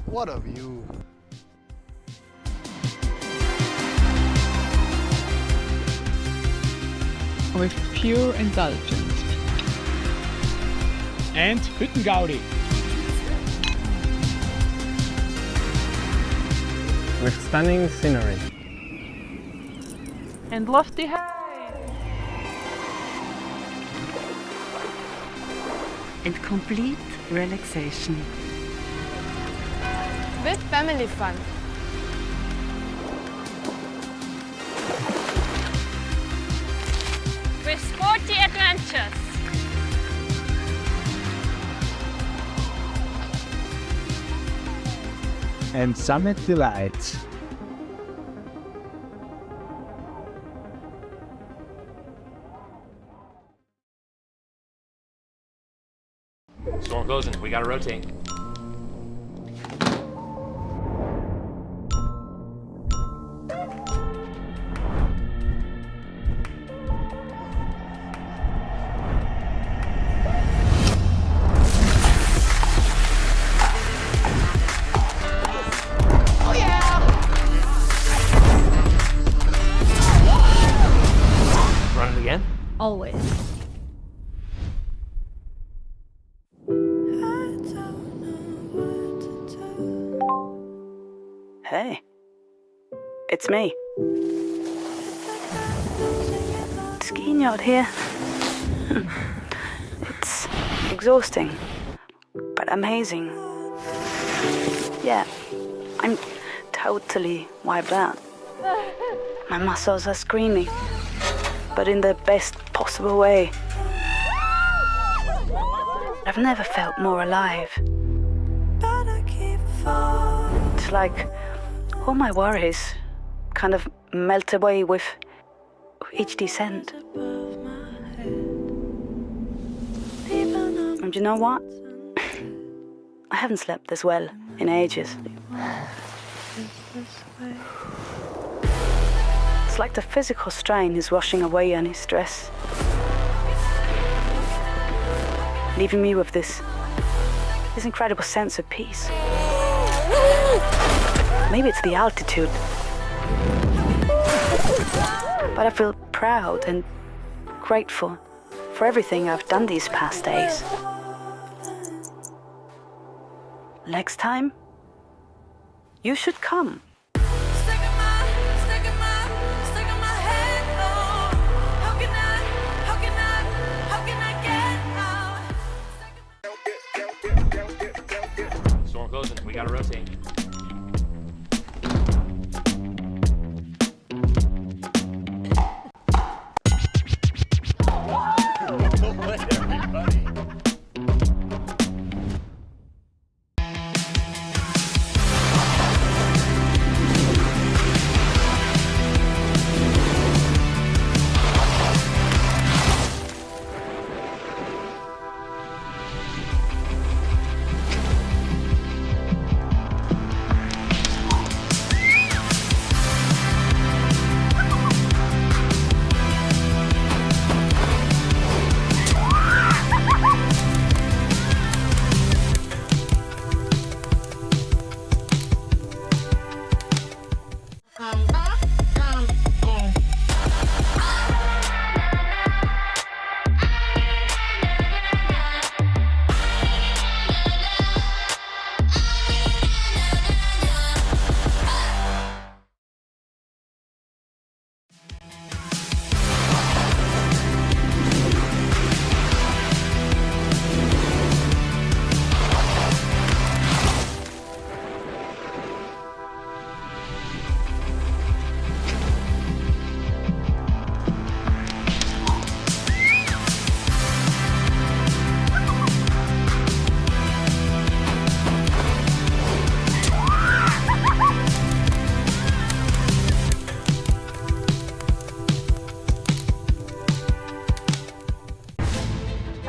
What a view. With pure indulgence. And Hüttengaudi. With stunning scenery. And lofty heights. And complete relaxation. With family fun. With sporty adventures. And summit delights. Storm closing. We gotta rotate. Always. Hey, it's me. Skiing out here. It's exhausting, but amazing. Yeah, I'm totally wiped out. My muscles are screaming, but in the best possible way. I've never felt more alive. It's like all my worries kind of melt away with each descent. And you know what? I haven't slept this well in ages. It's like the physical strain is washing away any stress, leaving me with this incredible sense of peace. Maybe it's the altitude, but I feel proud and grateful for everything I've done these past days. Next time, you should come. Storm closing. We gotta rotate.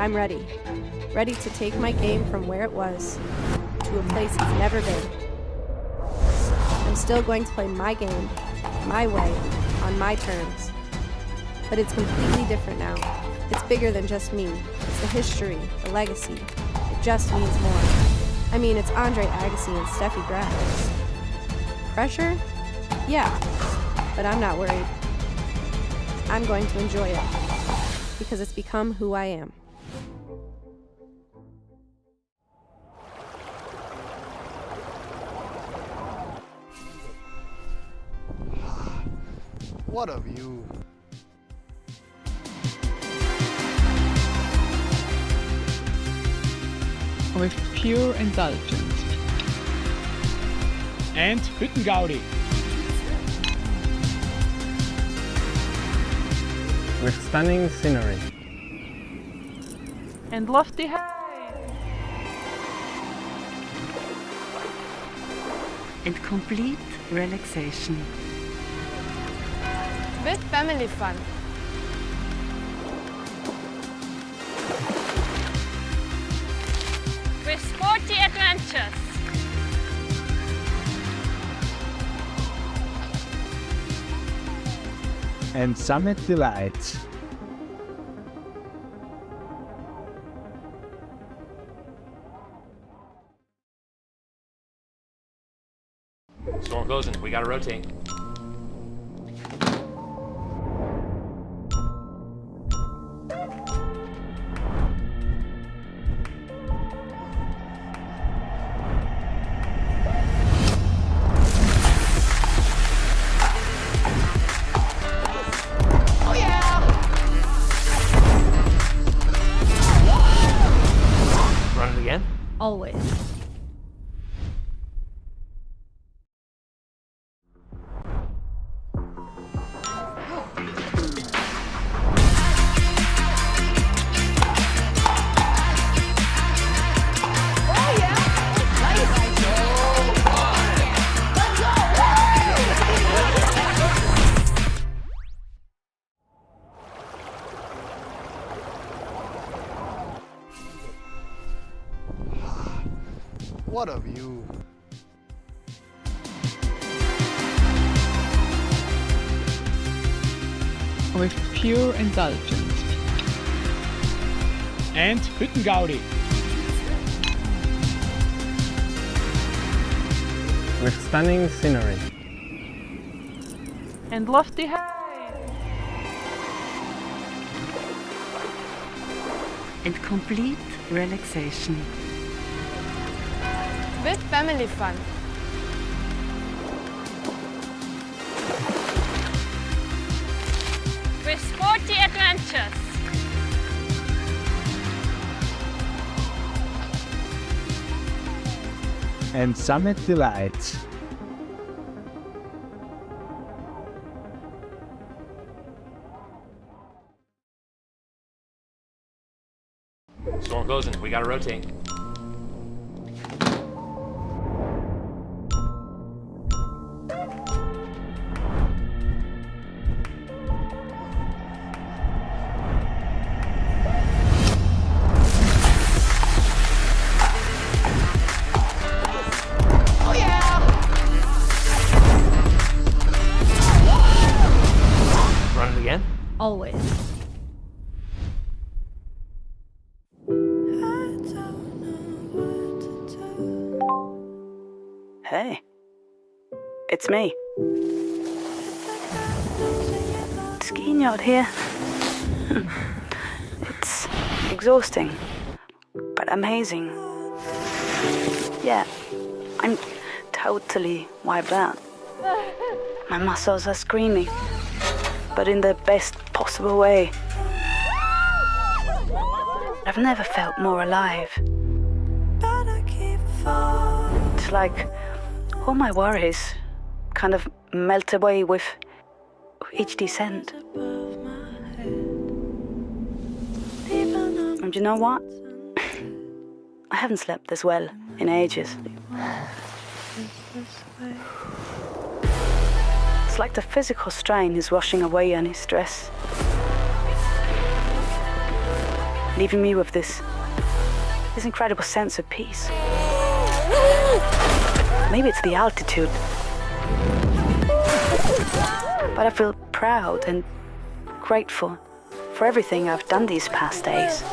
I'm ready. Ready to take my game from where it was to a place it's never been. I'm still going to play my game, my way, on my terms. But it's completely different now. It's bigger than just me. It's the history, the legacy. It just means more. I mean, it's Andre Agassi and Steffi Graf. Pressure? Yeah, but I'm not worried. I'm going to enjoy it because it's become who I am. What a view. With pure indulgence. And Hüttengaudi. With stunning scenery. And lofty heights. And complete relaxation. With family fun. With sporty adventures. And summit delights. Storm closing. We gotta rotate. Always. What a view. With pure indulgence. And Hüttengaudi. With stunning scenery. And lofty heights. And complete relaxation. With family fun. With sporty adventures. And summit delights. Storm closing. We gotta rotate. Always. Hey, it's me. Skiing out here. It's exhausting, but amazing. Yeah, I'm totally wiped out. My muscles are screaming, but in the best possible way. I've never felt more alive. It's like all my worries kind of melt away with each descent. And you know what? I haven't slept this well in ages. It's like the physical strain is washing away any stress. leaving me with this incredible sense of peace. Maybe it's the altitude, but I feel proud and grateful for everything I've done these past days.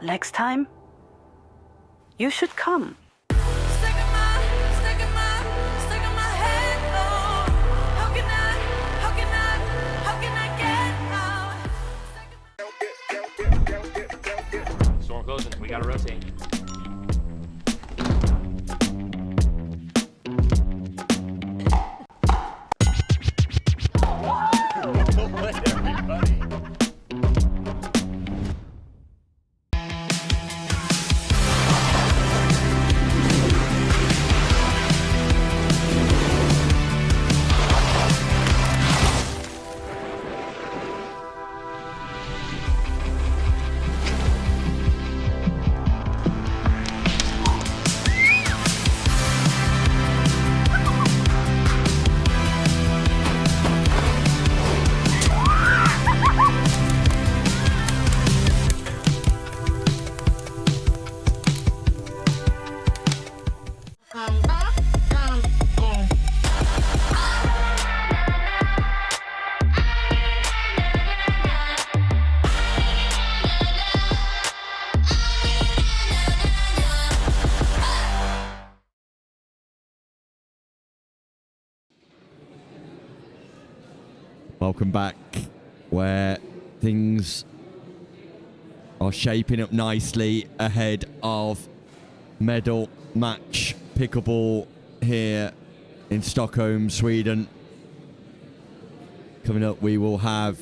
Next time, you should come. Storm closing. We gotta rotate. Welcome back, where things are shaping up nicely ahead of medal match pickleball here in Stockholm, Sweden. Coming up, we will have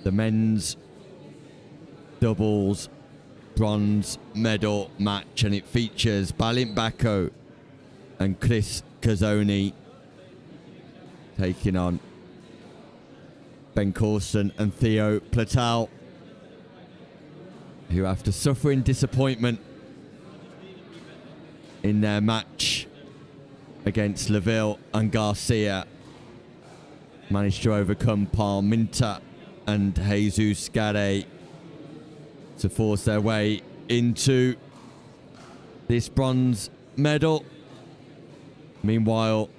the men's doubles bronze medal match, and it features Bako and Kazonei taking on Corston and Platau, who, after suffering disappointment in their match against Lavville and Garcia, managed to overcome Pinto and Jesus Ghet to force their way into this bronze medal. Meanwhile,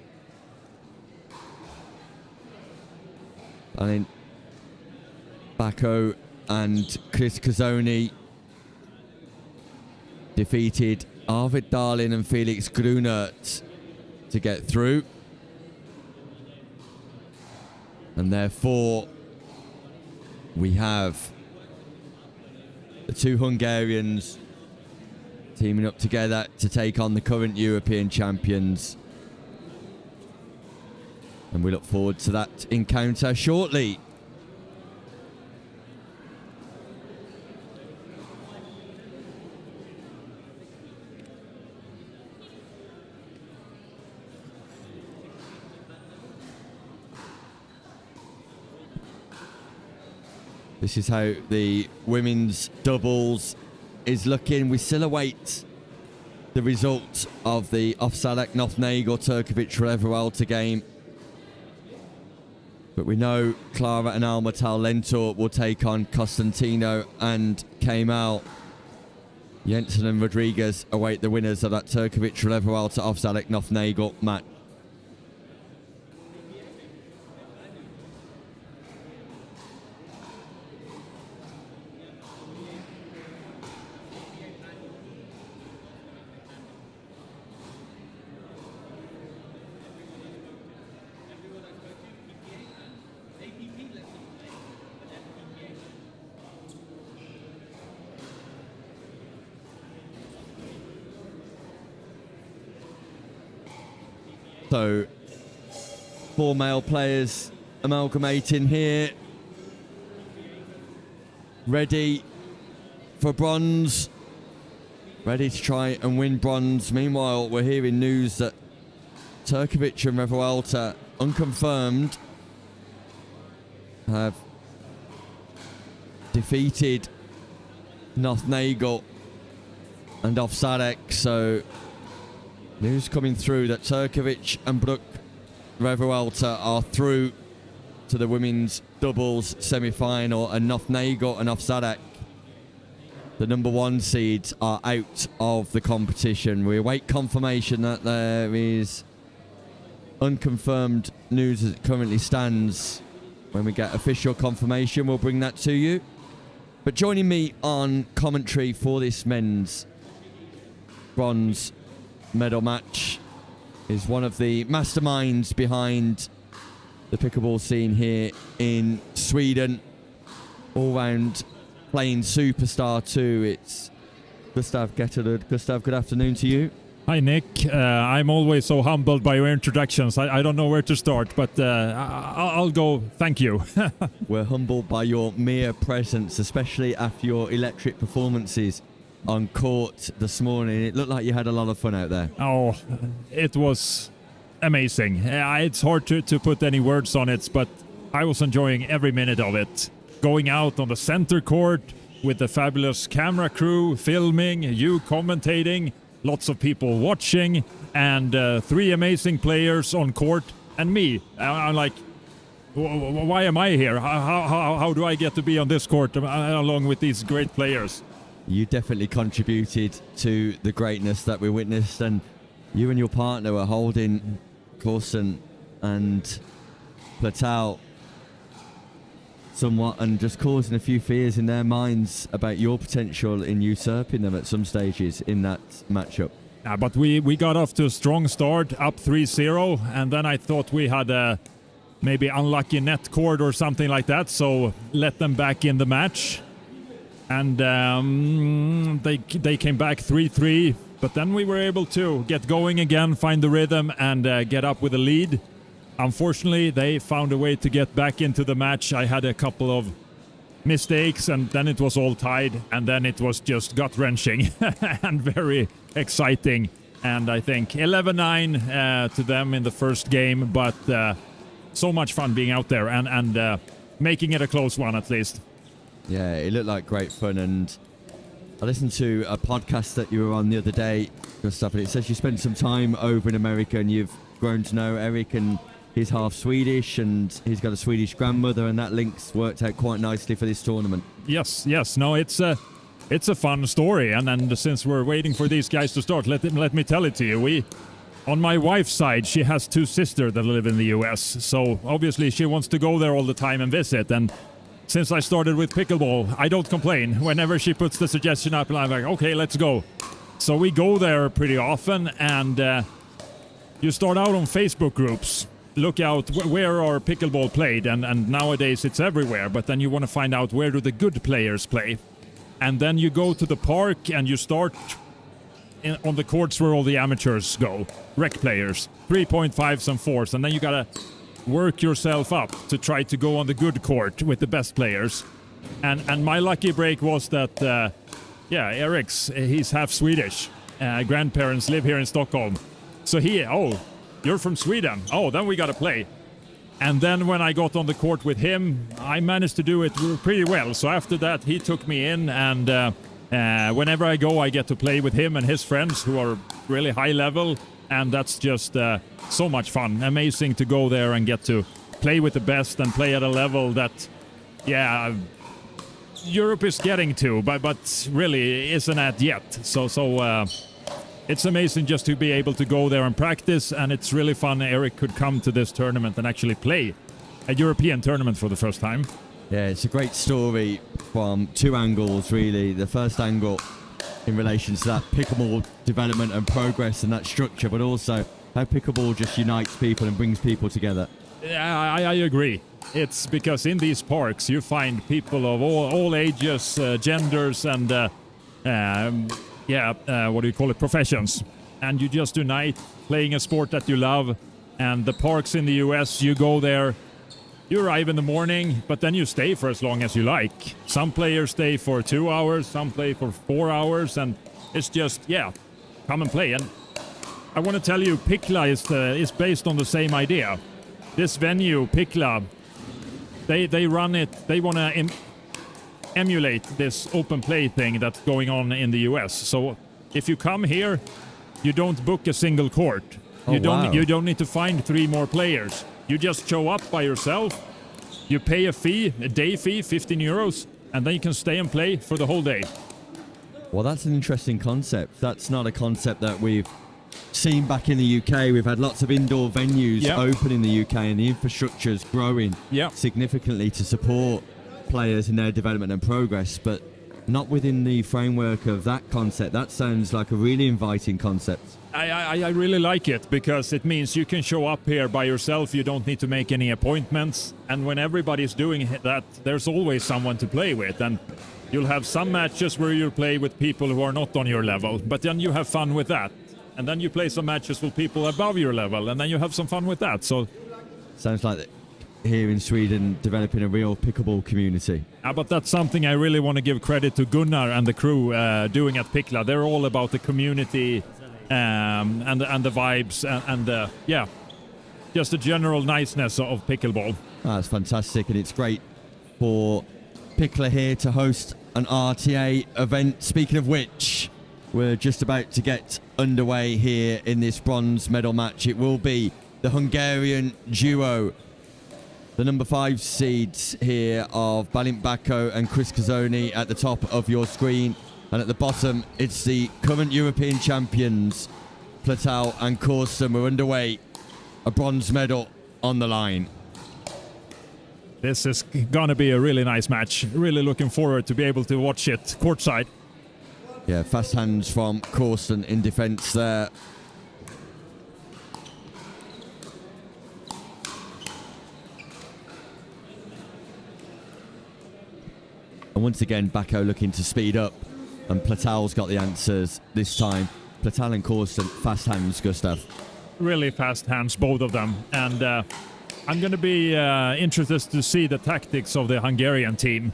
Bako and Kazonei defeated Arlberg and Felix Grunert to get through. And therefore, we have the two Hungarians teaming up together to take on the current European champions. And we look forward to that encounter shortly. This is how the women's doubles is looking. We still await the result of the Offadak Nagel Turkovic Revalta game. But we know Clara and Alma Talento will take on Constantino and Kemal. Jensen and Rodriguez await the winners of that Turkovic Revalta Offadak Nagel match. So, 4 male players amalgamating here. Ready for bronze. Ready to try and win bronze. Meanwhile, we're hearing news that Turkovic and Revalta, unconfirmed, have defeated Nagel and Offadak. So, news coming through that Turkovic and Revalta are through to the women's doubles semi-final, and Nagel and Offadak, the number 1 seeds, are out of the competition. We await confirmation that there is unconfirmed news as it currently stands. When we get official confirmation, we'll bring that to you. But joining me on commentary for this men's bronze medal match is one of the masterminds behind the pickleball scene here in Sweden. All-round playing superstar too. It's Gustav Ghet. Gustav, good afternoon to you. Hi Nick, I'm always so humbled by your introductions. I don't know where to start, but I'll go thank you. We're humbled by your mere presence, especially after your electric performances on court this morning. It looked like you had a lot of fun out there. Oh, it was amazing. It's hard to put any words on it, but I was enjoying every minute of it. Going out on the center court with the fabulous camera crew, filming, you commentating, lots of people watching, and 3 amazing players on court, and me. I'm like, why am I here? How do I get to be on this court along with these great players? You definitely contributed to the greatness that we witnessed, and you and your partner were holding Corston and Platau somewhat and just causing a few fears in their minds about your potential in usurping them at some stages in that matchup. Yeah, but we got off to a strong start, up 3-0, and then I thought we had a maybe unlucky net cord or something like that, so let them back in the match. And they came back 3-3, but then we were able to get going again, find the rhythm, and get up with a lead. Unfortunately, they found a way to get back into the match. I had a couple of mistakes, and then it was all tied, and then it was just gut-wrenching and very exciting. And I think 11-9 to them in the first game, but so much fun being out there and making it a close one at least. Yeah, it looked like great fun, and I listened to a podcast that you were on the other day, Gustav, and it says you spent some time over in America and you've grown to know Eric, and he's half Swedish and he's got a Swedish grandmother, and that link's worked out quite nicely for this tournament. Yes. No, it's a fun story, and since we're waiting for these guys to start, let me tell it to you. On my wife's side, she has 2 sisters that live in the US, so obviously she wants to go there all the time and visit, and since I started with pickleball, I don't complain. Whenever she puts the suggestion up, I'm like, okay, let's go. So we go there pretty often, and you start out on Facebook groups. Look out where are pickleball played, and nowadays it's everywhere, but then you want to find out where do the good players play. And then you go to the park and you start on the courts where all the amateurs go, rec players, 3.5s and 4s, and then you gotta work yourself up to try to go on the good court with the best players. And my lucky break was that, he's half Swedish. Grandparents live here in Stockholm. So you're from Sweden. Oh, then we gotta play. And then when I got on the court with him, I managed to do it pretty well. So after that, he took me in, and whenever I go, I get to play with him and his friends who are really high level. And that's just so much fun. Amazing to go there and get to play with the best and play at a level that, Europe is getting to, but really isn't at yet. So it's amazing just to be able to go there and practice, and it's really fun. Eric could come to this tournament and actually play a European tournament for the first time. Yeah, it's a great story from 2 angles, really. The first angle in relation to that pickleball development and progress and that structure, but also how pickleball just unites people and brings people together. Yeah, I agree. It's because in these parks you find people of all ages, genders, and professions. And you just unite playing a sport that you love. And the parks in the US, you go there, you arrive in the morning, but then you stay for as long as you like. Some players stay for 2 hours, some play for 4 hours, and it's just, come and play. And I want to tell you, Pickla is based on the same idea. This venue, Pickla, they run it, they want to emulate this open play thing that's going on in the US. So if you come here, you don't book a single court. You don't need to find 3 more players. You just show up by yourself, You pay a fee, a day fee, 15 euros, and then you can stay and play for the whole day. Well, that's an interesting concept. That's not a concept that we've seen back in the UK. We've had lots of indoor venues open in the UK, and the infrastructure's growing significantly to support players in their development and progress, but not within the framework of that concept. That sounds like a really inviting concept. I really like it because it means you can show up here by yourself. You don't need to make any appointments. And when everybody's doing that, there's always someone to play with. And you'll have some matches where you'll play with people who are not on your level, but then you have fun with that. And then you play some matches with people above your level, and then you have some fun with that. So sounds like here in Sweden developing a real pickleball community. But that's something I really want to give credit to Gunnar and the crew doing at Pickla. They're all about the community and the vibes and just the general niceness of pickleball. That's fantastic, and it's great for Pickla here to host an RTA event. Speaking of which, we're just about to get underway here in this bronze medal match. It will be the Hungarian duo, the number 5 seeds here of Bako and Kazonei at the top of your screen. And at the bottom, it's the current European champions, Platau and Corston. We're underway. A bronze medal on the line. This is going to be a really nice match. Really looking forward to be able to watch it courtside. Yeah, fast hands from Corston in defence there. And once again, Bako looking to speed up, and Platau's got the answers this time. Platal and Corston, fast hands, Gustav. Really fast hands, both of them. And I'm going to be interested to see the tactics of the Hungarian team,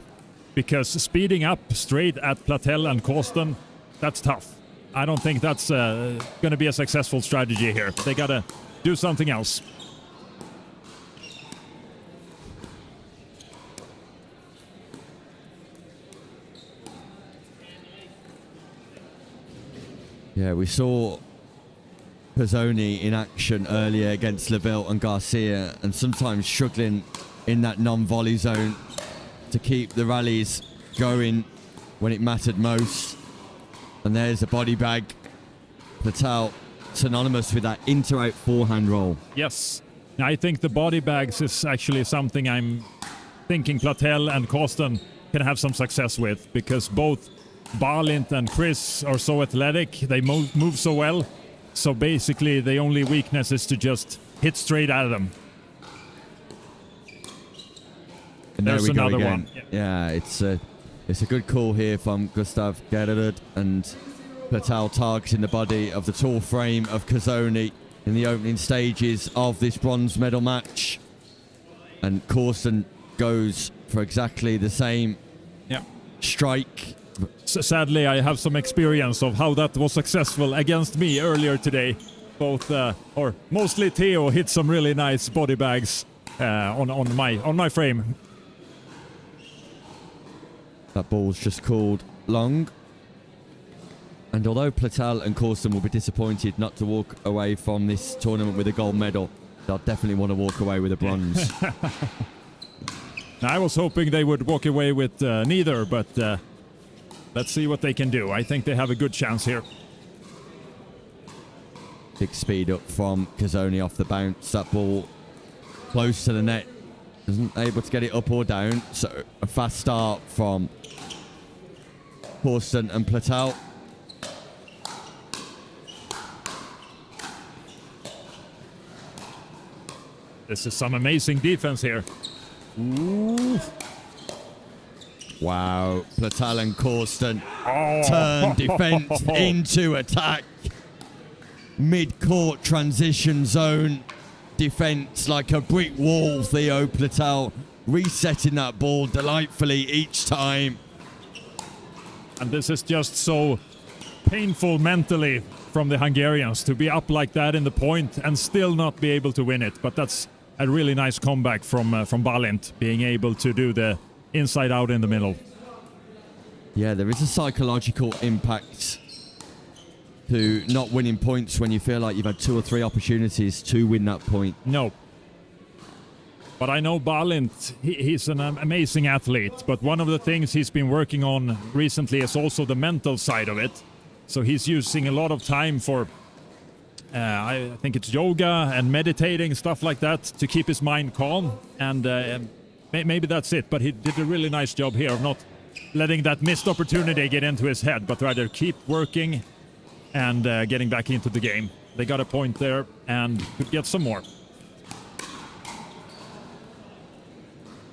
because speeding up straight at Patel and Corston, that's tough. I don't think that's going to be a successful strategy here. They got to do something else. Yeah, we saw Kazonei in action earlier against Lavville and Garcia, and sometimes struggling in that non-volley zone to keep the rallies going when it mattered most. And there's a body bag. Patel, synonymous with that inter-out forehand roll. Yes, I think the body bags is actually something I'm thinking Patel and Corston can have some success with, because both Balint and Chris are so athletic, they move so well. So basically the only weakness is to just hit straight at them. And there's another one. Yeah, it's a good call here from Gustav Gerrard, and Patel targeting the body of the tall frame of Kazonei in the opening stages of this bronze medal match. And Corston goes for exactly the same strike. Sadly, I have some experience of how that was successful against me earlier today. Both, or mostly Theo, hit some really nice body bags on my frame. That ball's just called long. And although Patel and Corston will be disappointed not to walk away from this tournament with a gold medal, they'll definitely want to walk away with a bronze. I was hoping they would walk away with neither, but let's see what they can do. I think they have a good chance here. Big speed up from Kazonei off the bounce. That ball close to the net. Isn't able to get it up or down. So a fast start from Corston and Patel. This is some amazing defense here. Ooh. Wow, Patel and Corston turn defense into attack. Mid-court transition zone defense like a brick wall. Theo Patel resetting that ball delightfully each time. And this is just so painful mentally from the Hungarians to be up like that in the point and still not be able to win it. But that's a really nice comeback from Balint, being able to do the inside out in the middle. Yeah, there is a psychological impact to not winning points when you feel like you've had 2 or 3 opportunities to win that point. No. But I know Balint, he's an amazing athlete, but one of the things he's been working on recently is also the mental side of it. So he's using a lot of time for, I think it's yoga and meditating, stuff like that, to keep his mind calm. And maybe that's it, but he did a really nice job here of not letting that missed opportunity get into his head, but rather keep working and getting back into the game. They got a point there and could get some more.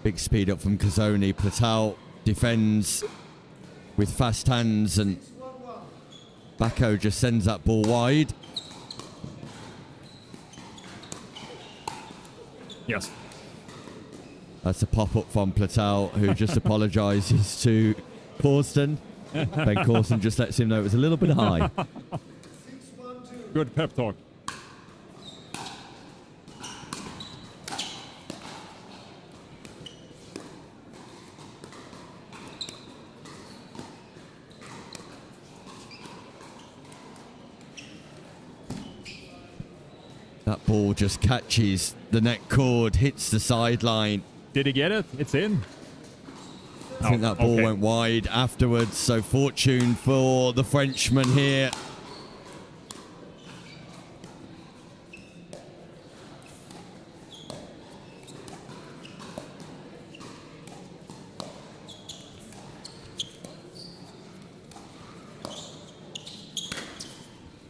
Big speed up from Kazonei. Platau defends with fast hands, and Bako just sends that ball wide. Yes. That's a pop-up from Platau, who just apologises to Corston. Ben Corston just lets him know it was a little bit high. Good pep talk. That ball just catches the net cord, hits the sideline. Did he get it? It's in. I think that ball went wide afterwards, so fortune for the Frenchman here.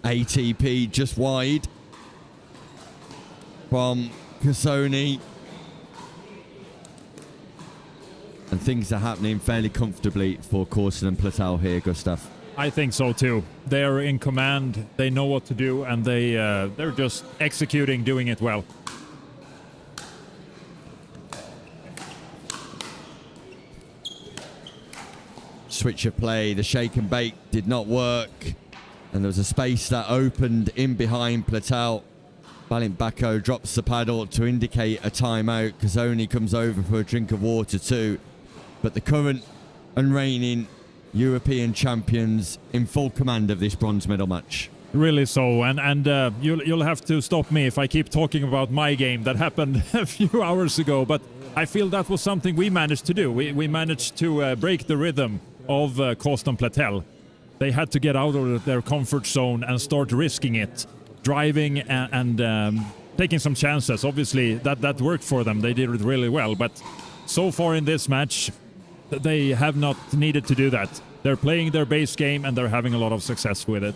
ATP just wide from Kazonei. And things are happening fairly comfortably for Corston and Platau here, Gustav. I think so too. They're in command, they know what to do, and they're just executing, doing it well. Switch of play, the shake and bake did not work. And there was a space that opened in behind Platau. Bako drops the paddle to indicate a timeout. Kazonei comes over for a drink of water too. But the current and reigning European champions in full command of this bronze medal match. Really so, and you'll have to stop me if I keep talking about my game that happened a few hours ago, but I feel that was something we managed to do. We managed to break the rhythm of Corston Patel. They had to get out of their comfort zone and start risking it, driving and taking some chances. Obviously, that worked for them. They did it really well, but so far in this match, they have not needed to do that. They're playing their base game and they're having a lot of success with it.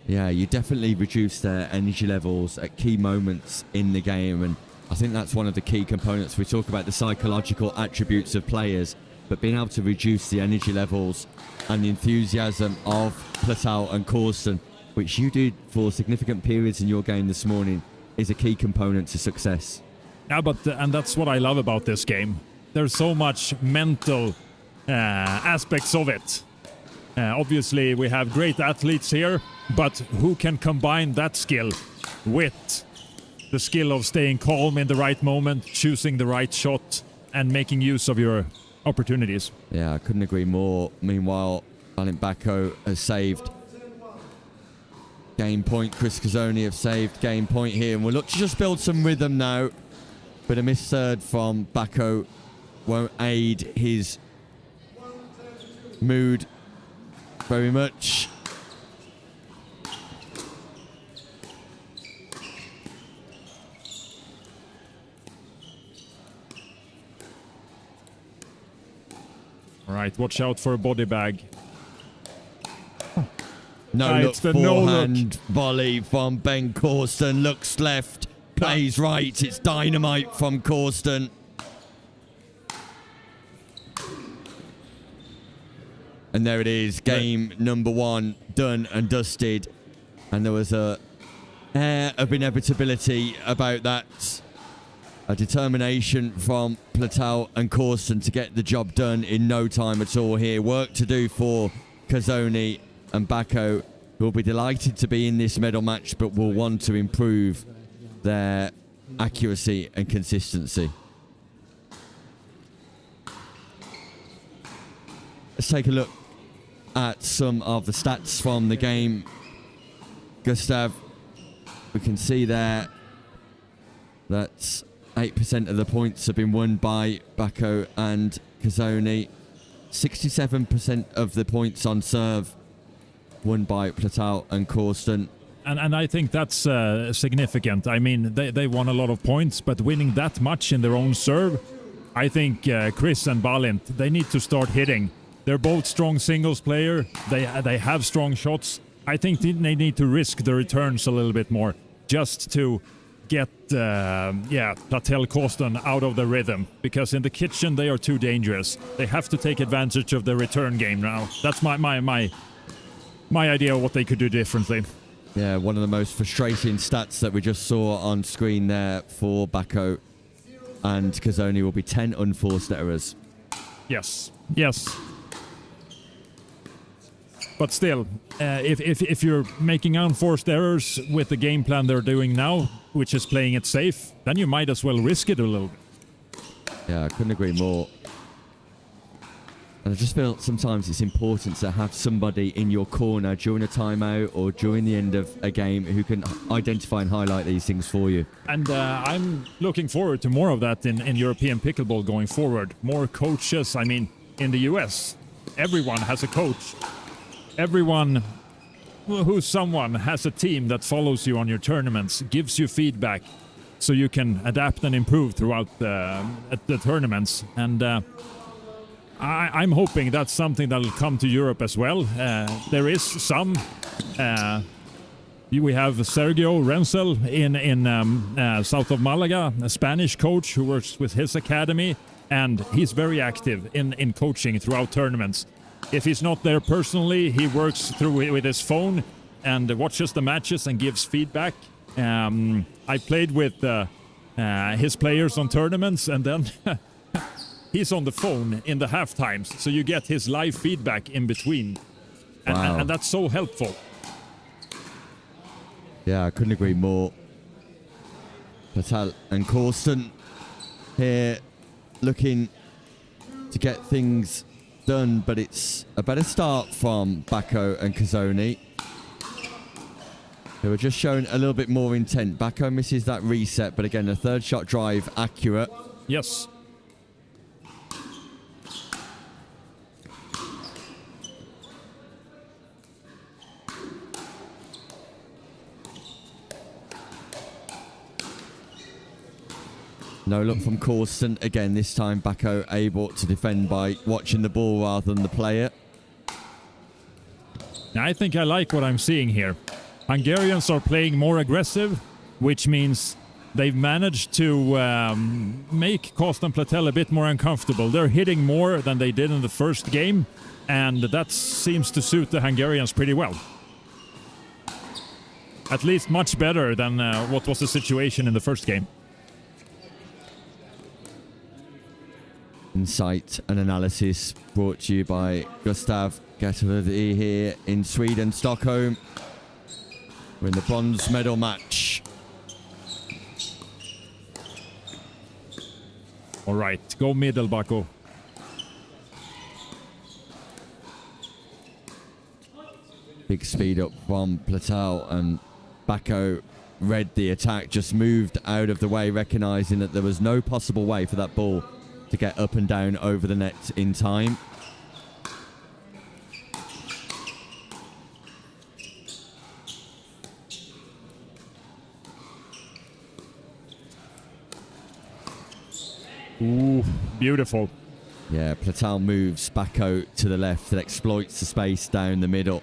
Yeah, you definitely reduce their energy levels at key moments in the game, and I think that's one of the key components. We talk about the psychological attributes of players, but being able to reduce the energy levels and the enthusiasm of Platau and Corston, which you did for significant periods in your game this morning, is a key component to success. Yeah, and that's what I love about this game. There's so much mental aspects of it. Obviously, we have great athletes here, but who can combine that skill with the skill of staying calm in the right moment, choosing the right shot, and making use of your opportunities? Yeah, I couldn't agree more. Meanwhile, Bako has saved game point. Chris Kazonei have saved game point here, and we'll look to just build some rhythm now. But a missed third from Bako won't aid his mood very much. All right, watch out for a body bag. No look, forehand volley from Ben Corston. Looks left, plays right. It's dynamite from Corston. And there it is, game number one done and dusted. And there was a air of inevitability about that. A determination from Platau and Corston to get the job done in no time at all here. Work to do for Kazonei and Bako, who will be delighted to be in this medal match, but will want to improve their accuracy and consistency. Let's take a look at some of the stats from the game. Gustav, we can see there that 8% of the points have been won by Bako and Kazonei. 67% of the points on serve won by Platau and Corston. And I think that's significant. I mean, they won a lot of points, but winning that much in their own serve, I think Chris and Balint, they need to start hitting. They're both strong singles player. They have strong shots. I think they need to risk the returns a little bit more just to get Patel Corston out of the rhythm, because in the kitchen they are too dangerous. They have to take advantage of the return game now. That's my idea of what they could do differently. Yeah, one of the most frustrating stats that we just saw on screen there for Bako and Kazonei will be 10 unforced errors. Yes. But still, if you're making unforced errors with the game plan they're doing now, which is playing it safe, then you might as well risk it a little bit. Yeah, I couldn't agree more. And I just feel sometimes it's important to have somebody in your corner during a timeout or during the end of a game who can identify and highlight these things for you. And I'm looking forward to more of that in European pickleball going forward. More coaches. I mean, in the US, everyone has a coach. Everyone who's someone has a team that follows you on your tournaments, gives you feedback so you can adapt and improve throughout the tournaments. And I'm hoping that's something that'll come to Europe as well. There is some. We have Sergio Renzel in south of Malaga, a Spanish coach who works with his academy, and he's very active in coaching throughout tournaments. If he's not there personally, he works through with his phone and watches the matches and gives feedback. I played with his players on tournaments, and then he's on the phone in the half times, so you get his live feedback in between. And that's so helpful. Yeah, I couldn't agree more. Patel and Corston here looking to get things done, but it's a better start from Bako and Kazonei, who are just showing a little bit more intent. Bako misses that reset, but again, a third shot drive accurate. Yes. No look from Corston. Again, this time Bako able to defend by watching the ball rather than the player. I think I like what I'm seeing here. Hungarians are playing more aggressive, which means they've managed to make Corston Platel a bit more uncomfortable. They're hitting more than they did in the first game, and that seems to suit the Hungarians pretty well. At least much better than what was the situation in the first game. Insight and analysis brought to you by Gustav Ghet here in Sweden, Stockholm. We're in the bronze medal match. All right, go middle, Bako. Big speed up from Platau, and Bako read the attack, just moved out of the way, recognizing that there was no possible way for that ball to get up and down over the net in time. Ooh, beautiful. Yeah, Platel moves Bako to the left and exploits the space down the middle.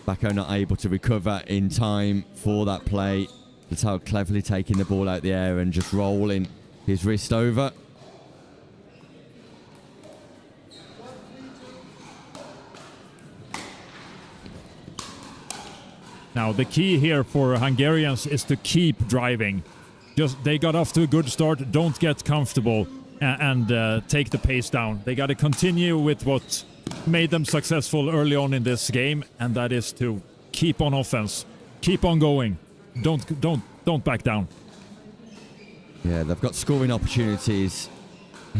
Bako not able to recover in time for that play. Platel cleverly taking the ball out the air and just rolling his wrist over. Now, the key here for Hungarians is to keep driving. Just they got off to a good start. Don't get comfortable and take the pace down. They got to continue with what made them successful early on in this game, and that is to keep on offense, keep on going. Don't back down. Yeah, they've got scoring opportunities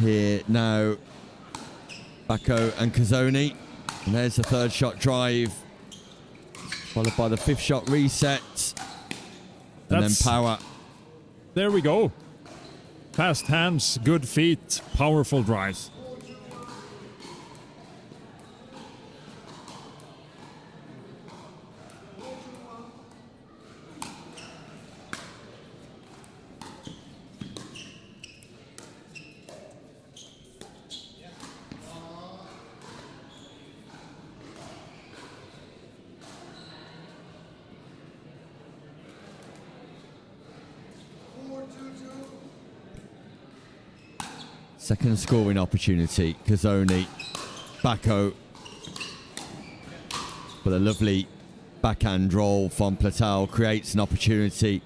here now. Bako and Kazonei, and there's the third shot drive, followed by the fifth shot reset, and then power. There we go. Fast hands, good feet, powerful drives. Second scoring opportunity. Kazonei, Bako. But a lovely backhand roll from Platau creates an opportunity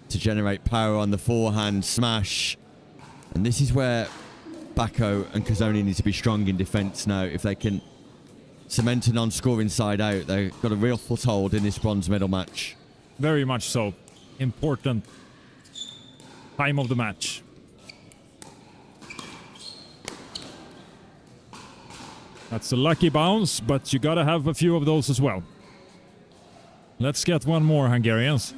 to generate power on the forehand smash. And this is where Bako and Kazonei need to be strong in defence now. If they can cement a non-scoring side out, they've got a real foothold in this bronze medal match. Very much so. Important time of the match. That's a lucky bounce, but you gotta have a few of those as well. Let's get one more, Hungarians.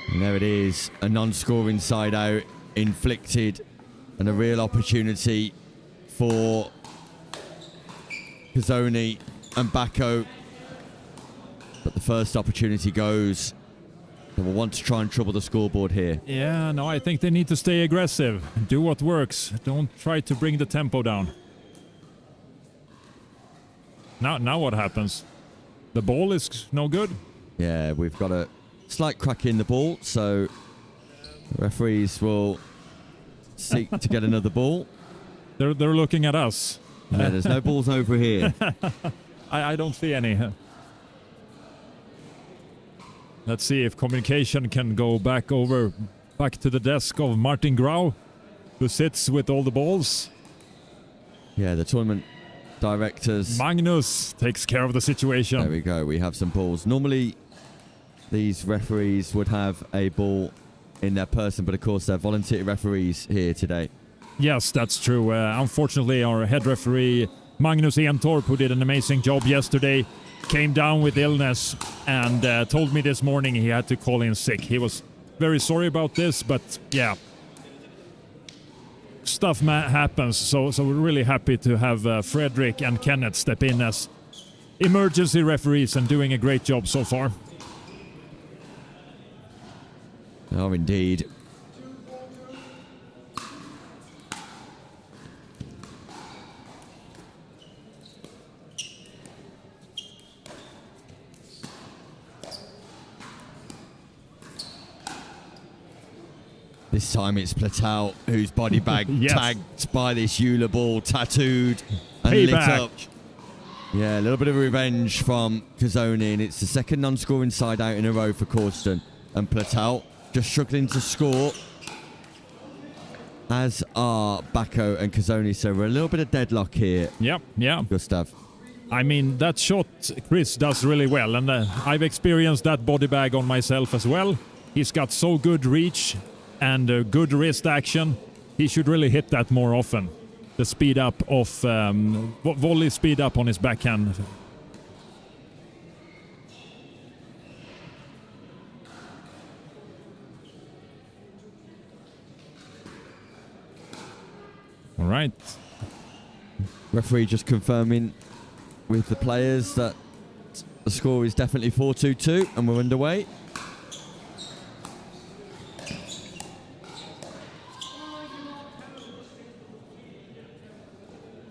And there it is, a non-scoring side out inflicted, and a real opportunity for Kazonei and Bako. But the first opportunity goes. They will want to try and trouble the scoreboard here. Yeah, no, I think they need to stay aggressive. Do what works. Don't try to bring the tempo down. Now what happens? The ball is no good? Yeah, we've got a slight crack in the ball, so referees will seek to get another ball. They're looking at us. Yeah, there's no balls over here. I don't see any. Let's see if communication can go back to the desk of Martin Grau, who sits with all the balls. Yeah, the tournament directors. Magnus takes care of the situation. There we go. We have some balls. Normally, these referees would have a ball in their person, but of course, they're volunteer referees here today. Yes, that's true. Unfortunately, our head referee, Magnus Entorp, who did an amazing job yesterday, came down with illness and told me this morning he had to call in sick. He was very sorry about this, but yeah, stuff happens. So we're really happy to have Frederick and Kenneth step in as emergency referees and doing a great job so far. Oh, indeed. This time it's Platau whose body bag yes. tagged by this JOOLA ball, tattooed and Payback. lit up. Yeah, a little bit of revenge from Kazonei, and it's the second non-scoring side out in a row for Corston. And Platau just struggling to score, as are Bako and Kazonei. So we're a little bit of deadlock here. Yep, yeah. Gustav. I mean, that shot Chris does really well, and I've experienced that body bag on myself as well. He's got so good reach and good wrist action. He should really hit that more often. The speed up of volley speed up on his backhand. All right. Referee just confirming with the players that the score is definitely 4-2-2 and we're underway.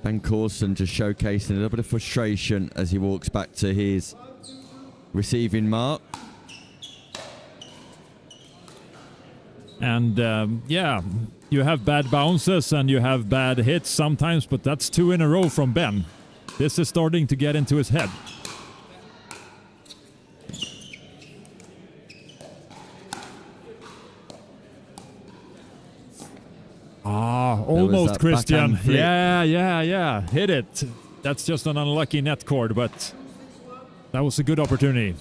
Ben Corston just showcasing a little bit of frustration as he walks back to his receiving mark. And yeah, you have bad bounces and you have bad hits sometimes, but that's 2 in a row from Ben. This is starting to get into his head. Ah, almost Christian. Yeah. Hit it. That's just an unlucky net cord, but that was a good opportunity.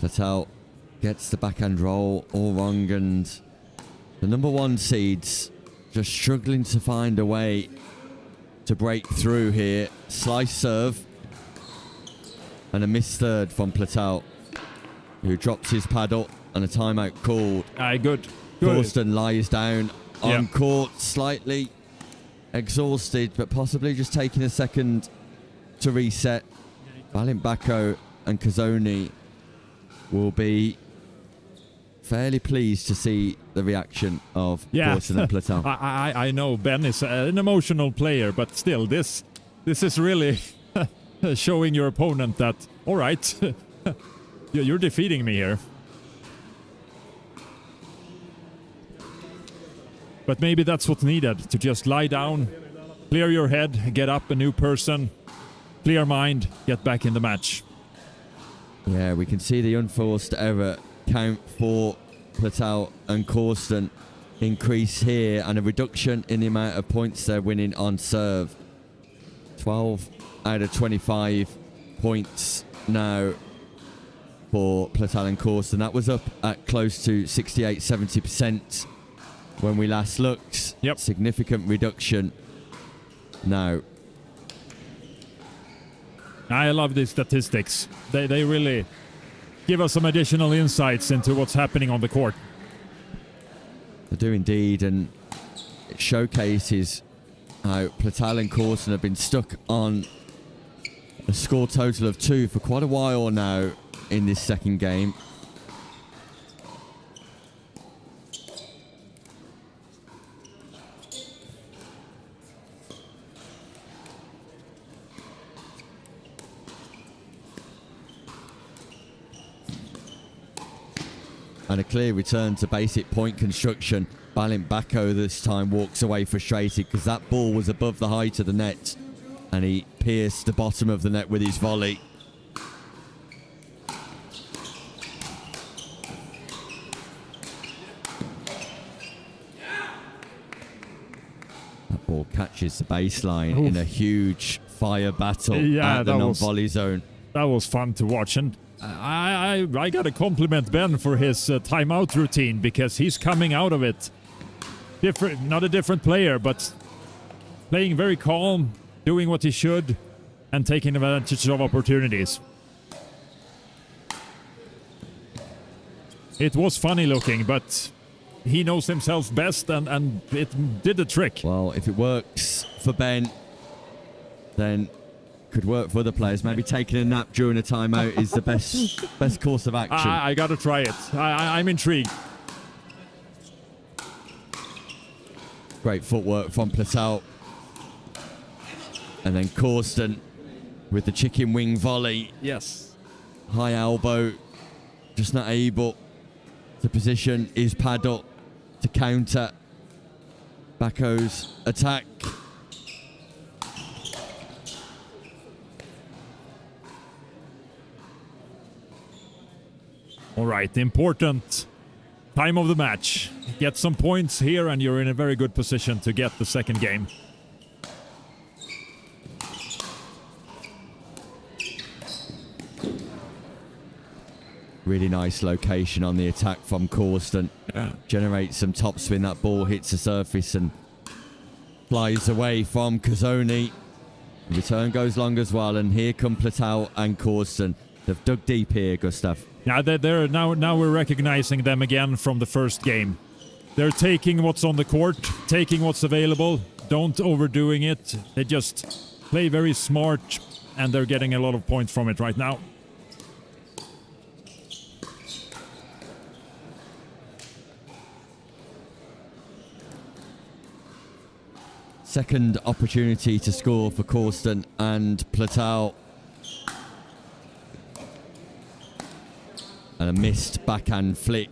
Patel gets the backhand roll all wrong, and the number 1 seeds just struggling to find a way to break through here. Slice serve and a missed third from Platau, who drops his paddle and a timeout called. Good. Corston lies down on court, slightly exhausted, but possibly just taking a second to reset. Bako and Kazonei will be fairly pleased to see the reaction of Corston and Platau. I know Ben is an emotional player, but still, this is really showing your opponent that, all right, you're defeating me here. But maybe that's what's needed, to just lie down, clear your head, get up a new person, clear mind, get back in the match. Yeah, we can see the unforced error count for Platau and Corston increase here, and a reduction in the amount of points they're winning on serve. 12 out of 25 points now for Platau and Corston. That was up at close to 68-70% when we last looked. Yep. Significant reduction now. I love these statistics. They really give us some additional insights into what's happening on the court. They do indeed, and it showcases how Platau and Corston have been stuck on a score total of 2 for quite a while now in this second game. And a clear return to basic point construction. Bako this time walks away frustrated because that ball was above the height of the net and he pierced the bottom of the net with his volley. That ball catches the baseline in a huge fire battle at the non-volley zone. That was fun to watch, and I got to compliment Ben for his timeout routine, because he's coming out of it different, not a different player, but playing very calm, doing what he should, and taking advantage of opportunities. It was funny looking, but he knows himself best, and it did the trick. Well, if it works for Ben, then could work for other players. Maybe taking a nap during a timeout is the best course of action. I gotta try it. I'm intrigued. Great footwork from Platau. And then Corston with the chicken wing volley. Yes. High elbow. Just not able to position his paddle to counter Bako's attack. All right, important time of the match. Get some points here and you're in a very good position to get the second game. Really nice location on the attack from Corston. Generates some topspin. That ball hits the surface and flies away from Kazonei. The return goes long as well, and here come Platau and Corston. They've dug deep here, Gustav. Yeah, they're now we're recognizing them again from the first game. They're taking what's on the court, taking what's available, don't overdoing it. They just play very smart, and they're getting a lot of points from it right now. Second opportunity to score for Corston and Platau. And a missed backhand flick.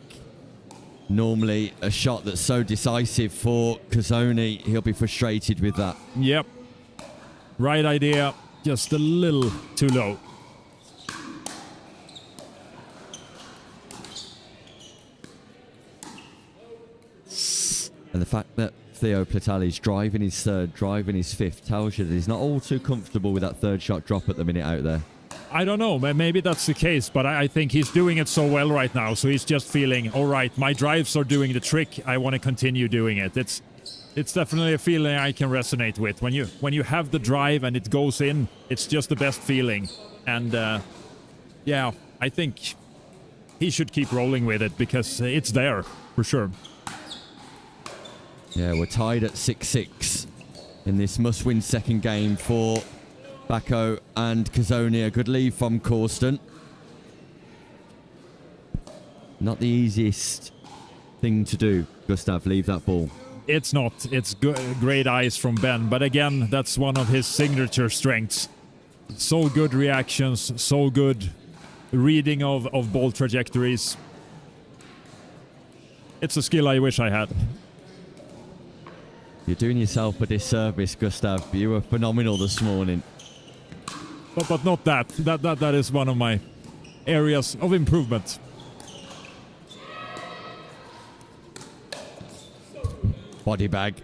Normally a shot that's so decisive for Kazonei. He'll be frustrated with that. Yep. Right idea. Just a little too low. And the fact that Theo Platau is driving his third, driving his fifth, tells you that he's not all too comfortable with that third shot drop at the minute out there. I don't know, maybe that's the case, but I think he's doing it so well right now, so he's just feeling, all right, my drives are doing the trick, I want to continue doing it. It's definitely a feeling I can resonate with. When you have the drive and it goes in, it's just the best feeling. And yeah, I think he should keep rolling with it because it's there, for sure. Yeah, we're tied at 6-6 in this must-win second game for Bako and Kazonei. A good lead from Corston. Not the easiest thing to do, Gustav, leave that ball. It's not. It's great eyes from Ben, but again, that's one of his signature strengths. So good reactions, so good reading of ball trajectories. It's a skill I wish I had. You're doing yourself a disservice, Gustav. You were phenomenal this morning. But not that. That is one of my areas of improvement. Body bag.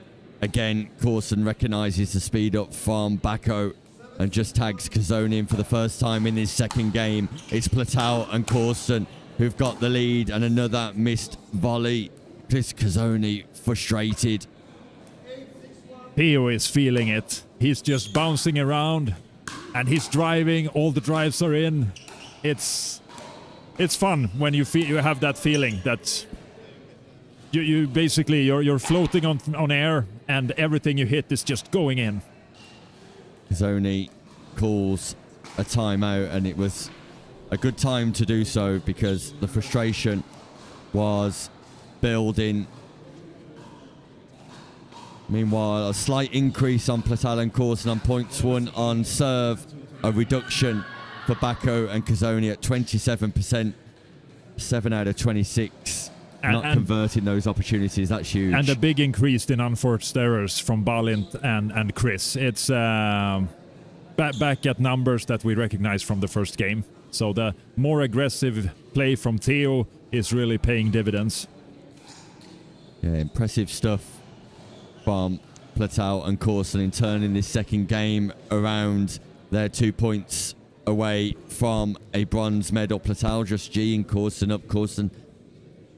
Again, Corston recognises the speed up from Bako and just tags Kazonei in for the first time in his second game. It's Platau and Corston who've got the lead, and another missed volley. Chris Kazonei frustrated. Theo is feeling it. He's just bouncing around and he's driving. All the drives are in. It's fun when you have that feeling that you basically you're floating on air and everything you hit is just going in. Kazonei calls a timeout, and it was a good time to do so because the frustration was building. Meanwhile, a slight increase on Patel and Corston on points won on serve. A reduction for Bako and Kazonei at 27%. 7 out of 26. Not converting those opportunities. That's huge. And a big increase in unforced errors from Balint and Chris. It's back at numbers that we recognize from the first game. So the more aggressive play from Theo is really paying dividends. Yeah, impressive stuff from Platau and Corston in turning this second game around. They're 2 points away from a bronze medal. Platau just G-ing Corston up. Corston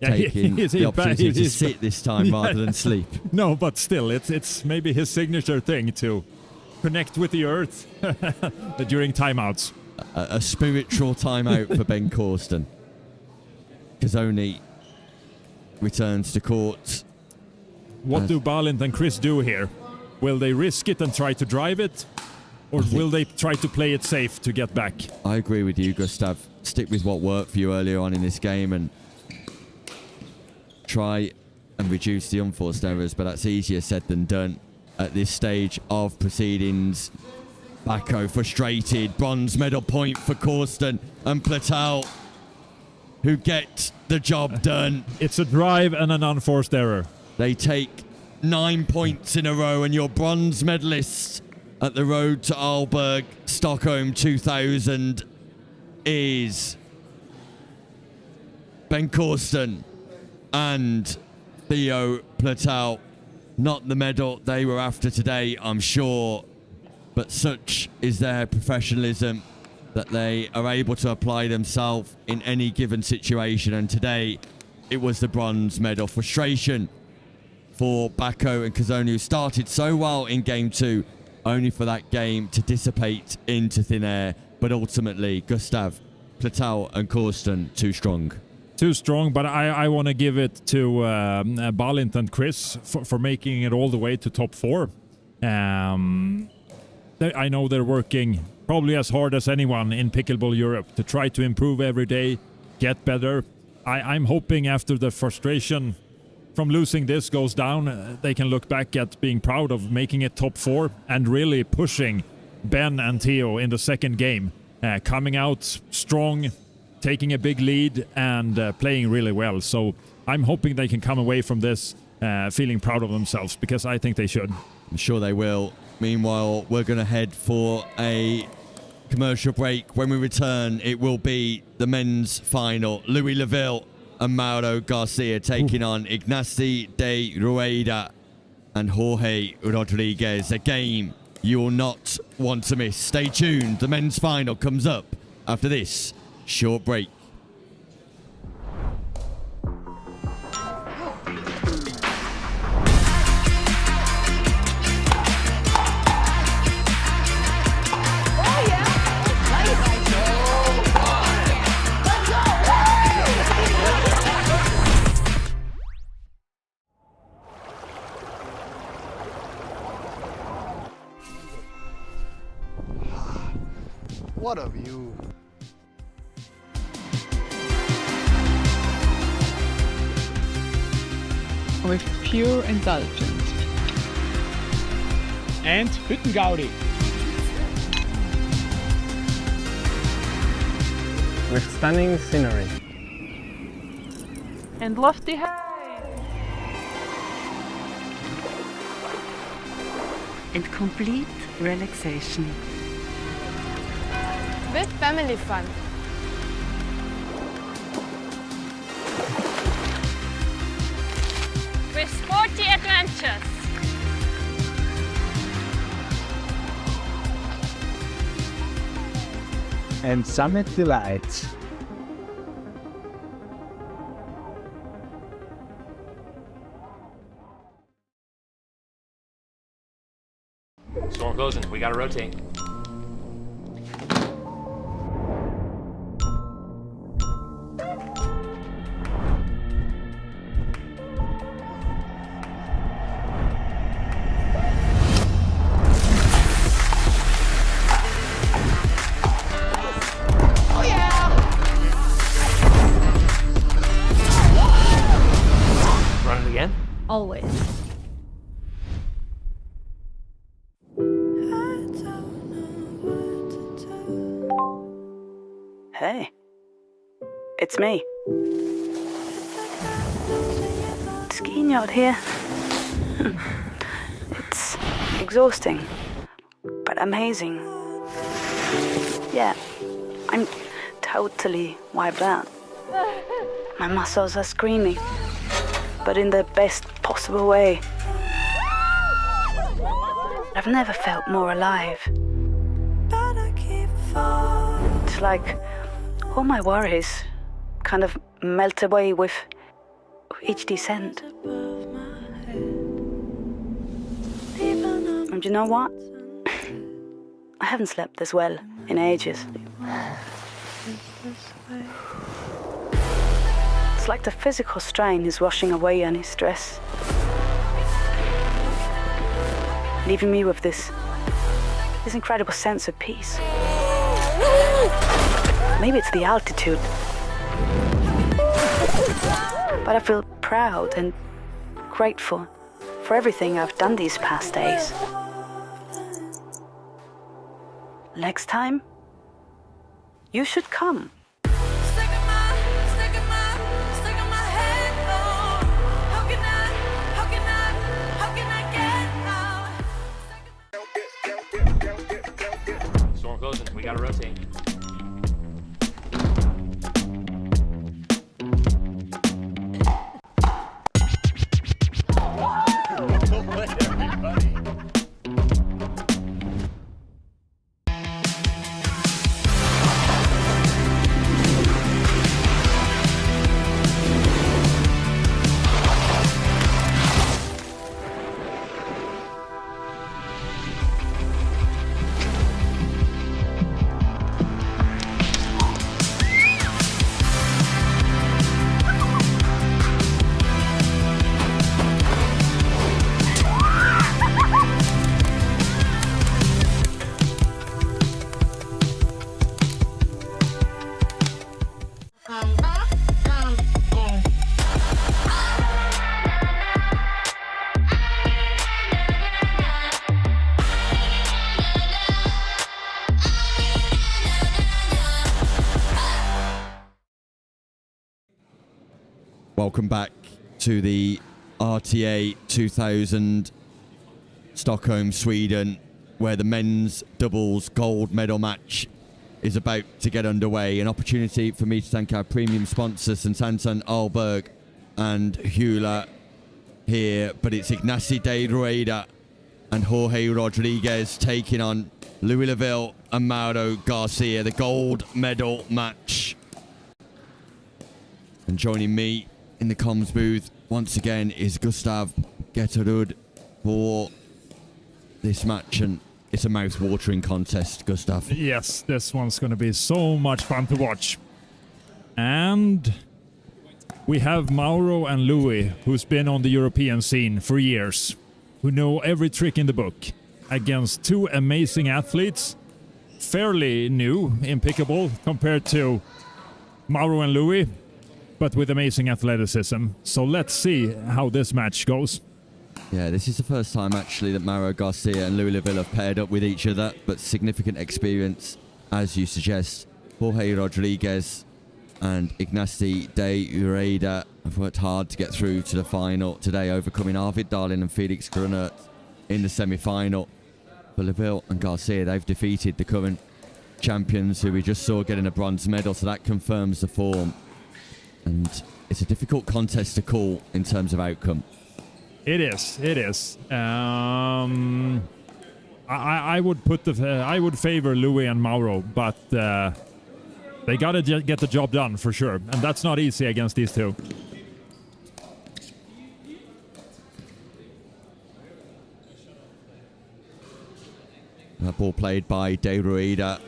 taking the opportunity to sit this time rather than sleep. No, but still, it's maybe his signature thing to connect with the earth during timeouts. A spiritual timeout for Ben Corston. Kazonei returns to court. What do Balint and Chris do here? Will they risk it and try to drive it? Or will they try to play it safe to get back? I agree with you, Gustav. Stick with what worked for you earlier on in this game and try and reduce the unforced errors, but that's easier said than done at this stage of proceedings. Bako frustrated. Bronze medal point for Corston and Platau, who get the job done. It's a drive and an unforced error. They take 9 points in a row, and your bronze medalists at the road to Arlberg, Stockholm 2000 is Ben Corston and Theo Platau. Not the medal they were after today, I'm sure, but such is their professionalism that they are able to apply themselves in any given situation, and today it was the bronze medal. Frustration for Bako and Kazonei, who started so well in game 2, only for that game to dissipate into thin air. But ultimately, Gustav, Platau and Corston, too strong. Too strong, but I want to give it to Balint and Chris for making it all the way to top 4. I know they're working probably as hard as anyone in Pickleball Europe to try to improve every day, get better. I'm hoping after the frustration from losing this goes down, they can look back at being proud of making it top 4 and really pushing Ben and Theo in the second game, coming out strong, taking a big lead and playing really well. So I'm hoping they can come away from this feeling proud of themselves, because I think they should. I'm sure they will. Meanwhile, we're going to head for a commercial break. When we return, it will be the men's final. Lavville and Mauro Garcia taking on Ignacy de Rueda and Jorge Rodriguez. A game you will not want to miss. Stay tuned. The men's final comes up after this short break. What a view. With pure indulgence. And Hüttengaudi. With stunning scenery. And lofty heights. And complete relaxation. With family fun. With sporty adventures. And summit delights. Storm closing. We gotta rotate. Run it again? Always. Hey, it's me. Skiing out here. It's exhausting, but amazing. Yeah, I'm totally wiped out. My muscles are screaming, but in the best possible way. I've never felt more alive. It's like all my worries kind of melt away with each descent. And you know what? I haven't slept this well in ages. It's like the physical strain is washing away any stress, leaving me with this incredible sense of peace. Maybe it's the altitude, but I feel proud and grateful for everything I've done these past days. Next time, you should come. Storm closing. We gotta rotate. Welcome back to the RTA2000 Stockholm, Sweden, where the men's doubles gold medal match is about to get underway. An opportunity for me to thank our premium sponsors, St. Anton, Arlberg and JOOLA here, but it's Ignacy de Rueda and Jorge Rodriguez taking on Lavville and Mauro Garcia, the gold medal match. And joining me in the comms booth once again is Gustav Getterud for this match, and it's a mouth-watering contest, Gustav. Yes, this one's going to be so much fun to watch. And we have Mauro and Louis, who's been on the European scene for years, who know every trick in the book, against two amazing athletes, fairly new in pickleball compared to Mauro and Louis, but with amazing athleticism. So let's see how this match goes. Yeah, this is the first time actually that Mauro Garcia and Louis Lavville have paired up with each other, but significant experience, as you suggest. Jorge Rodriguez and Ignacy de Ureda have worked hard to get through to the final today, overcoming Arvid Darlin and Felix Grunert in the semi-final. For Lavville and Garcia, they've defeated the current champions, who we just saw getting a bronze medal, so that confirms the form. And it's a difficult contest to call in terms of outcome. It is. I would put I would favor Louis and Mauro, but they gotta get the job done for sure, and that's not easy against these two. That ball played by De Rueda,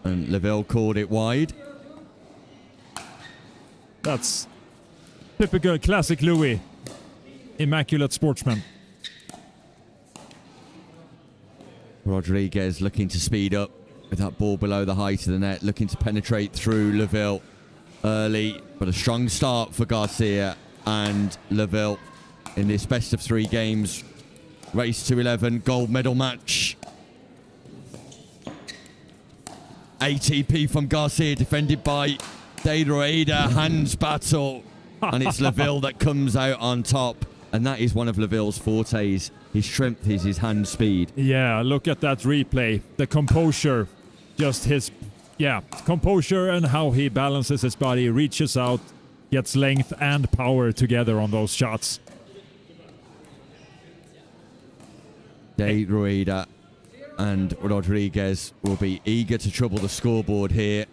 and Lavville called it wide. That's typical classic Louis. Immaculate sportsman. Rodriguez looking to speed up with that ball below the height of the net, looking to penetrate through Lavville early, but a strong start for Garcia and Lavville in this best of 3 games race to 11 gold medal match. ATP from Garcia, defended by De Rueda, hands battle, and it's Lavville that comes out on top, and that is one of Laville's fortes. His strength is his hand speed. Yeah, look at that replay. The composure, just his, composure and how he balances his body, reaches out, gets length and power together on those shots. De Rueda and Rodriguez will be eager to trouble the scoreboard here.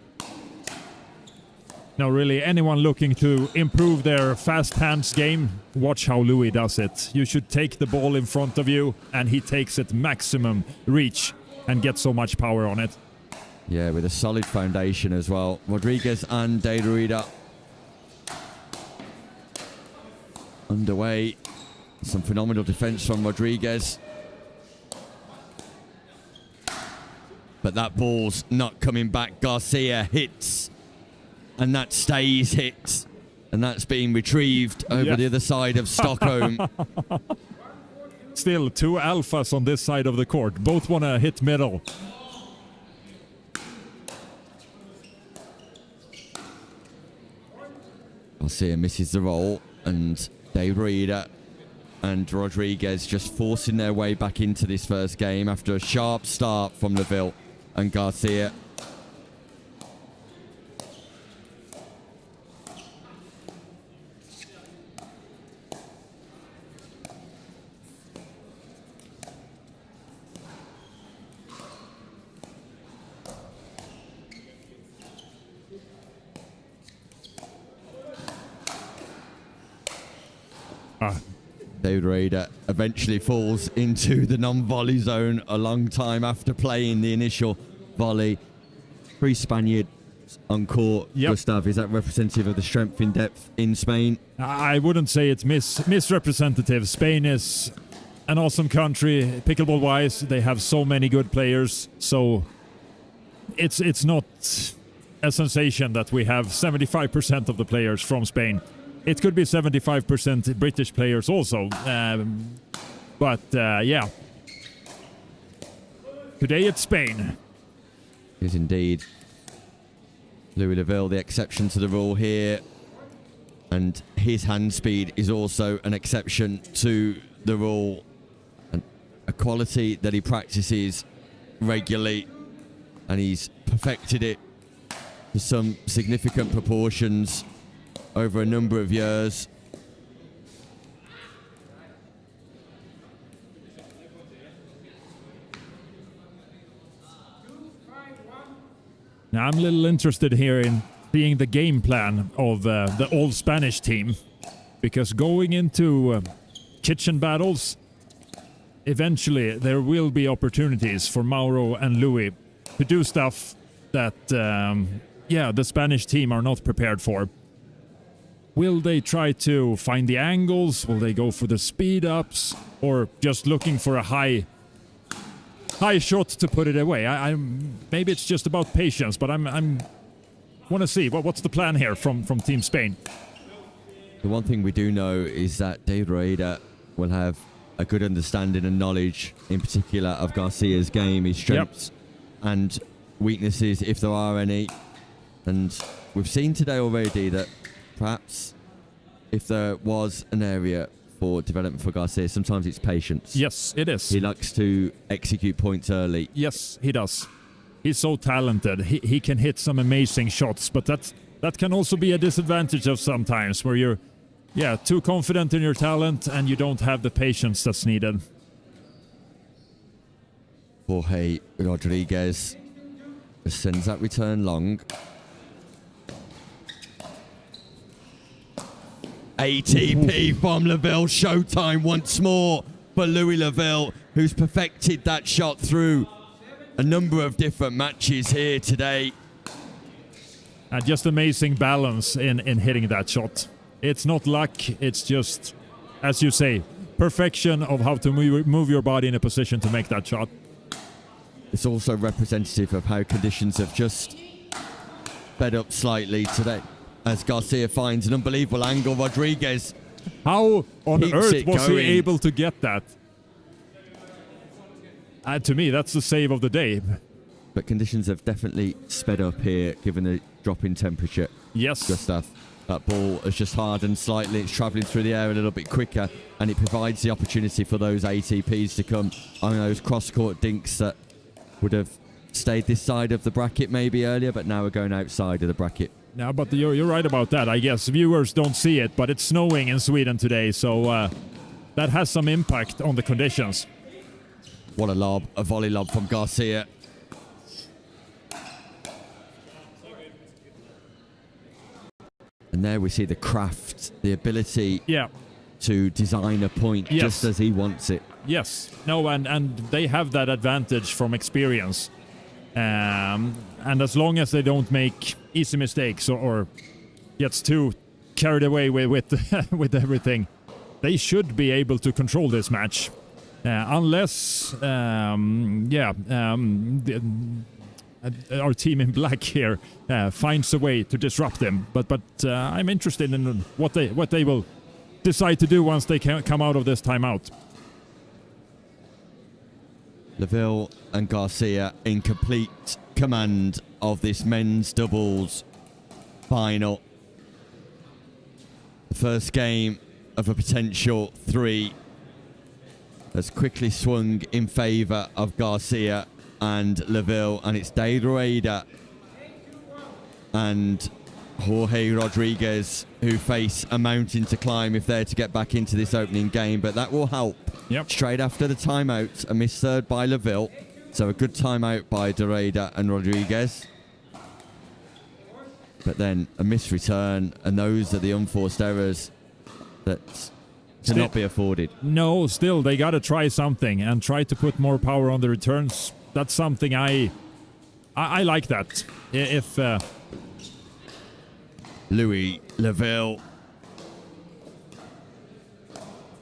Now, really, anyone looking to improve their fast hands game, watch how Louis does it. You should take the ball in front of you, and he takes it maximum reach and gets so much power on it. Yeah, with a solid foundation as well. Rodriguez and De Rueda underway. Some phenomenal defense from Rodriguez. But that ball's not coming back. Garcia hits, and that stays hit, and that's being retrieved over the other side of Stockholm. Still, 2 alphas on this side of the court. Both want to hit middle. Garcia misses the roll, and De Rueda and Rodriguez just forcing their way back into this first game after a sharp start from Lavville and Garcia. David Rueda eventually falls into the non-volley zone a long time after playing the initial volley. 3 Spaniards on court. Gustav, is that representative of the strength in depth in Spain? I wouldn't say it's misrepresentative. Spain is an awesome country, pickleball-wise. They have so many good players, so it's not a sensation that we have 75% of the players from Spain. It could be 75% British players also. But yeah. Today it's Spain. It is indeed. Louis Lavville, the exception to the rule here. And his hand speed is also an exception to the rule. And a quality that he practices regularly. And he's perfected it to some significant proportions over a number of years. Now, I'm a little interested here in seeing the game plan of the all-Spanish team, because going into kitchen battles, eventually there will be opportunities for Mauro and Louis to do stuff that, the Spanish team are not prepared for. Will they try to find the angles? Will they go for the speed-ups? Or just looking for a high shot to put it away? Maybe it's just about patience, but I'm want to see what's the plan here from Team Spain. The one thing we do know is that De Rueda will have a good understanding and knowledge, in particular, of Garcia's game, his strengths and weaknesses, if there are any. And we've seen today already that perhaps if there was an area for development for Garcia, sometimes it's patience. Yes, it is. He likes to execute points early. Yes, he does. He's so talented. He can hit some amazing shots, but that can also be a disadvantage of sometimes, where you're too confident in your talent and you don't have the patience that's needed. Jorge Rodriguez sends that return long. ATP from Lavville. Showtime once more for Louis Lavville, who's perfected that shot through a number of different matches here today. And just amazing balance in hitting that shot. It's not luck, it's just, as you say, perfection of how to move your body in a position to make that shot. It's also representative of how conditions have just sped up slightly today, as Garcia finds an unbelievable angle. Rodriguez, how on earth was he able to get that? To me, that's the save of the day. But conditions have definitely sped up here, given the drop in temperature. Yes. Gustav, that ball has just hardened slightly. It's travelling through the air a little bit quicker, and it provides the opportunity for those ATPs to come on those cross-court dinks that would have stayed this side of the bracket maybe earlier, but now we're going outside of the bracket. No, but you're right about that. I guess viewers don't see it, but it's snowing in Sweden today, so that has some impact on the conditions. What a lob, a volley lob from Garcia. And there we see the craft, the ability to design a point just as he wants it. Yes. No, and they have that advantage from experience. And as long as they don't make easy mistakes or gets too carried away with everything, they should be able to control this match. Unless, our team in black here finds a way to disrupt them. But I'm interested in what they will decide to do once they come out of this timeout. Lavville and Garcia in complete command of this men's doubles final. The first game of a potential 3 has quickly swung in favour of Garcia and Lavville, and it's De Rueda and Jorge Rodriguez who face a mountain to climb if they're to get back into this opening game, but that will help. Straight after the timeout, a missed third by Lavville, so a good timeout by De Rueda and Rodriguez, but then a missed return, and those are the unforced errors that cannot be afforded. No, still they gotta try something and try to put more power on the returns. That's something I like that. If Louis Lavville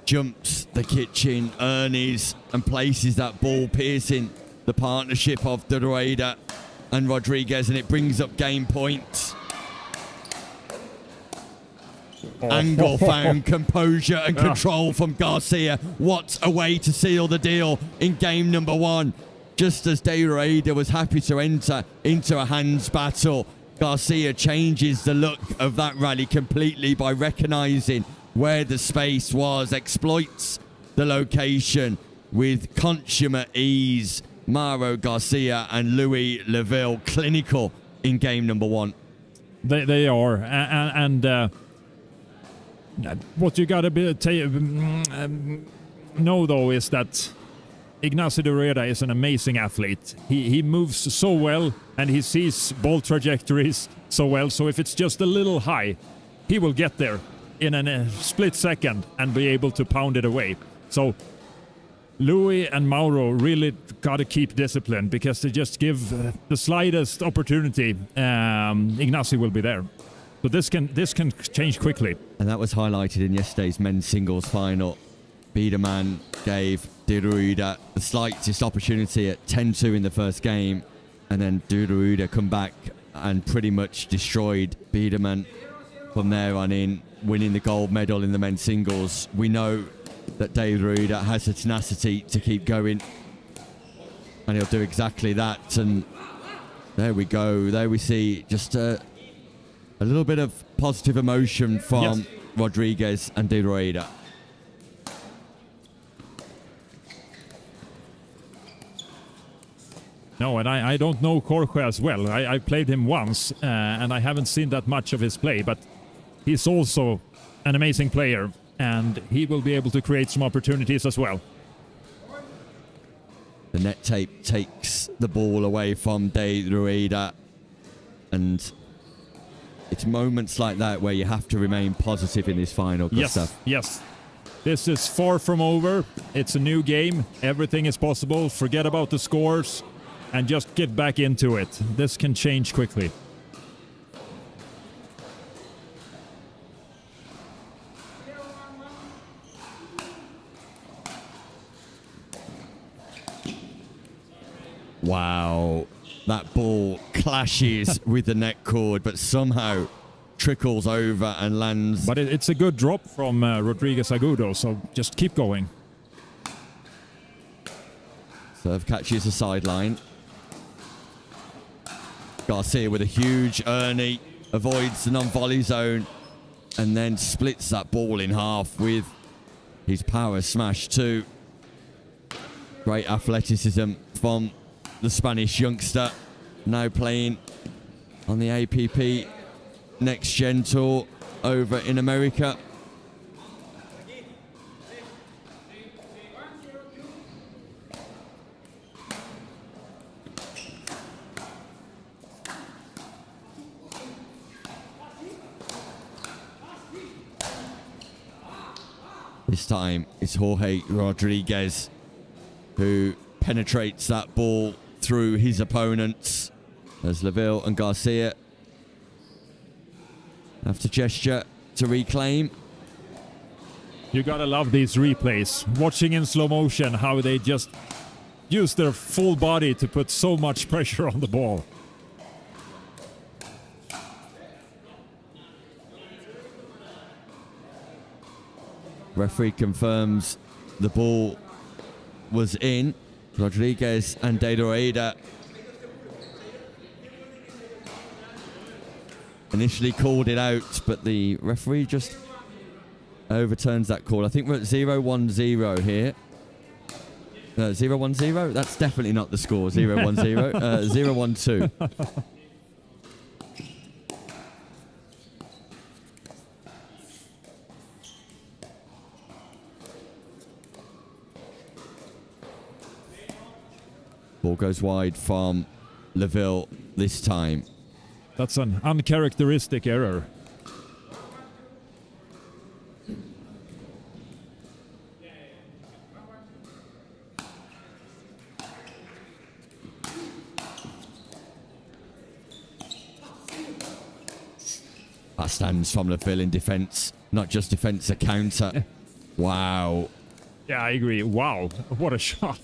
jumps the kitchen, Ernie's, and places that ball piercing the partnership of De Rueda and Rodriguez, and it brings up game points. Angle found, composure and control from Garcia. What a way to seal the deal in game number 1. Just as De Rueda was happy to enter into a hands battle, Garcia changes the look of that rally completely by recognizing where the space was, exploits the location with consummate ease. Mauro Garcia and Louis Lavville clinical in game number 1. They are, and what you gotta know though is that Ignacio De Rueda is an amazing athlete. He moves so well and he sees ball trajectories so well. So if it's just a little high, he will get there in a split second and be able to pound it away. So Louis and Mauro really got to keep discipline, because they just give the slightest opportunity, Ignacy will be there. So this can change quickly. And that was highlighted in yesterday's men's singles final. Biederman gave De Ruida the slightest opportunity at 10-2 in the first game, and then De Ruida come back and pretty much destroyed Biederman from there on in, winning the gold medal in the men's singles. We know that De Ruida has the tenacity to keep going, and he'll do exactly that. And there we go. There we see just a little bit of positive emotion from Rodriguez and De Ruida. No, and I don't know Jorge as well. I played him once, and I haven't seen that much of his play, but he's also an amazing player, and he will be able to create some opportunities as well. The net tape takes the ball away from De Ruida, and it's moments like that where you have to remain positive in this final, Gustav. Yes. This is far from over. It's a new game. Everything is possible. Forget about the scores and just get back into it. This can change quickly. Wow, that ball clashes with the net cord, but somehow trickles over and lands. But it's a good drop from Rodriguez Agudo, so just keep going. Serve catches the sideline. Garcia with a huge Ernie, avoids the non-volley zone, and then splits that ball in half with his power smash too. Great athleticism from the Spanish youngster, now playing on the APP Next Gen Tour over in America. This time it's Jorge Rodriguez who penetrates that ball through his opponents, as Lavville and Garcia have to gesture to reclaim. You gotta love these replays. Watching in slow motion how they just use their full body to put so much pressure on the ball. Referee confirms the ball was in. Rodriguez and De Ruida initially called it out, but the referee just overturns that call. I think we're at 0-1-0 here. 0-1-0? That's definitely not the score. 0-1-0. 0-1-2. Ball goes wide from Lavville this time. That's an uncharacteristic error. That stands from Lavville in defence, not just defence, a counter. Wow. Yeah, I agree. Wow, what a shot.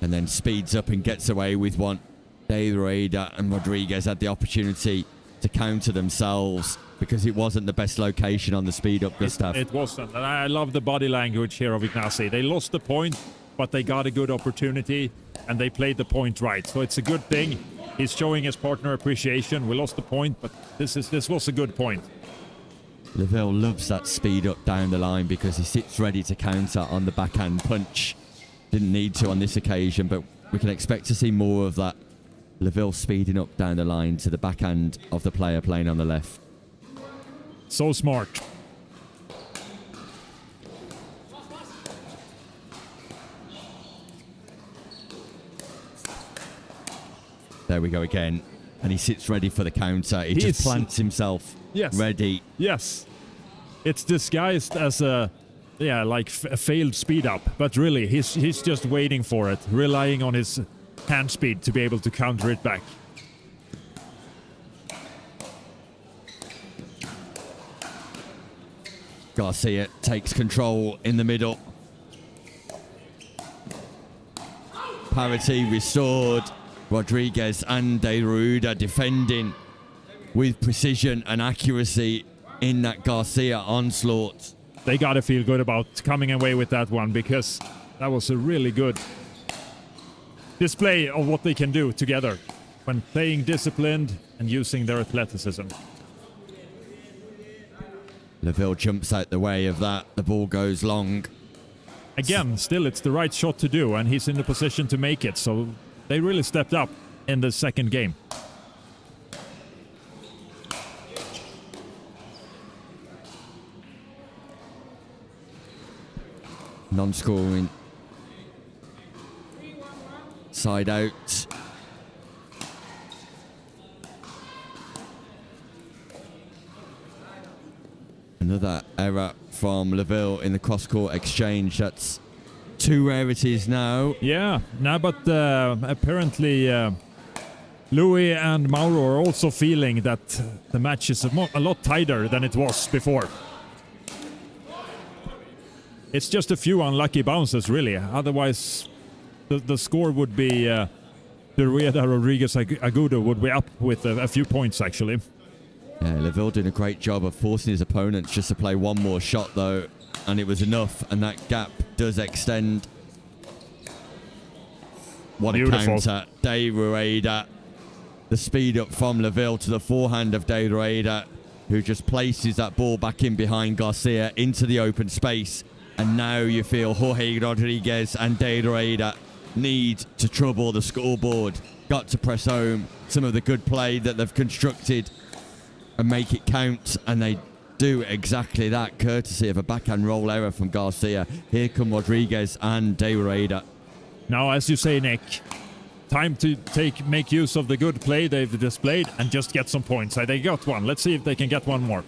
And then speeds up and gets away with one. De Ruida and Rodriguez had the opportunity to counter themselves because it wasn't the best location on the speed up, Gustav. It wasn't. And I love the body language here of Ignacy. They lost the point, but they got a good opportunity and they played the point right. So it's a good thing. He's showing his partner appreciation. We lost the point, but this was a good point. Lavville loves that speed up down the line because he sits ready to counter on the backhand punch. Didn't need to on this occasion, but we can expect to see more of that. Lavville speeding up down the line to the backhand of the player playing on the left. So smart. There we go again. And he sits ready for the counter. He just plants himself ready. Yes. It's disguised as a, like a failed speed up. But really, he's just waiting for it, relying on his hand speed to be able to counter it back. Garcia takes control in the middle. Parity restored. Rodriguez and De Ruda defending with precision and accuracy in that Garcia onslaught. They gotta feel good about coming away with that one, because that was a really good display of what they can do together when playing disciplined and using their athleticism. Lavville jumps out the way of that. The ball goes long. Again, still it's the right shot to do, and he's in the position to make it, so they really stepped up in the second game. Non-scoring. Side out. Another error from Lavville in the cross-court exchange. That's 2 rarities now. Yeah, now but apparently Louis and Mauro are also feeling that the match is a lot tighter than it was before. It's just a few unlucky bounces, really. Otherwise, the score would be the Rueda Rodriguez Agudo would be up with a few points, actually. Yeah, Lavville doing a great job of forcing his opponents just to play one more shot, though, and it was enough, and that gap does extend. What Beautiful. A counter. De Rueda. The speed up from Lavville to the forehand of De Rueda, who just places that ball back in behind Garcia into the open space. And now you feel Jorge Rodriguez and De Rueda need to trouble the scoreboard. Got to press home some of the good play that they've constructed and make it count, and they do exactly that, courtesy of a backhand roll error from Garcia. Here come Rodriguez and De Rueda. Now, as you say, Nick, time to make use of the good play they've displayed and just get some points. They got one. Let's see if they can get one more.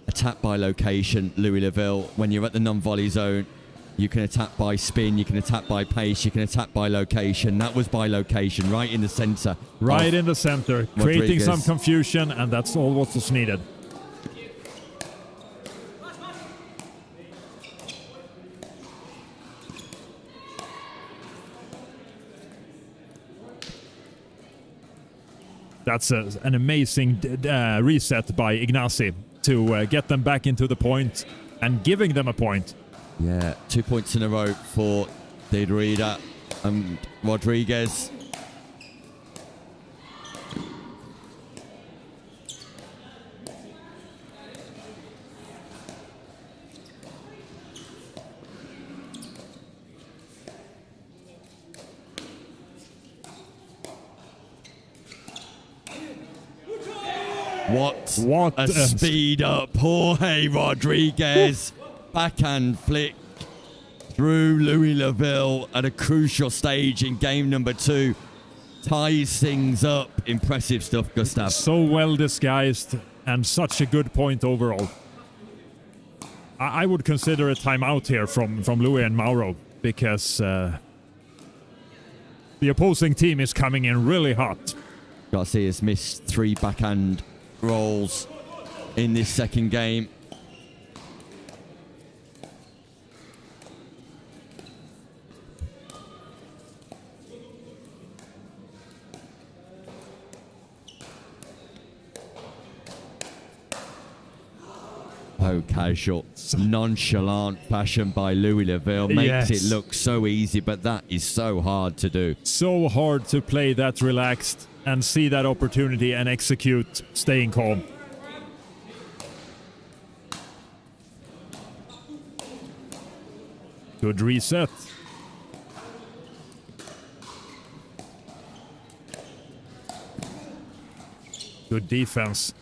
Attack by location, Louis Lavville. When you're at the non-volley zone, you can attack by spin, you can attack by pace, you can attack by location. That was by location, right in the center. Right in the center, creating some confusion, and that's all what was needed. That's an amazing reset by Ignacy to get them back into the point and giving them a point. Yeah, 2 points in a row for De Rueda and Rodriguez. What a speed up. Jorge Rodriguez. Backhand flick through Louis Lavville at a crucial stage in game number 2. Ties things up. Impressive stuff, Gustav. So well disguised and such a good point overall. I would consider a timeout here from Louis and Mauro, because the opposing team is coming in really hot. Garcia's missed 3 backhand rolls in this second game. Oh, casual, nonchalant fashion by Louis Lavville makes it look so easy, but that is so hard to do. So hard to play that relaxed and see that opportunity and execute, staying calm. Good reset. Good defense.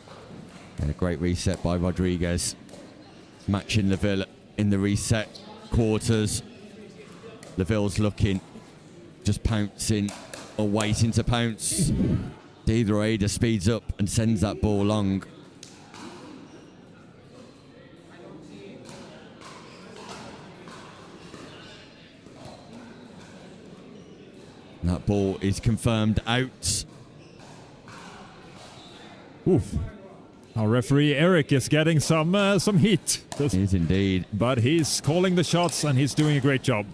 And a great reset by Rodriguez. Matching Lavville in the reset. quarters. Lavville's looking, just pouncing or waiting to pounce. Deidre speeds up and sends that ball long. That ball is confirmed out. Oof. Our referee Eric is getting some heat. He is indeed. But he's calling the shots and he's doing a great job.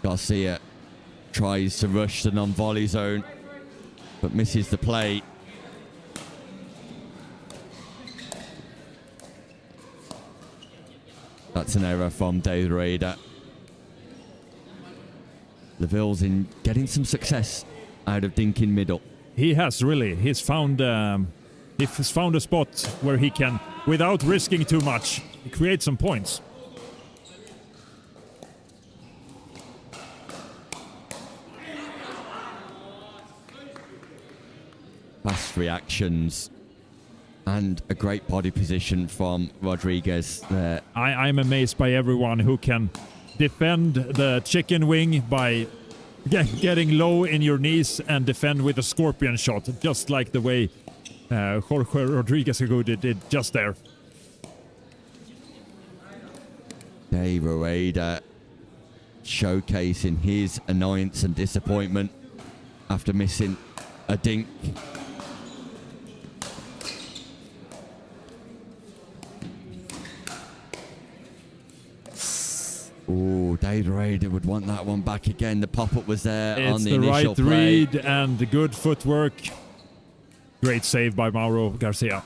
Garcia tries to rush the non-volley zone, but misses the play. That's an error from Deidre. Lavville's in getting some success out of dinking middle. He has really. He's found a spot where he can, without risking too much, create some points. Fast reactions and a great body position from Rodriguez there. I'm amazed by everyone who can defend the chicken wing by getting low in your knees and defend with a scorpion shot, just like the way Jorge Rodriguez did just there. Dave Areda showcasing his annoyance and disappointment after missing a dink. Oh, Dave Areda would want that one back again. The pop-up was there on the initial play. It's the right read and good footwork. Great save by Mauro Garcia.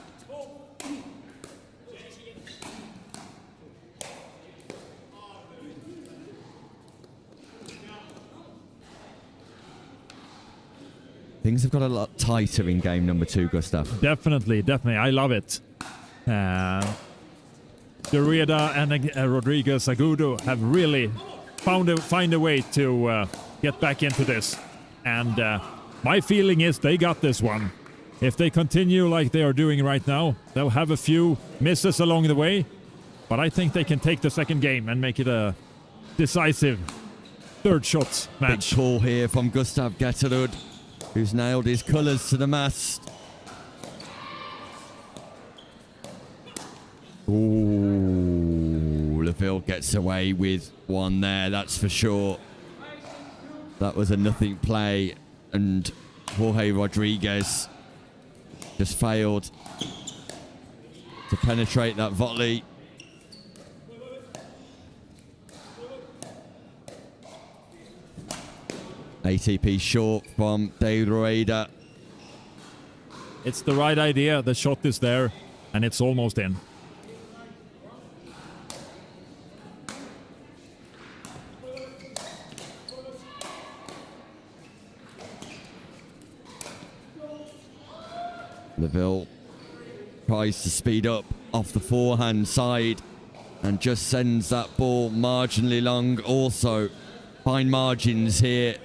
Things have got a lot tighter in game number 2, Gustav. Definitely. I love it. Derrida and Rodriguez Agudo have really find a way to get back into this. And my feeling is they got this one. If they continue like they are doing right now, they'll have a few misses along the way. But I think they can take the second game and make it a decisive third shot match. Big call here from Gustav Getterud, who's nailed his colours to the mast. Ooh, Lavville gets away with one there, that's for sure. That was a nothing play, and Jorge Rodriguez just failed to penetrate that volley. ATP short from Dave Rueda. It's the right idea, the shot is there, and it's almost in. Lavville tries to speed up off the forehand side and just sends that ball marginally long. Also, fine margins here.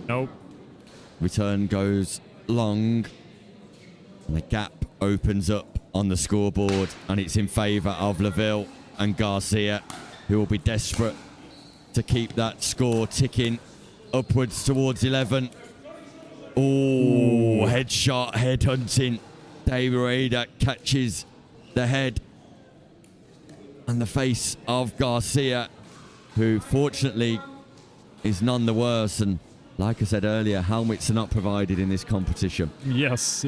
Nope. Return goes long. And the gap opens up on the scoreboard, and it's in favour of Lavville and Garcia, who will be desperate to keep that score ticking upwards towards 11. Oh, headshot, head hunting. Dave Rueda catches the head and the face of Garcia, who fortunately is none the worse. And like I said earlier, helmets are not provided in this competition. Yes.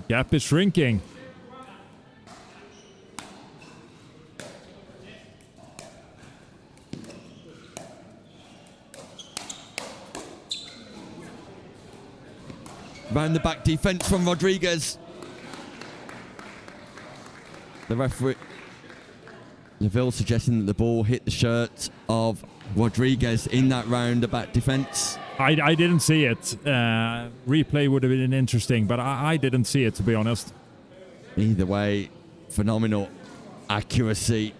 Gap is shrinking. Round the back defense from Rodriguez. The referee Lavville suggesting that the ball hit the shirt of Rodriguez in that roundabout defense. I didn't see it. Replay would have been interesting, but I didn't see it, to be honest. Either way, phenomenal accuracy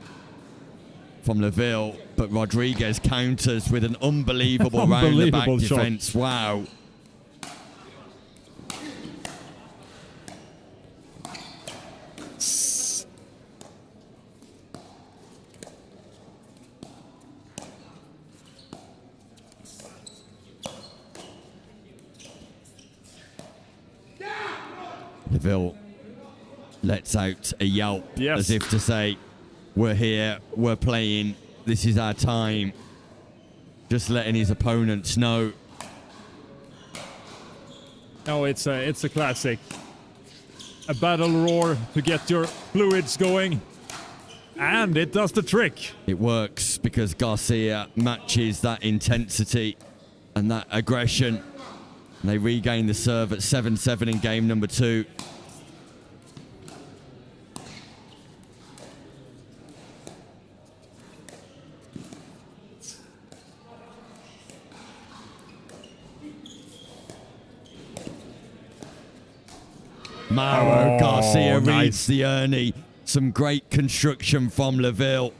from Lavville, but Rodriguez counters with an unbelievable round-the-back defense. Wow. Lavville lets out a yelp, as if to say, we're here, we're playing, this is our time. Just letting his opponents know. No, it's a classic. A battle roar to get your fluids going. And it does the trick. It works because Garcia matches that intensity and that aggression. And they regain the serve at 7-7 in game number 2. Garcia reads the Ernie. Some great construction from Lavville,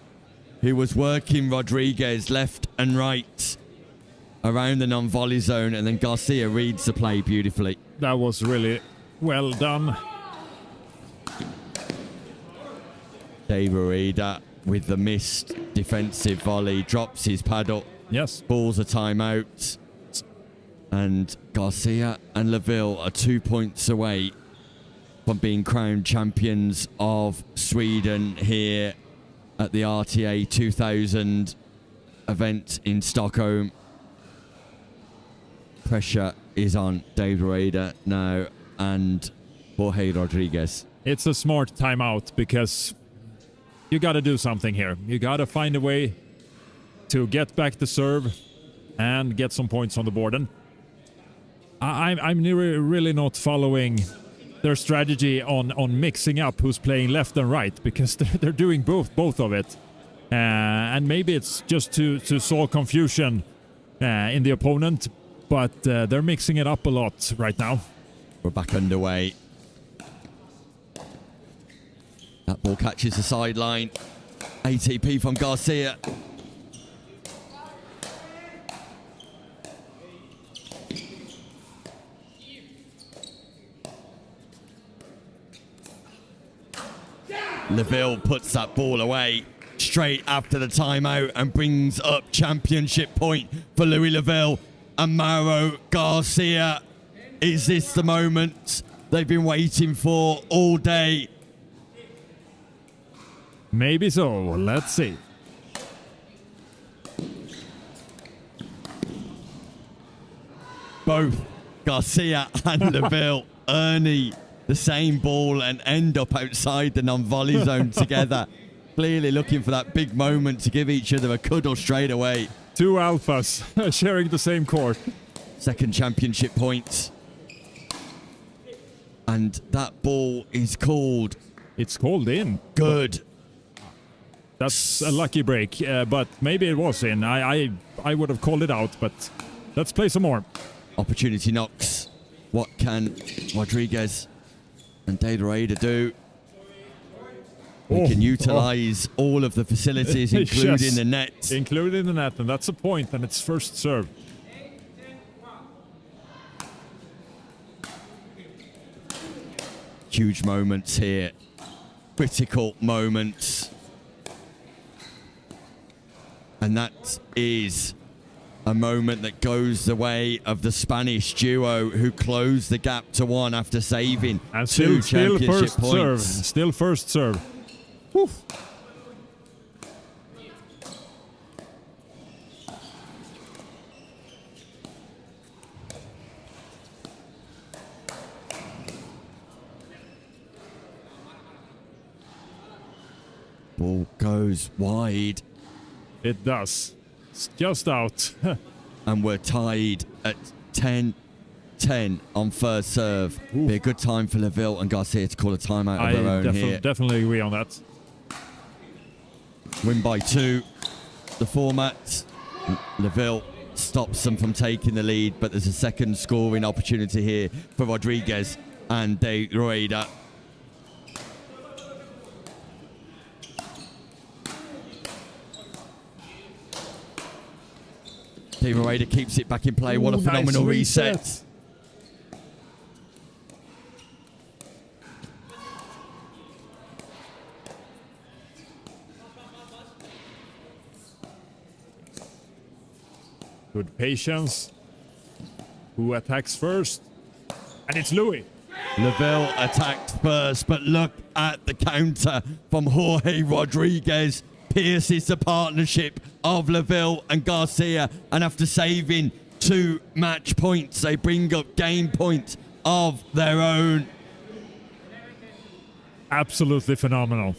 who was working Rodriguez left and right around the non-volley zone, and then Garcia reads the play beautifully. That was really well done. Dave Arida with the missed defensive volley, drops his paddle. Yes. Balls a timeout. And Garcia and Lavville are 2 points away from being crowned champions of Sweden here at the RTA 2000 event in Stockholm. Pressure is on Dave Arida now and Jorge Rodriguez. It's a smart timeout because you got to do something here. You got to find a way to get back the serve and get some points on the board. And I'm really not following their strategy on mixing up who's playing left and right, because they're doing both of it. And maybe it's just to solve confusion in the opponent, but they're mixing it up a lot right now. We're back underway. That ball catches the sideline. ATP from Garcia. Lavville puts that ball away straight after the timeout and brings up championship point for Louis Lavville and Mauro Garcia. Is this the moment they've been waiting for all day? Maybe so. Let's see. Both Garcia and Lavville, Ernie, the same ball and end up outside the non-volley zone together. Clearly looking for that big moment to give each other a cuddle straight away. Two alphas sharing the same court. Second championship point. And that ball is called. It's called in. Good. That's a lucky break, but maybe it was in. I would have called it out, but let's play some more. Opportunity knocks. What can Rodriguez and Dave Arida do? We can utilize all of the facilities, including yes, the net. Including the net, and that's a point, and it's first serve. Huge moments here. Critical moments. And that is a moment that goes the way of the Spanish duo who closed the gap to 1 after saving and two championship first points. Serve. Still first serve. Whew. Ball goes wide. It does. It's just out. And we're tied at 10-10 on first serve. Ooh. Be a good time for Lavville and Garcia to call a timeout of their own here. Definitely agree on that. win by 2. The format, Lavville stops them from taking the lead, but there's a second scoring opportunity here for Rodriguez and De Rueda. De Rueda keeps it back in play. What a phenomenal reset. Good patience. Who attacks first? And it's Louis. Lavville attacked first, but look at the counter from Jorge Rodriguez. Pierces the partnership of Lavville and Garcia, and after saving 2 match points, they bring up game point of their own. Absolutely phenomenal.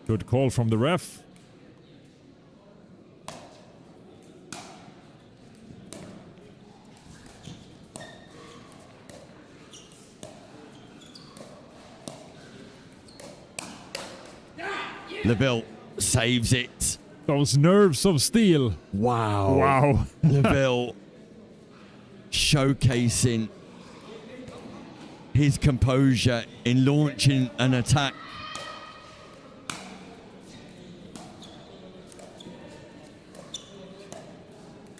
Good call from the ref. Lavville saves it. Those nerves of steel. Wow. Wow. Lavville showcasing his composure in launching an attack.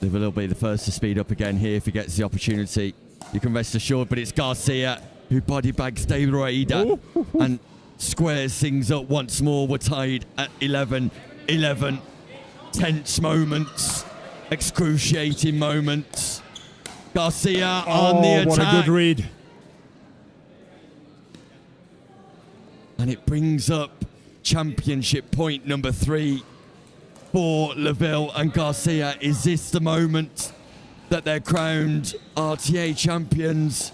Lavville will be the first to speed up again here if he gets the opportunity. You can rest assured, but it's Garcia who body bags De Rueda and squares things up once more. We're tied at 11. Tense moments, excruciating moments. Garcia on the attack. What a good read. And it brings up championship point number 3 for Lavville and Garcia. Is this the moment that they're crowned RTA champions?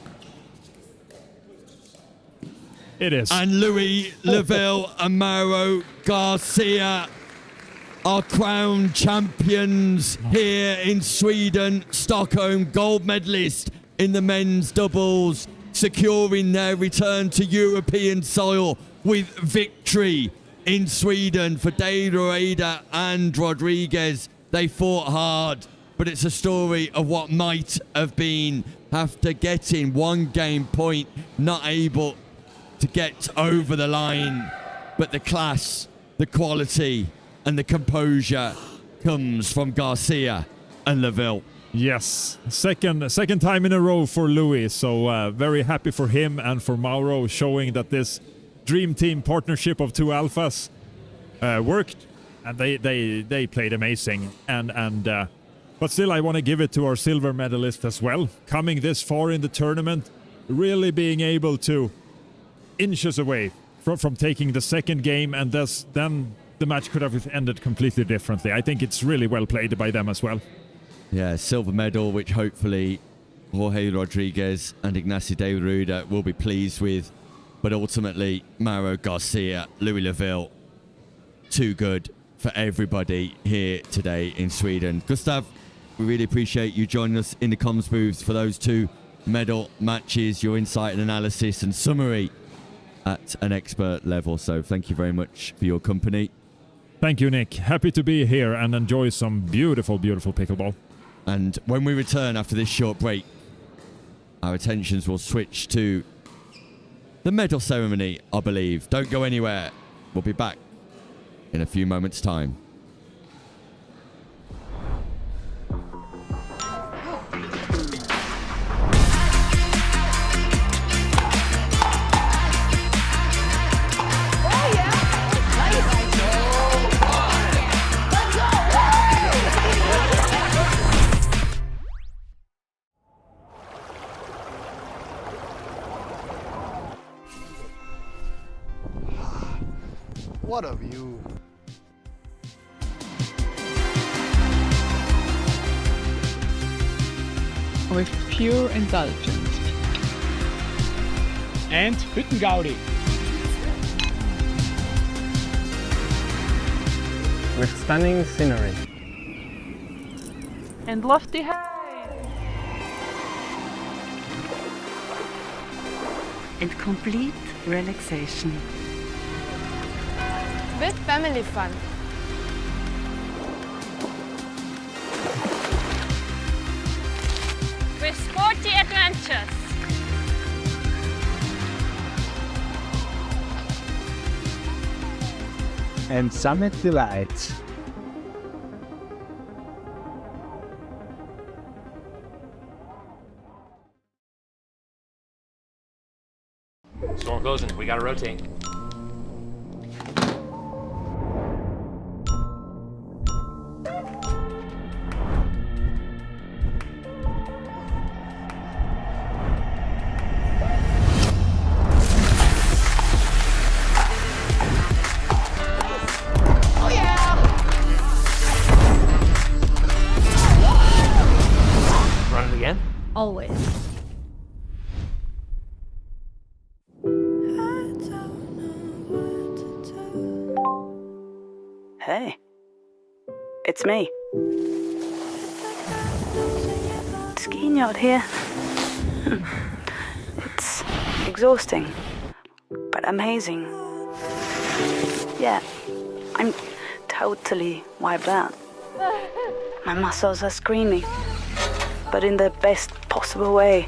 It is. And Louis Lavville and Mauro Garcia are crowned champions here in Sweden. Stockholm, gold medalist in the men's doubles, securing their return to European soil with victory in Sweden for De Rueda and Rodriguez. They fought hard, but it's a story of what might have been after getting 1 game point, not able to get over the line. But the class, the quality, and the composure comes from Garcia and Lavville. Yes, second time in a row for Louis, so very happy for him and for Mauro, showing that this dream team partnership of 2 alphas worked, and they played amazing. But still, I want to give it to our silver medalist as well, coming this far in the tournament, really being able to inches away from taking the second game, and then the match could have ended completely differently. I think it's really well played by them as well. Yeah, silver medal, which hopefully Jorge Rodriguez and Ignacio De Rueda will be pleased with. But ultimately, Mauro Garcia, Louis Lavville, too good for everybody here today in Sweden. Gustav, we really appreciate you joining us in the comms booth for those 2 medal matches, your insight and analysis and summary at an expert level. So thank you very much for your company. Thank you, Nick. Happy to be here and enjoy some beautiful, beautiful pickleball. And when we return after this short break, our attentions will switch to the medal ceremony, I believe. Don't go anywhere. We'll be back in a few moments' time. What a view. With pure indulgence. And Hüttengaudi. With stunning scenery. And lofty heights. And complete relaxation. With family fun. With sporty adventures. And summit delights. Storm closing. We gotta rotate. Run it again? Always. Hey, it's me. Skiing out here. It's exhausting, but amazing. Yeah, I'm totally wiped out. My muscles are screaming, but in the best possible way.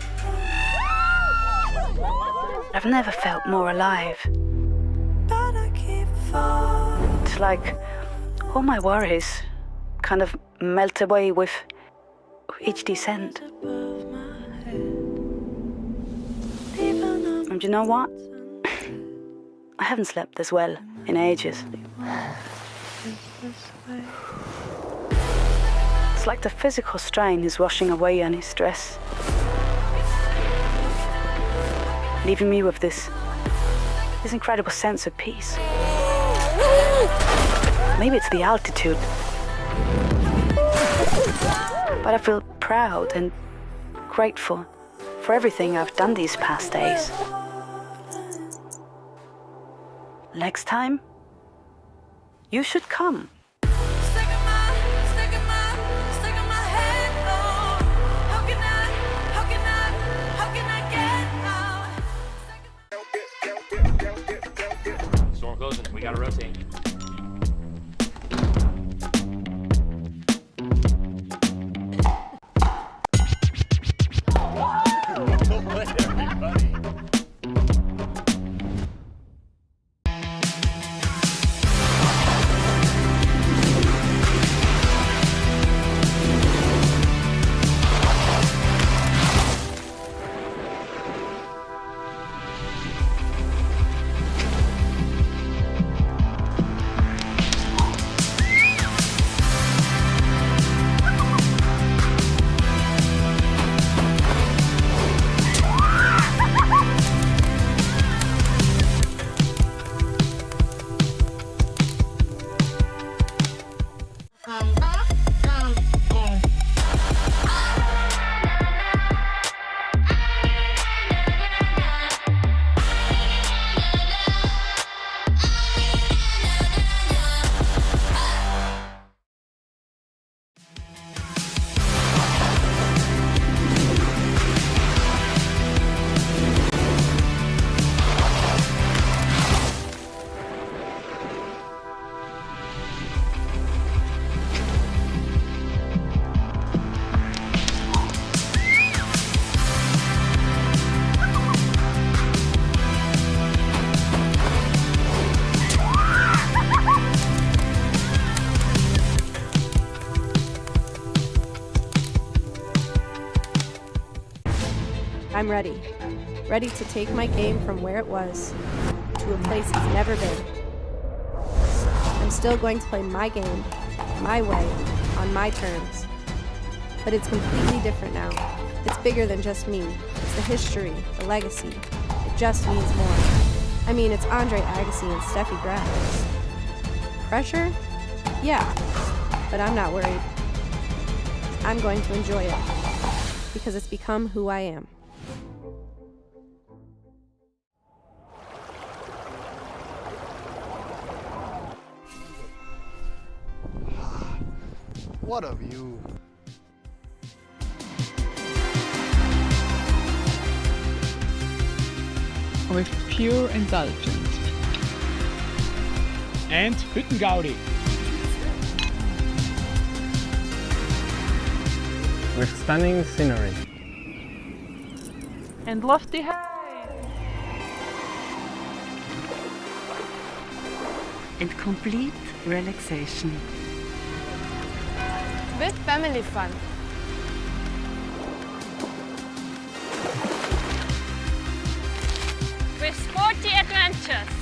I've never felt more alive. It's like all my worries kind of melt away with each descent. And you know what? I haven't slept this well in ages. It's like the physical strain is washing away any stress, leaving me with this incredible sense of peace. Maybe it's the altitude, but I feel proud and grateful for everything I've done these past days. Next time, you should come. Storm closing. We gotta rotate. I'm ready. Ready to take my game from where it was to a place it's never been. I'm still going to play my game, my way, on my terms. But it's completely different now. It's bigger than just me. It's the history, the legacy. It just means more. I mean, it's Andre Agassi and Steffi Graf. Pressure? Yeah, but I'm not worried. I'm going to enjoy it because it's become who I am. What a view. With pure indulgence. and Hüttengaudi. With stunning scenery. And lofty heights. And complete relaxation. With family fun. With sporty adventures.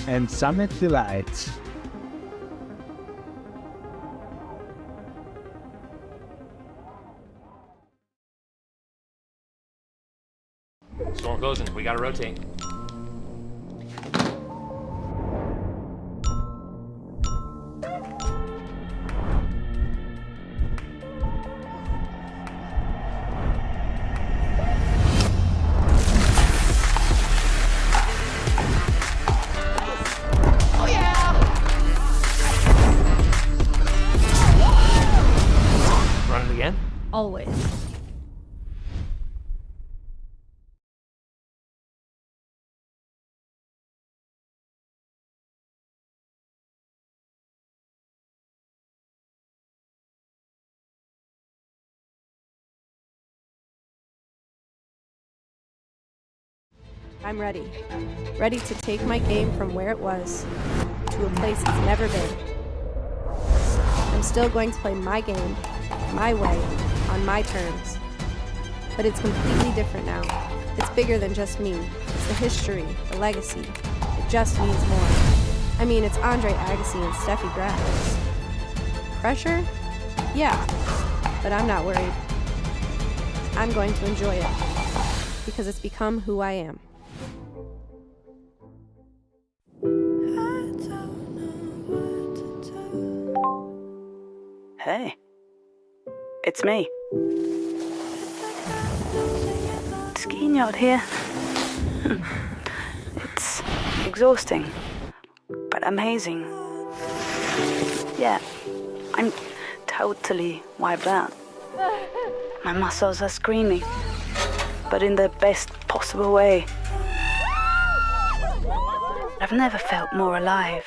And summit delights. Storm closing. We gotta rotate. Run it again? Always. I'm ready. Ready to take my game from where it was to a place it's never been. I'm still going to play my game, my way, on my terms. But it's completely different now. It's bigger than just me. It's the history, the legacy. It just means more. I mean, it's Andre Agassi and Steffi Graf. Pressure? Yeah, but I'm not worried. I'm going to enjoy it because it's become who I am. Hey, it's me. Skiing out here. It's exhausting, but amazing. Yeah, I'm totally wiped out. My muscles are screaming, but in the best possible way. I've never felt more alive.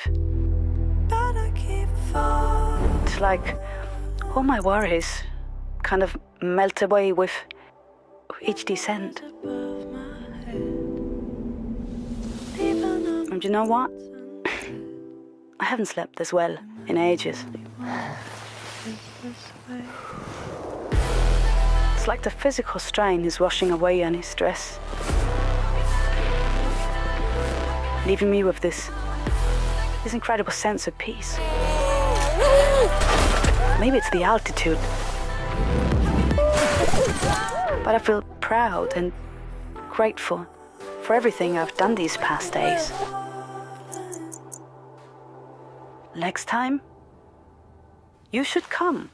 It's like all my worries kind of melt away with each descent. And you know what? I haven't slept as well in ages. It's like the physical strain is washing away any stress, leaving me with this incredible sense of peace. Maybe it's the altitude, but I feel proud and grateful for everything I've done these past days. Next time, you should come.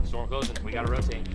Storm closing. We gotta rotate.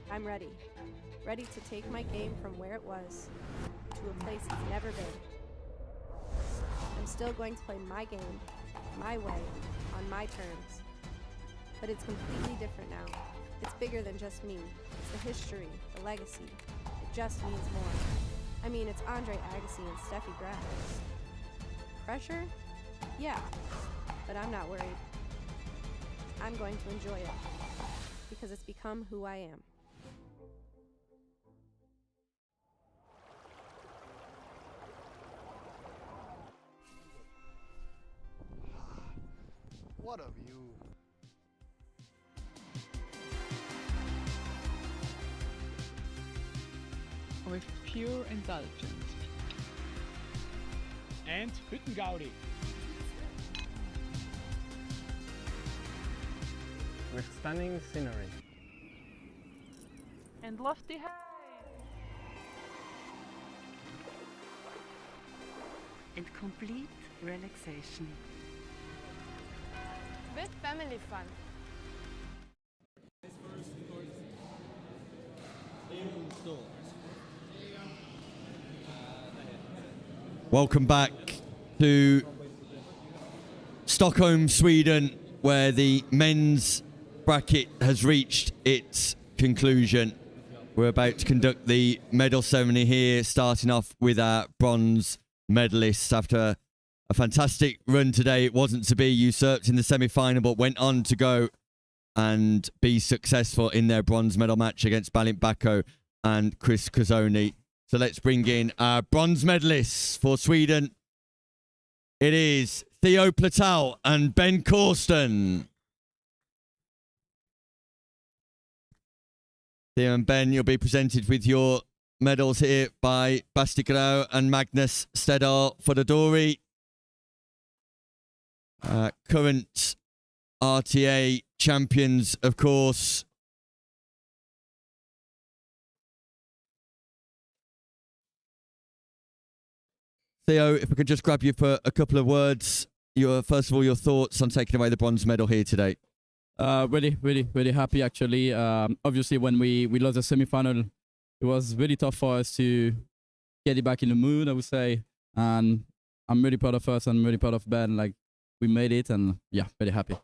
I'm ready. Ready to take my game from where it was to a place it's never been. I'm still going to play my game, my way, on my terms. But it's completely different now. It's bigger than just me. It's the history, the legacy. It just means more. I mean, it's Andre Agassi and Steffi Graf. Pressure? Yeah, but I'm not worried. I'm going to enjoy it because it's become who I am. What a view. With pure indulgence. And Hüttengaudi. With stunning scenery. And lofty heights. And complete relaxation. With family fun. Welcome back to Stockholm, Sweden, where the men's bracket has reached its conclusion. We're about to conduct the medal ceremony here, starting off with our bronze medalists. After a fantastic run today, it wasn't to be, usurped in the semi-final, but went on to go and be successful in their bronze medal match against Bako and Kazonei. So let's bring in our bronze medalists for Sweden. It is Platau and Corston. Theo and Ben, you'll be presented with your medals here by Bastikaro and Magnus Stedal for the Dory. Current RTA champions, of course. Theo, if I could just grab you for a couple of words. First of all, your thoughts on taking away the bronze medal here today. Really happy actually. Obviously, when we lost the semi-final, it was really tough for us to get it back in the mood, I would say. And I'm really proud of us and really proud of Ben. Like, we made it, and yeah, very happy.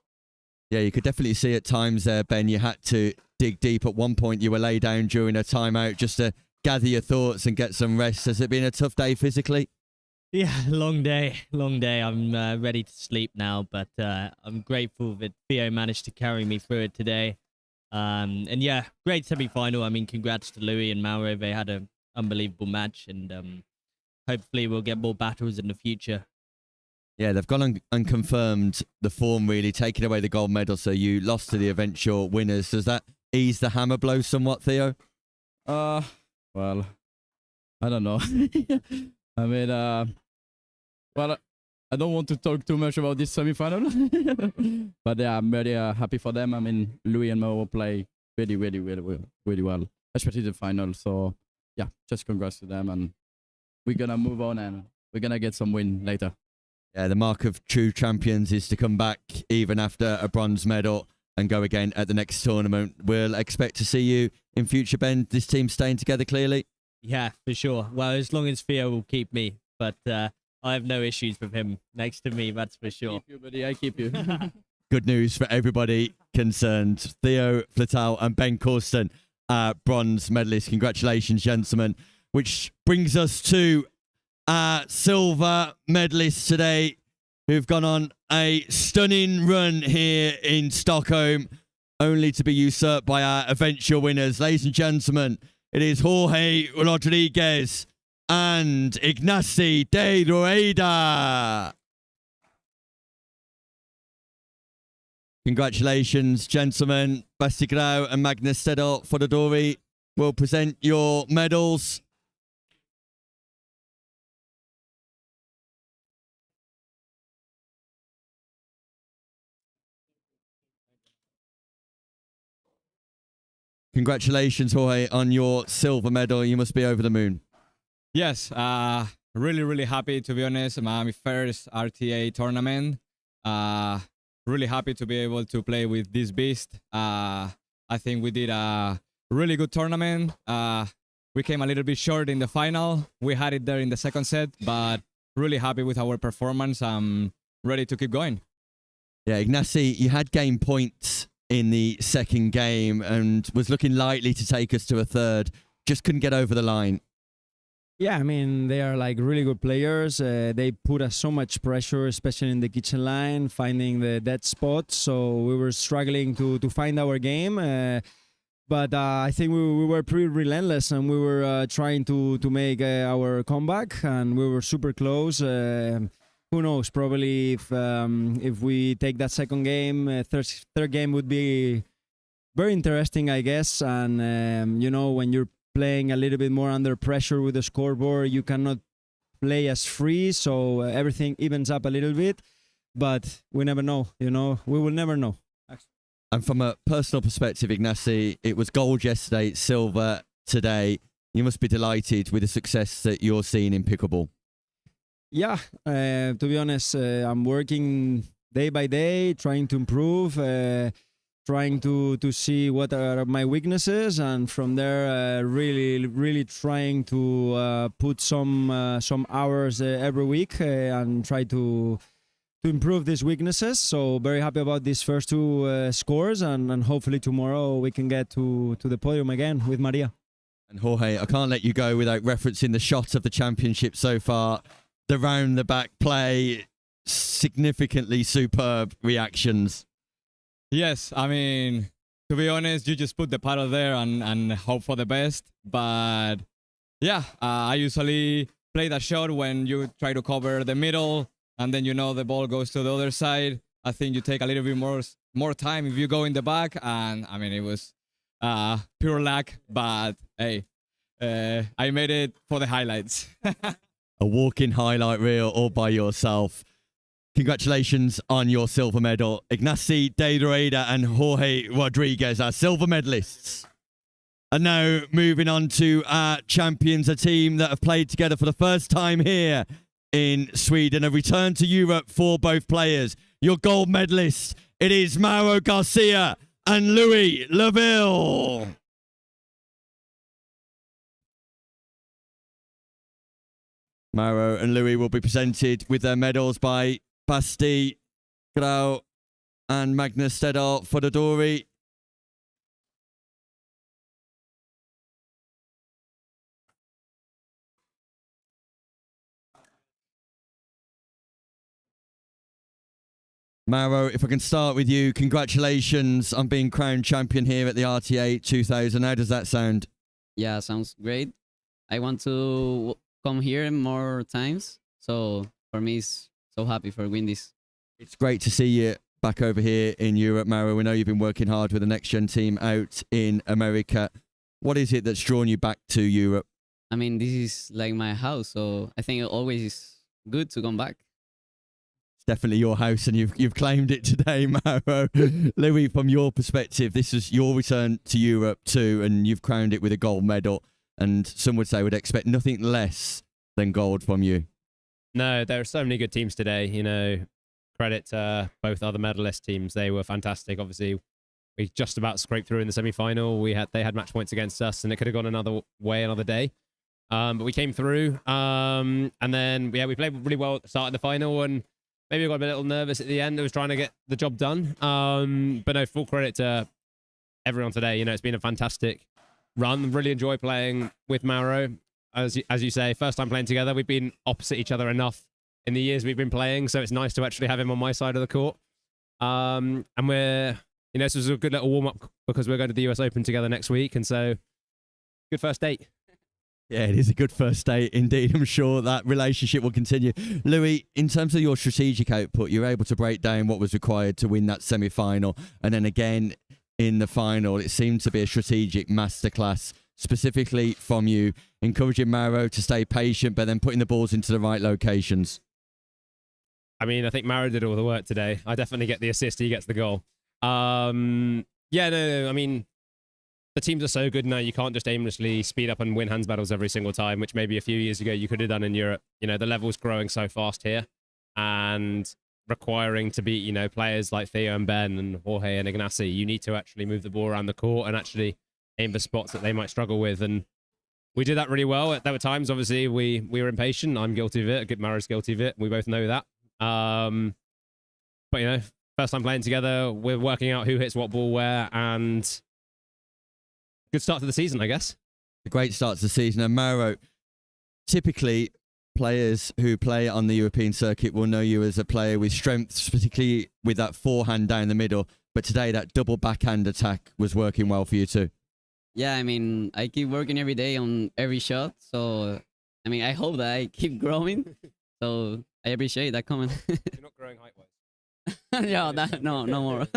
Yeah, you could definitely see at times there, Ben, you had to dig deep. At one point, you were laid down during a timeout just to gather your thoughts and get some rest. Has it been a tough day physically? Yeah, long day. I'm ready to sleep now, but I'm grateful that Theo managed to carry me through it today. And yeah, great semi-final. I mean, congrats to Louis and Mauro. They had an unbelievable match, and hopefully we'll get more battles in the future. Yeah, they've gone and confirmed the form, really, taking away the gold medal. So you lost to the eventual winners. Does that ease the hammer blow somewhat, Theo? Well, I don't know. I mean, well, I don't want to talk too much about this semi-final, but yeah, I'm very happy for them. I mean, Louis and Mo play really well, especially the final. So yeah, just congrats to them, and we're gonna move on and we're gonna get some win later. Yeah, the mark of true champions is to come back even after a bronze medal and go again at the next tournament. We'll expect to see you in future, Ben. This team's staying together clearly. Yeah, for sure. Well, as long as Theo will keep me, but I have no issues with him next to me, that's for sure. I keep you, buddy. I keep you. Good news for everybody concerned. Theo Platau and Corston, bronze medalists. Congratulations, gentlemen. Which brings us to our silver medalists today, who've gone on a stunning run here in Stockholm, only to be usurped by our eventual winners. Ladies and gentlemen, it is Jorge Rodriguez and Ignacy de Rueda. Congratulations, gentlemen. Bastigrau and Magnus Stedal for the Dory will present your medals. Congratulations, Jorge, on your silver medal. You must be over the moon. Yes, really happy, to be honest. My first RTA tournament. Really happy to be able to play with this beast. I think we did a really good tournament. We came a little bit short in the final. We had it there in the second set, but really happy with our performance. I'm ready to keep going. Yeah, Ignacy, you had game points in the second game and was looking likely to take us to a third. Just couldn't get over the line. Yeah, I mean, they are like really good players. They put us so much pressure, especially in the kitchen line, finding the dead spot. So we were struggling to find our game. But I think we were pretty relentless, and we were trying to make our comeback, and we were super close. who knows? Probably if we take that second game, third game would be very interesting, I guess. And when you're playing a little bit more under pressure with the scoreboard, you cannot play as free, so everything evens up a little bit. But we never know. We will never know. And from a personal perspective, Ignacy, it was gold yesterday, silver today. You must be delighted with the success that you're seeing in pickleball. Yeah, to be honest, I'm working day by day, trying to improve, trying to see what are my weaknesses, and from there, really trying to put some hours every week and try to improve these weaknesses. So very happy about these first two scores, and hopefully tomorrow we can get to the podium again with Maria. And Jorge, I can't let you go without referencing the shot of the championship so far. The round-the-back play, significantly superb reactions. Yes, I mean, to be honest, you just put the paddle there and hope for the best. But yeah, I usually play that shot when you try to cover the middle, and then the ball goes to the other side. I think you take a little bit more time if you go in the back, and I mean, it was pure luck, but hey, I made it for the highlights. A walking highlight reel all by yourself. Congratulations on your silver medal. Ignacy de Rueda and Jorge Rodriguez are silver medalists. And now moving on to our champions, a team that have played together for the first time here in Sweden. A return to Europe for both players. Your gold medalists, it is Mauro Garcia and Louis Lavville. Mauro and Louis will be presented with their medals by Basti, Grau and Magnus Stedal Fododori. Mauro, if I can start with you, congratulations on being crowned champion here at the RTA2000. How does that sound? Yeah, sounds great. I want to come here more times, so for me it's so happy for win this. It's great to see you back over here in Europe, Mauro. We know you've been working hard with the next gen team out in America. What is it that's drawn you back to Europe? I mean, this is like my house, so I think it always is good to come back. It's definitely your house, and you've claimed it today, Mauro. Louis, from your perspective, this is your return to Europe too, and you've crowned it with a gold medal. And some would say would expect nothing less than gold from you. No, there are so many good teams today. Credit to both other medalist teams. They were fantastic. Obviously, we just about scraped through in the semi-final. They had match points against us, and it could have gone another way another day. But we came through. And then, we played really well at the start of the final, and maybe we got a little nervous at the end. I was trying to get the job done. But no, full credit to everyone today. It's been a fantastic run. Really enjoy playing with Mauro. As you say, first time playing together. We've been opposite each other enough in the years we've been playing, so it's nice to actually have him on my side of the court. And we're, this was a good little warm-up because we're going to the US Open together next week, and so good first date. Yeah, it is a good first date indeed. I'm sure that relationship will continue. Louis, in terms of your strategic output, you're able to break down what was required to win that semi-final, and then again in the final, it seemed to be a strategic masterclass, specifically from you, encouraging Mauro to stay patient, but then putting the balls into the right locations. I mean, I think Mauro did all the work today. I definitely get the assist. He gets the goal. I mean, the teams are so good now, you can't just aimlessly speed up and win hands battles every single time, which maybe a few years ago you could have done in Europe. The level's growing so fast here, and requiring to beat, players like Theo and Ben and Jorge and Ignacy, you need to actually move the ball around the court and actually aim for spots that they might struggle with. And we did that really well. There were times, obviously, we were impatient. I'm guilty of it. Mauro's guilty of it. We both know that. But, first time playing together, we're working out who hits what ball where, and good start to the season, I guess. A great start to the season. And Mauro, typically, players who play on the European circuit will know you as a player with strength, particularly with that forehand down the middle. But today, that double backhand attack was working well for you too. Yeah, I mean, I keep working every day on every shot. So, I mean, I hope that I keep growing. So I appreciate that comment. You're not growing height-wise. Yeah, no more.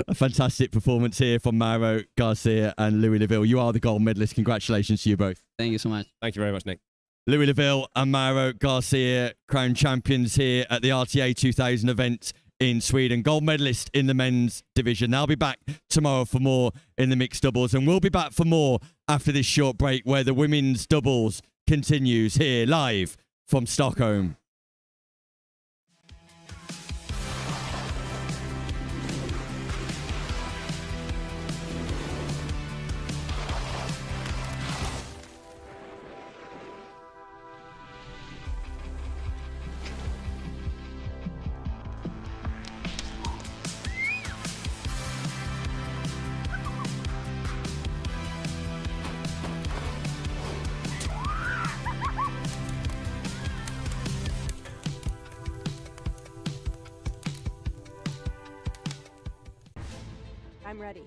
A fantastic performance here from Mauro, Garcia and Louis Lavville. You are the gold medalist. Congratulations to you both. Thank you so much. Thank you very much, Nick. Louis Lavville and Mauro Garcia, crowned champions here at the RTA 2000 event in Sweden. Gold medalist in the men's division. They'll be back tomorrow for more in the mixed doubles, and we'll be back for more after this short break where the women's doubles continues here live from Stockholm. I'm ready.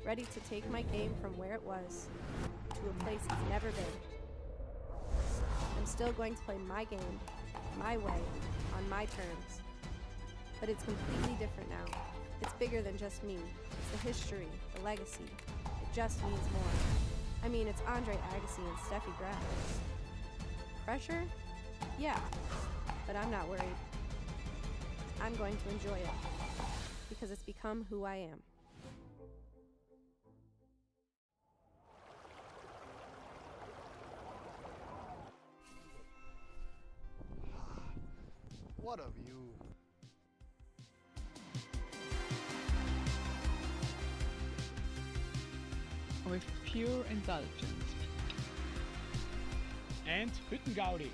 Ready to take my game from where it was to a place it's never been. I'm still going to play my game, my way, on my terms. But it's completely different now. It's bigger than just me. It's the history, the legacy. It just means more. I mean, it's Andre Agassi and Steffi Graf. Pressure? Yeah, but I'm not worried. I'm going to enjoy it because it's become who I am. What a view. With pure indulgence. And Hüttengaudi.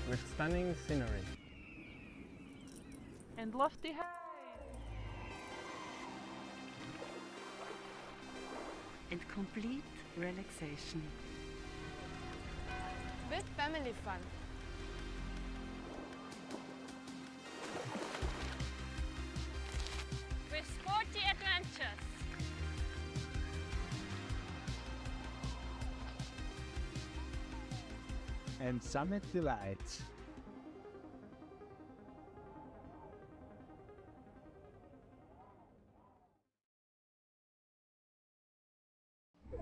With stunning scenery. And lofty heights. And complete relaxation. With family fun. With sporty adventures. And summit delights.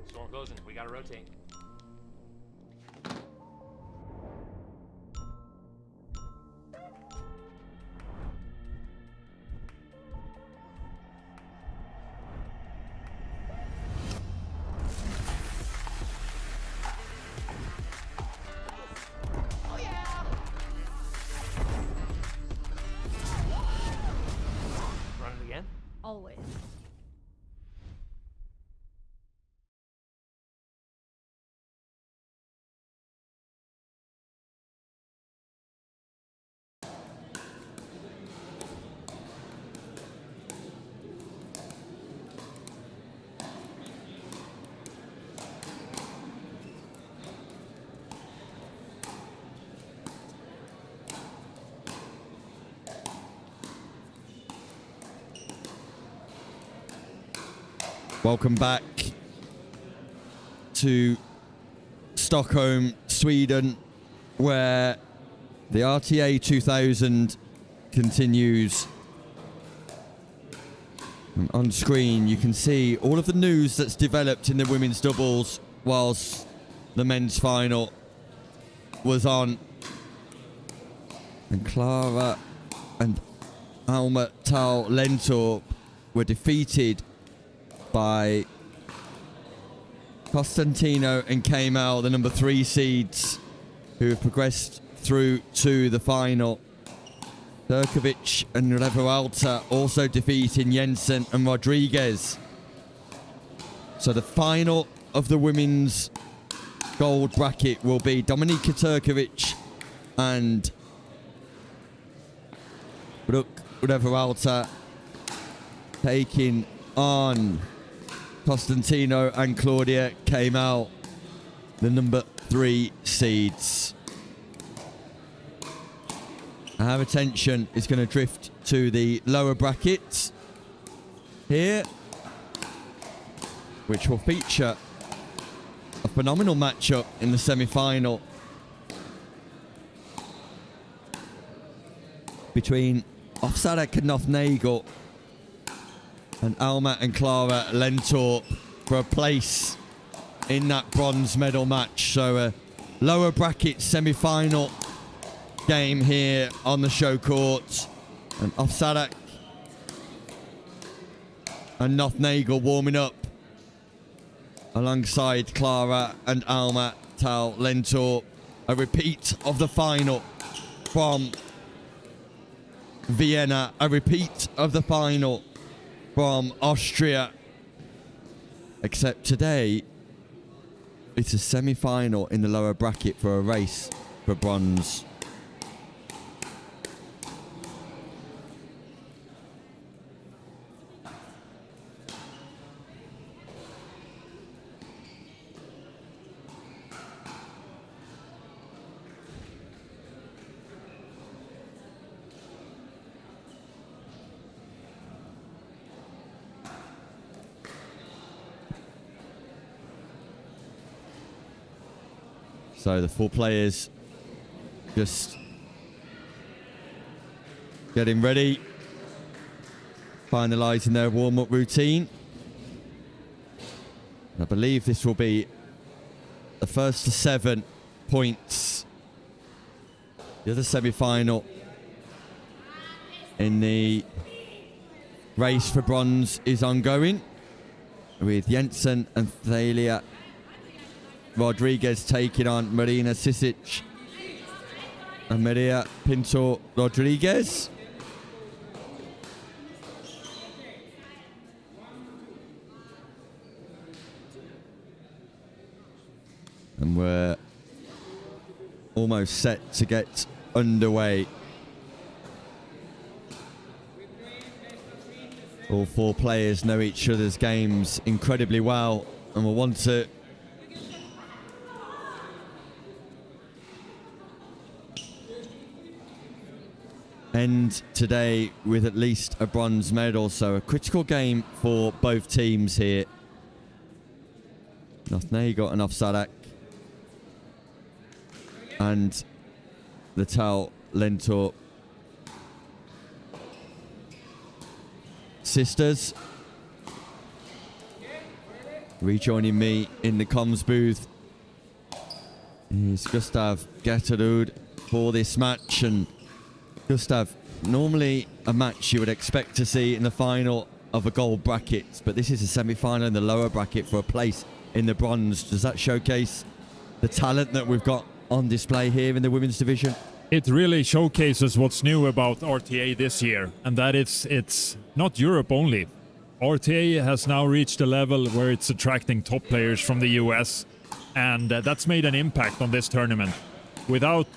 Storm closing. We gotta rotate. Always. Welcome back to Stockholm, Sweden, where the RTA 2000 continues. And on screen, you can see all of the news that's developed in the women's doubles whilst the men's final was on. And Clara and Alma Tal Lentor were defeated by Constantino and Kamel, the number 3 seeds, who have progressed through to the final. Turkovic and Revalta also defeating Jensen and Rodriguez. So the final of the women's gold bracket will be Dominika Turkovic and Revalta taking on Constantino and Claudia Kamel, the number 3 seeds. Our attention is going to drift to the lower brackets here, which will feature a phenomenal matchup in the semi-final between Offadak and Nagel and Alma and Clara Lentorp for a place in that bronze medal match. So a lower bracket semi-final game here on the show court, and Offadak and Nagel warming up alongside Clara and Alma Tal Lentorp. A repeat of the final from Vienna, a repeat of the final from Austria, except today it's a semi-final in the lower bracket for a race for bronze. So the 4 players just getting ready, finalising their warm-up routine. I believe this will be the first to 7 points. The other semi-final in the race for bronze is ongoing, with Jensen and Thalia Rodriguez taking on Marina Sisich and Maria Pinto Rodriguez. And we're almost set to get underway. All 4 players know each other's games incredibly well and will want to end today with at least a bronze medal. So a critical game for both teams here. Nagel and Offadak and the Tal Lentorp sisters. Rejoining me in the comms booth is Gustav Getterud for this match. And Gustav, normally a match you would expect to see in the final of a gold bracket, but this is a semi-final in the lower bracket for a place in the bronze. Does that showcase the talent that we've got on display here in the women's division? It really showcases what's new about RTA this year, and that it's not Europe only. RTA has now reached a level where it's attracting top players from the US, and that's made an impact on this tournament. Without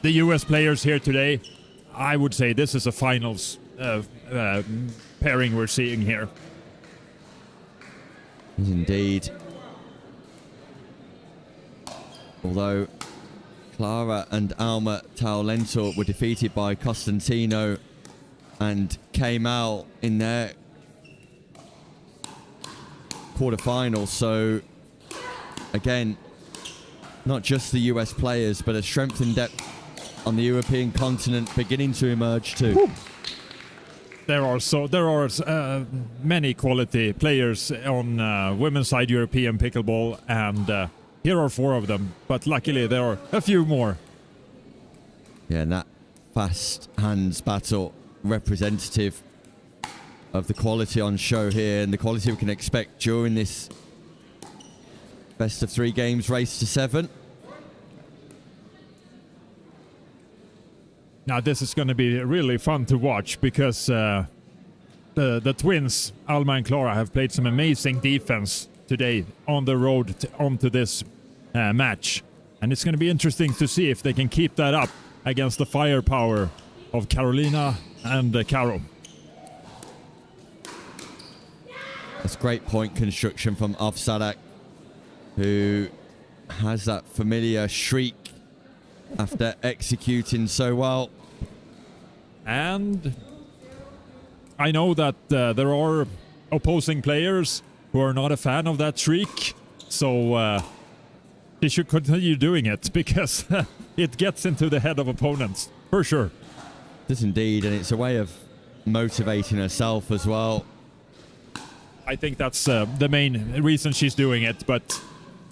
the US players here today, I would say this is a finals pairing we're seeing here. Indeed. Although Clara and Alma Tal Lentorp were defeated by Constantino and came out in their quarterfinal. So again, not just the US players, but a strength and depth on the European continent beginning to emerge too. Woo. There are many quality players on women's side European pickleball, and here are 4 of them, but luckily there are a few more. Yeah, and that fast hands battle representative of the quality on show here and the quality we can expect during this best of 3 games race to 7. Now this is going to be really fun to watch because the twins, Alma and Clara, have played some amazing defense today on the road onto this match. And it's going to be interesting to see if they can keep that up against the firepower of Carolina and Caro. That's great point construction from Offadak, who has that familiar shriek after executing so well. And I know that there are opposing players who are not a fan of that shriek, So he should continue doing it because it gets into the head of opponents, for sure. Does indeed, and it's a way of motivating herself as well. I think that's the main reason she's doing it, but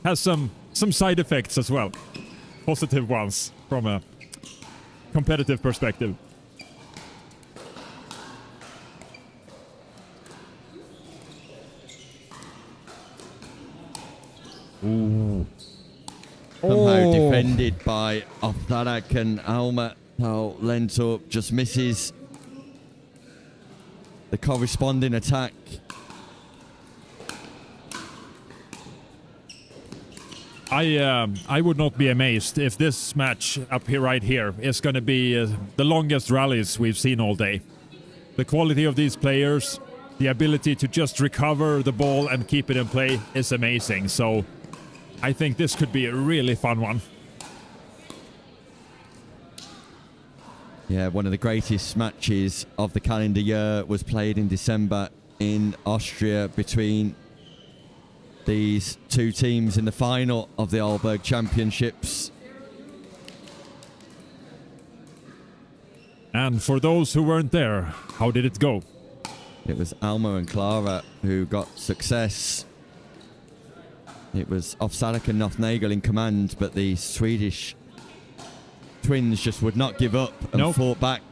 has some side effects as well. Positive ones from a competitive perspective. Ooh. Somehow defended by Offadak, and Alma Lentorp just misses the corresponding attack. I would not be amazed if this match up here, right here, is going to be the longest rallies we've seen all day. The quality of these players, the ability to just recover the ball and keep it in play is amazing. So I think this could be a really fun one. Yeah, one of the greatest matches of the calendar year was played in December in Austria between these two teams in the final of the Arlberg Championships. And for those who weren't there, how did it go? It was Alma and Clara who got success. It was Offadak and Nagel in command, but the Swedish twins just would not give up and fought back.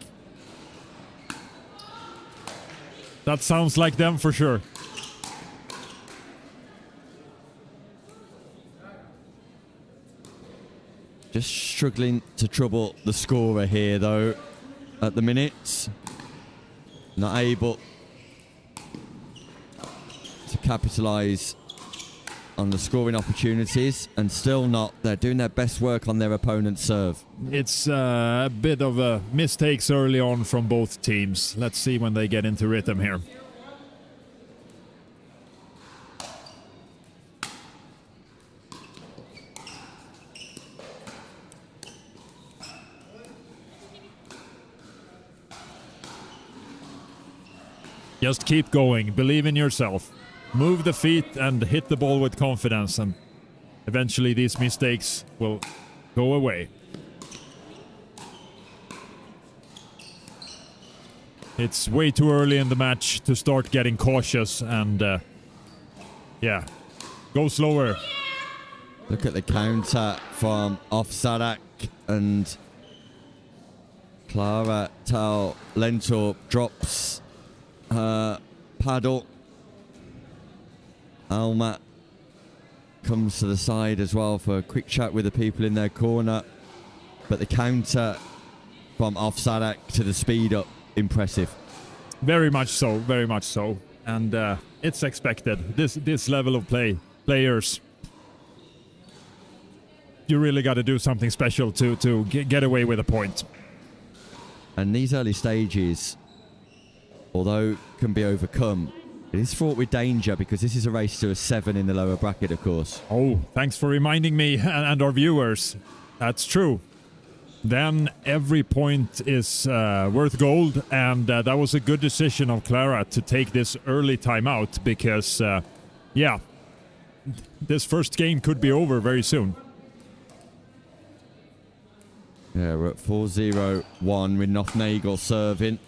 That sounds like them for sure. Just struggling to trouble the scorer here, though, at the minute. Not able to capitalise on the scoring opportunities, and still not. They're doing their best work on their opponent's serve. It's a bit of mistakes early on from both teams. Let's see when they get into rhythm here. Just keep going, believe in yourself. Move the feet and hit the ball with confidence, and eventually these mistakes will go away. It's way too early in the match to start getting cautious, and yeah, go slower. Look at the counter from Offadak, and Clara Lentorp drops her paddle. Alma comes to the side as well for a quick chat with the people in their corner. But the counter from Offadak to the speed up, impressive. Very much so, very much so. And it's expected. This level of players, you really got to do something special to get away with a point. And these early stages, although can be overcome, it is fraught with danger because this is a race to a 7 in the lower bracket, of course. Oh, thanks for reminding me and our viewers. That's true. Then every point is worth gold, and that was a good decision of Clara to take this early timeout because, yeah, this first game could be over very soon. Yeah, we're at 4-0-1 with Nagel serving.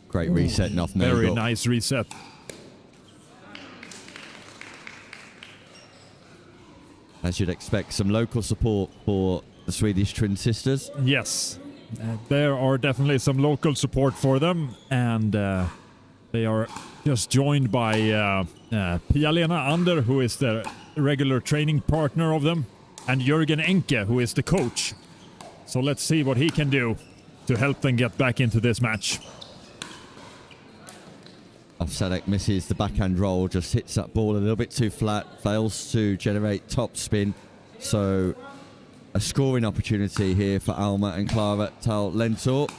Great reset, Nagel. Very nice reset. As you'd expect, some local support for the Swedish twin sisters. Yes, there are definitely some local support for them, and they are just joined by Pia-Lena Ander, who is the regular training partner of them, and Jürgen Enke, who is the coach. So let's see what he can do to help them get back into this match. Offadak misses the backhand roll, just hits that ball a little bit too flat, fails to generate top spin. So a scoring opportunity here for Alma and Clara Lentorp.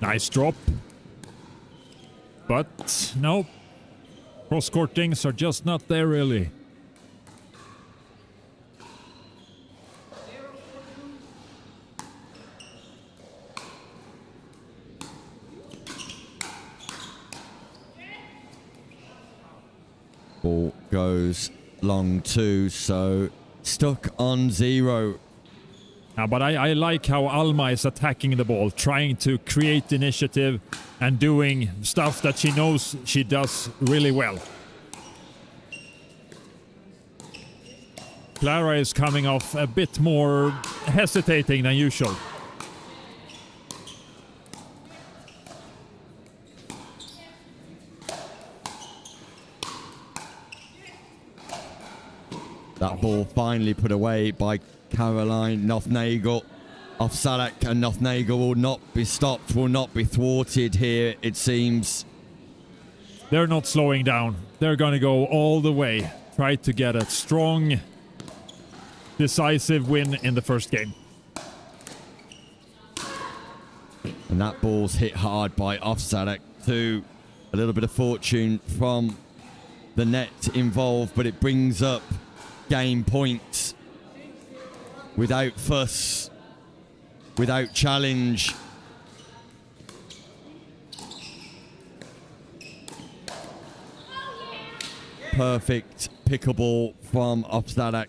Nice drop. But no, cross-court things are just not there really. Ball goes long 2, so stuck on 0. But I like how Alma is attacking the ball, trying to create initiative and doing stuff that she knows she does really well. Clara is coming off a bit more hesitating than usual. That ball finally put away by Caroline Nagel. Offadak, and Nagel will not be stopped, will not be thwarted here, it seems. They're not slowing down. They're going to go all the way. Try to get a strong, decisive win in the first game. And that ball's hit hard by Offadak too. A little bit of fortune from the net involved, but it brings up game points without fuss, without challenge. Perfect pickleball from Offadak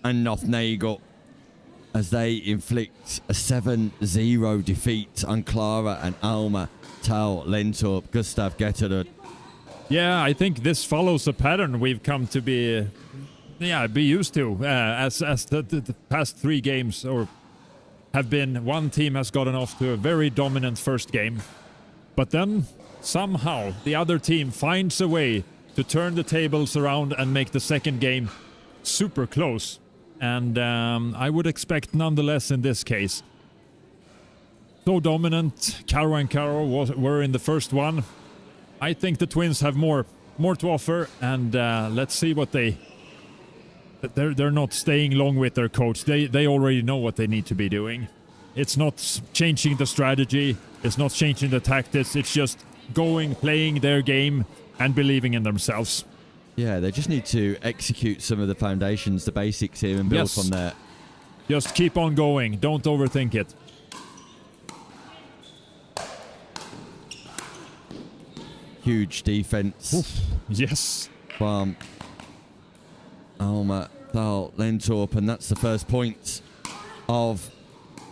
and Nagel as they inflict a 7-0 defeat on Clara and Alma, Tal, Lentorp, Gustav Ghet. Yeah, I think this follows a pattern we've come to be used to as the past 3 games or have been. One team has gotten off to a very dominant first game, but then somehow the other team finds a way to turn the tables around and make the second game super close. And I would expect nonetheless in this case. So dominant, Caro and Caro were in the first one. I think the twins have more to offer, and let's see what they're not staying long with their coach. They already know what they need to be doing. It's not changing the strategy, it's not changing the tactics, it's just playing their game and believing in themselves. Yeah, they just need to execute some of the foundations, the basics here, and build from there. Just keep on going, don't overthink it. Huge defense. Oof. Yes. From Alma, Thal, Lentorp, and that's the first point of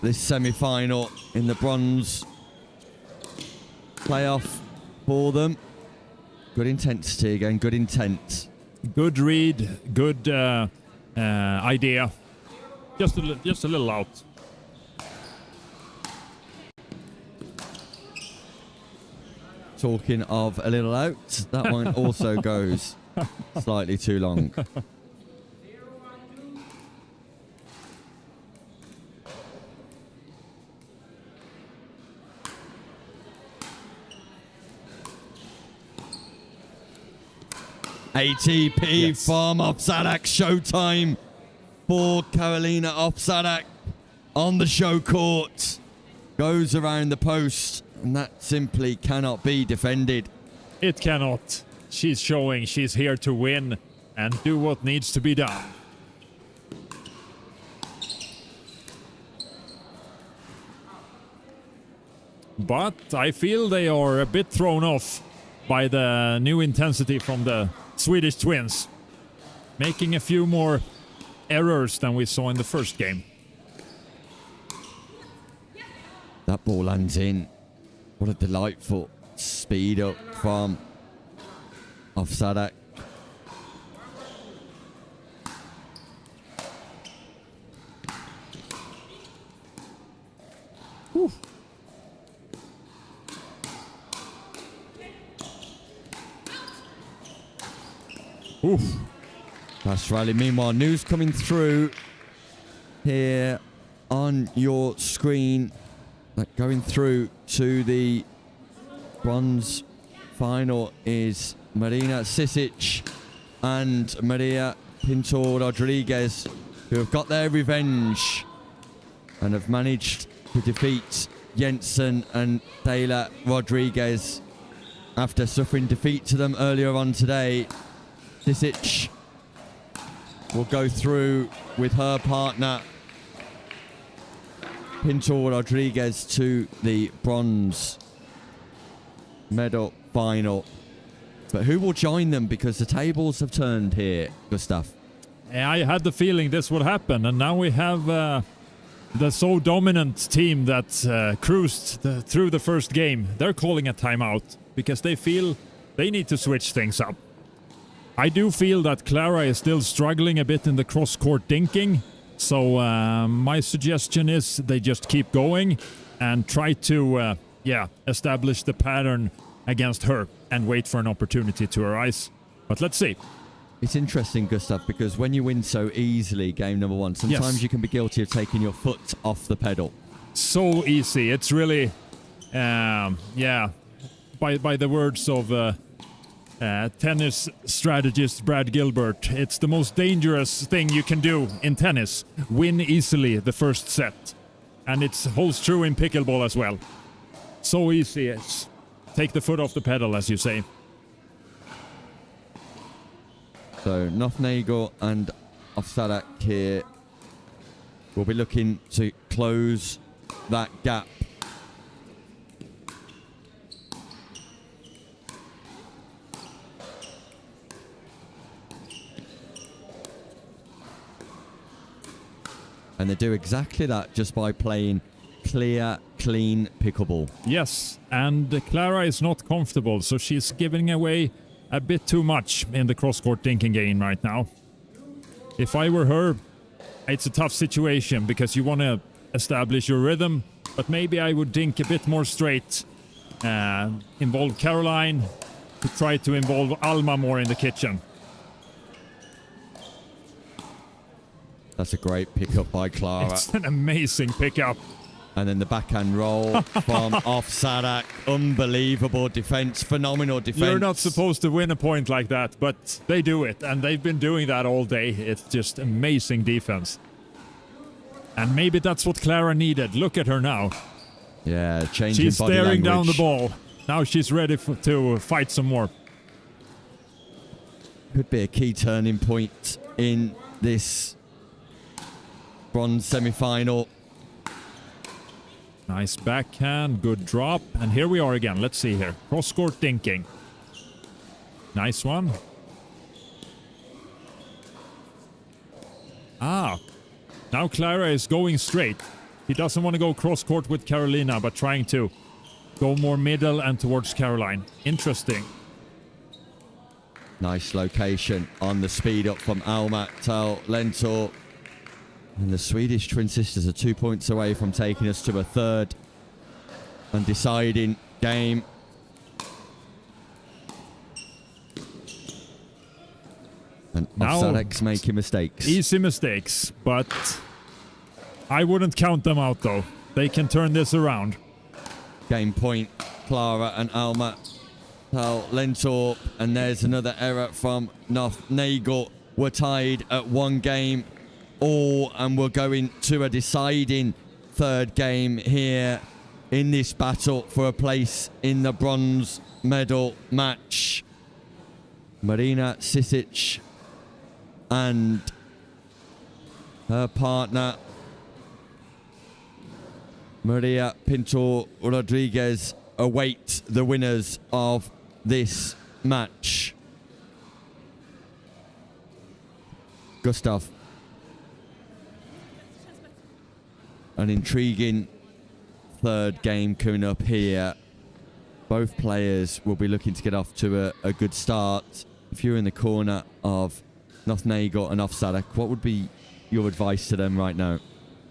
this semi-final in the bronze playoff for them. Good intensity again, good intent. Good read, good idea. Just a little out. Talking of a little out, that one also goes slightly too long. ATP from Offadak. Showtime for Karolina Offadak on the show court. Goes around the post, and that simply cannot be defended. It cannot. She's showing she's here to win and do what needs to be done. But I feel they are a bit thrown off by the new intensity from the Swedish twins, making a few more errors than we saw in the first game. That ball lands in. What a delightful speed up from Offadak. Whew. Oof. That's rally. Meanwhile, news coming through here on your screen. Going through to the bronze final is Marina Sisich and Maria Pinto Rodriguez, who have got their revenge and have managed to defeat Jensen and Taylor Rodriguez after suffering defeat to them earlier on today. Sisich will go through with her partner Pinto Rodriguez to the bronze medal final. But who will join them? Because the tables have turned here, Gustav. I had the feeling this would happen, and now we have the so dominant team that cruised through the first game. They're calling a timeout because they feel they need to switch things up. I do feel that Clara is still struggling a bit in the cross-court dinking, so my suggestion is they just keep going and try to establish the pattern against her and wait for an opportunity to arise. But let's see. It's interesting, Gustav, because when you win so easily game number one, sometimes you can be guilty of taking your foot off the pedal. So easy. It's really, by the words of tennis strategist Brad Gilbert, it's the most dangerous thing you can do in tennis. Win easily the first set. And it holds true in pickleball as well. So easy. It's take the foot off the pedal, as you say. So Nagel and Offadak here will be looking to close that gap. And they do exactly that just by playing clear, clean pickleball. Yes, and Clara is not comfortable, so she's giving away a bit too much in the cross-court dinking game right now. If I were her, it's a tough situation because you want to establish your rhythm, but maybe I would dink a bit more straight. Involve Caroline to try to involve Alma more in the kitchen. That's a great pickup by Clara. It's an amazing pickup. And then the backhand roll from Offadak. Unbelievable defense, phenomenal defense. You're not supposed to win a point like that, but they do it, and they've been doing that all day. It's just amazing defense. And maybe that's what Clara needed. Look at her now. Yeah, changing she's body staring language. Down the ball. Now she's ready to fight some more. Could be a key turning point in this bronze semi-final. Nice backhand, good drop. And here we are again. Let's see here. Cross-court dinking. Nice one. Now Clara is going straight. He doesn't want to go cross-court with Carolina, but trying to go more middle and towards Caroline. Interesting. Nice location on the speed up from Alma, Patel, Lentor. And the Swedish twin sisters are 2 points away from taking us to a third and deciding game. And Offsadak's making mistakes. Easy mistakes, but I wouldn't count them out though. They can turn this around. Game point, Clara and Alma. Lentor, and there's another error from Nagel. We're tied at one game all, and we're going to a deciding third game here in this battle for a place in the bronze medal match. Marina Sisich and her partner Maria Pinto Rodriguez await the winners of this match. Gustav. An intriguing third game coming up here. Both players will be looking to get off to a good start. If you're in the corner of Nagel and Offadak, what would be your advice to them right now?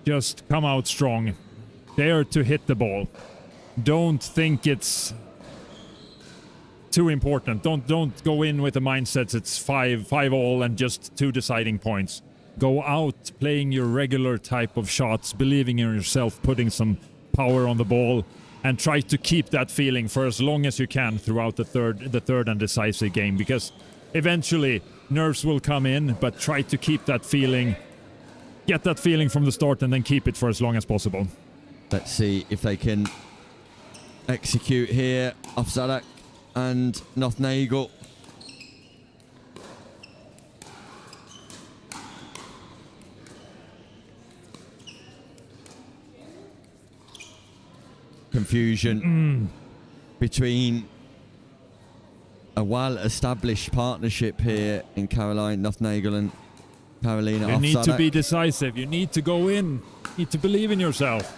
Just come out strong. Dare to hit the ball. Don't think it's too important. Don't go in with the mindset it's 5-5 and just 2 deciding points. Go out playing your regular type of shots, believing in yourself, putting some power on the ball, and try to keep that feeling for as long as you can throughout the third and decisive game, because eventually nerves will come in, but try to keep that feeling, get that feeling from the start, and then keep it for as long as possible. Let's see if they can execute here. Offadak and Nagel. Confusion between a well-established partnership here in Caroline Nagel and Carolina You need to Offadak. be decisive. You need to go in. You need to believe in yourself.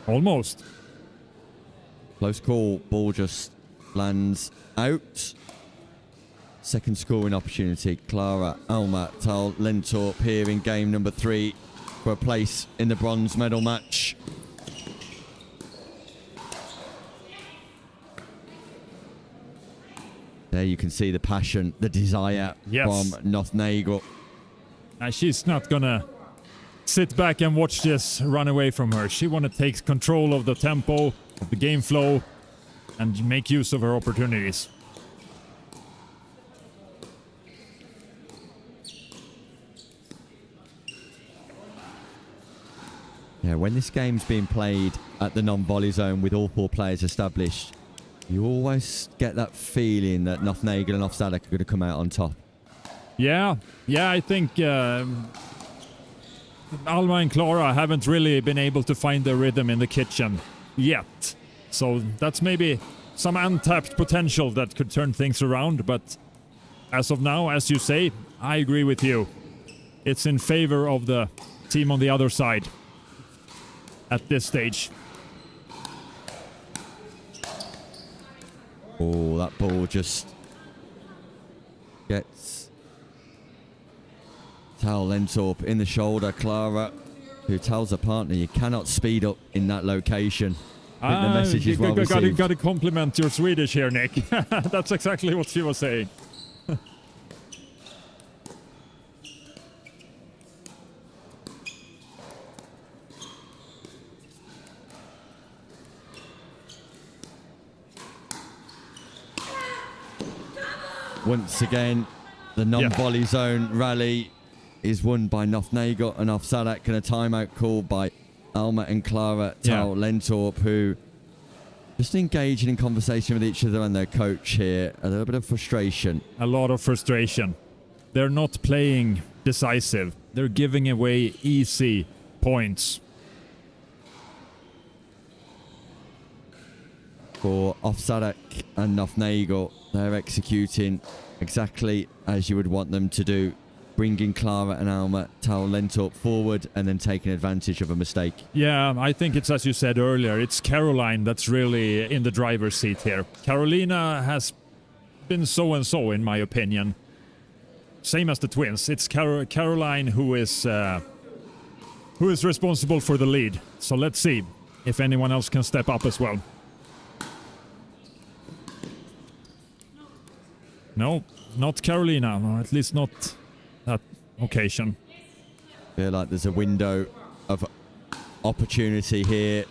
Almost. Close call. Ball just lands out. Second scoring opportunity. Clara Alma Tal Lentorp here in game number 3 for a place in the bronze medal match. There you can see the passion, the desire from Nagel. And she's not gonna sit back and watch this run away from her. She want to take control of the tempo, of the game flow, and make use of her opportunities. Yeah, when this game's being played at the non-volley zone with all 4 players established, you always get that feeling that Nagel and Offadak are going to come out on top. Yeah, I think Alma and Clara haven't really been able to find their rhythm in the kitchen yet. So that's maybe some untapped potential that could turn things around. But as of now, as you say, I agree with you. It's in favor of the team on the other side at this stage. Oh, that ball just gets Tal Lentorp in the shoulder. Clara, who tells her partner, you cannot speed up in that location. I think the message is well received. Got to compliment your Swedish here, Nick. That's exactly what she was saying. Once again, the non-volley zone rally is won by Nagel and Offadak, and a timeout called by Alma and Clara Tal Lentorp, who just engaging in conversation with each other and their coach here. A little bit of frustration. A lot of frustration. They're not playing decisive. They're giving away easy points. For Offadak and Nagel, they're executing exactly as you would want them to do, bringing Clara and Alma Tal Lentorp forward and then taking advantage of a mistake. Yeah, I think it's as you said earlier, it's Caroline that's really in the driver's seat here. Carolina has been so-and-so in my opinion. Same as the twins. It's Caroline who is responsible for the lead. So let's see if anyone else can step up as well. No, not Carolina, or at least not that occasion. Feel like there's a window of opportunity here,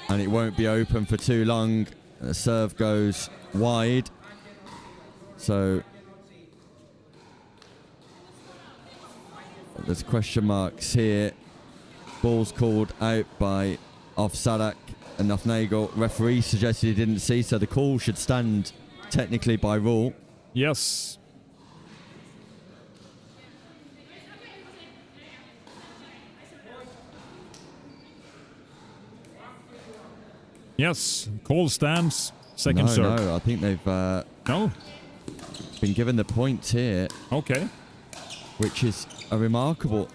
and it won't be open for too long. The serve goes wide, so there's question marks here. Ball's called out by Offadak and Nagel. Referee suggested he didn't see, so the call should stand technically by rule. Yes. Yes, call stands. Second serve. No, I think they've been given the points here. Okay. Which is a remarkable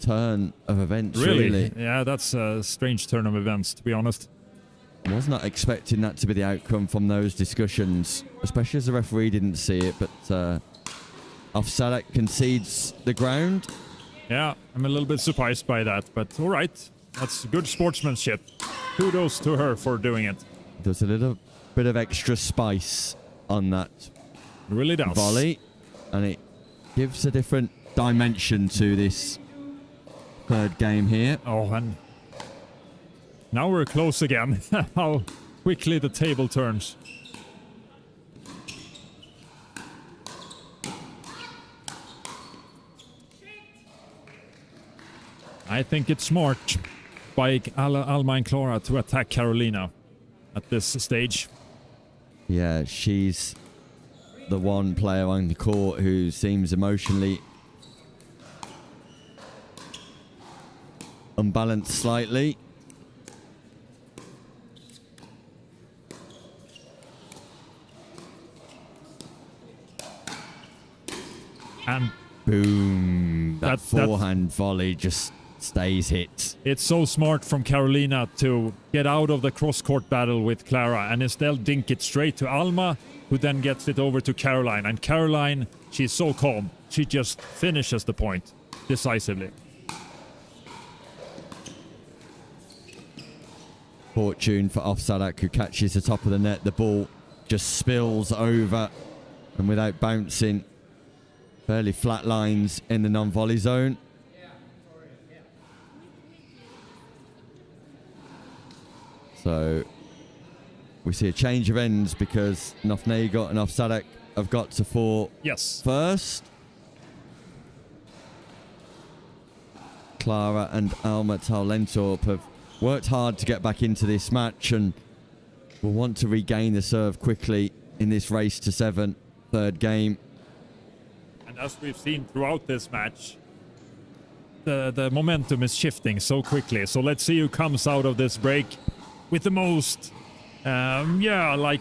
turn of events, really. Yeah, that's a strange turn of events, to be honest. I was not expecting that to be the outcome from those discussions, especially as the referee didn't see it, but Offadak concedes the ground. Yeah, I'm a little bit surprised by that, but all right. That's good sportsmanship. Kudos to her for doing it. There's a little bit of extra spice on that really does. Volley, and it gives a different dimension to this third game here. Oh, and now we're close again. How quickly the table turns. I think it's smart by Alma and Clara to attack Carolina at this stage. Yeah, she's the one player on the court who seems emotionally unbalanced slightly. And boom, that forehand volley just stays hit. It's so smart from Carolina to get out of the cross-court battle with Clara and instead dink it straight to Alma, who then gets it over to Caroline. And Caroline, she's so calm. She just finishes the point decisively. Fortune for Offadak, who catches the top of the net. The ball just spills over and without bouncing, fairly flat lines in the non-volley zone. So we see a change of ends because Nagel and Offadak have got to four first. Clara and Alma Taulentorp have worked hard to get back into this match and will want to regain the serve quickly in this race to 7, third game. And as we've seen throughout this match, the momentum is shifting so quickly. So let's see who comes out of this break with the most, like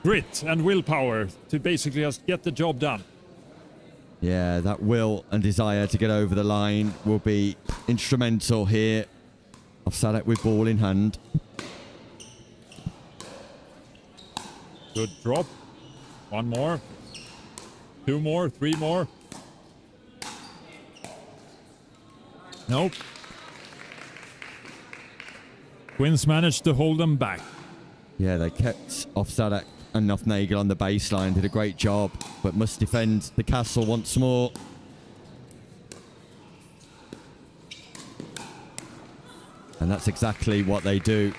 grit and willpower to basically just get the job done. Yeah, that will and desire to get over the line will be instrumental here. Offadak with ball in hand. Good drop. One more. 2 more. 3 more. Nope. Twins managed to hold them back. Yeah, they kept Offadak and Nagel on the baseline, did a great job, but must defend the castle once more. And that's exactly what they do.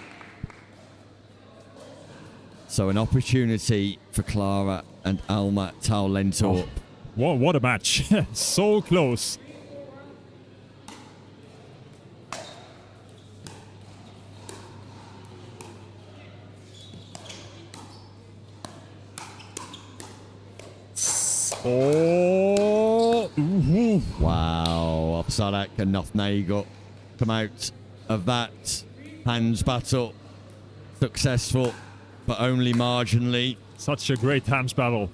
So an opportunity for Clara and Alma Taulentorp. Oh, what a match. So close. Oh! Ooh. Wow, Offadak and Nagel come out of that hands battle successful, but only marginally. Such a great hands battle.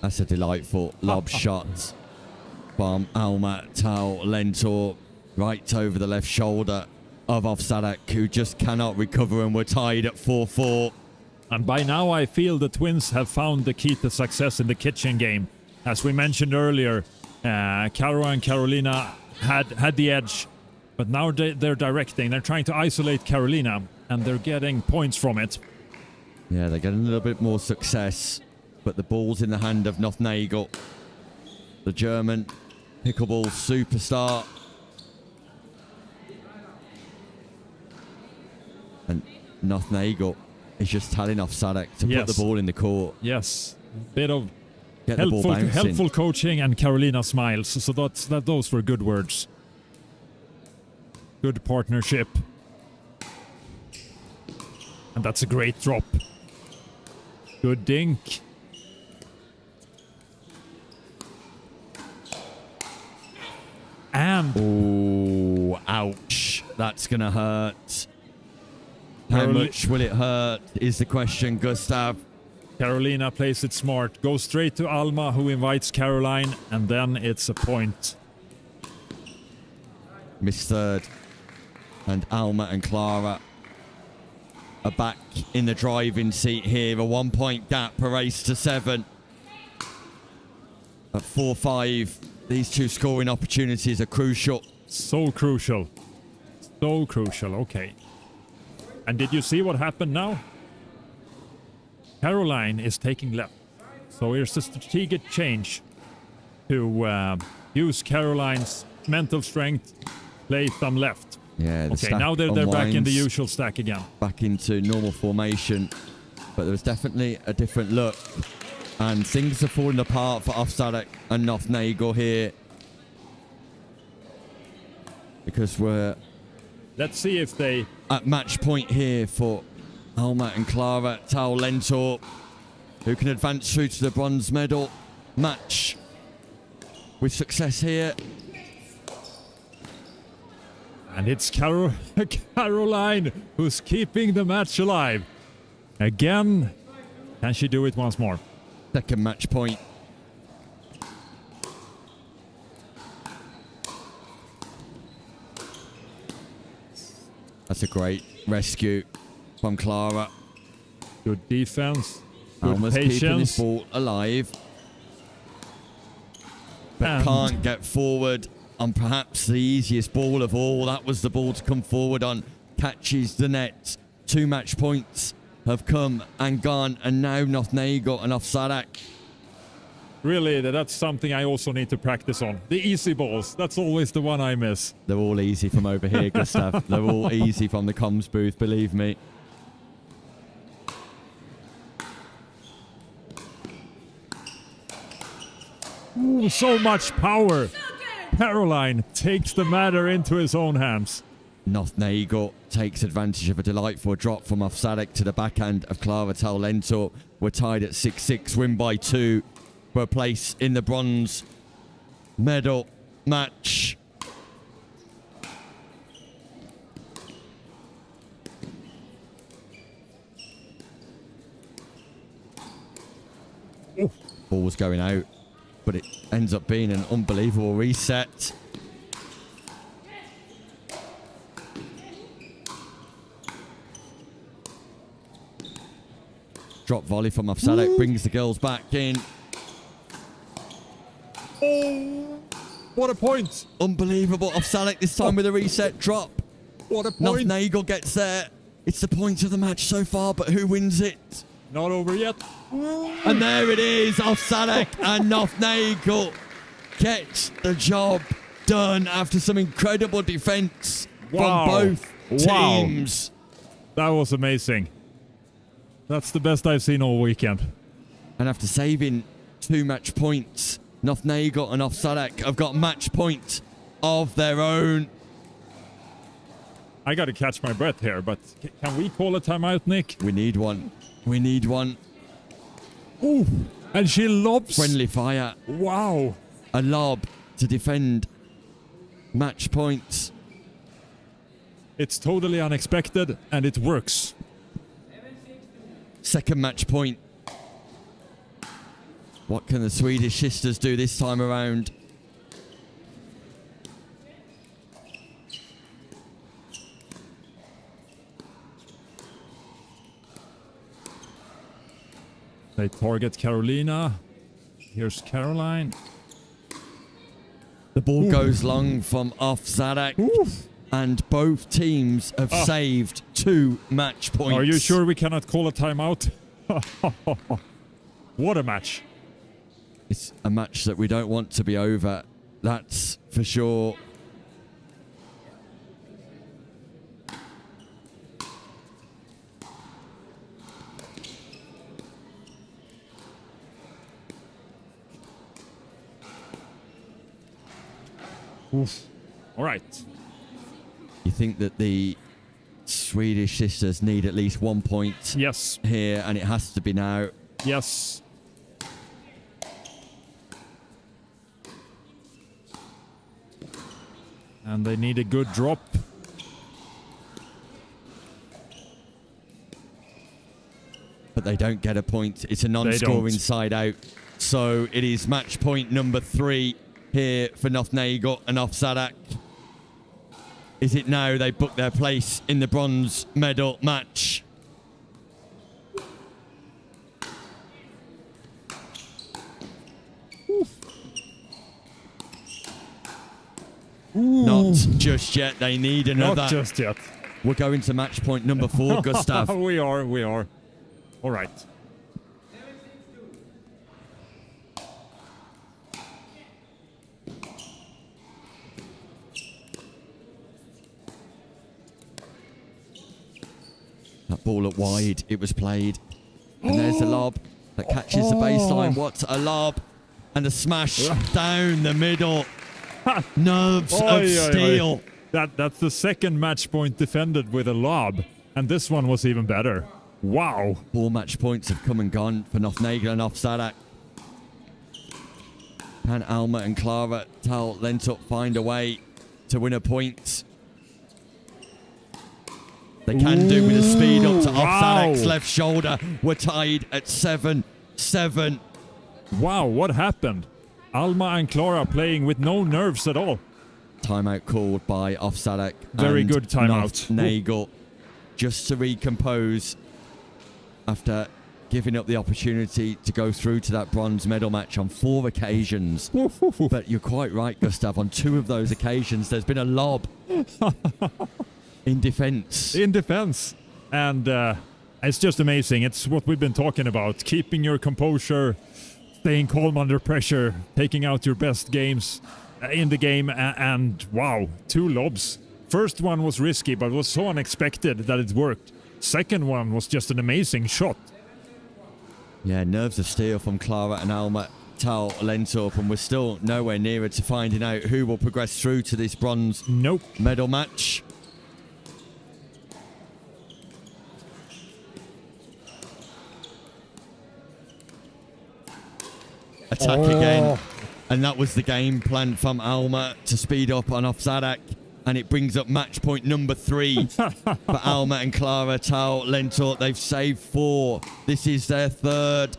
That's a delightful lob shot from Alma Taulentorp right over the left shoulder of Offadak, who just cannot recover, and we're tied at 4-4. And by now I feel the Twins have found the key to success in the kitchen game. As we mentioned earlier, Caro and Carolina had the edge, but now they're directing. They're trying to isolate Carolina, and they're getting points from it. Yeah, they're getting a little bit more success, but the ball's in the hand of Nagel, the German pickleball superstar. And Nagel is just telling Offadak to put the ball in the court. Yes, bit of Get the ball bouncing. helpful coaching, and Carolina smiles. So those were good words. Good partnership. And that's a great drop. Good dink. And oh, ouch. That's going to hurt. How much will it hurt is the question, Gustav. Carolina plays it smart. Goes straight to Alma, who invites Caroline, and then it's a point. Miss third. And Alma and Clara are back in the driving seat here. A 1-point gap, a race to 7. At 4-5, these two scoring opportunities are crucial. So crucial. So crucial. Okay. And did you see what happened now? Caroline is taking left. So here's a strategic change to use Caroline's mental strength, play some left. Yeah. Okay, now they're back in the usual stack again. Back into normal formation. But there was definitely a different look. And things are falling apart for Offadak and Nagel here. Because we're Let's see if they... At match point here for Alma and Clara Tau-Lentor, who can advance through to the bronze medal match with success here. And it's Caroline who's keeping the match alive. Again, can she do it once more? Second match point. That's a great rescue from Clara. Good defense. Good Almost patience. keeping this ball alive. But can't get forward on perhaps the easiest ball of all. That was the ball to come forward on. Catches the net. 2 match points have come and gone. And now Nagel and Offadak. Really, that's something I also need to practice on. The easy balls. That's always the one I miss. They're all easy from over here, Gustav. They're all easy from the comms booth, believe me. Ooh, so much power. Caroline takes the matter into his own hands. Nagel takes advantage of a delightful drop from Offadak to the backhand of Clara Tau-Lentor. We're tied at 6-6, win by 2 for a place in the bronze medal match. Ball was going out, but it ends up being an unbelievable reset. Drop volley from Offadak brings the girls back in. Oh, what a point. Unbelievable. Offadak this time with a reset drop. What a point. Nagel gets there. It's the point of the match so far, but who wins it? Not over yet. And there it is. Offadak and Nagel get the job done after some incredible defense from both teams. That was amazing. That's the best I've seen all weekend. And after saving 2 match points, Nagel and Offadak have got match point of their own. I got to catch my breath here, but can we call a timeout, Nick? We need one. We need one. Ooh, and she lobs. Friendly fire. Wow. A lob to defend match points. It's totally unexpected, and it works. Second match point. What can the Swedish sisters do this time around? They target Carolina. Here's Caroline. The ball goes long from Offadak. And both teams have saved 2 match points. Are you sure we cannot call a timeout? What a match. It's a match that we don't want to be over. That's for sure. Oof. All right. You think that the Swedish sisters need at least 1 point here, and it has to be now. Yes. And they need a good drop. But they don't get a point. It's a non-scoring side out. So it is match point number 3 here for Nagel and Offadak. Is it now they book their place in the bronze medal match? Not just yet. They need another. Not just yet. We're going to match point number 4, Gustav. We are. All right. That ball up wide. It was played. And there's the lob that catches the baseline. What a lob. And a smash down the middle. Nerves of steel That's the second match point defended with a lob, and this one was even better. Wow. 4 match points have come and gone for Nagel and Offadak. Can Alma and Clara Lentup find a way to win a point? They can do with a speed up to Ofsadak's left shoulder. We're tied at 7-7. Wow, what happened? Alma and Clara playing with no nerves at all. Timeout called by Offadak. Very good timeout. Nagel, just to recompose after giving up the opportunity to go through to that bronze medal match on 4 occasions. But you're quite right, Gustav. On 2 of those occasions, there's been a lob in defense. In defense. And it's just amazing. It's what we've been talking about. Keeping your composure, staying calm under pressure, taking out your best games in the game. And wow, 2 lobs. First one was risky, but it was so unexpected that it worked. Second one was just an amazing shot. Yeah, nerves of steel from Clara and Alma Lentup, and we're still nowhere nearer to finding out who will progress through to this bronze medal match. Attack again, and that was the game plan from Alma to speed up on Offadak, and it brings up match point number 3 for Alma and Clara Lentup. They've saved 4. This is their 3rd.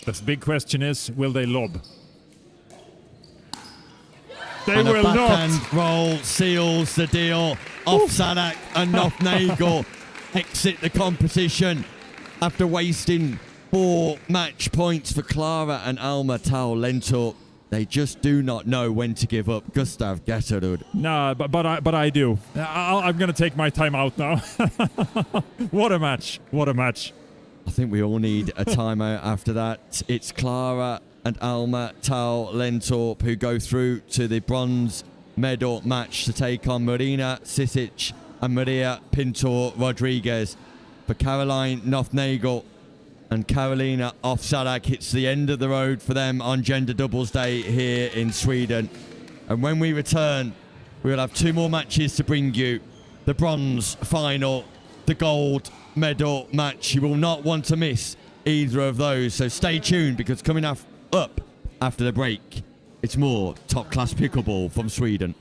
The big question is, will they lob? They and will a backhand not. roll seals the deal. Offadak and Nagel exit the competition after wasting 4 match points for Clara and Alma Lentup. They just do not know when to give up. Gustav Getterud. No, but I do. I'm going to take my time out now. What a match. What a match. I think we all need a timeout after that. It's Clara and Alma Lentup who go through to the bronze medal match to take on Marina Sisich and Maria Pinto Rodriguez. For Caroline Nagel and Carolina Offadak, it's the end of the road for them on Gender Doubles Day here in Sweden. And when we return, we will have 2 more matches to bring you. The bronze final, the gold medal match. You will not want to miss either of those. So stay tuned, because coming up after the break, it's more top class pickleball from Sweden.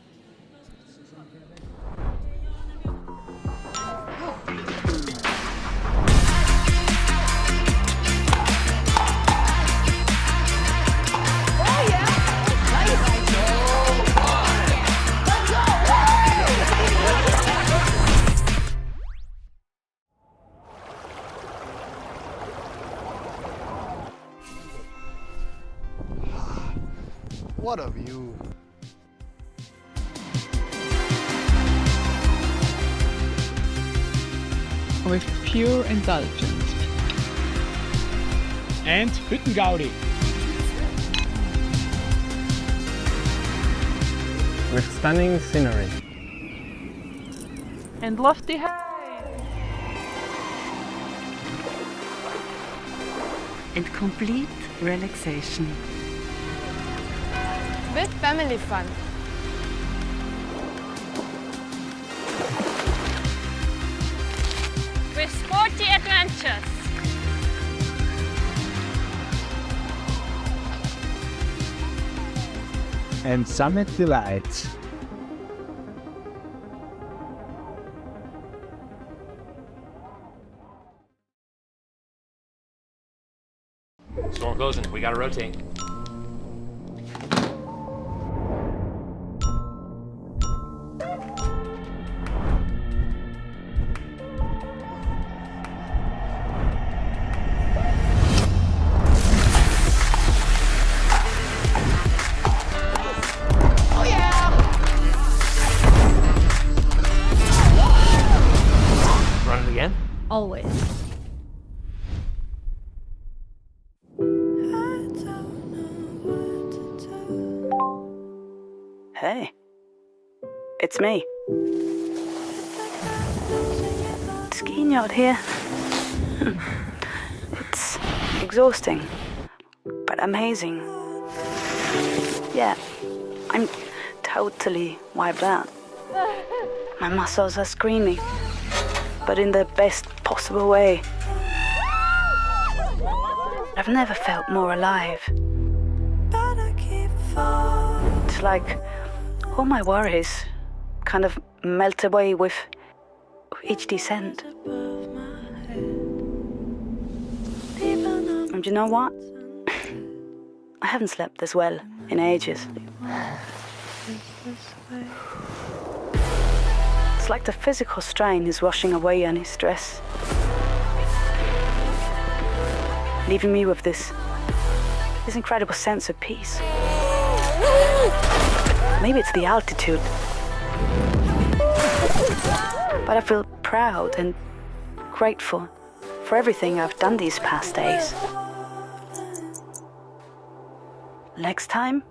What a view. With pure indulgence. And Hüttengaudi. With stunning scenery. And lofty heights. And complete relaxation. With family fun. With sporty adventures. And summit delights. Storm closing. We gotta rotate. Always. Hey, it's me. Skiing out here. It's exhausting, but amazing. Yeah, I'm totally wiped out. My muscles are screaming, but in the best possible way. I've never felt more alive. It's like all my worries kind of melt away with each descent. And you know what? I haven't slept this well in ages. It's like the physical strain is washing away any stress, leaving me with this incredible sense of peace. Maybe it's the altitude, but I feel proud and grateful for everything I've done these past days. Next time,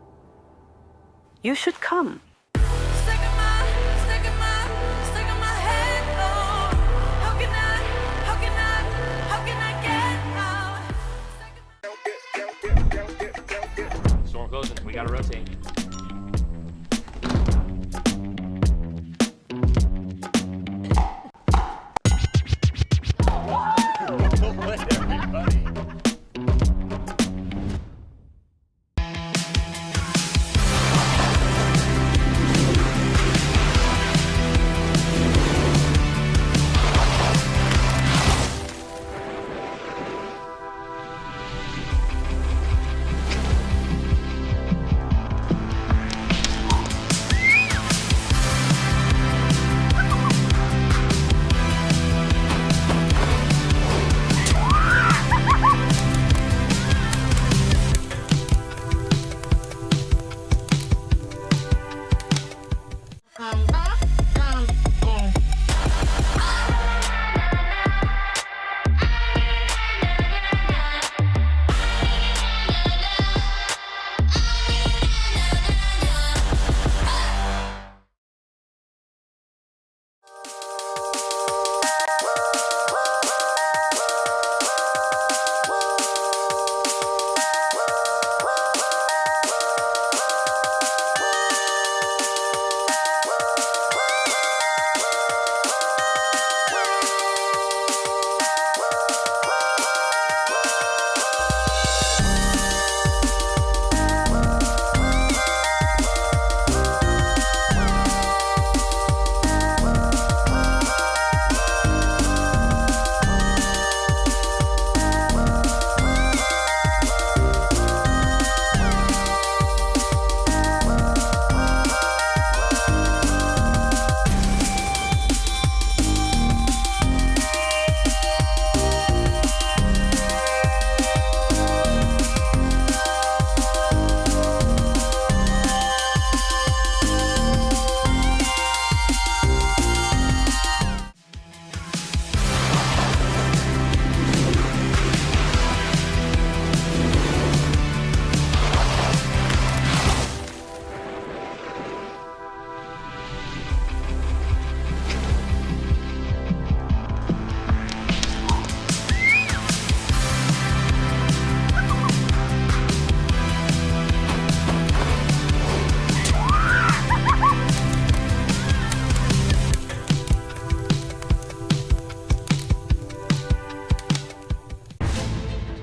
you should come. Storm closing. We gotta rotate.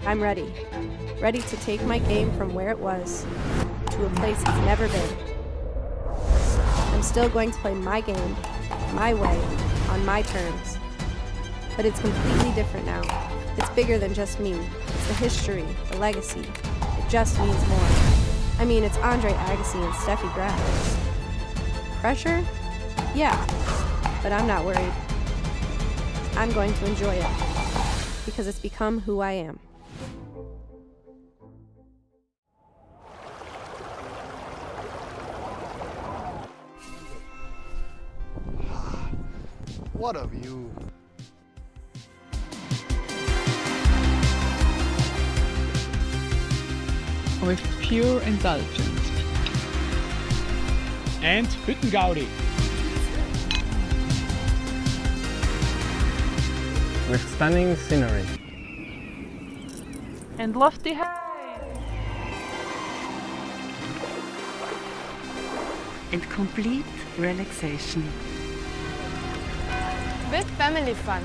I'm ready. Ready to take my game from where it was to a place it's never been. I'm still going to play my game, my way, on my terms. But it's completely different now. It's bigger than just me. It's the history, the legacy. It just means more. I mean, it's Andre Agassi and Steffi Graf. Pressure? Yeah, but I'm not worried. I'm going to enjoy it because it's become who I am. What a view. With pure indulgence. And Hüttengaudi. With stunning scenery. And lofty heights. and complete relaxation. With family fun.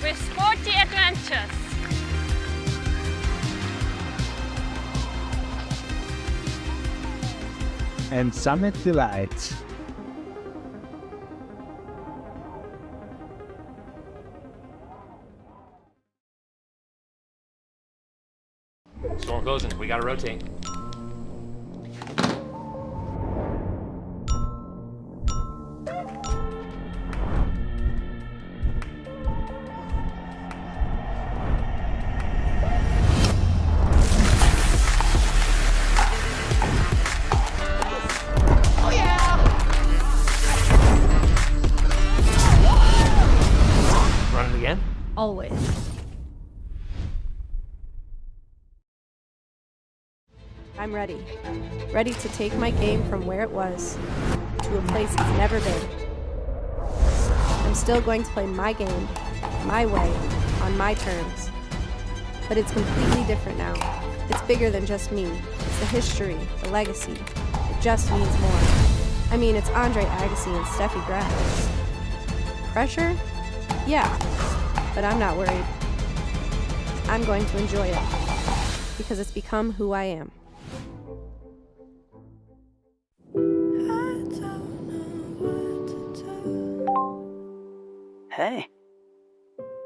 With sporty adventures. And summit delights. Storm closing. We gotta rotate. Run it again? Always. I'm ready. Ready to take my game from where it was to a place it's never been. I'm still going to play my game, my way, on my terms. But it's completely different now. It's bigger than just me. It's the history, the legacy. It just means more. I mean, it's Andre Agassi and Steffi Graf. Pressure? Yeah. But I'm not worried. I'm going to enjoy it. Because it's become who I am. Hey,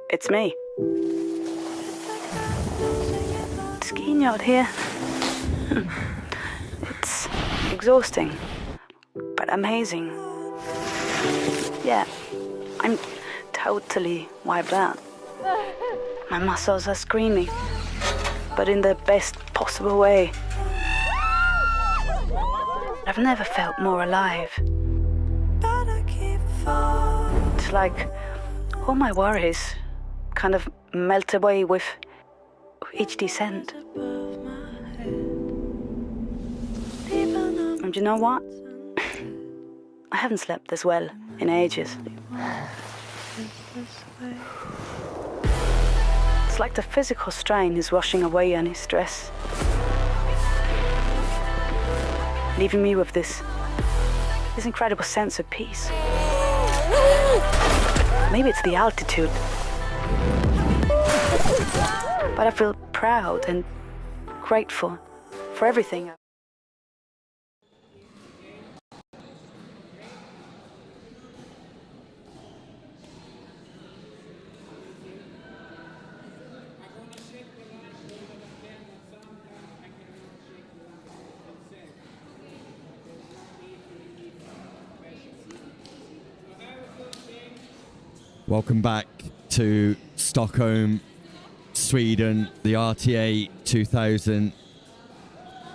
it's me. Skiing out here. It's exhausting, but amazing. Yeah, I'm totally wiped out. My muscles are screaming, but in the best possible way. I've never felt more alive. It's like all my worries kind of melt away with each descent. And you know what? I haven't slept this well in ages. It's like the physical strain is washing away any stress, leaving me with this incredible sense of peace. Maybe it's the altitude, but I feel proud and grateful for everything. Welcome back to Stockholm, Sweden. The RTA 2000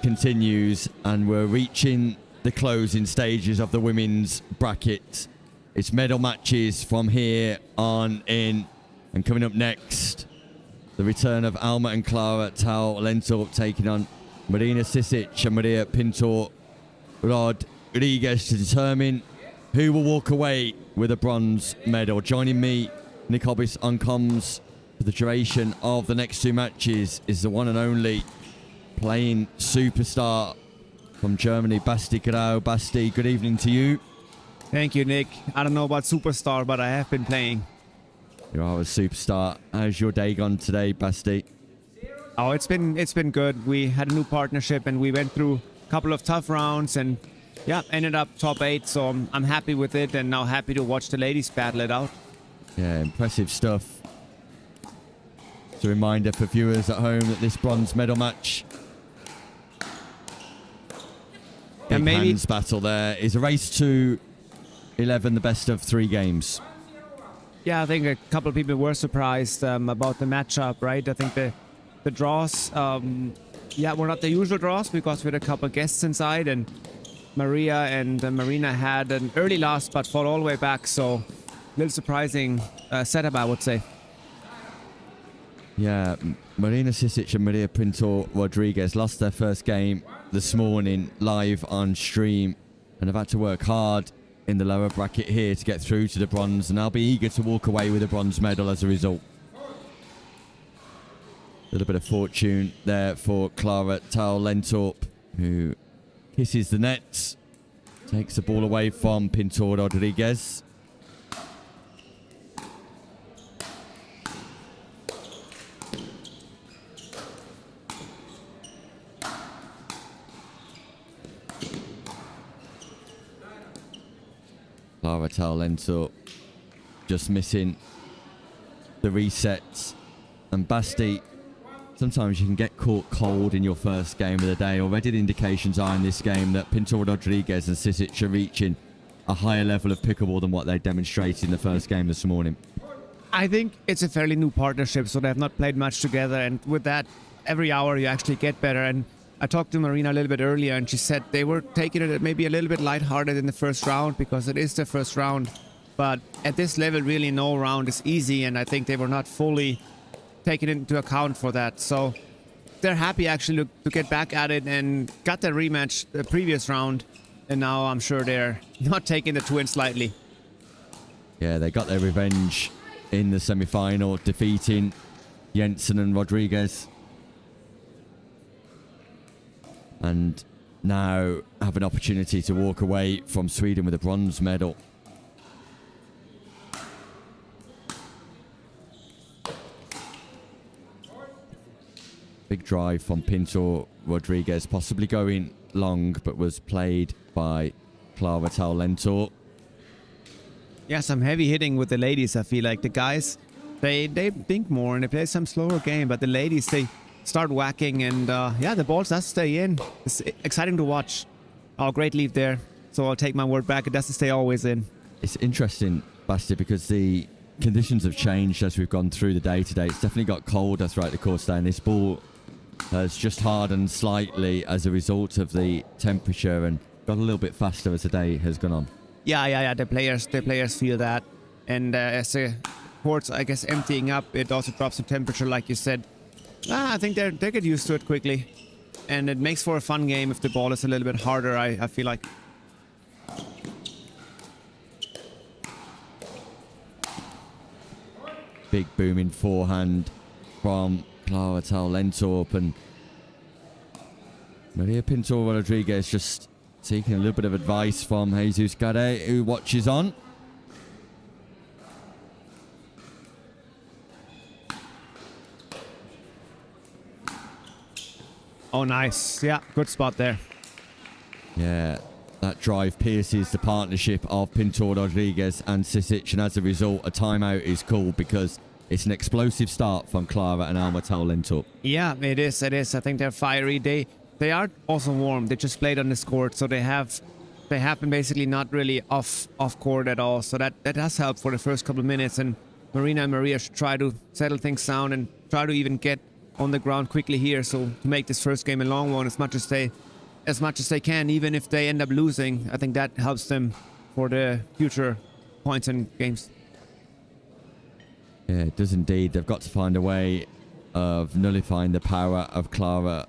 continues, and we're reaching the closing stages of the women's bracket. It's medal matches from here on in, and coming up next, the return of Alma and Clara Tau Lentorp taking on Marina Sisich and Maria Pinto Rodriguez to determine who will walk away with a bronze medal. Joining me, Nick Hobbs on comms for the duration of the next two matches is the one and only playing superstar from Germany, Basti Grau. Basti, good evening to you. Thank you, Nick. I don't know about superstar, but I have been playing. You are a superstar. How's your day gone today, Basti? Oh, it's been good. We had a new partnership and we went through a couple of tough rounds and yeah, ended up top 8, so I'm happy with it and now happy to watch the ladies battle it out. Yeah, impressive stuff. It's a reminder for viewers at home that this bronze medal match, big hands battle there, is a race to 11, the best of 3 games. Yeah, I think a couple of people were surprised about the matchup, right? I think the draws, were not the usual draws because we had a couple of guests inside, and Maria and Marina had an early loss but fought all the way back, so a little surprising setup, I would say. Yeah, Marina Sisich and Maria Pinto Rodriguez lost their first game this morning live on stream and have had to work hard in the lower bracket here to get through to the bronze, and I'll be eager to walk away with a bronze medal as a result. little bit of fortune there for Clara Tau-Lentorp, who kisses the nets, takes the ball away from Pinto Rodriguez. Clara Tau-Lentorp just missing the resets. And Basti, sometimes you can get caught cold in your first game of the day. Already the indications are in this game that Pinto Rodriguez and Sisich are reaching a higher level of pickleball than what they demonstrated in the first game this morning. I think it's a fairly new partnership, so they have not played much together. And with that, every hour you actually get better. And I talked to Marina a little bit earlier, and she said they were taking it maybe a little bit lighthearted in the first round because it is the first round. But at this level, really no round is easy, and I think they were not fully taking into account for that. So they're happy actually to get back at it and got the rematch the previous round, and now I'm sure they're not taking the twins lightly. Yeah, they got their revenge in the semi-final, defeating Jensen and Rodriguez. And now have an opportunity to walk away from Sweden with a bronze medal. Big drive from Pinto Rodriguez, possibly going long, but was played by Clara Tau-Lentorp. Yeah, some heavy hitting with the ladies. I feel like the guys, they think more and they play some slower game, but the ladies, they start whacking, and yeah, the balls does stay in. It's exciting to watch. Oh, great lead there. So I'll take my word back. It doesn't stay always in. It's interesting, Basti, because the conditions have changed as we've gone through the day today. It's definitely got colder throughout the course day, and this ball has just hardened slightly as a result of the temperature and got a little bit faster as the day has gone on. Yeah. The players feel that, and as the courts, I guess, emptying up, it also drops the temperature, like you said. I think they get used to it quickly, and it makes for a fun game if the ball is a little bit harder. I feel like. Big booming forehand from Clara Tau-Lentorp, and Maria Pinto Rodriguez just taking a little bit of advice from Jesus Ghet, who watches on. Oh, nice. Yeah, good spot there. Yeah, that drive pierces the partnership of Pinto Rodriguez and Sisich, and as a result, a timeout is called because it's an explosive start from Clara and Alma Tau-Lentorp. Yeah, it is. I think they're fiery. They are also warm. They just played on this court, so they have been basically not really off court at all. So that does help for the first couple of minutes. And Marina and Maria should try to settle things down and try to even get on the ground quickly here, so to make this first game a long one as much as they can, even if they end up losing. I think that helps them for the future points and games. Yeah, it does indeed. They've got to find a way of nullifying the power of Clara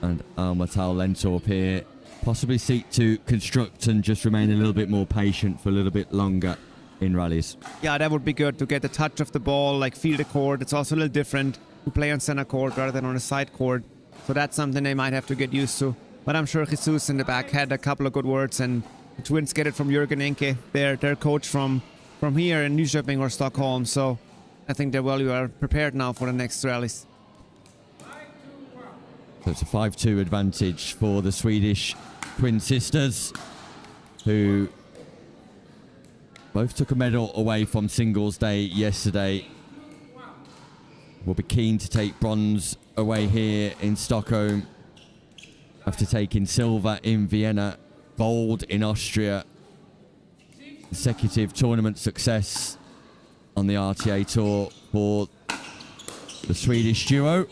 and Alma Tau-Lentorp here. Possibly seek to construct and just remain a little bit more patient for a little bit longer in rallies. Yeah, that would be good to get the touch of the ball, like feel the court. It's also a little different to play on center court rather than on a side court. So that's something they might have to get used to. But I'm sure Jesus in the back had a couple of good words, and the twins get it from Jürgen Enke, their coach from here in Nyköping or Stockholm. So I think they're well prepared now for the next rallies. So it's a 5-2 advantage for the Swedish twin sisters, who both took a medal away from singles day yesterday. Will be keen to take bronze away here in Stockholm after taking silver in Vienna, gold in Austria. Consecutive tournament success on the RTA Tour for the Swedish duo.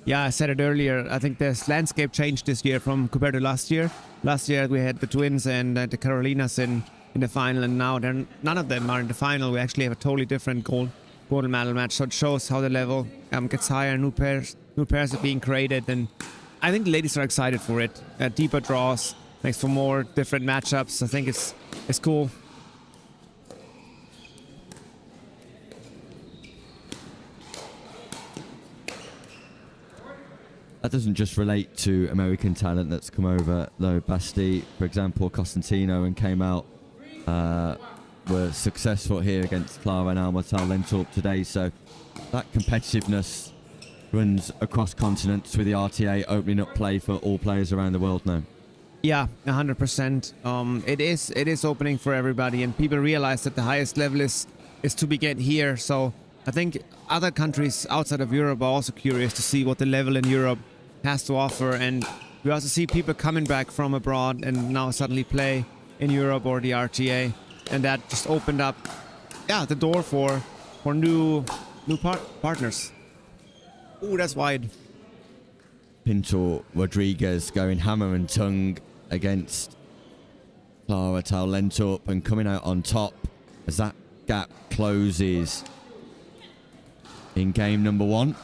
Yeah, I said it earlier. I think this landscape changed this year compared to last year. Last year we had the twins and the Carolinas in the final, and now none of them are in the final. We actually have a totally different gold medal match, so it shows how the level gets higher. New pairs are being created, and I think the ladies are excited for it. Deeper draws makes for more different matchups. I think it's cool. That doesn't just relate to American talent that's come over, though. Basti, for example, Constantino, and came out, were successful here against Clara and Alma Lentorp today. So that competitiveness runs across continents, with the RTA opening up play for all players around the world now. Yeah, 100%. It is opening for everybody, and people realize that the highest level is to begin here. So I think other countries outside of Europe are also curious to see what the level in Europe has to offer, and we also see people coming back from abroad and now suddenly play in Europe or the RTA, and that just opened up, the door for new partners. Ooh, that's wide. Pinto Rodriguez going hammer and tongue against Clara Lentorp and coming out on top as that gap closes in game number 1.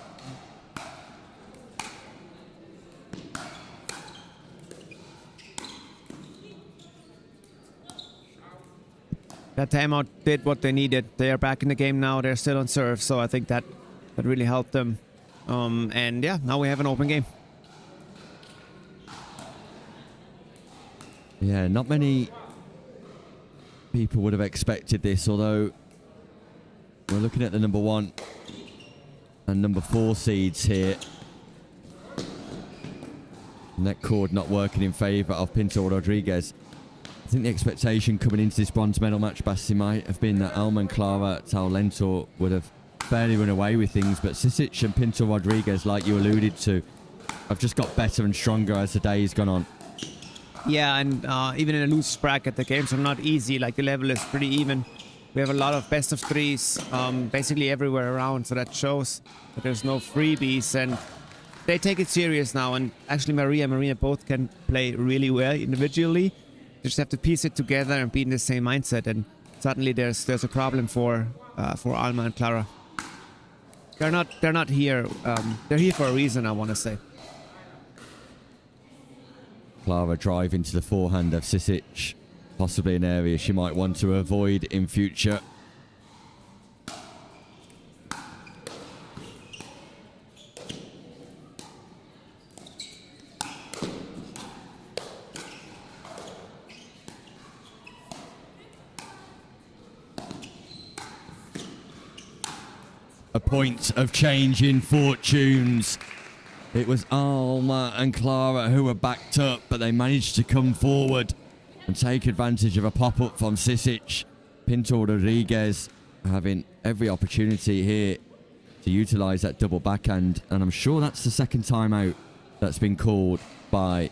That timeout did what they needed. They are back in the game now. They're still on serve, so I think that really helped them. And yeah, now we have an open game. Yeah, not many people would have expected this, although we're looking at the number 1 and number 4 seeds here. Net cord not working in favour of Pinto Rodriguez. I think the expectation coming into this bronze medal match, Basti, might have been that Alma and Clara Lentorp would have fairly run away with things, but Sisich and Pinto Rodriguez, like you alluded to, have just got better and stronger as the day's gone on. Yeah, and even in a loose bracket, the games are not easy. Like, the level is pretty even. We have a lot of best of threes, basically everywhere around, so that shows that there's no freebies, and they take it serious now. And actually, Maria and Marina both can play really well individually. They just have to piece it together and be in the same mindset, and suddenly there's a problem for Alma and Clara. They're not here. They're here for a reason, I want to say. Clara drive into the forehand of Sisich, possibly an area she might want to avoid in future. A point of change in fortunes. It was Alma and Clara who were backed up, but they managed to come forward and take advantage of a pop-up from Sisich. Pinto Rodriguez having every opportunity here to utilise that double backhand, and I'm sure that's the second time out that's been called by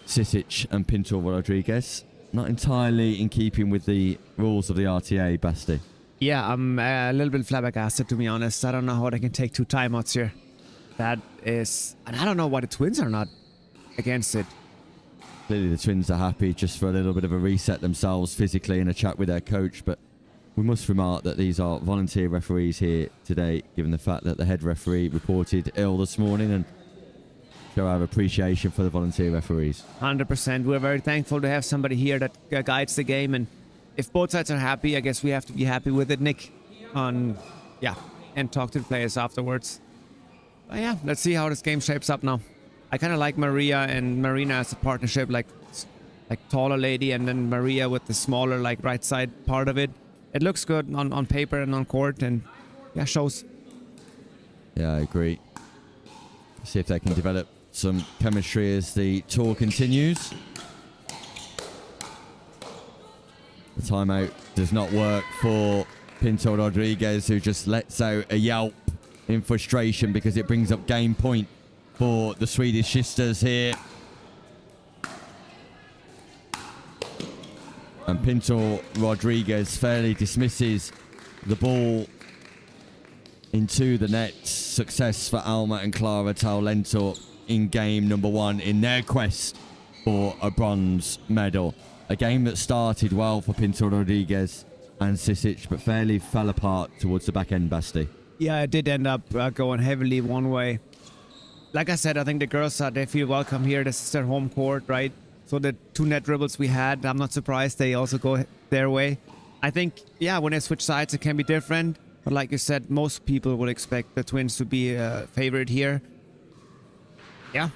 Sisich and Pinto Rodriguez. Not entirely in keeping with the rules of the RTA, Basti. Yeah, I'm a little bit flabbergasted, to be honest. I don't know how they can take 2 timeouts here. That is... And I don't know why the Twins are not against it. Clearly the Twins are happy just for a little bit of a reset themselves physically and a chat with their coach, but we must remark that these are volunteer referees here today, given the fact that the head referee reported ill this morning, and show our appreciation for the volunteer referees. 100%. We're very thankful to have somebody here that guides the game, and if both sides are happy, I guess we have to be happy with it, Nick. And talk to the players afterwards. But yeah, let's see how this game shapes up now. I kind of like Maria and Marina as a partnership, like taller lady, and then Maria with the smaller, like, right side part of it. It looks good on paper and on court, and yeah, shows. Yeah, I agree. See if they can develop some chemistry as the tour continues. The timeout does not work for Pinto Rodriguez, who just lets out a yelp in frustration because it brings up game point for the Swedish sisters here. And Pinto Rodriguez fairly dismisses the ball into the net. Success for Alma and Clara Lentorp in game number 1 in their quest for a bronze medal. A game that started well for Pinto Rodriguez and Sisich, but fairly fell apart towards the back end, Basti. Yeah, it did end up going heavily one way. Like I said, I think the girls, they feel welcome here. This is their home court, right? So the 2 net dribbles we had, I'm not surprised they also go their way. I think, yeah, when they switch sides, it can be different. But like you said, most people would expect the Twins to be a favorite here. Yeah.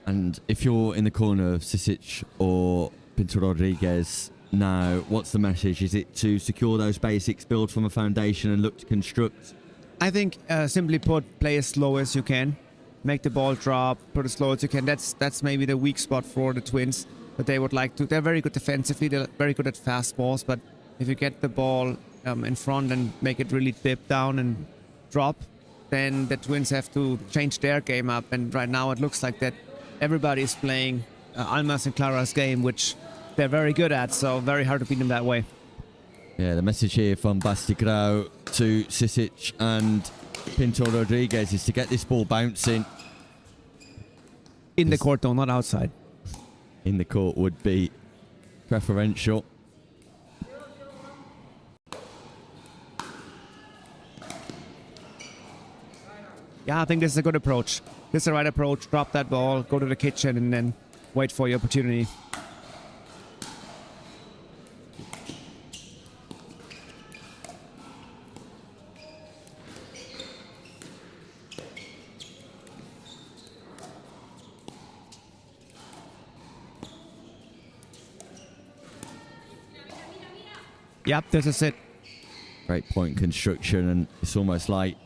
And if you're in the corner of Sisich or Pinto Rodriguez now, what's the message? Is it to secure those basics, build from a foundation and look to construct? I think simply put, play as slow as you can. Make the ball drop, put as slow as you can. That's maybe the weak spot for the Twins. But they would like to. They're very good defensively. They're very good at fast balls. But if you get the ball in front and make it really dip down and drop, then the Twins have to change their game up. And right now it looks like that everybody is playing Alma's and Clara's game, which they're very good at. So very hard to beat them that way. Yeah, the message here from Bastigrau to Sisich and Pinto Rodriguez is to get this ball bouncing. In the court though, not outside. In the court would be preferential. Yeah, I think this is a good approach. This is the right approach. Drop that ball, go to the kitchen, and then wait for your opportunity. Yep, this is it. Great point construction, and it's almost like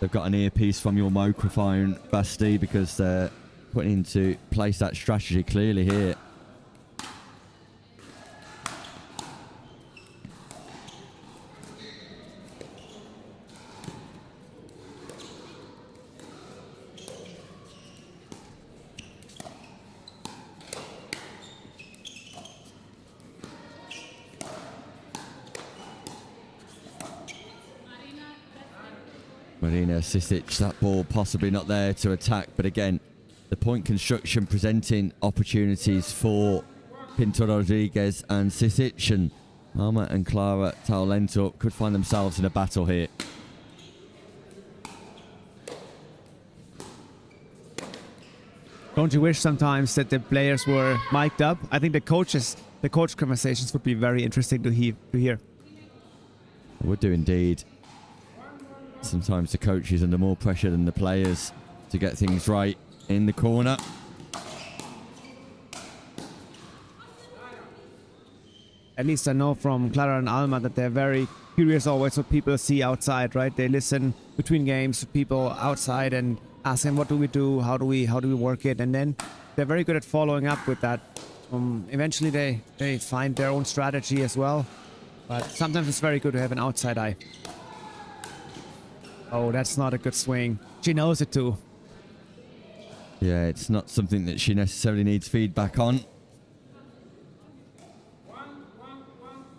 they've got an earpiece from your microphone, Basti, because they're putting into place that strategy clearly here. Marina Sisich, that ball possibly not there to attack, but again, the point construction presenting opportunities for Pinto Rodriguez and Sisich, and Alma and Clara Taulento could find themselves in a battle here. Don't you wish sometimes that the players were mic'd up? I think the coach conversations would be very interesting to hear. I would do indeed. Sometimes the coach is under more pressure than the players to get things right in the corner. At least I know from Clara and Alma that they're very curious always what people see outside, right? They listen between games to people outside and ask them, what do we do? How do we work it? And then they're very good at following up with that. Eventually they find their own strategy as well. But sometimes it's very good to have an outside eye. Oh, that's not a good swing. She knows it too. Yeah, it's not something that she necessarily needs feedback on.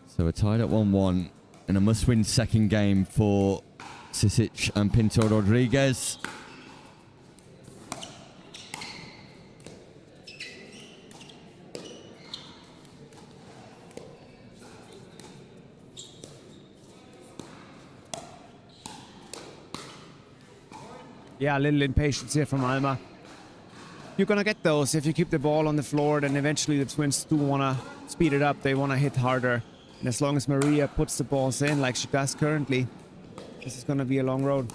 So we're tied at 1-1 and a must-win second game for Sisich and Pinto Rodriguez. Yeah, a little impatience here from Alma. You're gonna get those if you keep the ball on the floor, then eventually the Twins do wanna speed it up. They wanna hit harder. And as long as Maria puts the balls in like she does currently, this is gonna be a long road.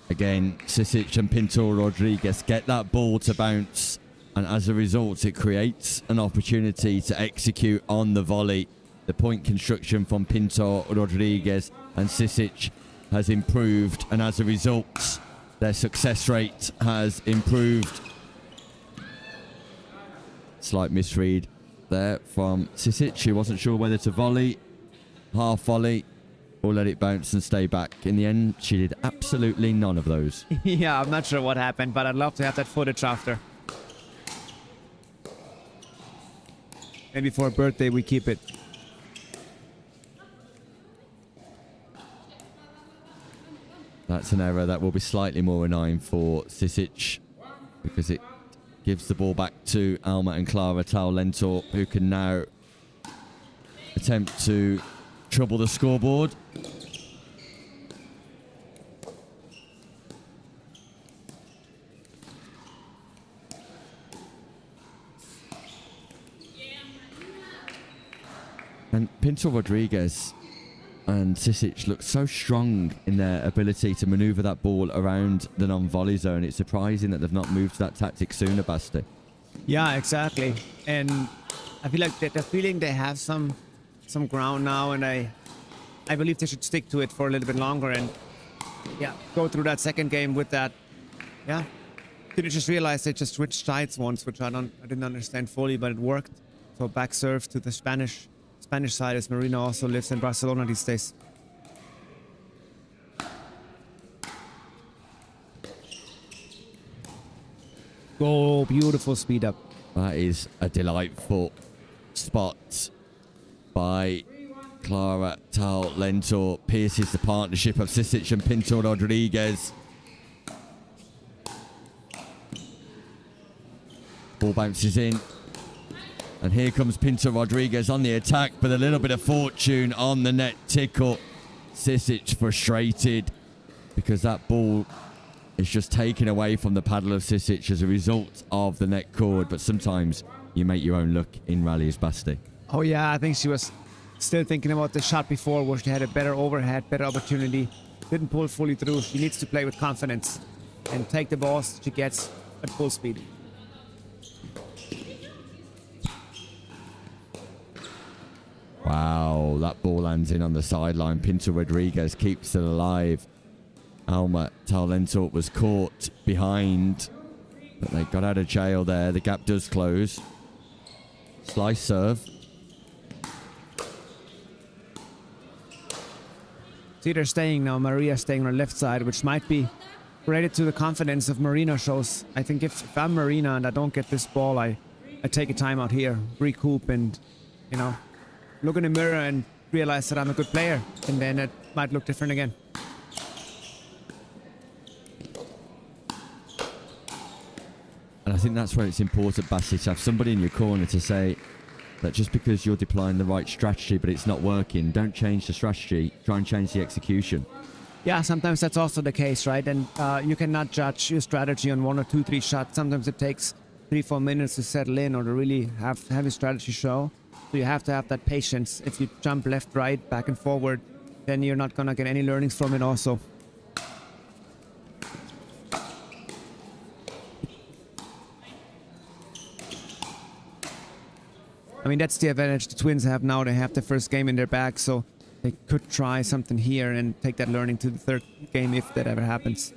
Again, Sisich and Pinto Rodriguez get that ball to bounce, and as a result it creates an opportunity to execute on the volley. The point construction from Pinto Rodriguez and Sisich has improved, and as a result their success rate has improved. Slight misread there from Sisich. She wasn't sure whether to volley, half volley, or let it bounce and stay back. In the end, she did absolutely none of those. Yeah, I'm not sure what happened, but I'd love to have that footage after. Maybe for a birthday we keep it. That's an error that will be slightly more annoying for Sisich, because it gives the ball back to Alma and Clara Taulento, who can now attempt to trouble the scoreboard. And Pinto Rodriguez and Sisich look so strong in their ability to maneuver that ball around the non-volley zone. It's surprising that they've not moved to that tactic sooner, Basti. Yeah, exactly. And I feel like they're feeling they have some ground now, and I believe they should stick to it for a little bit longer and go through that second game with that. Yeah. Didn't just realize they just switched sides once, which I didn't understand fully, but it worked. So back serve to the Spanish side, as Marina also lives in Barcelona these days. Oh, beautiful speed up. That is a delightful spot by Clara Tal Lentor. Pierces the partnership of Sisich and Pinto Rodriguez. Ball bounces in. And here comes Pinto Rodriguez on the attack, but a little bit of fortune on the net tickle. Sisich frustrated because that ball is just taken away from the paddle of Sisich as a result of the net cord. But sometimes you make your own luck in rallies, Basti. Oh yeah, I think she was still thinking about the shot before where she had a better overhead, better opportunity. Didn't pull fully through. She needs to play with confidence and take the balls she gets at full speed. Wow, that ball lands in on the sideline. Pinto Rodriguez keeps it alive. Alma Talentor was caught behind, but they got out of jail there. The gap does close. Slice serve. See, they're staying now. Maria staying on her left side, which might be related to the confidence of Marina shows. I think if I'm Marina and I don't get this ball, I take a timeout here, recoup, and, you know, look in the mirror and realize that I'm a good player, and then it might look different again. And I think that's where it's important, Basti, to have somebody in your corner to say that just because you're deploying the right strategy but it's not working, don't change the strategy, try and change the execution. Yeah, sometimes that's also the case, right? And you cannot judge your strategy on 1 or 2, 3 shots. Sometimes it takes 3, 4 minutes to settle in or to really have your strategy show. So you have to have that patience. If you jump left, right, back and forward, then you're not going to get any learnings from it also. I mean, that's the advantage the Twins have now. They have the first game in their bag, so they could try something here and take that learning to the third game if that ever happens.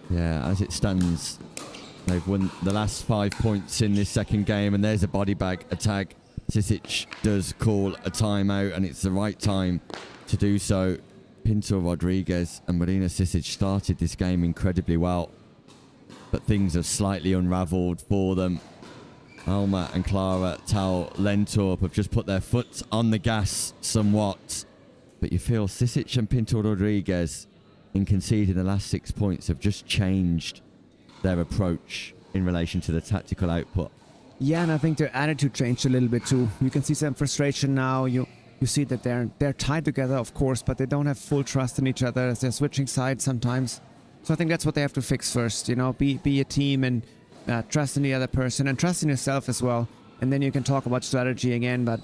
Yeah, as it stands, they've won the last 5 points in this second game, and there's a body bag attack. Sisich does call a timeout, and it's the right time to do so. Pinto Rodriguez and Marina Sisich started this game incredibly well, but things have slightly unraveled for them. Alma and Clara Tal Lentorp have just put their foot on the gas somewhat, but you feel Sisich and Pinto Rodriguez, in conceding the last 6 points, have just changed their approach in relation to the tactical output. Yeah, and I think their attitude changed a little bit too. You can see some frustration now. You see that they're tied together, of course, but they don't have full trust in each other as they're switching sides sometimes. So I think that's what they have to fix first. You know, be a team and trust in the other person and trust in yourself as well. And then you can talk about strategy again. But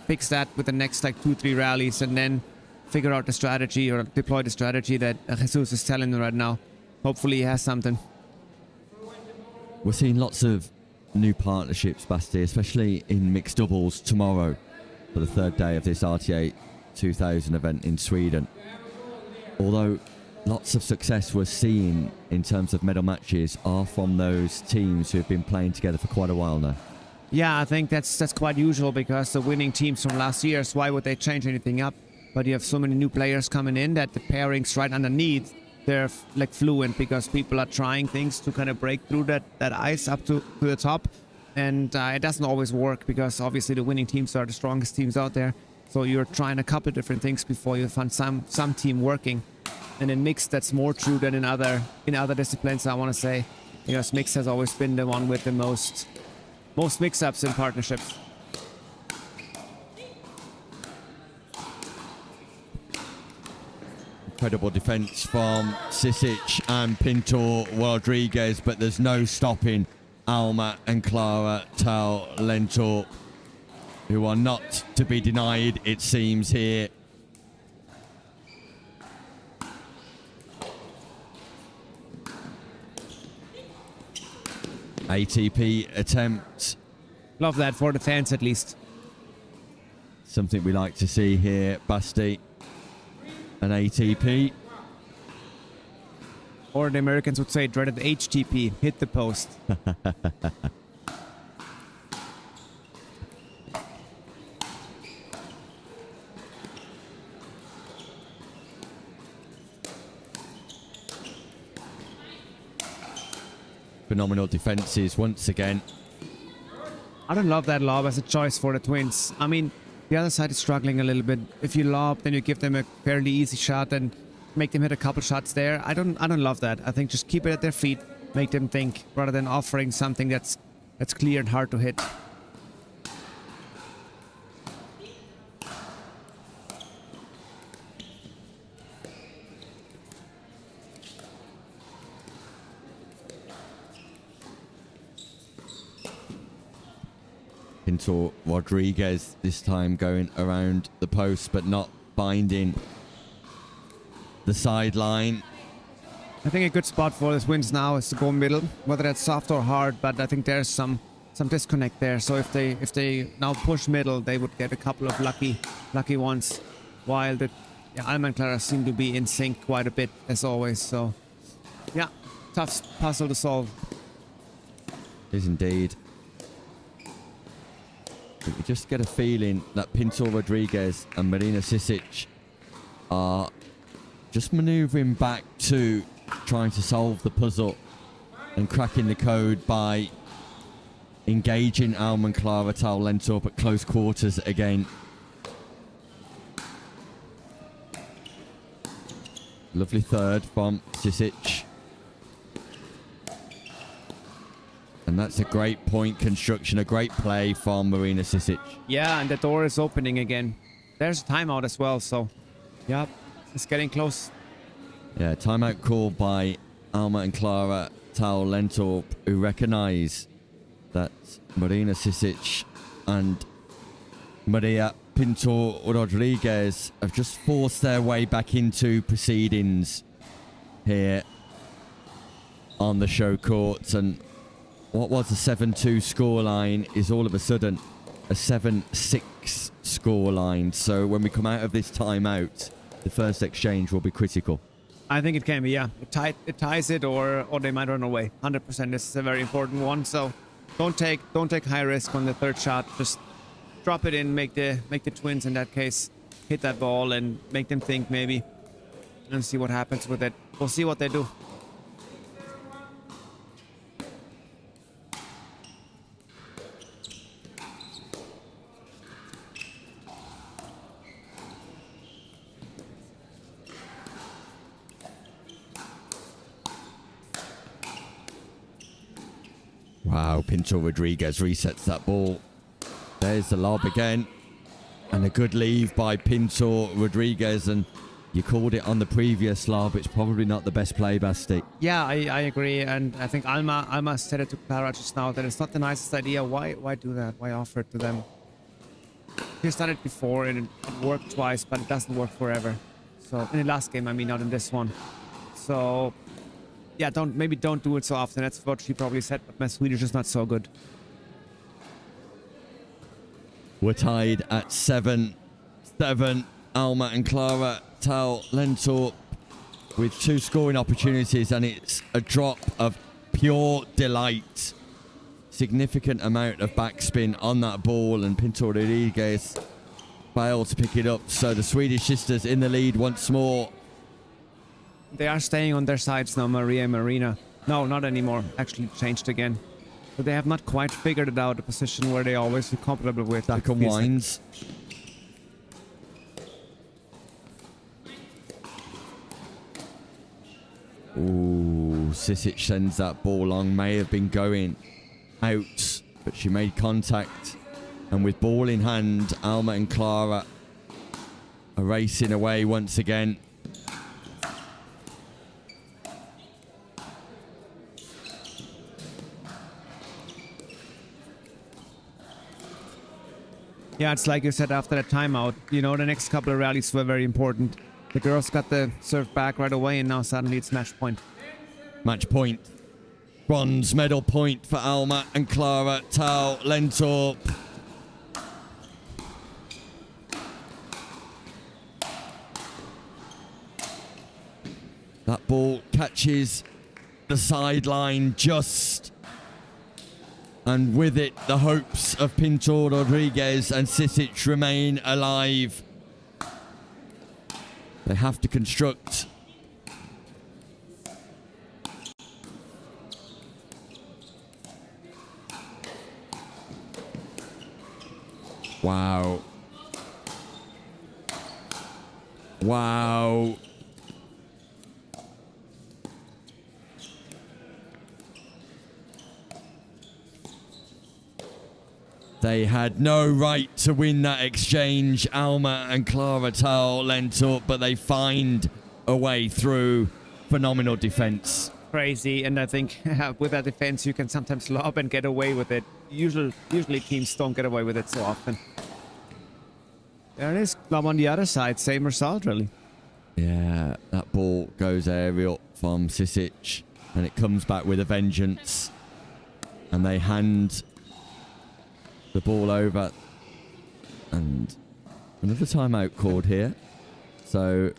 fix that with the next like 2, 3 rallies, and then figure out the strategy or deploy the strategy that Jesus is telling them right now. Hopefully he has something. We're seeing lots of new partnerships, Basti, especially in mixed doubles tomorrow for the third day of this RTA2000 event in Sweden. Although lots of success we're seeing in terms of medal matches are from those teams who have been playing together for quite a while now. Yeah, I think that's quite usual because the winning teams from last year, why would they change anything up? But you have so many new players coming in that the pairings right underneath, they're like fluent because people are trying things to kind of break through that ice up to the top. And it doesn't always work because obviously the winning teams are the strongest teams out there. So you're trying a couple of different things before you find some team working. And in mixed, that's more true than in other disciplines, I want to say. Because mixed has always been the one with the most mix-ups in partnerships. Incredible defense from Sisich and Pinto Rodriguez, but there's no stopping Alma and Clara Tal Lentor. who are not to be denied, it seems, here. ATP attempt. Love that for the fans, at least. Something we like to see here, Basti. An ATP. Or the Americans would say dreaded HTP, hit the post. Phenomenal defenses once again. I don't love that lob as a choice for the Twins. I mean, the other side is struggling a little bit. If you lob, then you give them a fairly easy shot and make them hit a couple shots there. I don't love that. I think just keep it at their feet, make them think, rather than offering something that's clear and hard to hit. Pinto Rodriguez this time going around the post, but not finding the sideline. I think a good spot for this wins now is to go middle, whether that's soft or hard, but I think there's some disconnect there. So if they now push middle, they would get a couple of lucky ones, while the Alma and Clara seem to be in sync quite a bit as always. So yeah, tough puzzle to solve. It is indeed. But you just get a feeling that Pinto Rodriguez and Marina Sisich are just maneuvering back to trying to solve the puzzle and cracking the code by engaging Alma and Clara Tal-Lentorp at close quarters again. Lovely third from Sisich. And that's a great point construction, a great play from Marina Sisich. Yeah, and the door is opening again. There's a timeout as well, so yeah, it's getting close. Yeah, timeout called by Alma and Clara Tal-Lentorp, who recognise that Marina Sisich and Maria Pinto Rodriguez have just forced their way back into proceedings here on the show courts, and what was a 7-2 scoreline is all of a sudden a 7-6 scoreline. So when we come out of this timeout, the first exchange will be critical. I think it can be, yeah. It ties it, or they might run away. 100%. This is a very important one. So don't take high risk on the third shot. Just drop it in, make the Twins in that case hit that ball and make them think maybe, and see what happens with it. We'll see what they do. Wow, Pinto Rodriguez resets that ball. There's the lob again. And a good leave by Pinto Rodriguez. And you called it on the previous lob. It's probably not the best play, Basti. Yeah, I agree. And I think Alma said it to Clara just now that it's not the nicest idea. Why do that? Why offer it to them? He's done it before and it worked twice, but it doesn't work forever. So in the last game, I mean, not in this one. So yeah, maybe don't do it so often. That's what she probably said, but my Swedish is not so good. We're tied at 7-7. Alma and Clara Tal-Lentorp with 2 scoring opportunities, and it's a drop of pure delight. Significant amount of backspin on that ball, and Pinto Rodriguez failed to pick it up. So the Swedish sisters in the lead once more. They are staying on their sides now, Maria and Marina. No, not anymore. Actually changed again. But they have not quite figured it out, a position where they always feel comfortable with. Back on winds. Ooh, Sisich sends that ball long. May have been going out, but she made contact. And with ball in hand, Alma and Clara are racing away once again. Yeah, it's like you said after that timeout. You know, the next couple of rallies were very important. The girls got the serve back right away, and now suddenly it's match point. Match point. Bronze medal point for Alma and Clara Tau Lentorp. That ball catches the sideline just, and with it the hopes of Pinto, Rodriguez and Sisich remain alive. They have to construct wow. Wow. They had no right to win that exchange, Alma and Clara Tau Lentorp, but they find a way through. Phenomenal defense. Crazy, and I think with that defense you can sometimes lob and get away with it. Usually teams don't get away with it so often. There it is, lob on the other side, same result really. Yeah, that ball goes aerial from Sisich, and it comes back with a vengeance. And they hand the ball over, and another timeout called here. So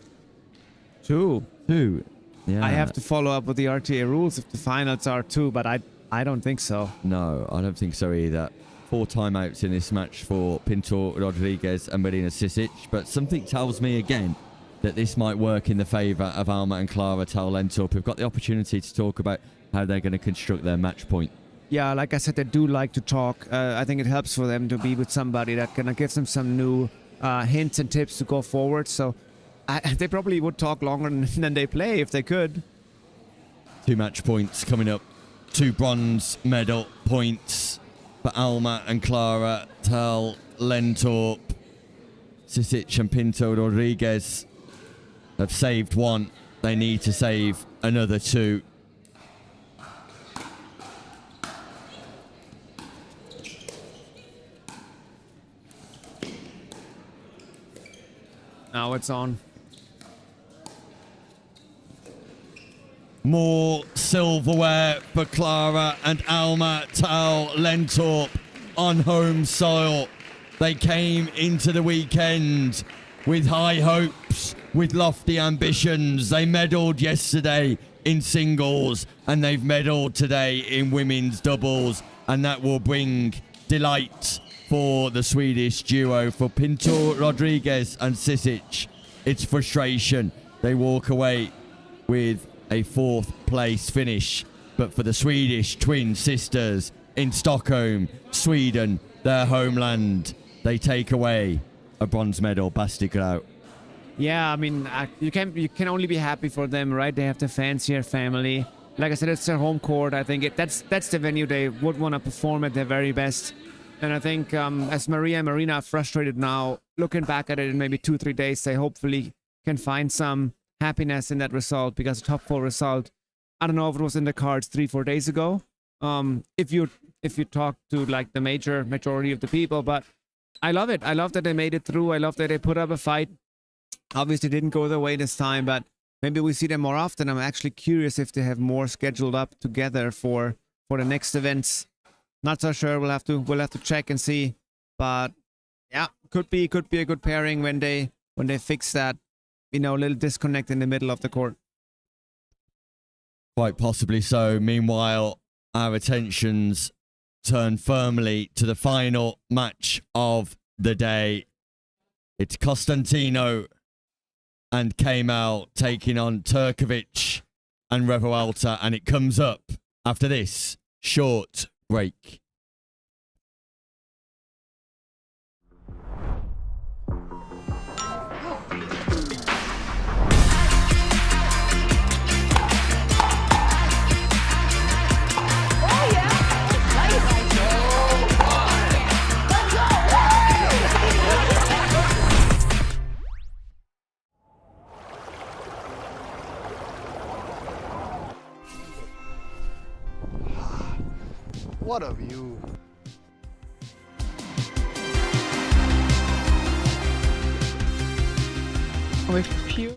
two. Yeah. I have to follow up with the RTA rules if the finals are 2, but I don't think so. No, I don't think so either. 4 timeouts in this match for Pinto, Rodriguez and Marina Sisich, but something tells me again that this might work in the favour of Alma and Clara Tau Lentorp. We've got the opportunity to talk about how they're going to construct their match point. Yeah, like I said, they do like to talk. I think it helps for them to be with somebody that can give them some new hints and tips to go forward. So they probably would talk longer than they play if they could. 2 match points coming up. 2 bronze medal points for Alma and Clara Tau Lentorp. Sisich and Pinto Rodriguez have saved 1. They need to save another 2. Now it's on. More silverware for Clara and Alma Tau Lentorp on home soil. They came into the weekend with high hopes, with lofty ambitions. They medalled yesterday in singles, and they've medalled today in women's doubles, and that will bring delight for the Swedish duo. For Pinto Rodriguez and Sisich, it's frustration. They walk away with a 4th place finish. But for the Swedish twin sisters in Stockholm, Sweden, their homeland, they take away a bronze medal. Bastigrau. Yeah, I mean, you can only be happy for them, right? They have the fans here, family. Like I said, it's their home court. I think that's the venue they would want to perform at their very best. And I think as Maria and Marina are frustrated now, looking back at it in maybe 2-3 days, they hopefully can find some happiness in that result, because a top 4 result, I don't know if it was in the cards 3-4 days ago. If you talk to like the majority of the people, but I love it. I love that they made it through. I love that they put up a fight. Obviously didn't go their way this time, but maybe we see them more often. I'm actually curious if they have more scheduled up together for the next events. Not so sure. We'll have to check and see. But yeah, could be a good pairing when they fix that, little disconnect in the middle of the court. Quite possibly so. Meanwhile, our attentions turn firmly to the final match of the day. It's Constantino and Kemal taking on Turkovic and Revalta, and it comes up after this short break. What a view. with pure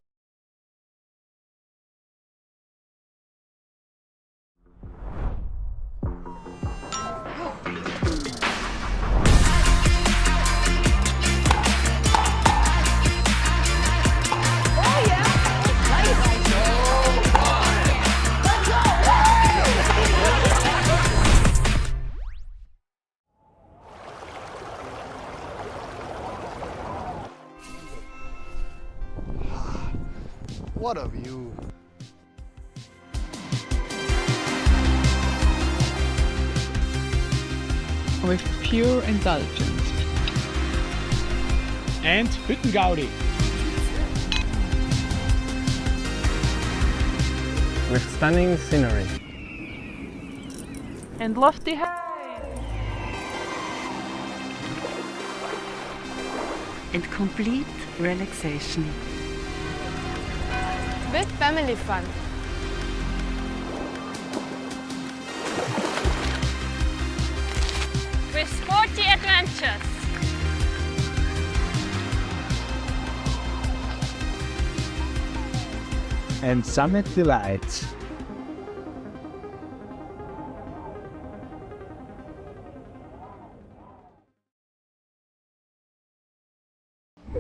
What a view. with pure indulgence. And Hüttengaudi. With stunning scenery. And lofty heights. And complete relaxation. With family fun. With sporty adventures. And summit delights.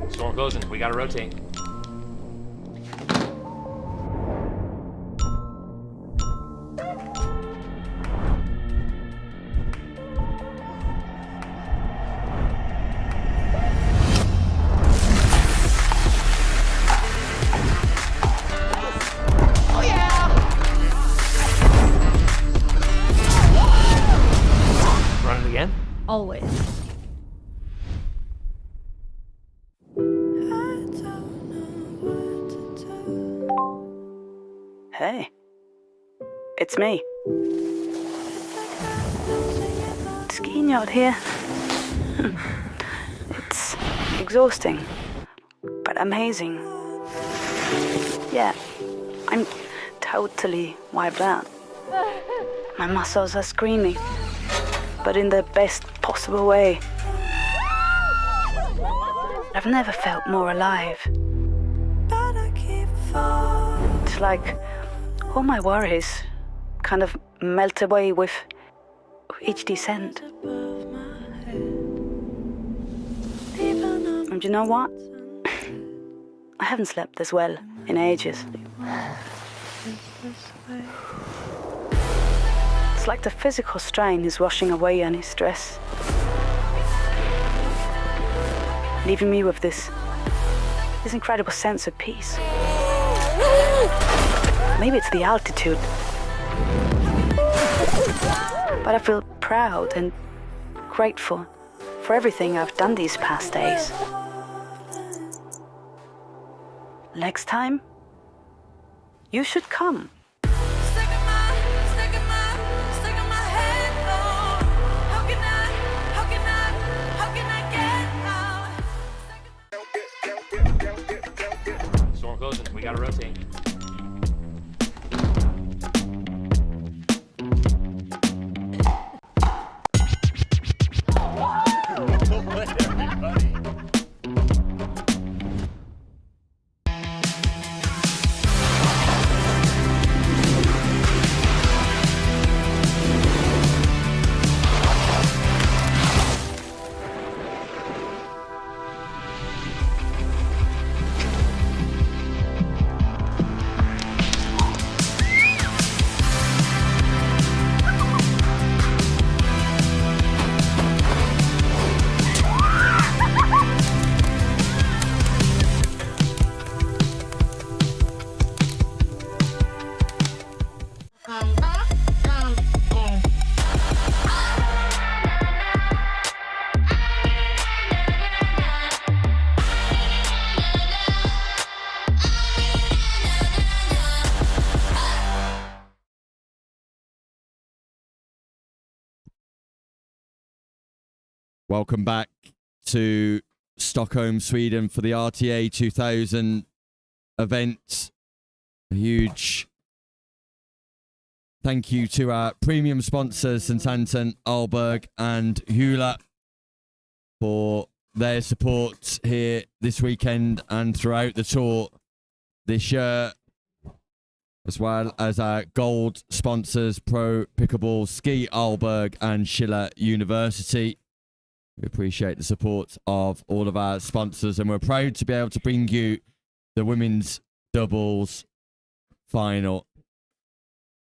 Storm closing. We gotta rotate. Run it again. Always. Hey, it's me. Skiing out here. It's exhausting, but amazing. Yeah, I'm totally wiped out. My muscles are screaming, but in the best possible way. I've never felt more alive. It's like all my worries kind of melt away with each descent. And you know what? I haven't slept this well in ages. It's like the physical strain is washing away any stress, leaving me with this incredible sense of peace. Maybe it's the altitude, but I feel proud and grateful for everything I've done these past days. Next time, you should come. Storm closing. We gotta rotate. Welcome back to Stockholm, Sweden for the RTA 2000 event. A huge thank you to our premium sponsors, St. Anton, Arlberg and JOOLA for their support here this weekend and throughout the tour this year, as well as our gold sponsors, Pro Pickleball, Ski Arlberg and Schiller University. We appreciate the support of all of our sponsors, and we're proud to be able to bring you the women's doubles final.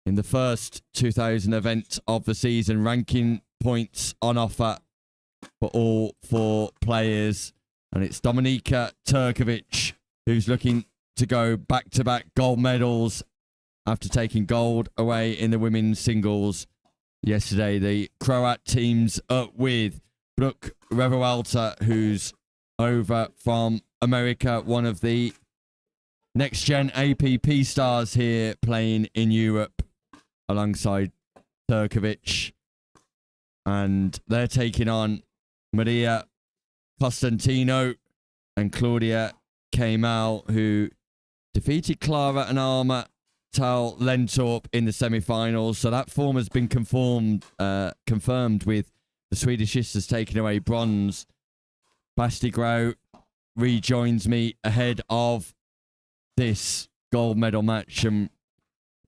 In the first 2000 event of the season, ranking points on offer for all 4 players, and it's Dominika Turkovic who's looking to go back-to-back gold medals after taking gold away in the women's singles yesterday. The Croat team's up with Brooke Revalta, who's over from America, one of the next-gen APP stars here playing in Europe alongside Turkovic. And they're taking on Maria Constantino and Claudia Kemal, who defeated Clara and Alma Tal Lentorp in the semi-finals. So that form has been confirmed with the Swedish sisters taking away bronze. Basti Grau rejoins me ahead of this gold medal match, and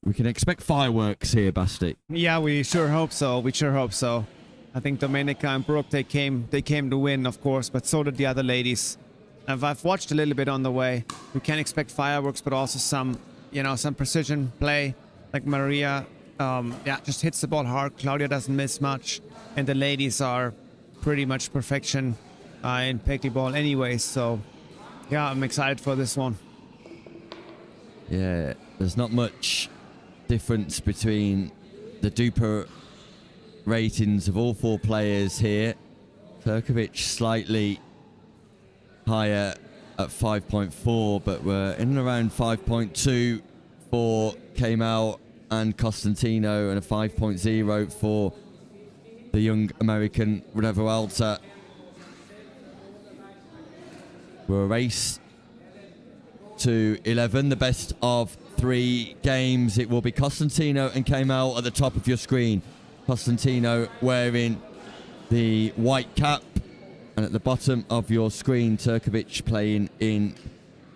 we can expect fireworks here, Basti. Yeah, we sure hope so. We sure hope so. I think Dominika and Brooke, they came to win, of course, but so did the other ladies. I've watched a little bit on the way. We can expect fireworks, but also some precision play. Like Maria, just hits the ball hard. Claudia doesn't miss much, and the ladies are pretty much perfection in Pickleball anyway. So, yeah, I'm excited for this one. Yeah, there's not much difference between the duper ratings of all 4 players here. Turkovic slightly higher at 5.4, but we're in and around 5.2 for Kemal and Constantino, and a 5.0 for the young American Revalta. We're a race to 11, the best of 3 games. It will be Constantino and Kemal at the top of your screen. Constantino wearing the white cap, and at the bottom of your screen, Turkovic playing in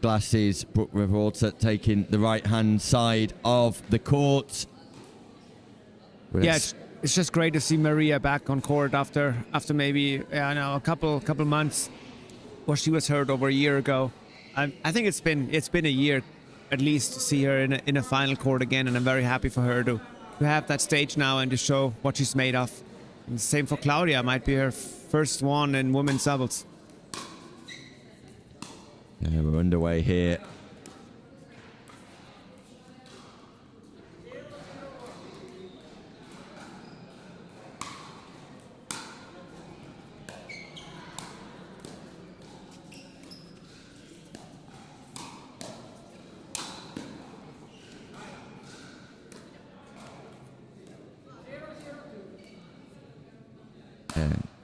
glasses. Brooke Revalta taking the right-hand side of the court. Yeah, it's just great to see Maria back on court after maybe a couple months where she was hurt over a year ago. I think it's been a year at least to see her in a final court again, and I'm very happy for her to have that stage now and to show what she's made of. And same for Claudia, might be her first one in women's doubles. Yeah, we're underway here.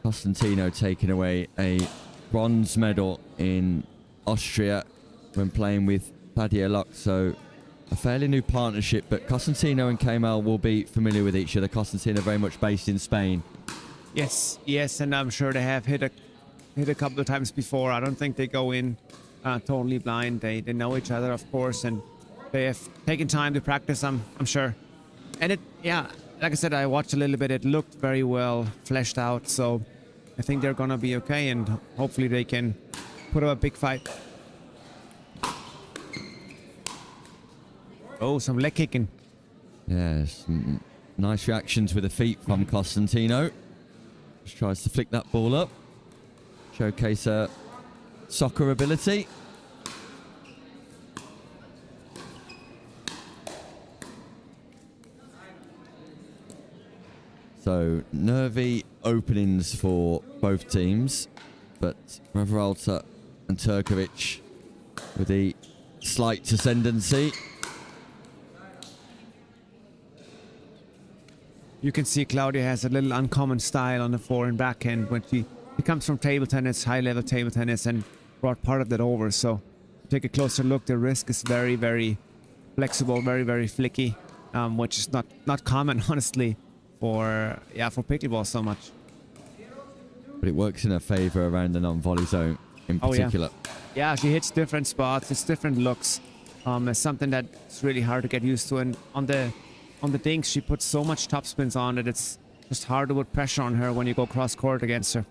Constantino taking away a bronze medal in Austria when playing with Palier, so a fairly new partnership, but Constantino and Kemal will be familiar with each other. Constantino very much based in Spain. Yes, and I'm sure they have hit a couple of times before. I don't think they go in totally blind. They know each other, of course, and they have taken time to practice, I'm sure. And like I said, I watched a little bit. It looked very well fleshed out, so I think they're gonna be okay, and hopefully they can put up a big fight. Oh, some leg kicking. Yes, nice reactions with the feet from Constantino. Just tries to flick that ball up, showcase her soccer ability. So, nervy openings for both teams, but Revalta and Turkovic with the slight ascendancy. You can see Claudia has a little uncommon style on the forehand backhand when she comes from table tennis, high-level table tennis, and brought part of that over. So, take a closer look. The wrist is very, very flexible, very, very flicky, which is not common, honestly, for Pickleball so much. But it works in her favor around the non-volley zone in Oh, yeah. particular. Yeah, she hits different spots. It's different looks. It's something that's really hard to get used to. And on the dinks, she puts so much topspins on that it's just hard to put pressure on her when you go cross court against her.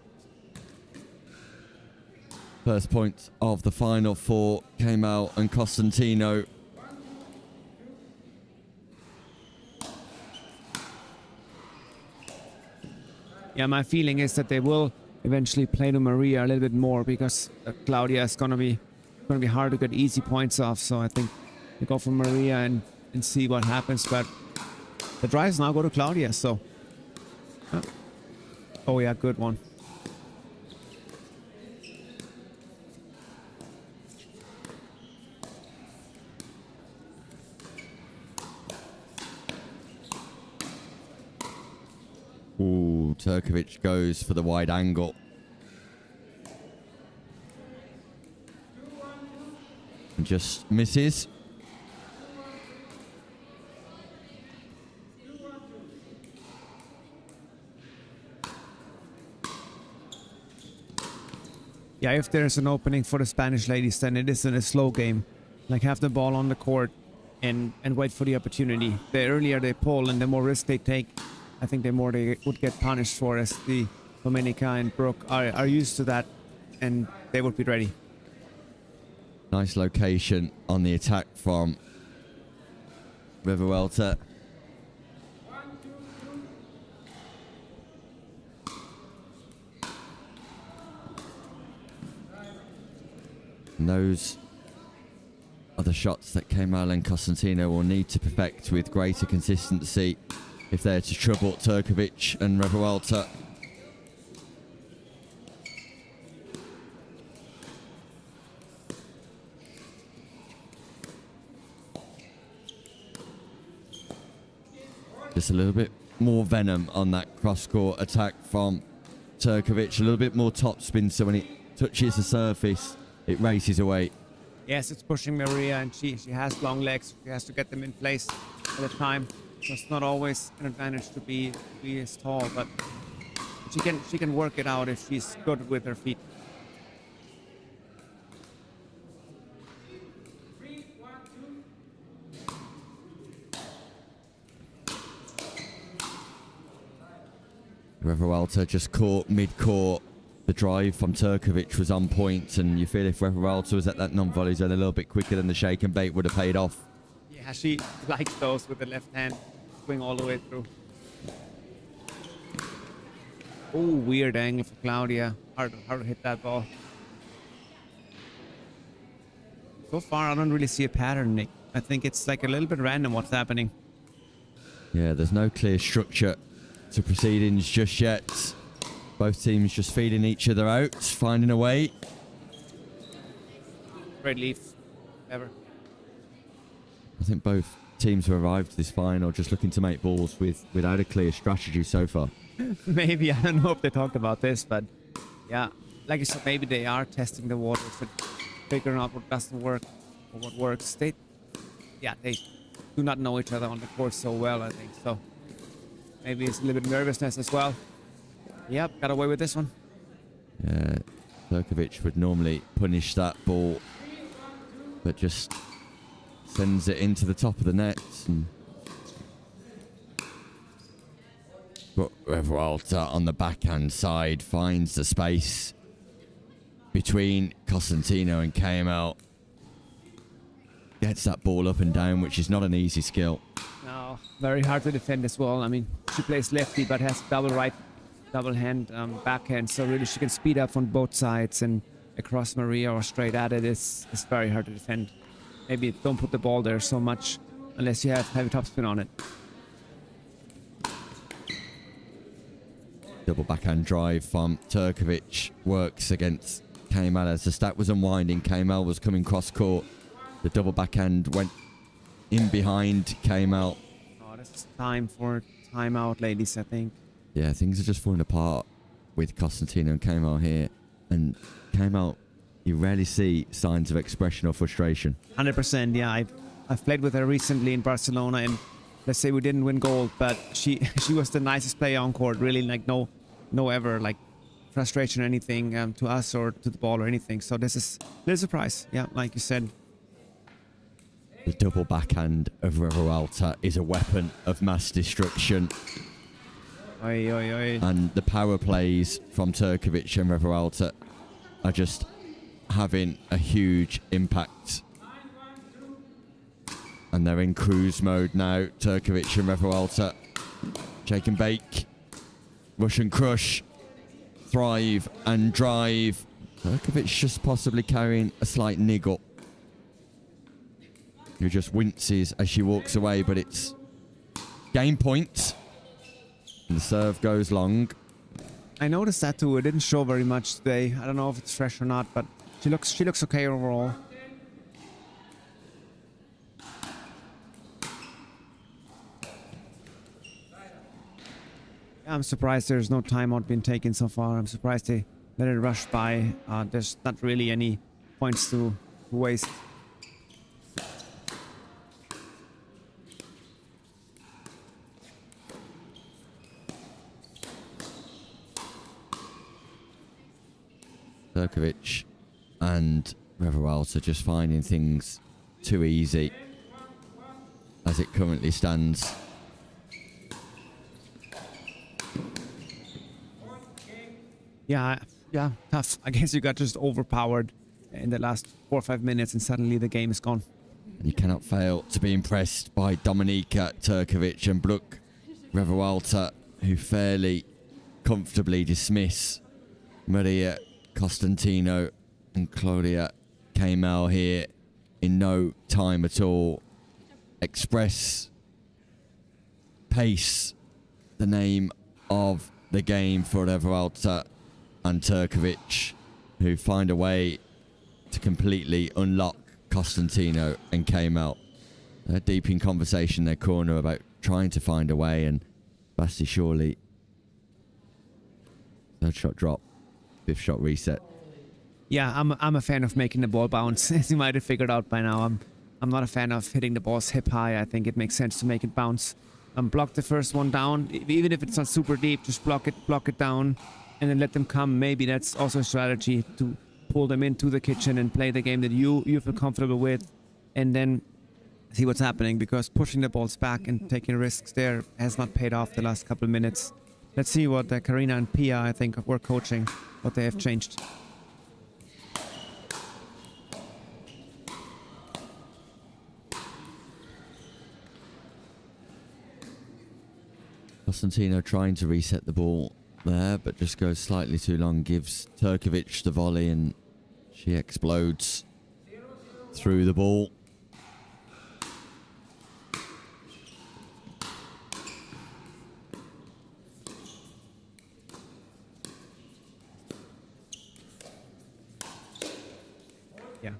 First point of the final for Kemal and Constantino. Yeah, my feeling is that they will eventually play to Maria a little bit more because Claudia is gonna be hard to get easy points off. So I think they go for Maria and see what happens. But the drives now go to Claudia. So oh yeah, good one. Ooh, Turkovic goes for the wide angle. And just misses. Yeah, if there's an opening for the Spanish ladies, then it isn't a slow game. Like, have the ball on the court and wait for the opportunity. The earlier they pull and the more risk they take, I think the more they would get punished for, as the Domenica and Brooke are used to that, and they would be ready. Nice location on the attack from Revalta. And those are the shots that Kemal and Constantino will need to perfect with greater consistency if they're to trouble Turkovic and Revalta. Just a little bit more venom on that cross-court attack from Turkovic. A little bit more topspin, so when it touches the surface, it races away. Yes, it's pushing Maria, and she has long legs. She has to get them in place at a time. So it's not always an advantage to be as tall, but she can work it out if she's good with her feet. Revalta just caught mid-court. The drive from Turkovic was on point, and you feel if Revalta was at that non-volley zone a little bit quicker, than the shake and bait would have paid off. Yeah, she likes those with the left hand, swing all the way through. Oh, weird angle for Claudia. Hard to hit that ball. So far, I don't really see a pattern, Nick. I think it's like a little bit random what's happening. Yeah, there's no clear structure to proceedings just yet. Both teams just feeding each other out, finding a way. Great leaf, ever. I think both teams have arrived to this final just looking to make balls without a clear strategy so far. Maybe, I don't know if they talked about this, but yeah, like I said, maybe they are testing the waters and figuring out what doesn't work or what works. They do not know each other on the court so well, I think. So maybe it's a little bit of nervousness as well. Yep, got away with this one. Yeah, Turkovic would normally punish that ball, but just sends it into the top of the net. And Revalta on the backhand side finds the space between Constantino and Kemal. Gets that ball up and down, which is not an easy skill. No, very hard to defend as well. I mean, she plays lefty, but has double hand backhand, so really she can speed up on both sides, and across Maria or straight at it is very hard to defend. Maybe don't put the ball there so much unless you have heavy topspin on it. Double backhand drive from Turkovic works against Kemal. As the stack was unwinding, Kemal was coming cross court. The double backhand went in behind Kemal. Oh, this is time for timeout, ladies, I think. Yeah, things are just falling apart with Constantino and Kemal here. And Kemal, you rarely see signs of expression or frustration. 100%, yeah. I've played with her recently in Barcelona, and let's say we didn't win gold, but she was the nicest player on court. Really, like no ever like frustration or anything to us or to the ball or anything. So this is a little surprise. Yeah, like you said. The double backhand of Revalta is a weapon of mass destruction. Oi, oi, oi. And the power plays from Turkovic and Revalta are just having a huge impact. And they're in cruise mode now. Turkovic and Revalta. Shake and bake. Rush and crush. Thrive and drive. Turkovic just possibly carrying a slight niggle. Who just winces as she walks away, but it's game point. And the serve goes long. I noticed that too. It didn't show very much today. I don't know if it's fresh or not, but she looks okay overall. I'm surprised there's no timeout been taken so far. I'm surprised they let it rush by. There's not really any points to waste. Turkovic and Revalta just finding things too easy as it currently stands. Yeah, tough. I guess you got just overpowered in the last 4 or 5 minutes and suddenly the game is gone. And you cannot fail to be impressed by Dominika Turkovic and Brooke Revalta, who fairly comfortably dismiss Maria Constantino and Claudia Kamel here in no time at all. Express, pace, the name of the game for Revalta and Turkovic, who find a way to completely unlock Constantino and Kamel. They're deep in conversation in their corner about trying to find a way, and Basti surely. Third shot drop, fifth shot reset. Yeah, I'm a fan of making the ball bounce, as you might have figured out by now. I'm not a fan of hitting the balls hip high. I think it makes sense to make it bounce. Block the first one down, even if it's not super deep, just block it down, and then let them come. Maybe that's also a strategy to pull them into the kitchen and play the game that you feel comfortable with, and then see what's happening, because pushing the balls back and taking risks there has not paid off the last couple of minutes. Let's see what Karina and Pia, I think, were coaching, what they have changed. Constantino trying to reset the ball there, but just goes slightly too long, gives Turkovic the volley, and she explodes through the ball. Yeah.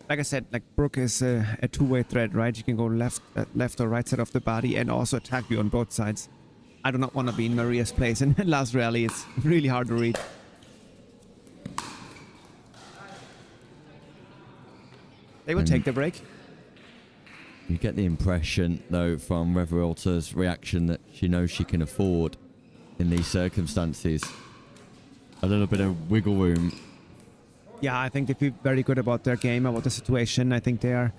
Like I said, like Brooke is a two-way thread, right? You can go left or right side of the body and also attack you on both sides. I do not want to be in Maria's place in last rally. It's really hard to read. They would take the break. You get the impression, though, from Revalta's reaction that she knows she can afford, in these circumstances, a little bit of wiggle room. Yeah, I think they feel very good about their game, about the situation. I think they're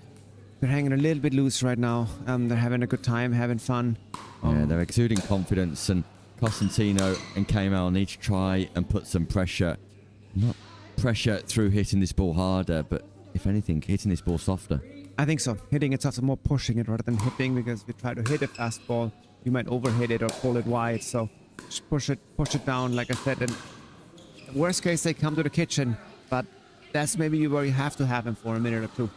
hanging a little bit loose right now. They're having a good time, having fun. Yeah, they're exuding confidence, and Constantino and Kamel need to try and put some pressure. Not pressure through hitting this ball harder, but if anything, hitting this ball softer. I think so. Hitting it softer, more pushing it rather than hitting, because if you try to hit a fast ball, you might overhit it or pull it wide. So just push it down, like I said. And worst case, they come to the kitchen, but that's maybe where you have to have him for a minute or two.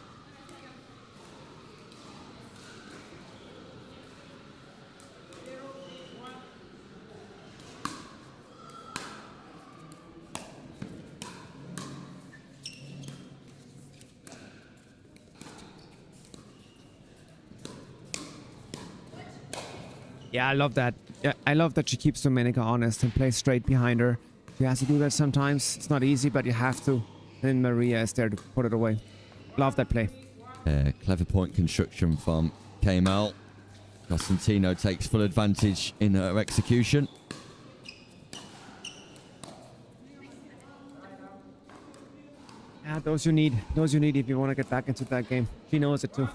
Yeah, I love that. Yeah, I love that she keeps Dominika honest and plays straight behind her. She has to do that sometimes. It's not easy, but you have to. And Maria is there to put it away. Love that play. Clever point construction from Kamel. Constantino takes full advantage in her execution. Yeah, those you need. Those you need if you want to get back into that game. She knows it too.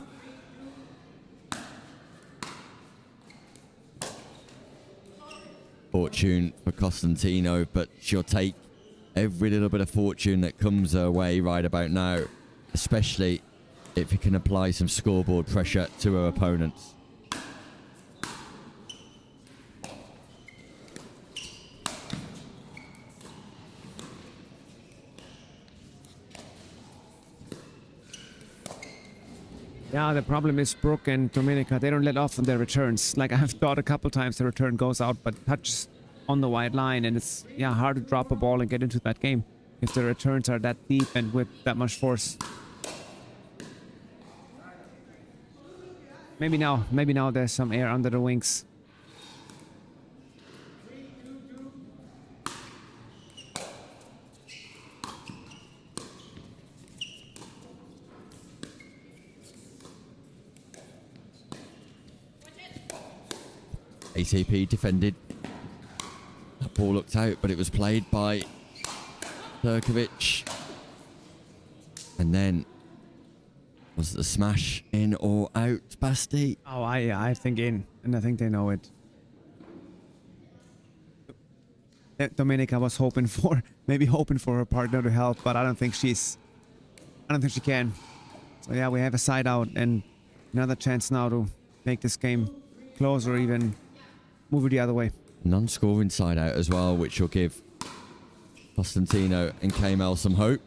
Fortune for Constantino, but she'll take every little bit of fortune that comes her way right about now, especially if you can apply some scoreboard pressure to her opponents. Yeah, the problem is Brooke and Dominica, they don't let off on their returns. Like I've thought a couple times the return goes out, but touches on the wide line, and it's hard to drop a ball and get into that game if the returns are that deep and with that much force. Maybe now there's some air under the wings. ATP defended. That ball looked out, but it was played by Turkovic. And then, was the smash in or out, Basti? Oh, I think in, and I think they know it. Dominica was maybe hoping for her partner to help, but I don't think she can. So yeah, we have a side out and another chance now to make this game close or even move it the other way. Non-scoring side out as well, which will give Constantino and Kamel some hope.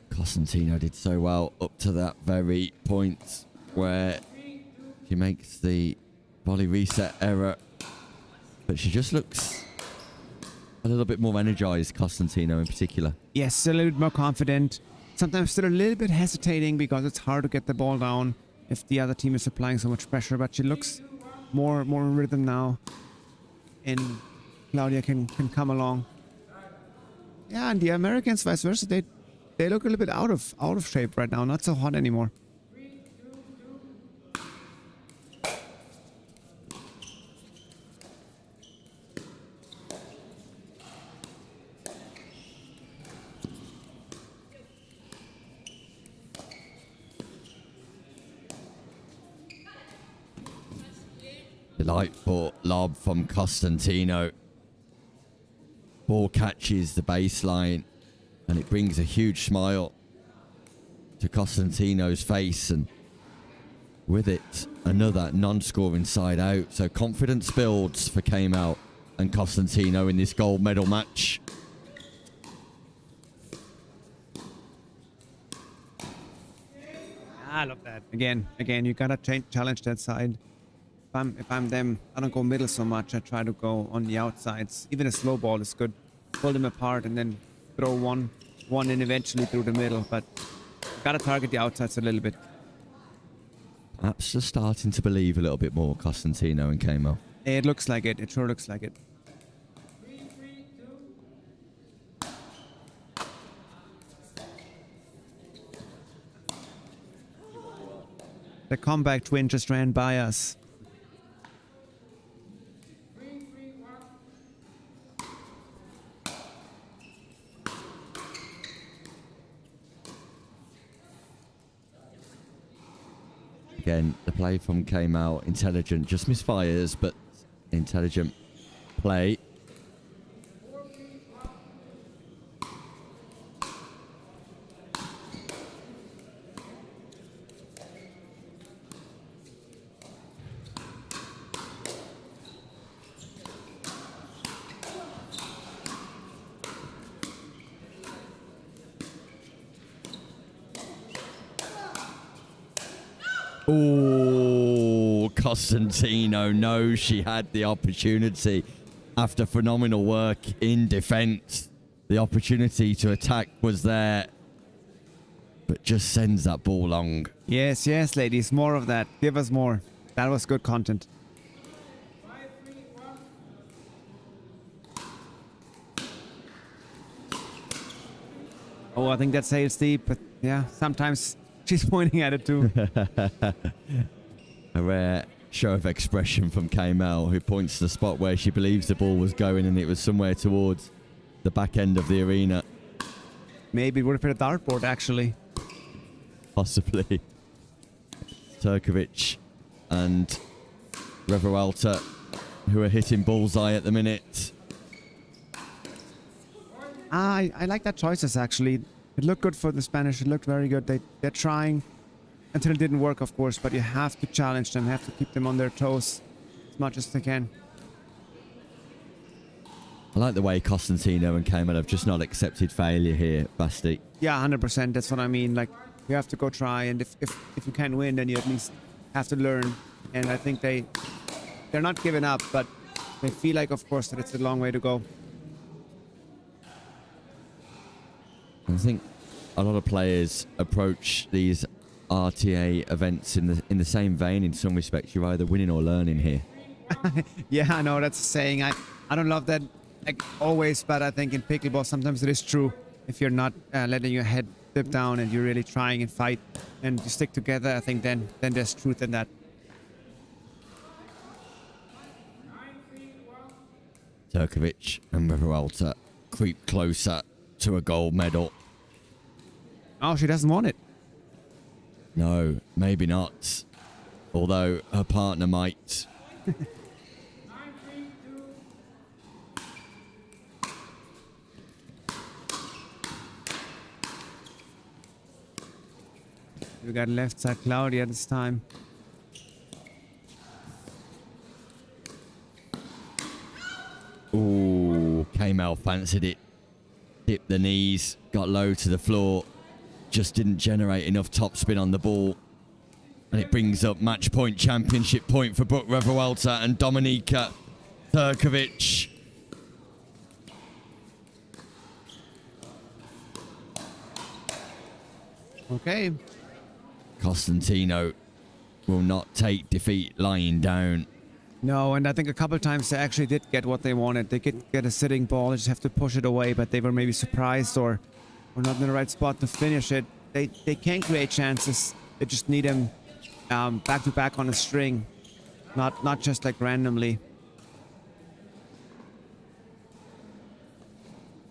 Constantino did so well up to that very point where she makes the volley reset error, but she just looks a little bit more energized, Constantino in particular. Yes, a little bit more confident. Sometimes still a little bit hesitating because it's hard to get the ball down if the other team is applying so much pressure, but she looks more in rhythm now. And Claudia can come along. Yeah, and the Americans vice versa, they look a little bit out of shape right now, not so hot anymore. Delightful lob from Constantino. Ball catches the baseline and it brings a huge smile to Constantino's face, and with it, another non-scoring side out. So confidence builds for Kamel and Constantino in this gold medal match. I love that. Again, you gotta challenge that side. If I'm them, I don't go middle so much. I try to go on the outsides. Even a slow ball is good. Pull them apart and then throw one in eventually through the middle. But gotta target the outsides a little bit. Perhaps just starting to believe a little bit more, Constantino and Kamel. It looks like it. It sure looks like it. The comeback twin just ran by us. Again, the play from Kamel, intelligent, just misfires, but intelligent play. Oh, Constantino knows she had the opportunity after phenomenal work in defense. The opportunity to attack was there, but just sends that ball long. Yes, ladies, more of that. Give us more. That was good content. Oh, I think that sails deep, but yeah, sometimes she's pointing at it too. A rare show of expression from K-Mel, who points to the spot where she believes the ball was going, and it was somewhere towards the back end of the arena. Maybe it would have been a dartboard, actually. Possibly. Turkovic and Revalta, who are hitting bullseye at the minute. I like that choices, actually. It looked good for the Spanish. It looked very good. They're trying until it didn't work, of course, but you have to challenge them, have to keep them on their toes as much as they can. I like the way Constantino and Kemal have just not accepted failure here, Basti. Yeah, 100%. That's what I mean. Like, you have to go try, and if you can't win, then you at least have to learn. And I think they're not giving up, but they feel like, of course, that it's a long way to go. I think a lot of players approach these RTA events in the same vein. In some respects, you're either winning or learning here. Yeah, I know that's a saying. I don't love that like always, but I think in pickleball sometimes it is true. If you're not letting your head dip down and you're really trying and fight and you stick together, I think then there's truth in that. Turkovic and Revalta creep closer to a gold medal. Oh, she doesn't want it. No, maybe not. Although her partner might. We got left side Claudia this time. Ooh, Kemal fancied it. Dipped the knees, got low to the floor. Just didn't generate enough topspin on the ball. And it brings up match point, championship point for Brooke Revalta and Dominika Turkovic. Okay. Constantino will not take defeat lying down. No, and I think a couple times they actually did get what they wanted. They could get a sitting ball, they just have to push it away, but they were maybe surprised or not in the right spot to finish it. They can create chances. They just need them back to back on a string, not just like randomly.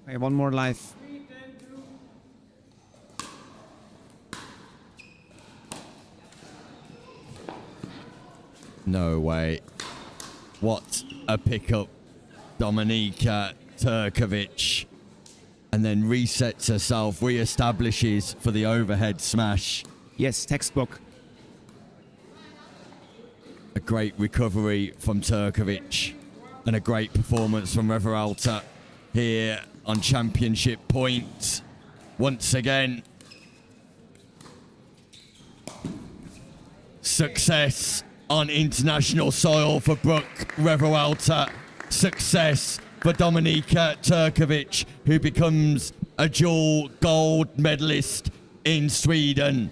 Okay, one more life. No way. What a pickup. Dominika Turkovic. And then resets herself, re-establishes for the overhead smash. Yes, textbook. A great recovery from Turkovic. And a great performance from Revalta here on championship point. Once again. Success on international soil for Brooke Revalta. Success for Dominika Turkovic, who becomes a dual gold medalist in Sweden.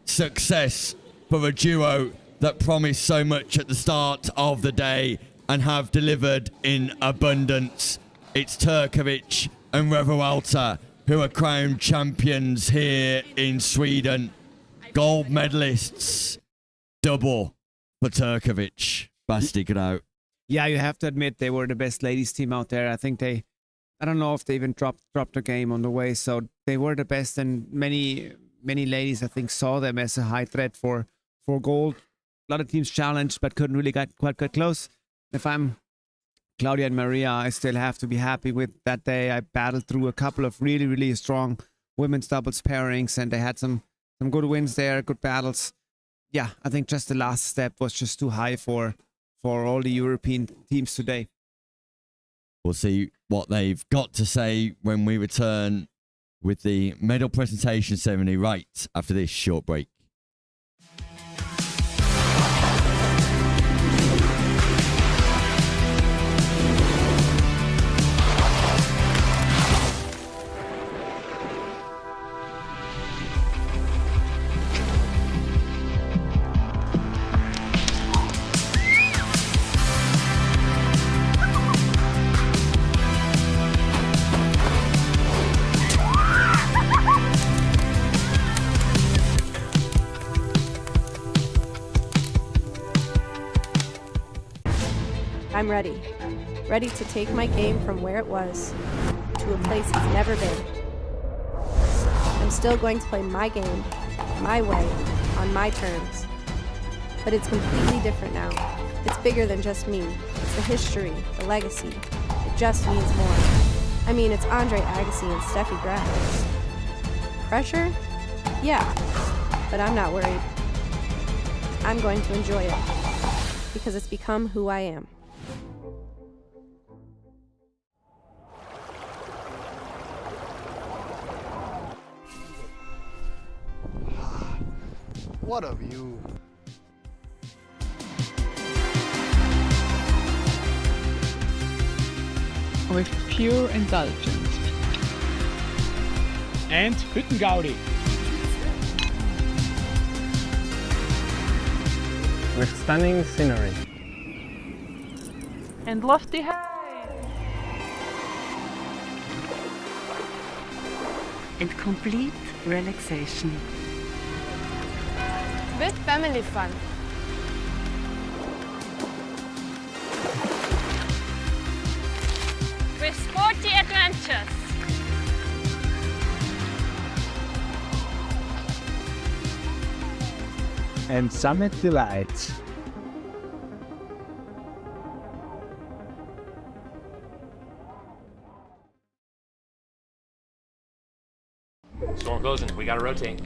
Success for a duo that promised so much at the start of the day and have delivered in abundance. It's Turkovic and Revalta who are crowned champions here in Sweden. Gold medalists. Double for Turkovic. Basti Grau. Yeah, you have to admit they were the best ladies team out there. I think I don't know if they even dropped a game on the way. So they were the best, and many ladies I think saw them as a high threat for gold. A lot of teams challenged but couldn't really quite get close. If I'm Claudia and Maria, I still have to be happy with that day. I battled through a couple of really strong women's doubles pairings, and they had some good wins there, good battles. Yeah, I think just the last step was just too high for all the European teams today. We'll see what they've got to say when we return with the medal presentation ceremony right after this short break. I'm ready. Ready to take my game from where it was to a place it's never been. I'm still going to play my game, my way, on my terms. But it's completely different now. It's bigger than just me. It's the history, the legacy. It just means more. I mean, it's Andre Agassi and Steffi Graf. Pressure? Yeah, but I'm not worried. I'm going to enjoy it because it's become who I am. What a view. With pure indulgence. And Hüttengaudi. With stunning scenery. And lofty heights. And complete relaxation. With family fun. With sporty adventures. And summit delights. Storm closing. We gotta rotate.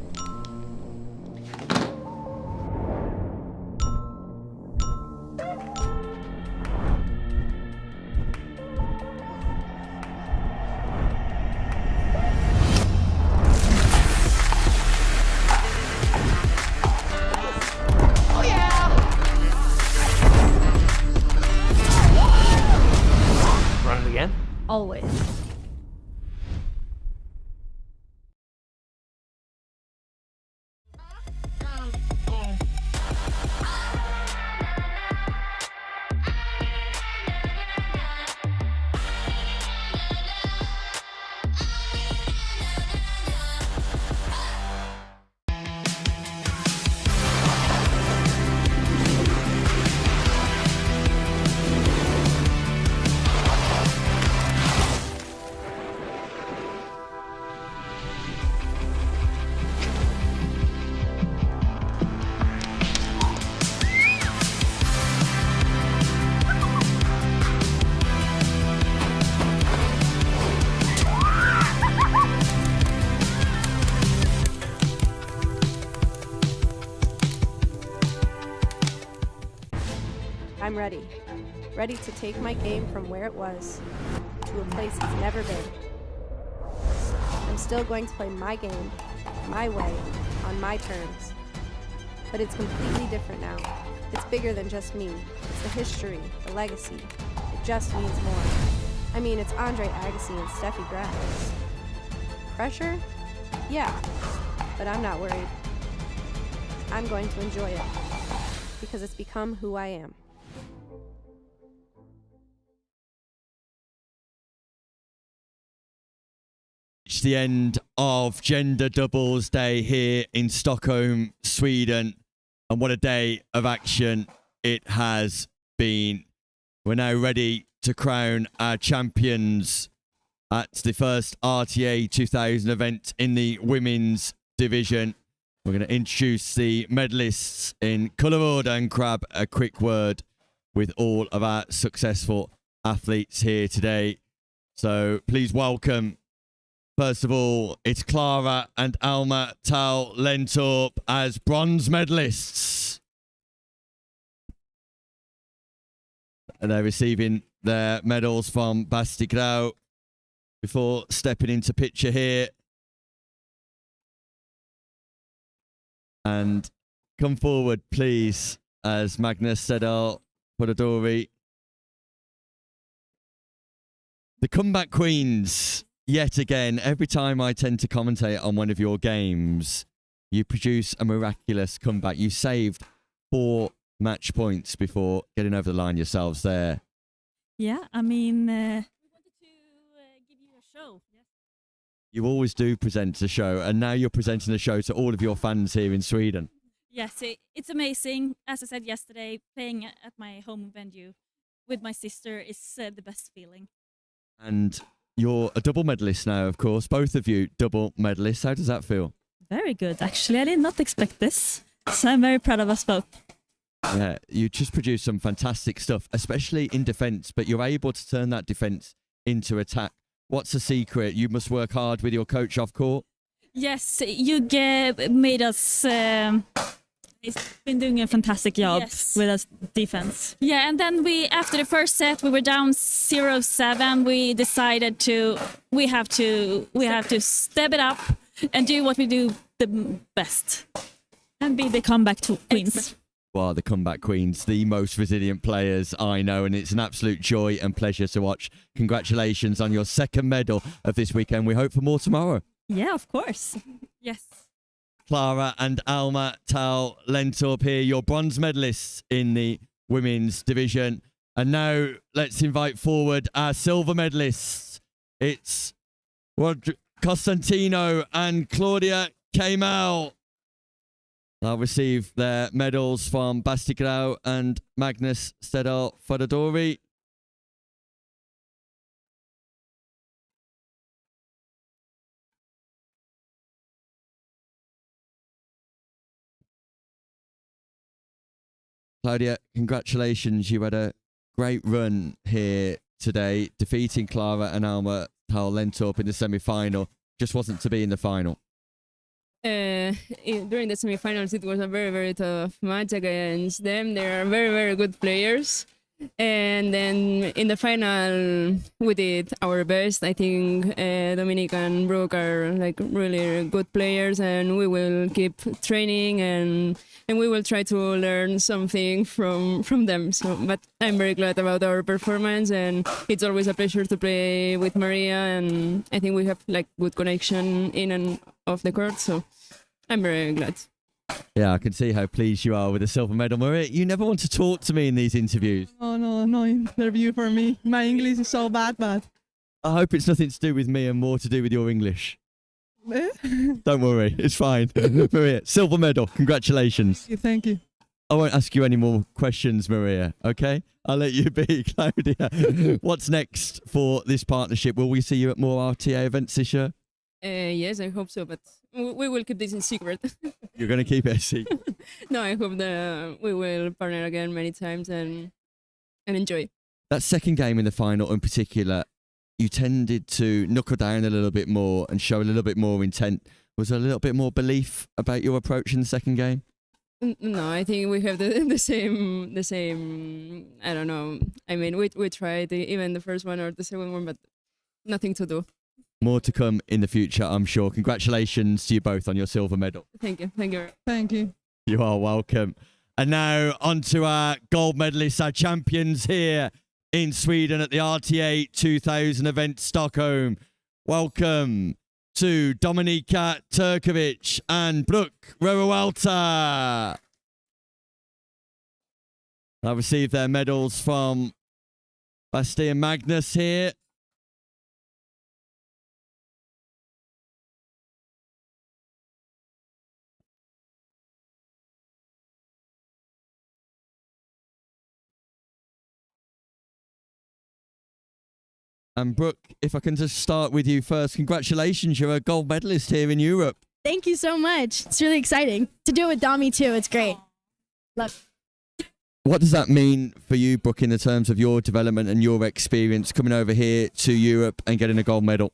Run it again? Always. I'm ready. Ready to take my game from where it was to a place it's never been. I'm still going to play my game, my way, on my terms. But it's completely different now. It's bigger than just me. It's the history, the legacy. It just means more. I mean, it's Andre Agassi and Steffi Graf. Pressure? Yeah, but I'm not worried. I'm going to enjoy it because it's become who I am. It's the end of Gender Doubles Day here in Stockholm, Sweden. And what a day of action it has been. We're now ready to crown our champions at the first RTA 2000 event in the women's division. We're going to introduce the medalists in colour order and grab a quick word with all of our successful athletes here today. So please welcome, first of all, it's Clara and Alma Tal Lentorp as bronze medalists. And they're receiving their medals from Basti Grau before stepping into picture here. And come forward, please, as Magnus Sedal Podadori. The comeback queens, yet again. Every time I tend to commentate on one of your games, you produce a miraculous comeback. You saved 4 match points before getting over the line yourselves there. Yeah, I mean, we wanted to give you a show. Yes. You always do present a show, and now you're presenting a show to all of your fans here in Sweden. Yes, it's amazing. As I said yesterday, playing at my home venue with my sister is the best feeling. And you're a double medalist now, of course. Both of you double medalists. How does that feel? Very good, actually. I did not expect this, so I'm very proud of us both. Yeah, you just produced some fantastic stuff, especially in defence, but you're able to turn that defence into attack. What's the secret? You must work hard with your coach off court. Yes, you made us. He's been doing a fantastic job with us defense. Yeah, and then after the first set, we were down 0-7. We decided we have to step it up and do what we do the best, and be the comeback queens. Well, the comeback queens, the most resilient players I know, and it's an absolute joy and pleasure to watch. Congratulations on your second medal of this weekend. We hope for more tomorrow. Yeah, of course. Yes. Clara and Alma Tal Lentorp here, your bronze medalists in the women's division. And now let's invite forward our silver medalists. It's Constantino and Claudia Kemal. They'll receive their medals from Bastigrau and Magnus Stedal Fodadori. Claudia, congratulations. You had a great run here today, defeating Clara and Alma Tal Lentorp in the semi-final. Just wasn't to be in the final. During the semifinals, it was a very, very tough match against them. They are very, very good players. And then in the final, we did our best. I think Dominic and Brooke are like really good players, and we will keep training and we will try to learn something from them. So, but I'm very glad about our performance, and it's always a pleasure to play with Maria. And I think we have like good connection in and off the court. So I'm very glad. Yeah, I can see how pleased you are with the silver medal. Maria, you never want to talk to me in these interviews. Oh, no interview for me. My English is so bad. I hope it's nothing to do with me and more to do with your English. Don't worry, it's fine. Maria, silver medal, congratulations. Thank you. I won't ask you any more questions, Maria, okay? I'll let you be, Claudia. What's next for this partnership? Will we see you at more RTA events this year? Yes, I hope so, but we will keep this in secret. You're going to keep it a secret? No, I hope that we will partner again many times and enjoy. That second game in the final in particular, you tended to knuckle down a little bit more and show a little bit more intent. Was there a little bit more belief about your approach in the second game? No, I think we have the same. I don't know. I mean, we tried even the first one or the second one, but nothing to do. More to come in the future, I'm sure. Congratulations to you both on your silver medal. Thank you. Thank you. Thank you. You are welcome. And now on to our gold medalists, our champions here in Sweden at the RTA 2000 event, Stockholm. Welcome to Dominika Turkovic and Brooke Revalta. They'll receive their medals from Basti and Magnus here. And Brooke, if I can just start with you first, congratulations, you're a gold medalist here in Europe. Thank you so much. It's really exciting. To do it with Dami too, it's great. Love. What does that mean for you, Brooke, in the terms of your development and your experience coming over here to Europe and getting a gold medal?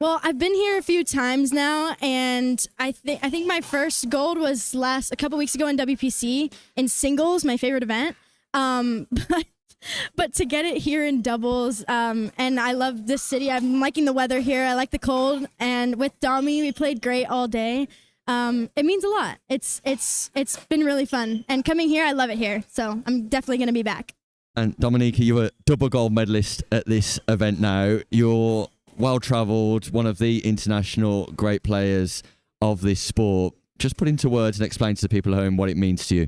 Well, I've been here a few times now, and I think my first gold was a couple weeks ago in WPC in singles, my favorite event. But to get it here in doubles, and I love this city. I'm liking the weather here. I like the cold, and with Dami, we played great all day. It means a lot. It's been really fun, and coming here, I love it here. So I'm definitely gonna be back. And Dominika, you're a double gold medalist at this event now. You're well-travelled, one of the international great players of this sport. Just put into words and explain to the people at home what it means to you.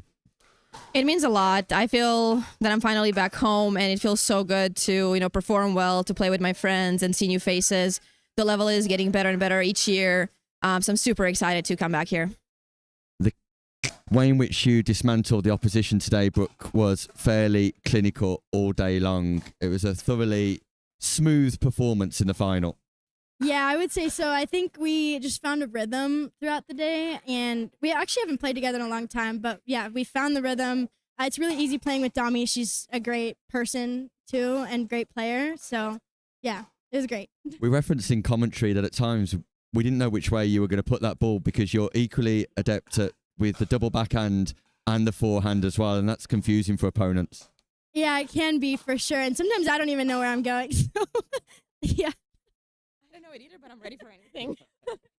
It means a lot. I feel that I'm finally back home, and it feels so good to, perform well, to play with my friends and see new faces. The level is getting better and better each year. So I'm super excited to come back here. The way in which you dismantled the opposition today, Brooke, was fairly clinical all day long. It was a thoroughly smooth performance in the final. Yeah, I would say so. I think we just found a rhythm throughout the day, and we actually haven't played together in a long time, but yeah, we found the rhythm. It's really easy playing with Dami. She's a great person too and great player. So yeah, it was great. We referenced in commentary that at times we didn't know which way you were going to put that ball because you're equally adept with the double backhand and the forehand as well, and that's confusing for opponents. Yeah, it can be for sure, and sometimes I don't even know where I'm going. So yeah. I don't know it either, but I'm ready for anything.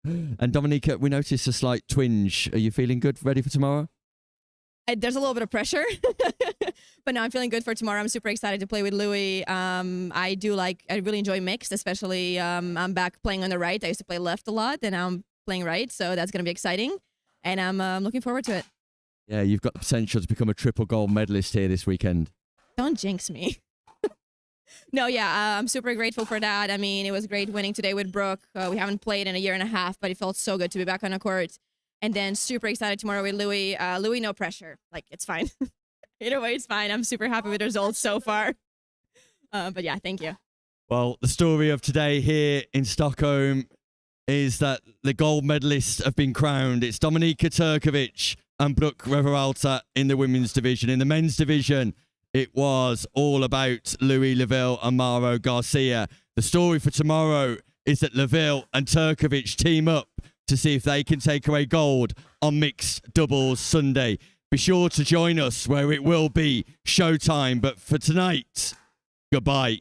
And Dominika, we noticed a slight twinge. Are you feeling good, ready for tomorrow? There's a little bit of pressure, but no, I'm feeling good for tomorrow. I'm super excited to play with Louis. I really enjoy mixed, especially I'm back playing on the right. I used to play left a lot, and now I'm playing right, so that's going to be exciting, and I'm looking forward to it. Yeah, you've got the potential to become a triple gold medalist here this weekend. Don't jinx me. No, yeah, I'm super grateful for that. I mean, it was great winning today with Brooke. We haven't played in a year and a half, but it felt so good to be back on the court. And then super excited tomorrow with Louis. Louis, no pressure. Like, it's fine. Either way, it's fine. I'm super happy with the results so far. But yeah, thank you. Well, the story of today here in Stockholm is that the gold medalists have been crowned. It's Dominika Turkovic and Brooke Revalta in the women's division. In the men's division, it was all about Louis Lavville and Mauro Garcia. The story for tomorrow is that Lavville and Turkovic team up to see if they can take away gold on mixed doubles Sunday. Be sure to join us where it will be showtime. But for tonight, goodbye.